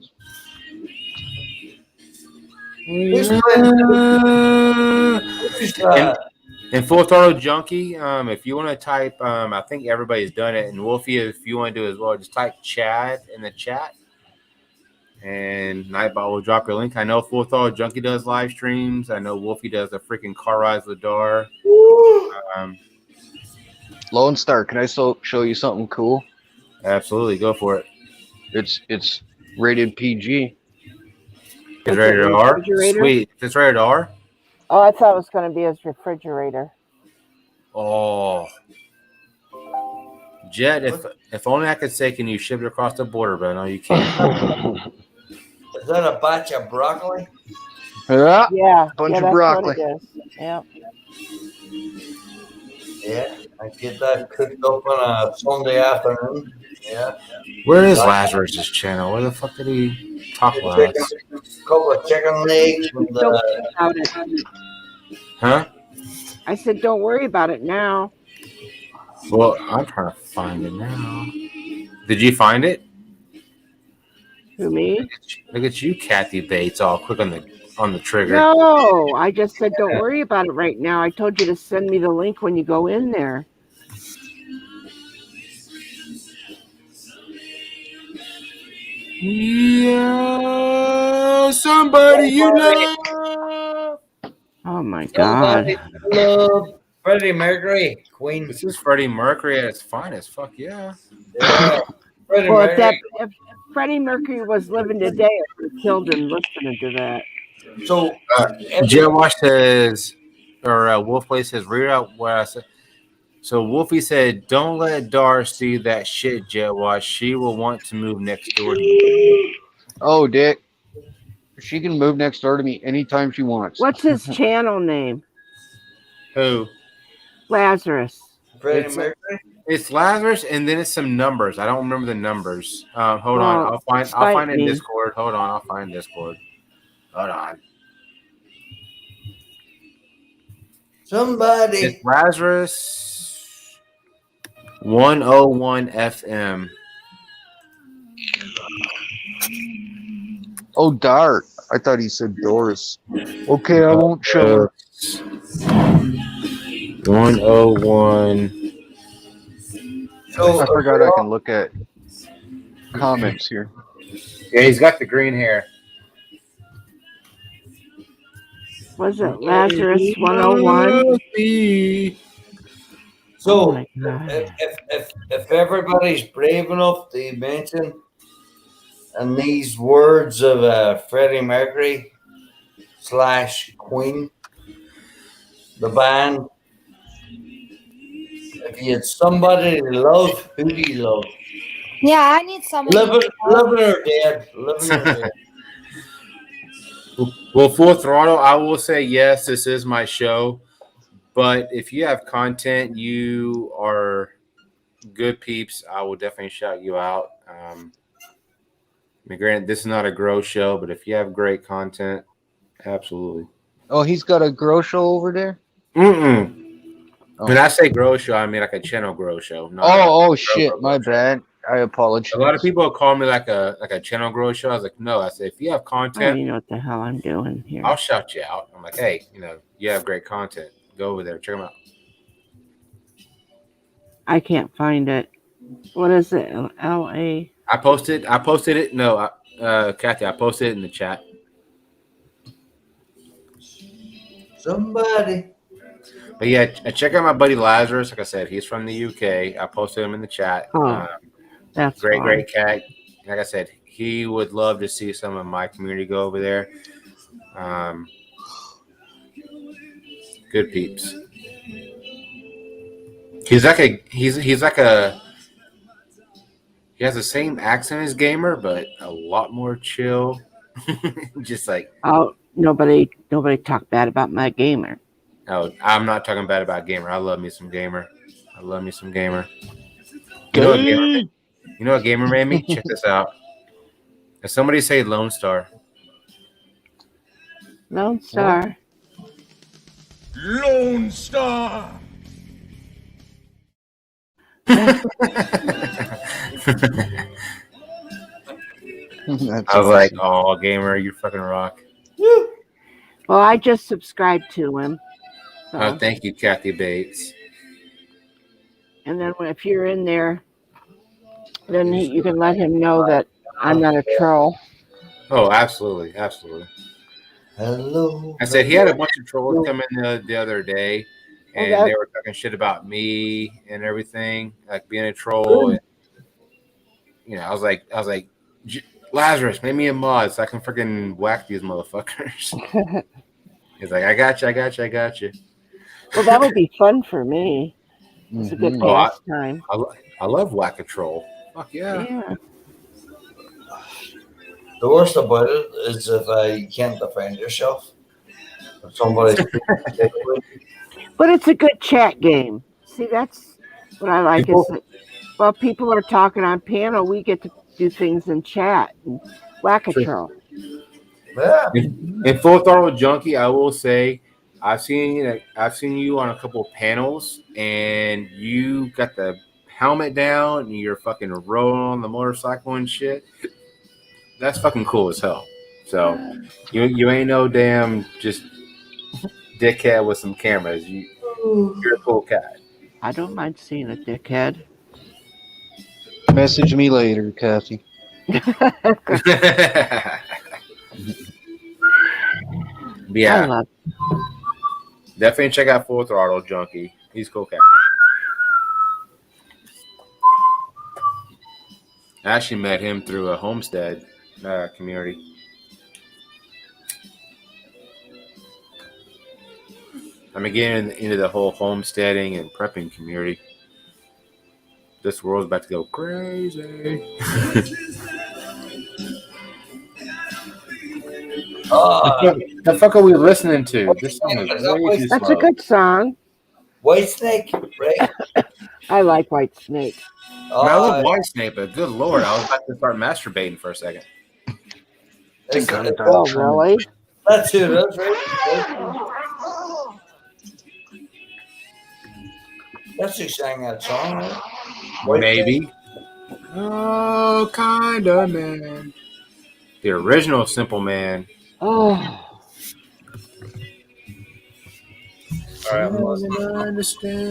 Speaker 1: And Full Throttle Junkie, if you want to type, I think everybody's done it. And Wolfie, if you want to do it as well, just type Chad in the chat. And Nightbot will drop your link. I know Full Throttle Junkie does live streams. I know Wolfie does the freaking car rides with Dar.
Speaker 20: Lone Star, can I show you something cool?
Speaker 1: Absolutely, go for it.
Speaker 20: It's rated PG.
Speaker 1: It's rated R? Sweet. It's rated R?
Speaker 17: Oh, I thought it was going to be his refrigerator.
Speaker 1: Oh. Jet, if only I could say, can you ship it across the border, but I know you can't.
Speaker 11: Is that a batch of broccoli?
Speaker 17: Yeah.
Speaker 20: Bunch of
Speaker 17: that's
Speaker 20: broccoli.
Speaker 17: what it is. Yep.
Speaker 11: Yeah, I get that cooked up on a Sunday afternoon. Yeah.
Speaker 1: Where is Lazarus's channel? Where the fuck did he talk about?
Speaker 11: Couple of chicken legs. And,
Speaker 17: Don't worry about it.
Speaker 1: Huh?
Speaker 17: I said, don't worry about it now.
Speaker 1: Well, I'm trying to find it now. Did you find it?
Speaker 17: Who, me?
Speaker 1: Look at you, Kathy Bates, all quick on the trigger.
Speaker 17: No, I just said don't worry about it right now. I told you to send me the link when you go in there.
Speaker 1: Yeah, somebody you love.
Speaker 17: Oh my God.
Speaker 11: Somebody love Freddie Mercury, Queen.
Speaker 1: This is Freddie Mercury at its finest. Fuck yeah.
Speaker 11: Freddie
Speaker 17: Well,
Speaker 11: Mercury.
Speaker 17: if Freddie Mercury was living today, I would have killed him listening to that.
Speaker 11: So,
Speaker 1: Jet Wash says, or Wolf Play says, read out what I said. So Wolfie said, don't let Dar see that shit, Jet Wash. She will want to move next door to you.
Speaker 20: Oh, Dick. She can move next door to me anytime she wants.
Speaker 17: What's his channel name?
Speaker 1: Who?
Speaker 17: Lazarus.
Speaker 11: Freddie
Speaker 1: It's,
Speaker 11: Mercury.
Speaker 1: it's Lazarus, and then it's some numbers. I don't remember the numbers. Hold
Speaker 17: Oh,
Speaker 1: on. I'll find it in
Speaker 17: me.
Speaker 1: Discord. Hold on. I'll find Discord. Hold on.
Speaker 11: Somebody.
Speaker 1: It's Lazarus 101 FM.
Speaker 20: Oh, Dart. I thought he said Doris. Okay, I won't show her.
Speaker 1: 101.
Speaker 20: I forgot I can look at comments here.
Speaker 1: Yeah, he's got the green hair.
Speaker 17: Was it Lazarus 101?
Speaker 11: So,
Speaker 17: my God.
Speaker 11: if everybody's brave enough to mention and these words of Freddie Mercury / Queen, the band, if you had somebody to love, who do you love?
Speaker 8: Yeah, I need somebody.
Speaker 11: Living or dead? Living or dead?
Speaker 1: Well, Full Throttle, I will say yes, this is my show. But if you have content, you are good peeps, I will definitely shout you out. I mean, granted, this is not a grow show, but if you have great content, absolutely.
Speaker 20: Oh, he's got a grow show over there?
Speaker 1: Mm-mm.
Speaker 20: Oh.
Speaker 1: When I say grow show, I mean like a channel grow show.
Speaker 20: Oh, shit. My bad. I apologize.
Speaker 1: A lot of people call me like a channel grow show. I was like, no. I said, if you have
Speaker 17: I don't
Speaker 1: content,
Speaker 17: even know what the hell I'm doing here.
Speaker 1: I'll shout you out. I'm like, hey, you have great content. Go over there, check them out.
Speaker 17: I can't find it. What is it? LA.
Speaker 1: I posted it. No, Kathy, I posted it in the chat.
Speaker 11: Somebody.
Speaker 1: But yeah, check out my buddy Lazarus. Like I said, he's from the UK. I posted him in the chat.
Speaker 17: Oh, that's
Speaker 1: great,
Speaker 17: fine.
Speaker 1: great cat. Like I said, he would love to see some of my community go over there. Good peeps. He has the same accent as Gamer, but a lot more chill. Just like,
Speaker 17: oh, nobody talk bad about my Gamer.
Speaker 1: Oh, I'm not talking bad about Gamer. I love me some Gamer. You know what Gamer made me? Check this out. If somebody say Lone Star.
Speaker 17: Lone Star.
Speaker 21: Lone Star.
Speaker 1: I was like, "Oh, Gamer, you fucking rock."
Speaker 17: Well, I just subscribed to him. So.
Speaker 1: Oh, thank you, Kathy Bates.
Speaker 17: And then if you're in there, then you can let him know that I'm not a troll.
Speaker 1: Oh, absolutely, absolutely.
Speaker 11: Hello.
Speaker 1: I said he had a bunch of trolls come in the other day, and they were talking shit about me and everything, like being a troll. And, you know, I was like, Lazarus, make me a mod so I can freaking whack these motherfuckers. He's like, I got you.
Speaker 17: Well, that would be fun for me. It's a good pastime.
Speaker 1: I love whack a troll. Fuck yeah.
Speaker 17: Yeah.
Speaker 11: The worst about it is if you can't defend yourself. If somebody.
Speaker 17: But it's a good chat game. See, that's what I like. Is that while people are talking on panel, we get to do things in chat and whack a troll.
Speaker 11: Yeah.
Speaker 1: In Full Throttle Junkie, I will say I've seen you on a couple of panels, and you got the helmet down, and you're fucking rolling on the motorcycle and shit. That's fucking cool as hell. So you ain't no damn just dickhead with some cameras. You're a cool cat.
Speaker 17: I don't mind seeing a dickhead.
Speaker 20: Message me later, Kathy.
Speaker 1: Yeah. Definitely check out Full Throttle Junkie. He's cool cat. I actually met him through a homestead community. I'm getting into the whole homesteading and prepping community. This world's about to go crazy. The fuck are we listening to? This song is way too
Speaker 17: That's
Speaker 1: slow.
Speaker 17: a good song.
Speaker 11: White Snake, right?
Speaker 17: I like White Snake.
Speaker 1: I love White Snake, but good lord, I was about to start masturbating for a second.
Speaker 17: Oh, really?
Speaker 11: That's it. That's right. That's who sang that song, right?
Speaker 1: Maybe. Oh, kinda, man. The original Simple Man.
Speaker 17: Oh.
Speaker 1: All right, I'm lost. Understand.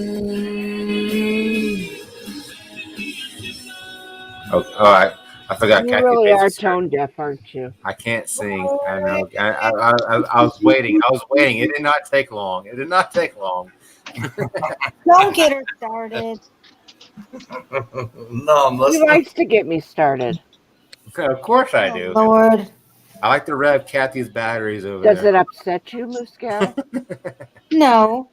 Speaker 1: Oh, all right. I forgot.
Speaker 17: You
Speaker 1: Kathy
Speaker 17: really
Speaker 1: Bates
Speaker 17: are
Speaker 1: is here.
Speaker 17: tone deaf, aren't you?
Speaker 1: I can't sing. I know. I was waiting. It did not take long.
Speaker 8: Don't get her started.
Speaker 11: No,
Speaker 17: He likes to get me started.
Speaker 1: Of course I do.
Speaker 8: Lord.
Speaker 1: I like to rev Kathy's batteries over
Speaker 17: Does
Speaker 1: there.
Speaker 17: it upset you, Muscal?
Speaker 8: No.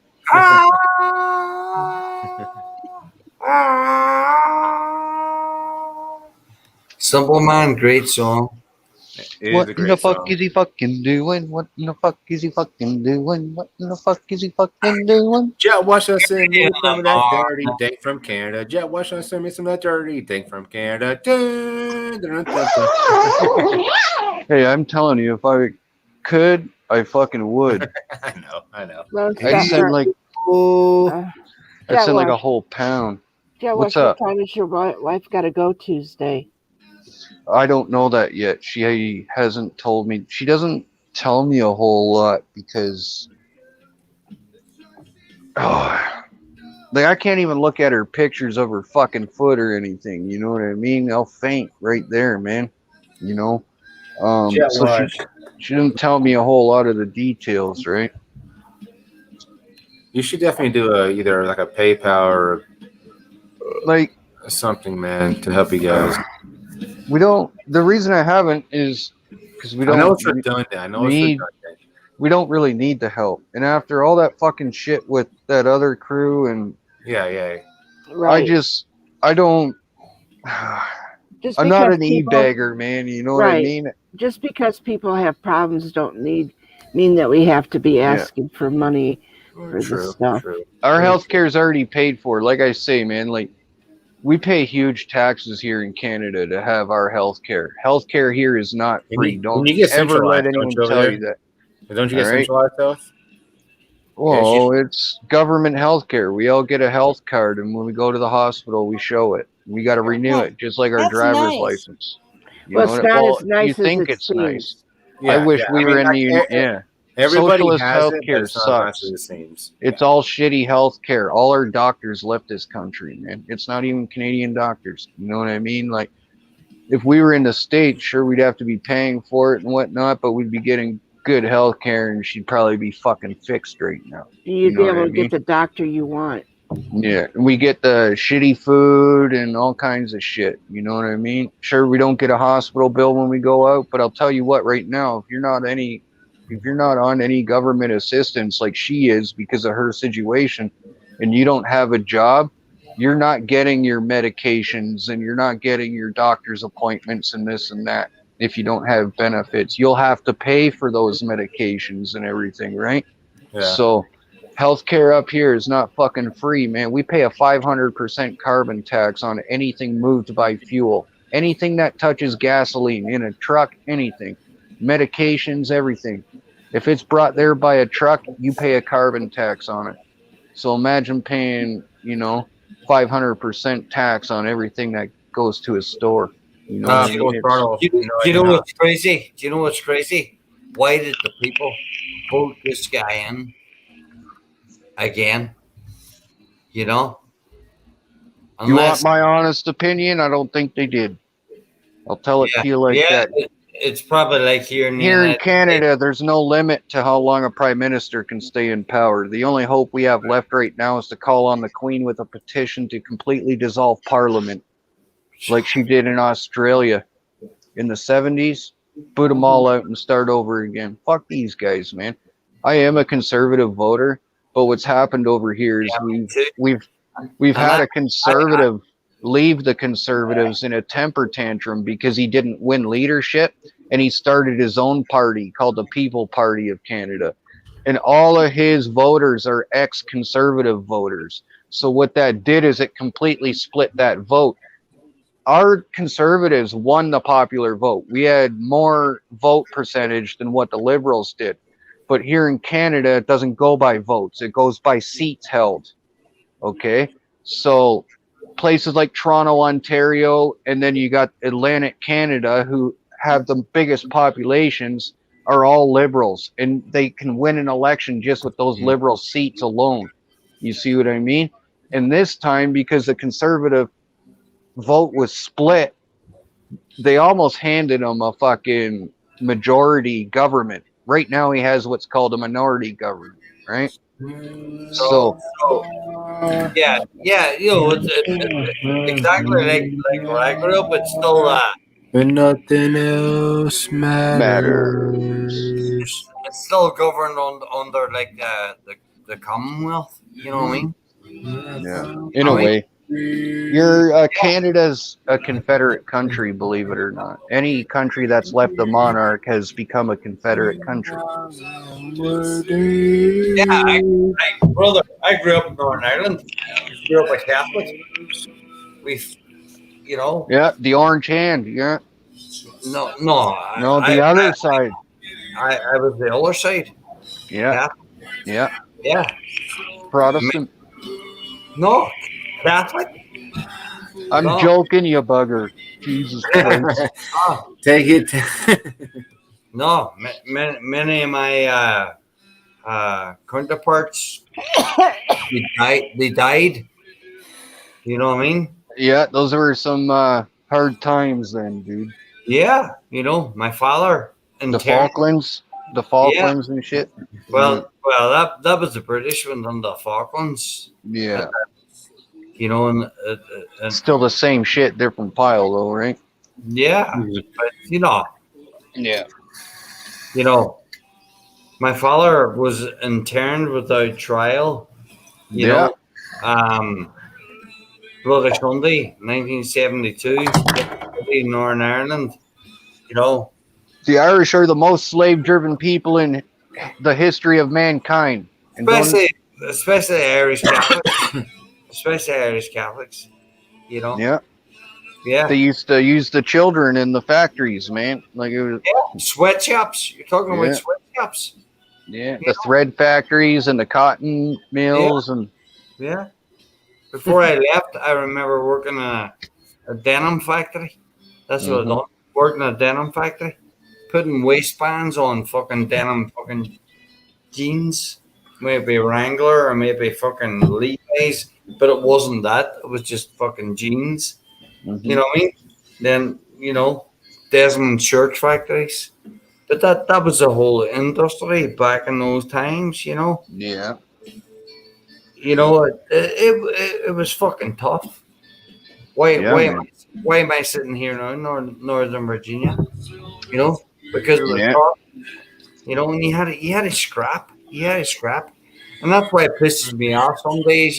Speaker 11: Simple Man, great song.
Speaker 1: It is
Speaker 20: What
Speaker 1: a
Speaker 20: in
Speaker 1: great
Speaker 20: the fuck
Speaker 1: song.
Speaker 20: is he fucking doing? What in the fuck is he fucking doing? What in the fuck is he fucking doing?
Speaker 1: Jet Washington send me some of that dirty dink from Canada. Jet Washington send me some of that dirty dink from Canada. Dun, dun, dun, dun.
Speaker 20: Hey, I'm telling you, if I could, I fucking would.
Speaker 1: I know.
Speaker 20: I'd send like I'd send like a whole pound.
Speaker 17: Yeah,
Speaker 20: What's
Speaker 17: what
Speaker 20: up?
Speaker 17: time is your wife got to go Tuesday?
Speaker 20: I don't know that yet. She hasn't told me. She doesn't tell me a whole lot because Like, I can't even look at her pictures of her fucking foot or anything. You know what I mean? I'll faint right there, man. You know?
Speaker 1: Jet
Speaker 20: So
Speaker 1: wash.
Speaker 20: she didn't tell me a whole lot of the details, right?
Speaker 1: You should definitely do either like a PayPal or
Speaker 20: like
Speaker 1: something, man, to help you guys.
Speaker 20: We don't. The reason I haven't is because we don't.
Speaker 1: I know it's redundant. I know it's redundant.
Speaker 20: We don't really need the help. And after all that fucking shit with that other crew, and
Speaker 1: yeah.
Speaker 17: Right.
Speaker 20: I don't.
Speaker 17: Just
Speaker 20: I'm not
Speaker 17: because
Speaker 20: an
Speaker 17: people-
Speaker 20: e-bagger, man. You know what I
Speaker 17: Right.
Speaker 20: mean?
Speaker 17: Just because people have problems don't mean that we have to be asking for money for this stuff.
Speaker 20: Our healthcare is already paid for. Like I say, man, like we pay huge taxes here in Canada to have our healthcare. Healthcare here is not free. Don't
Speaker 1: you get
Speaker 20: ever let
Speaker 1: centralized,
Speaker 20: anyone
Speaker 1: don't you, over
Speaker 20: tell
Speaker 1: there?
Speaker 20: you that.
Speaker 1: Don't you get
Speaker 20: All right?
Speaker 1: centralized health?
Speaker 20: Well, it's government healthcare. We all get a health card, and when we go to the hospital, we show it. We got to renew it, just like our
Speaker 17: That's
Speaker 20: driver's
Speaker 17: nice.
Speaker 20: license. You
Speaker 17: Well,
Speaker 20: know
Speaker 17: it's
Speaker 20: what?
Speaker 17: not
Speaker 20: Well,
Speaker 17: as nice
Speaker 20: you
Speaker 17: as
Speaker 20: think
Speaker 17: it
Speaker 20: it's
Speaker 17: seems.
Speaker 20: nice.
Speaker 1: Yeah,
Speaker 20: I wish
Speaker 1: yeah.
Speaker 20: we
Speaker 1: I
Speaker 20: were
Speaker 1: mean,
Speaker 20: in the
Speaker 1: like,
Speaker 20: yeah.
Speaker 1: everybody
Speaker 20: Socialist
Speaker 1: has it, but
Speaker 20: healthcare
Speaker 1: it's not as nice
Speaker 20: sucks.
Speaker 1: as it seems.
Speaker 20: It's all shitty healthcare. All our doctors left this country, man. It's not even Canadian doctors. You know what I mean? Like, if we were in the States, sure, we'd have to be paying for it and whatnot, but we'd be getting good healthcare, and she'd probably be fucking fixed right now.
Speaker 17: You'd
Speaker 20: know
Speaker 17: be
Speaker 20: what
Speaker 17: able
Speaker 20: I
Speaker 17: to
Speaker 20: mean?
Speaker 17: get the doctor you want.
Speaker 20: Yeah, and we get the shitty food and all kinds of shit. You know what I mean? Sure, we don't get a hospital bill when we go out, but I'll tell you what, right now, if you're not on any government assistance like she is because of her situation, and you don't have a job, you're not getting your medications and you're not getting your doctor's appointments and this and that. If you don't have benefits, you'll have to pay for those medications and everything, right?
Speaker 1: Yeah.
Speaker 20: So healthcare up here is not fucking free, man. We pay a 500% carbon tax on anything moved by fuel. Anything that touches gasoline in a truck, anything. Medications, everything. If it's brought there by a truck, you pay a carbon tax on it. So imagine paying, 500% tax on everything that goes to a store. You know, what I mean?
Speaker 11: Do you know what's crazy? Do you know what's crazy? Why did the people vote this guy in again? You know?
Speaker 20: You want my honest opinion? I don't think they did. I'll tell it to you like that.
Speaker 11: It's probably like here in the
Speaker 20: Here in
Speaker 11: United
Speaker 20: Canada, there's no limit to how long a prime minister can stay in power. The only hope we have left right now is to call on the Queen with a petition to completely dissolve Parliament, like she did in Australia in the 70s. Put them all out and start over again. Fuck these guys, man. I am a conservative voter, but what's happened over here is we've had a conservative leave the Conservatives in a temper tantrum because he didn't win leadership, and he started his own party called the People Party of Canada, and all of his voters are ex-conservative voters. So what that did is it completely split that vote. Our conservatives won the popular vote. We had more vote percentage than what the Liberals did. But here in Canada, it doesn't go by votes. It goes by seats held. Okay? So places like Toronto, Ontario, and then you got Atlantic Canada, who have the biggest populations, are all Liberals. And they can win an election just with those Liberal seats alone. You see what I mean? And this time, because the Conservative vote was split, they almost handed him a fucking majority government. Right now he has what's called a minority government, right? So
Speaker 11: yeah, it's exactly like where I grew up. It's still
Speaker 1: When nothing else matters.
Speaker 11: it's still governed under like the Commonwealth. You know what I mean?
Speaker 20: yeah, in a way. You're Canada's a Confederate country, believe it or not. Any country that's left the monarch has become a Confederate country.
Speaker 11: Yeah, I grew up in Northern Ireland. Grew up a Catholic.
Speaker 20: Yeah, the orange hand. Yeah.
Speaker 11: No,
Speaker 20: the other side.
Speaker 11: I was the other side.
Speaker 20: Yeah. Yeah.
Speaker 11: Yeah.
Speaker 20: Protestant.
Speaker 11: No, Catholic.
Speaker 20: I'm joking, you bugger. Jesus Christ.
Speaker 1: Take it.
Speaker 11: No, many of my counterparts. They died. You know what I mean?
Speaker 20: Yeah, those were some hard times then, dude.
Speaker 11: Yeah, my father in
Speaker 20: The Falklands and shit.
Speaker 11: Well, that was the British one on the Falklands.
Speaker 20: Yeah.
Speaker 11: And
Speaker 20: Still the same shit, different pile though, right?
Speaker 11: yeah, but
Speaker 20: Yeah.
Speaker 11: My father was interned without trial. Bloody Sunday, 1972, in Northern Ireland.
Speaker 20: The Irish are the most slave-driven people in the history of mankind. And
Speaker 11: especially Irish Catholics. Especially Irish Catholics.
Speaker 20: Yeah.
Speaker 11: Yeah.
Speaker 20: They used to use the children in the factories, man. Like it was
Speaker 11: Sweatshops. You're talking about sweatshops.
Speaker 20: Yeah. The thread factories and the cotton mills and
Speaker 11: yeah. Before I left, I remember working in a denim factory. That's what I done. Working in a denim factory. Putting waistbands on fucking denim fucking jeans. Maybe Wrangler or maybe fucking Levi's. But it wasn't that. It was just fucking jeans. You know what I mean? Then, Desmond shirt factories. But that was a whole industry back in those times,
Speaker 20: Yeah.
Speaker 11: It was fucking tough. Why am I sitting here now in Northern Virginia? Because of the tough. And you had to scrap. And that's why it pisses me off some days,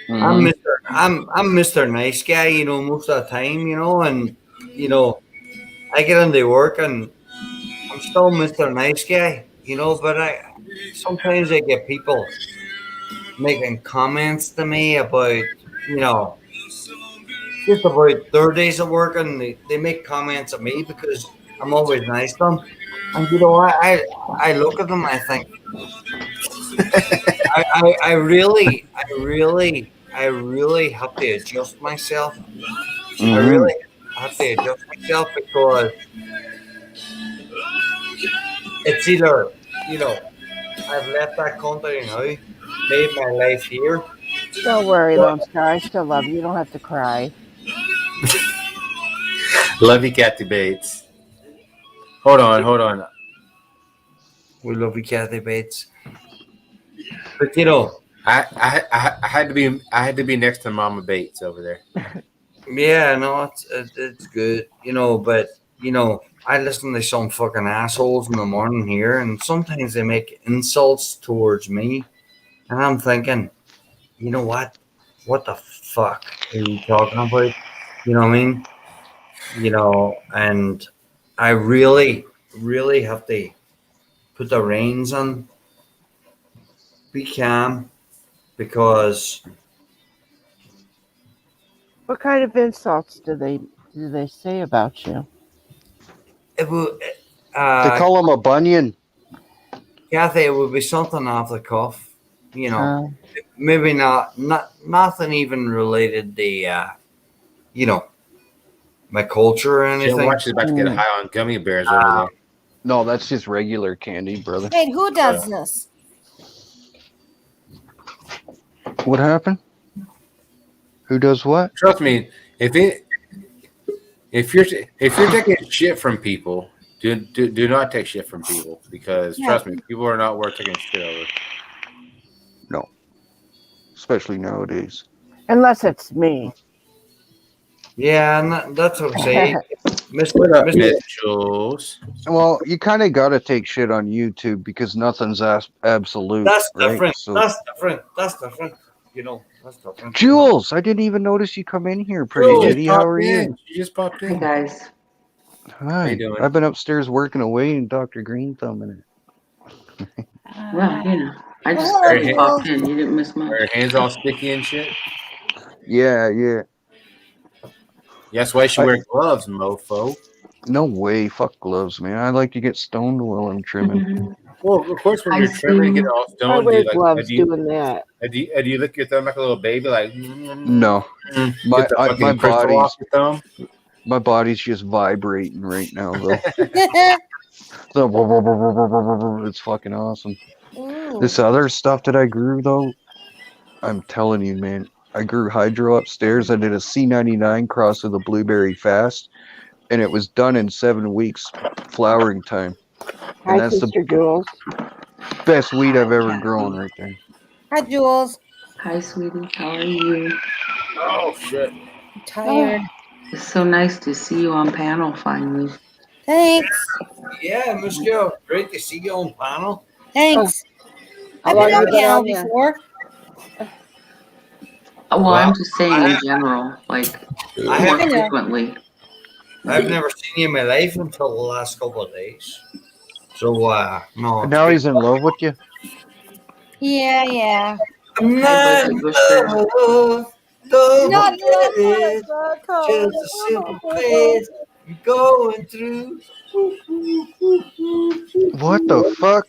Speaker 11: I'm Mr. Nice Guy, most of the time, and I get into work and I'm still Mr. Nice Guy, but sometimes I get people making comments to me about, just about their days of work, and they make comments at me because I'm always nice to them. And I look at them, I think I really have to adjust myself. I really have to adjust myself because it's either, I've left that country now, made my life here.
Speaker 17: Don't worry, Lone Star. I still love you. You don't have to cry.
Speaker 1: Love you, Kathy Bates. Hold on.
Speaker 11: We love you, Kathy Bates. But
Speaker 1: I had to be next to Mama Bates over there.
Speaker 11: Yeah, no, it's good, but I listen to some fucking assholes in the morning here, and sometimes they make insults towards me, and I'm thinking, you know what? What the fuck are you talking about? You know what I mean? And I really, really have to put the reins on, be calm, because.
Speaker 17: What kind of insults do they say about you?
Speaker 11: It would.
Speaker 20: They call him a bunion.
Speaker 11: Kathy, it would be something off the cuff, maybe nothing even related to, my culture or anything.
Speaker 1: Watch is about to get high on gummy bears over there.
Speaker 20: No, that's just regular candy, brother.
Speaker 8: Wait, who does this?
Speaker 20: What happened? Who does what?
Speaker 1: Trust me, if you're taking shit from people, do not take shit from people, because trust me, people are not worth taking shit over.
Speaker 20: No, especially nowadays.
Speaker 17: Unless it's me.
Speaker 11: Yeah, that's what I'm saying.
Speaker 1: Mitchells.
Speaker 20: Well, you kind of got to take shit on YouTube because nothing's absolute.
Speaker 11: That's
Speaker 20: right?
Speaker 11: different.
Speaker 20: So,
Speaker 11: That's different. That's different. That's different.
Speaker 20: Jules, I didn't even notice you come in here, pretty lady. How are you?
Speaker 1: You just popped in.
Speaker 3: Hey guys.
Speaker 20: Hi.
Speaker 1: you doing?
Speaker 20: I've been upstairs working away and Dr. Green thumbing it.
Speaker 3: Well, I just already popped in. You didn't miss much.
Speaker 1: Are your hands all sticky and shit?
Speaker 20: Yeah.
Speaker 1: That's why you should wear gloves, mofo.
Speaker 20: No way. Fuck gloves, man. I like to get stoned while I'm trimming.
Speaker 1: Well, of course, when you're trimming, you get all
Speaker 17: I
Speaker 1: stoned.
Speaker 17: wear
Speaker 1: Like,
Speaker 17: gloves doing that.
Speaker 1: do you lick your thumb like a little baby? Like
Speaker 20: No.
Speaker 1: Get the fucking crystal off your thumb?
Speaker 20: My body's just vibrating right now, though. So, it's fucking awesome.
Speaker 8: Ooh.
Speaker 20: This other stuff that I grew, though, I'm telling you, man. I grew hydro upstairs. I did a C99 cross with a blueberry fast, and it was done in 7 weeks, flowering time.
Speaker 17: Hi,
Speaker 20: And that's
Speaker 17: Sister
Speaker 20: the
Speaker 17: Jules.
Speaker 20: best weed I've ever grown right there.
Speaker 8: Hi, Jules.
Speaker 3: Hi, sweetie. How are you?
Speaker 1: Oh shit.
Speaker 8: I'm tired.
Speaker 3: It's so nice to see you on panel finally.
Speaker 8: Thanks.
Speaker 11: Yeah, Miss Joe, great to see you on panel.
Speaker 8: Thanks.
Speaker 17: How
Speaker 8: I've
Speaker 17: long
Speaker 8: been
Speaker 17: you
Speaker 8: on
Speaker 17: been
Speaker 8: panel
Speaker 17: on, yeah?
Speaker 8: before.
Speaker 3: Well, I'm just saying in general, like
Speaker 11: I
Speaker 3: more
Speaker 11: have,
Speaker 3: frequently.
Speaker 11: I've never seen you in my life until the last couple of days. So, no.
Speaker 20: And now he's in love with you?
Speaker 8: Yeah, yeah.
Speaker 11: I'm
Speaker 3: Hi,
Speaker 11: not
Speaker 3: Buddy
Speaker 11: in
Speaker 3: Bushter.
Speaker 11: love, don't
Speaker 8: Not in love
Speaker 11: it. Just a simple phase you're going through.
Speaker 20: What the fuck?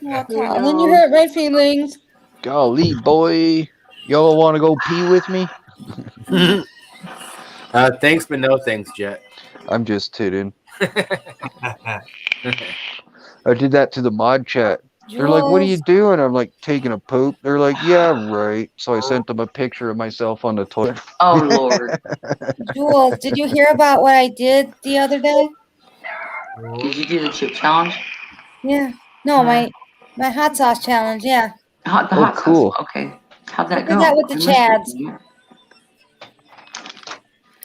Speaker 8: Oh, Colin, you hurt my feelings.
Speaker 20: Golly, boy. Y'all want to go pee with me?
Speaker 1: Thanks, but no thanks, Jet.
Speaker 20: I'm just kidding. I did that to the mod chat. They're like, what are you doing? I'm like, taking a poop. They're like, yeah, right. So I sent them a picture of myself on the toilet.
Speaker 3: Oh, Lord.
Speaker 8: Jules, did you hear about what I did the other day?
Speaker 3: Did you do the chip challenge?
Speaker 8: Yeah. No, my hot sauce challenge. Yeah.
Speaker 3: The
Speaker 20: Oh,
Speaker 3: hot
Speaker 20: cool.
Speaker 3: sauce. Okay. How'd
Speaker 8: I
Speaker 3: that go?
Speaker 8: did that with the
Speaker 3: I missed
Speaker 8: Chads.
Speaker 3: it.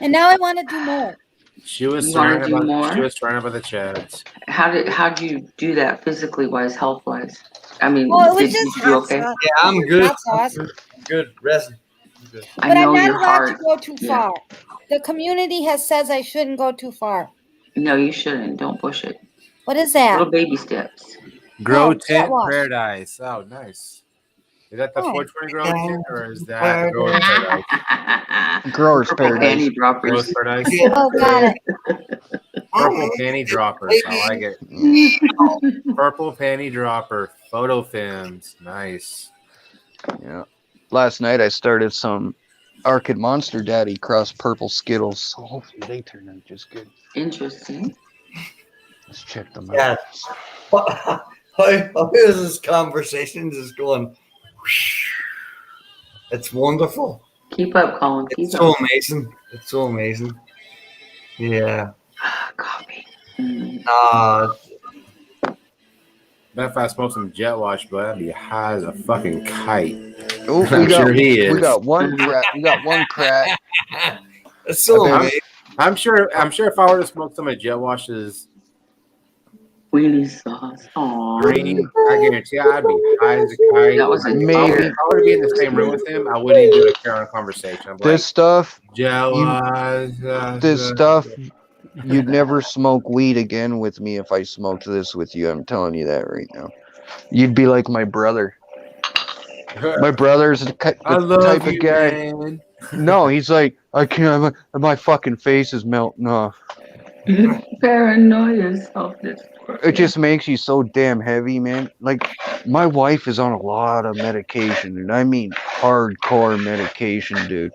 Speaker 8: And now I want to do more.
Speaker 1: She was
Speaker 3: You wanna
Speaker 1: trying
Speaker 3: do
Speaker 1: about.
Speaker 3: more?
Speaker 1: She was trying about the Chads.
Speaker 3: How'd you do that physically wise, health wise? I mean,
Speaker 8: Well, it was
Speaker 3: did
Speaker 8: just
Speaker 3: you do
Speaker 8: hot
Speaker 3: okay?
Speaker 8: sauce.
Speaker 11: Yeah, I'm good.
Speaker 8: Hot sauce.
Speaker 11: Good. Resin. Good.
Speaker 3: I
Speaker 8: But I'm
Speaker 3: know
Speaker 8: not
Speaker 3: your
Speaker 8: allowed
Speaker 3: heart.
Speaker 8: to go too
Speaker 3: Yeah.
Speaker 8: far. The community has says I shouldn't go too far.
Speaker 3: No, you shouldn't. Don't push it.
Speaker 8: What is that?
Speaker 3: Little baby steps.
Speaker 1: Grow
Speaker 8: Oh, jet
Speaker 1: Tent
Speaker 8: wash.
Speaker 1: Paradise. Oh, nice. Is that the
Speaker 8: Oh.
Speaker 1: 420 Grow Tent or is that Grower Paradise?
Speaker 20: Growers
Speaker 3: Purple
Speaker 20: Paradise.
Speaker 3: panty droppers.
Speaker 1: Growers Paradise.
Speaker 8: Oh, got it.
Speaker 1: Purple panty droppers. I like it. Purple panty dropper. Photo films. Nice.
Speaker 20: Yeah. Last night I started some Arcade Monster Daddy cross purple Skittles. So hopefully they turn out just good.
Speaker 3: Interesting.
Speaker 20: Let's check them out.
Speaker 11: Yeah. How is this conversation just going? It's wonderful.
Speaker 3: Keep up, Colin. Keep
Speaker 11: It's
Speaker 3: up.
Speaker 11: so amazing. It's so amazing. Yeah.
Speaker 3: Coffee.
Speaker 11: Nah.
Speaker 1: Bet if I smoke some Jet Wash, but I'd be high as a fucking kite.
Speaker 20: Oh,
Speaker 1: I'm sure he is.
Speaker 20: We got one crack. We got one crack.
Speaker 11: It's so
Speaker 1: I'm,
Speaker 11: amazing.
Speaker 1: I'm sure if I were to smoke some of Jet Wash's
Speaker 3: Weenie sauce. Aww.
Speaker 1: green, I guarantee I'd be high as a kite.
Speaker 3: That was a
Speaker 20: Maybe.
Speaker 1: If I were to be in the same room with him, I wouldn't even do a carry on conversation. I'm
Speaker 20: This stuff,
Speaker 1: Jet
Speaker 20: you-
Speaker 1: Wash.
Speaker 20: this stuff, you'd never smoke weed again with me if I smoked this with you. I'm telling you that right now. You'd be like my brother. My brother's the
Speaker 1: I love
Speaker 20: type
Speaker 1: you,
Speaker 20: of guy.
Speaker 1: man.
Speaker 20: No, he's like, I can't. My fucking face is melting off.
Speaker 3: Paranoia, self-destruct.
Speaker 20: It just makes you so damn heavy, man. Like, my wife is on a lot of medication, and I mean hardcore medication, dude.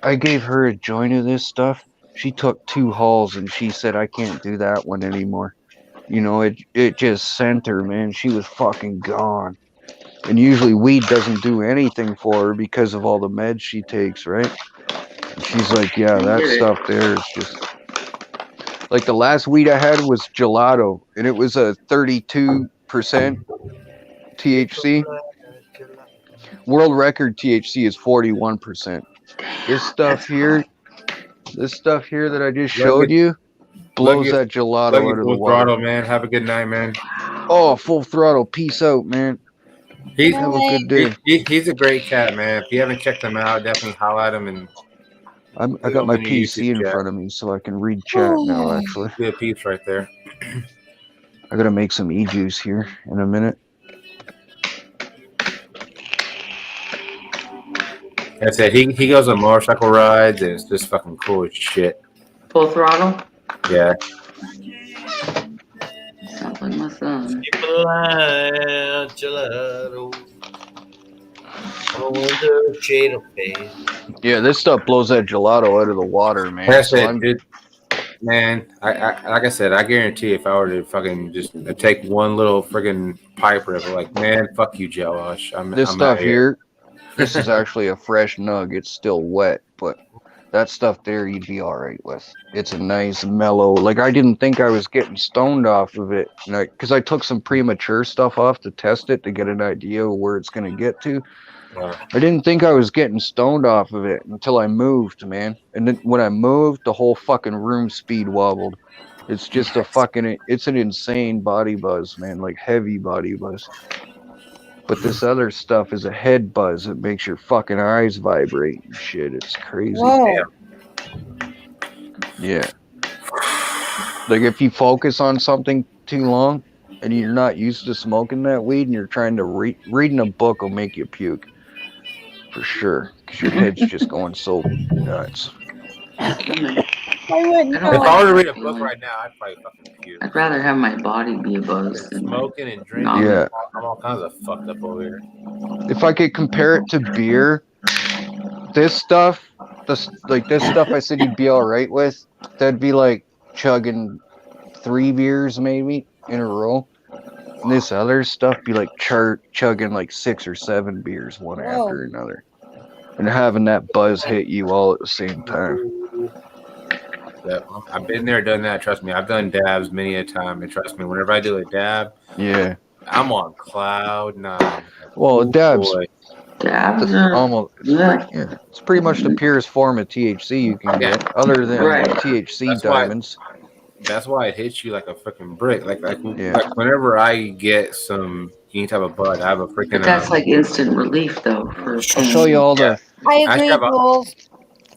Speaker 20: I gave her a joint of this stuff. She took 2 hauls, and she said, I can't do that one anymore. You know, it just sent her, man. She was fucking gone. And usually weed doesn't do anything for her because of all the meds she takes, right? And she's like, yeah, that stuff there is just... Like, the last weed I had was gelato, and it was a 32% THC. World record THC is 41%. This stuff here that I just showed you blows that gelato out of the
Speaker 1: Full
Speaker 20: water.
Speaker 1: throttle, man. Have a good night, man.
Speaker 20: Oh, full throttle. Peace out, man.
Speaker 1: He's,
Speaker 20: Have a good day.
Speaker 1: he's a great cat, man. If you haven't checked him out, definitely holler at him and
Speaker 20: I got my
Speaker 1: open your
Speaker 20: PC
Speaker 1: YouTube
Speaker 20: in
Speaker 1: chat.
Speaker 20: front of me so I can read chat now, actually.
Speaker 1: Be a piece right there.
Speaker 20: I gotta make some e-juice here in a minute.
Speaker 1: Like I said, he goes on motorcycle rides and it's just fucking cool as shit.
Speaker 3: Full throttle.
Speaker 1: Yeah.
Speaker 3: Sounds like my son.
Speaker 11: Gelato. Under shade of face.
Speaker 20: Yeah, this stuff blows that gelato out of the water, man.
Speaker 1: That's
Speaker 20: So
Speaker 1: it,
Speaker 20: I'm,
Speaker 1: dude. Man, I like I said, I guarantee if I were to fucking just take one little friggin' pipe rip, like, man, fuck you, Joe Hush.
Speaker 20: This
Speaker 1: I'm
Speaker 20: stuff
Speaker 1: outta
Speaker 20: here, this is actually a fresh nug. It's still wet, but that stuff there you'd be all right with. It's a nice mellow. Like I didn't think I was getting stoned off of it, because I took some premature stuff off to test it to get an idea of where it's gonna get to. I didn't think I was getting stoned off of it until I moved, man. And then when I moved, the whole fucking room speed wobbled. It's just it's an insane body buzz, man, like heavy body buzz. But this other stuff is a head buzz. It makes your fucking eyes vibrate and shit. It's crazy.
Speaker 8: Whoa.
Speaker 20: Yeah. Like if you focus on something too long and you're not used to smoking that weed and you're trying to reading a book will make you puke. For sure. Because your head's just going so nuts.
Speaker 3: I
Speaker 1: If I were to read a book right now, I'd probably fucking puke.
Speaker 3: I'd rather have my body be a buzz than
Speaker 1: Smoking and drinking.
Speaker 20: Yeah.
Speaker 1: I'm all kinds of fucked up over here.
Speaker 20: If I could compare it to beer, this stuff I said you'd be all right with, that'd be like chugging 3 beers maybe in a row. And this other stuff be like chugging like 6 or 7 beers one after another. And having that buzz hit you all at the same time.
Speaker 1: Yeah, I've been there, done that. Trust me, I've done dabs many a time, and trust me, whenever I do a dab,
Speaker 20: Yeah.
Speaker 1: I'm on cloud 9.
Speaker 20: Well, dabs.
Speaker 3: Dabs
Speaker 20: almost. Yeah. It's pretty much the purest form of THC you can get, other than THC diamonds.
Speaker 1: That's why it hits you like a freaking brick. Like whenever I get any type of bud, I have a freaking.
Speaker 3: But that's like instant relief, though. For
Speaker 20: I'll show you all the.
Speaker 8: I agree,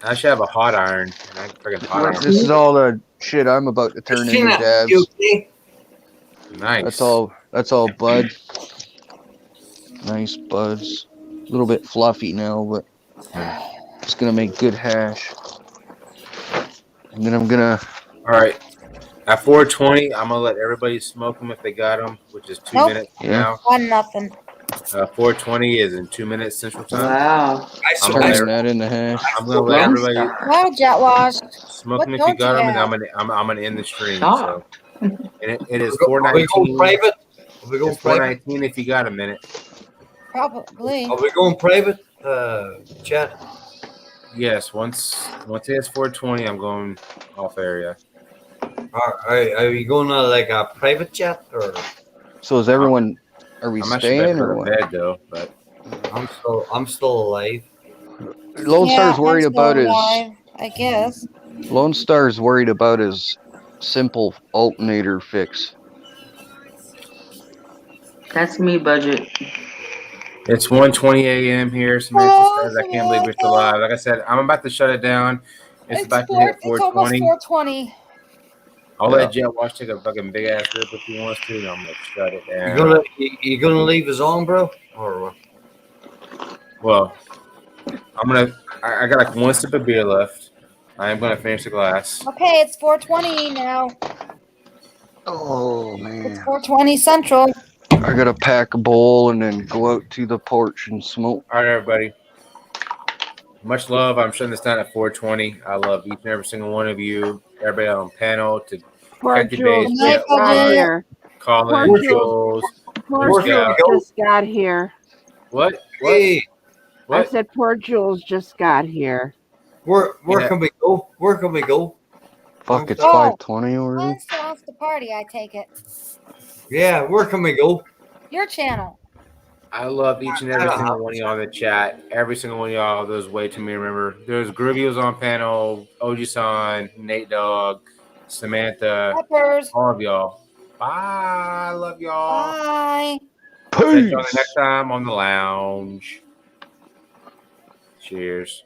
Speaker 1: I should have a hot iron. And I freaking hot iron.
Speaker 20: This is all the shit I'm about to turn into dabs.
Speaker 1: Nice.
Speaker 20: That's all bud. Nice buds. A little bit fluffy now, but it's gonna make good hash. And then I'm gonna.
Speaker 1: All right. At 4:20, I'm gonna let everybody smoke them if they got them, which is 2 minutes now.
Speaker 8: 1-0.
Speaker 1: 4:20 is in 2 minutes Central Time.
Speaker 3: Wow.
Speaker 1: I'm
Speaker 20: turning that into hash.
Speaker 1: I'm gonna let everybody
Speaker 8: Wow, Jet Wash.
Speaker 1: smoke them if you got them, and I'm gonna end the stream. So, and it is 4:19.
Speaker 11: Are we going private? Are we going
Speaker 1: it's
Speaker 11: private?
Speaker 1: 4:19 if you got a minute.
Speaker 8: Probably.
Speaker 11: Are we going private, chat?
Speaker 1: Yes. Once it is 4:20, I'm going off area.
Speaker 11: Are we going to like a private chat or?
Speaker 20: So is everyone? Are we
Speaker 1: I'm actually
Speaker 20: staying
Speaker 1: back
Speaker 20: or
Speaker 1: to
Speaker 20: what?
Speaker 1: bed though, but
Speaker 11: I'm still alive.
Speaker 20: Lone Star's worried about his.
Speaker 8: I guess.
Speaker 20: Lone Star's worried about his simple alternator fix.
Speaker 3: That's me, budget.
Speaker 1: it's 1:20 a.m. here. Samantha says, I can't believe we're still alive. Like I said, I'm about to shut it down. It's about to hit
Speaker 8: It's almost
Speaker 1: 4:20.
Speaker 8: 4:20.
Speaker 1: I'll let Jet Wash take a fucking big ass rip if he wants to, and I'm gonna shut it down.
Speaker 11: You gonna leave us on, bro? Or what?
Speaker 1: Well, I got like one sip of beer left. I am gonna finish the glass.
Speaker 8: Okay, it's 4:20 now.
Speaker 20: Oh man.
Speaker 8: It's 4:20 Central.
Speaker 20: I gotta pack a bowl and then go out to the porch and smoke.
Speaker 1: All right, everybody. Much love. I'm shutting this down at 4:20. I love each and every single one of you. Everybody on panel to catch your days.
Speaker 17: Just got here.
Speaker 1: Colin, Jules.
Speaker 17: Poor Jules just got here.
Speaker 1: What?
Speaker 11: Hey.
Speaker 17: I said poor Jules just got here.
Speaker 11: Where can we go? Where can we go?
Speaker 20: Fuck, it's
Speaker 8: Oh.
Speaker 20: 5:20 already.
Speaker 8: Glenn still wants to party, I take it.
Speaker 11: Yeah, where can we go?
Speaker 8: Your channel.
Speaker 1: I love each and every single one of y'all in the chat. Every single one of y'all. There's way too many to remember. There's Groovy was on panel, OG-san, Nate Dogg, Samantha,
Speaker 8: Peppers.
Speaker 1: all of y'all. Bye. I love y'all.
Speaker 8: Bye.
Speaker 1: Catch y'all the next time on the lounge. Cheers.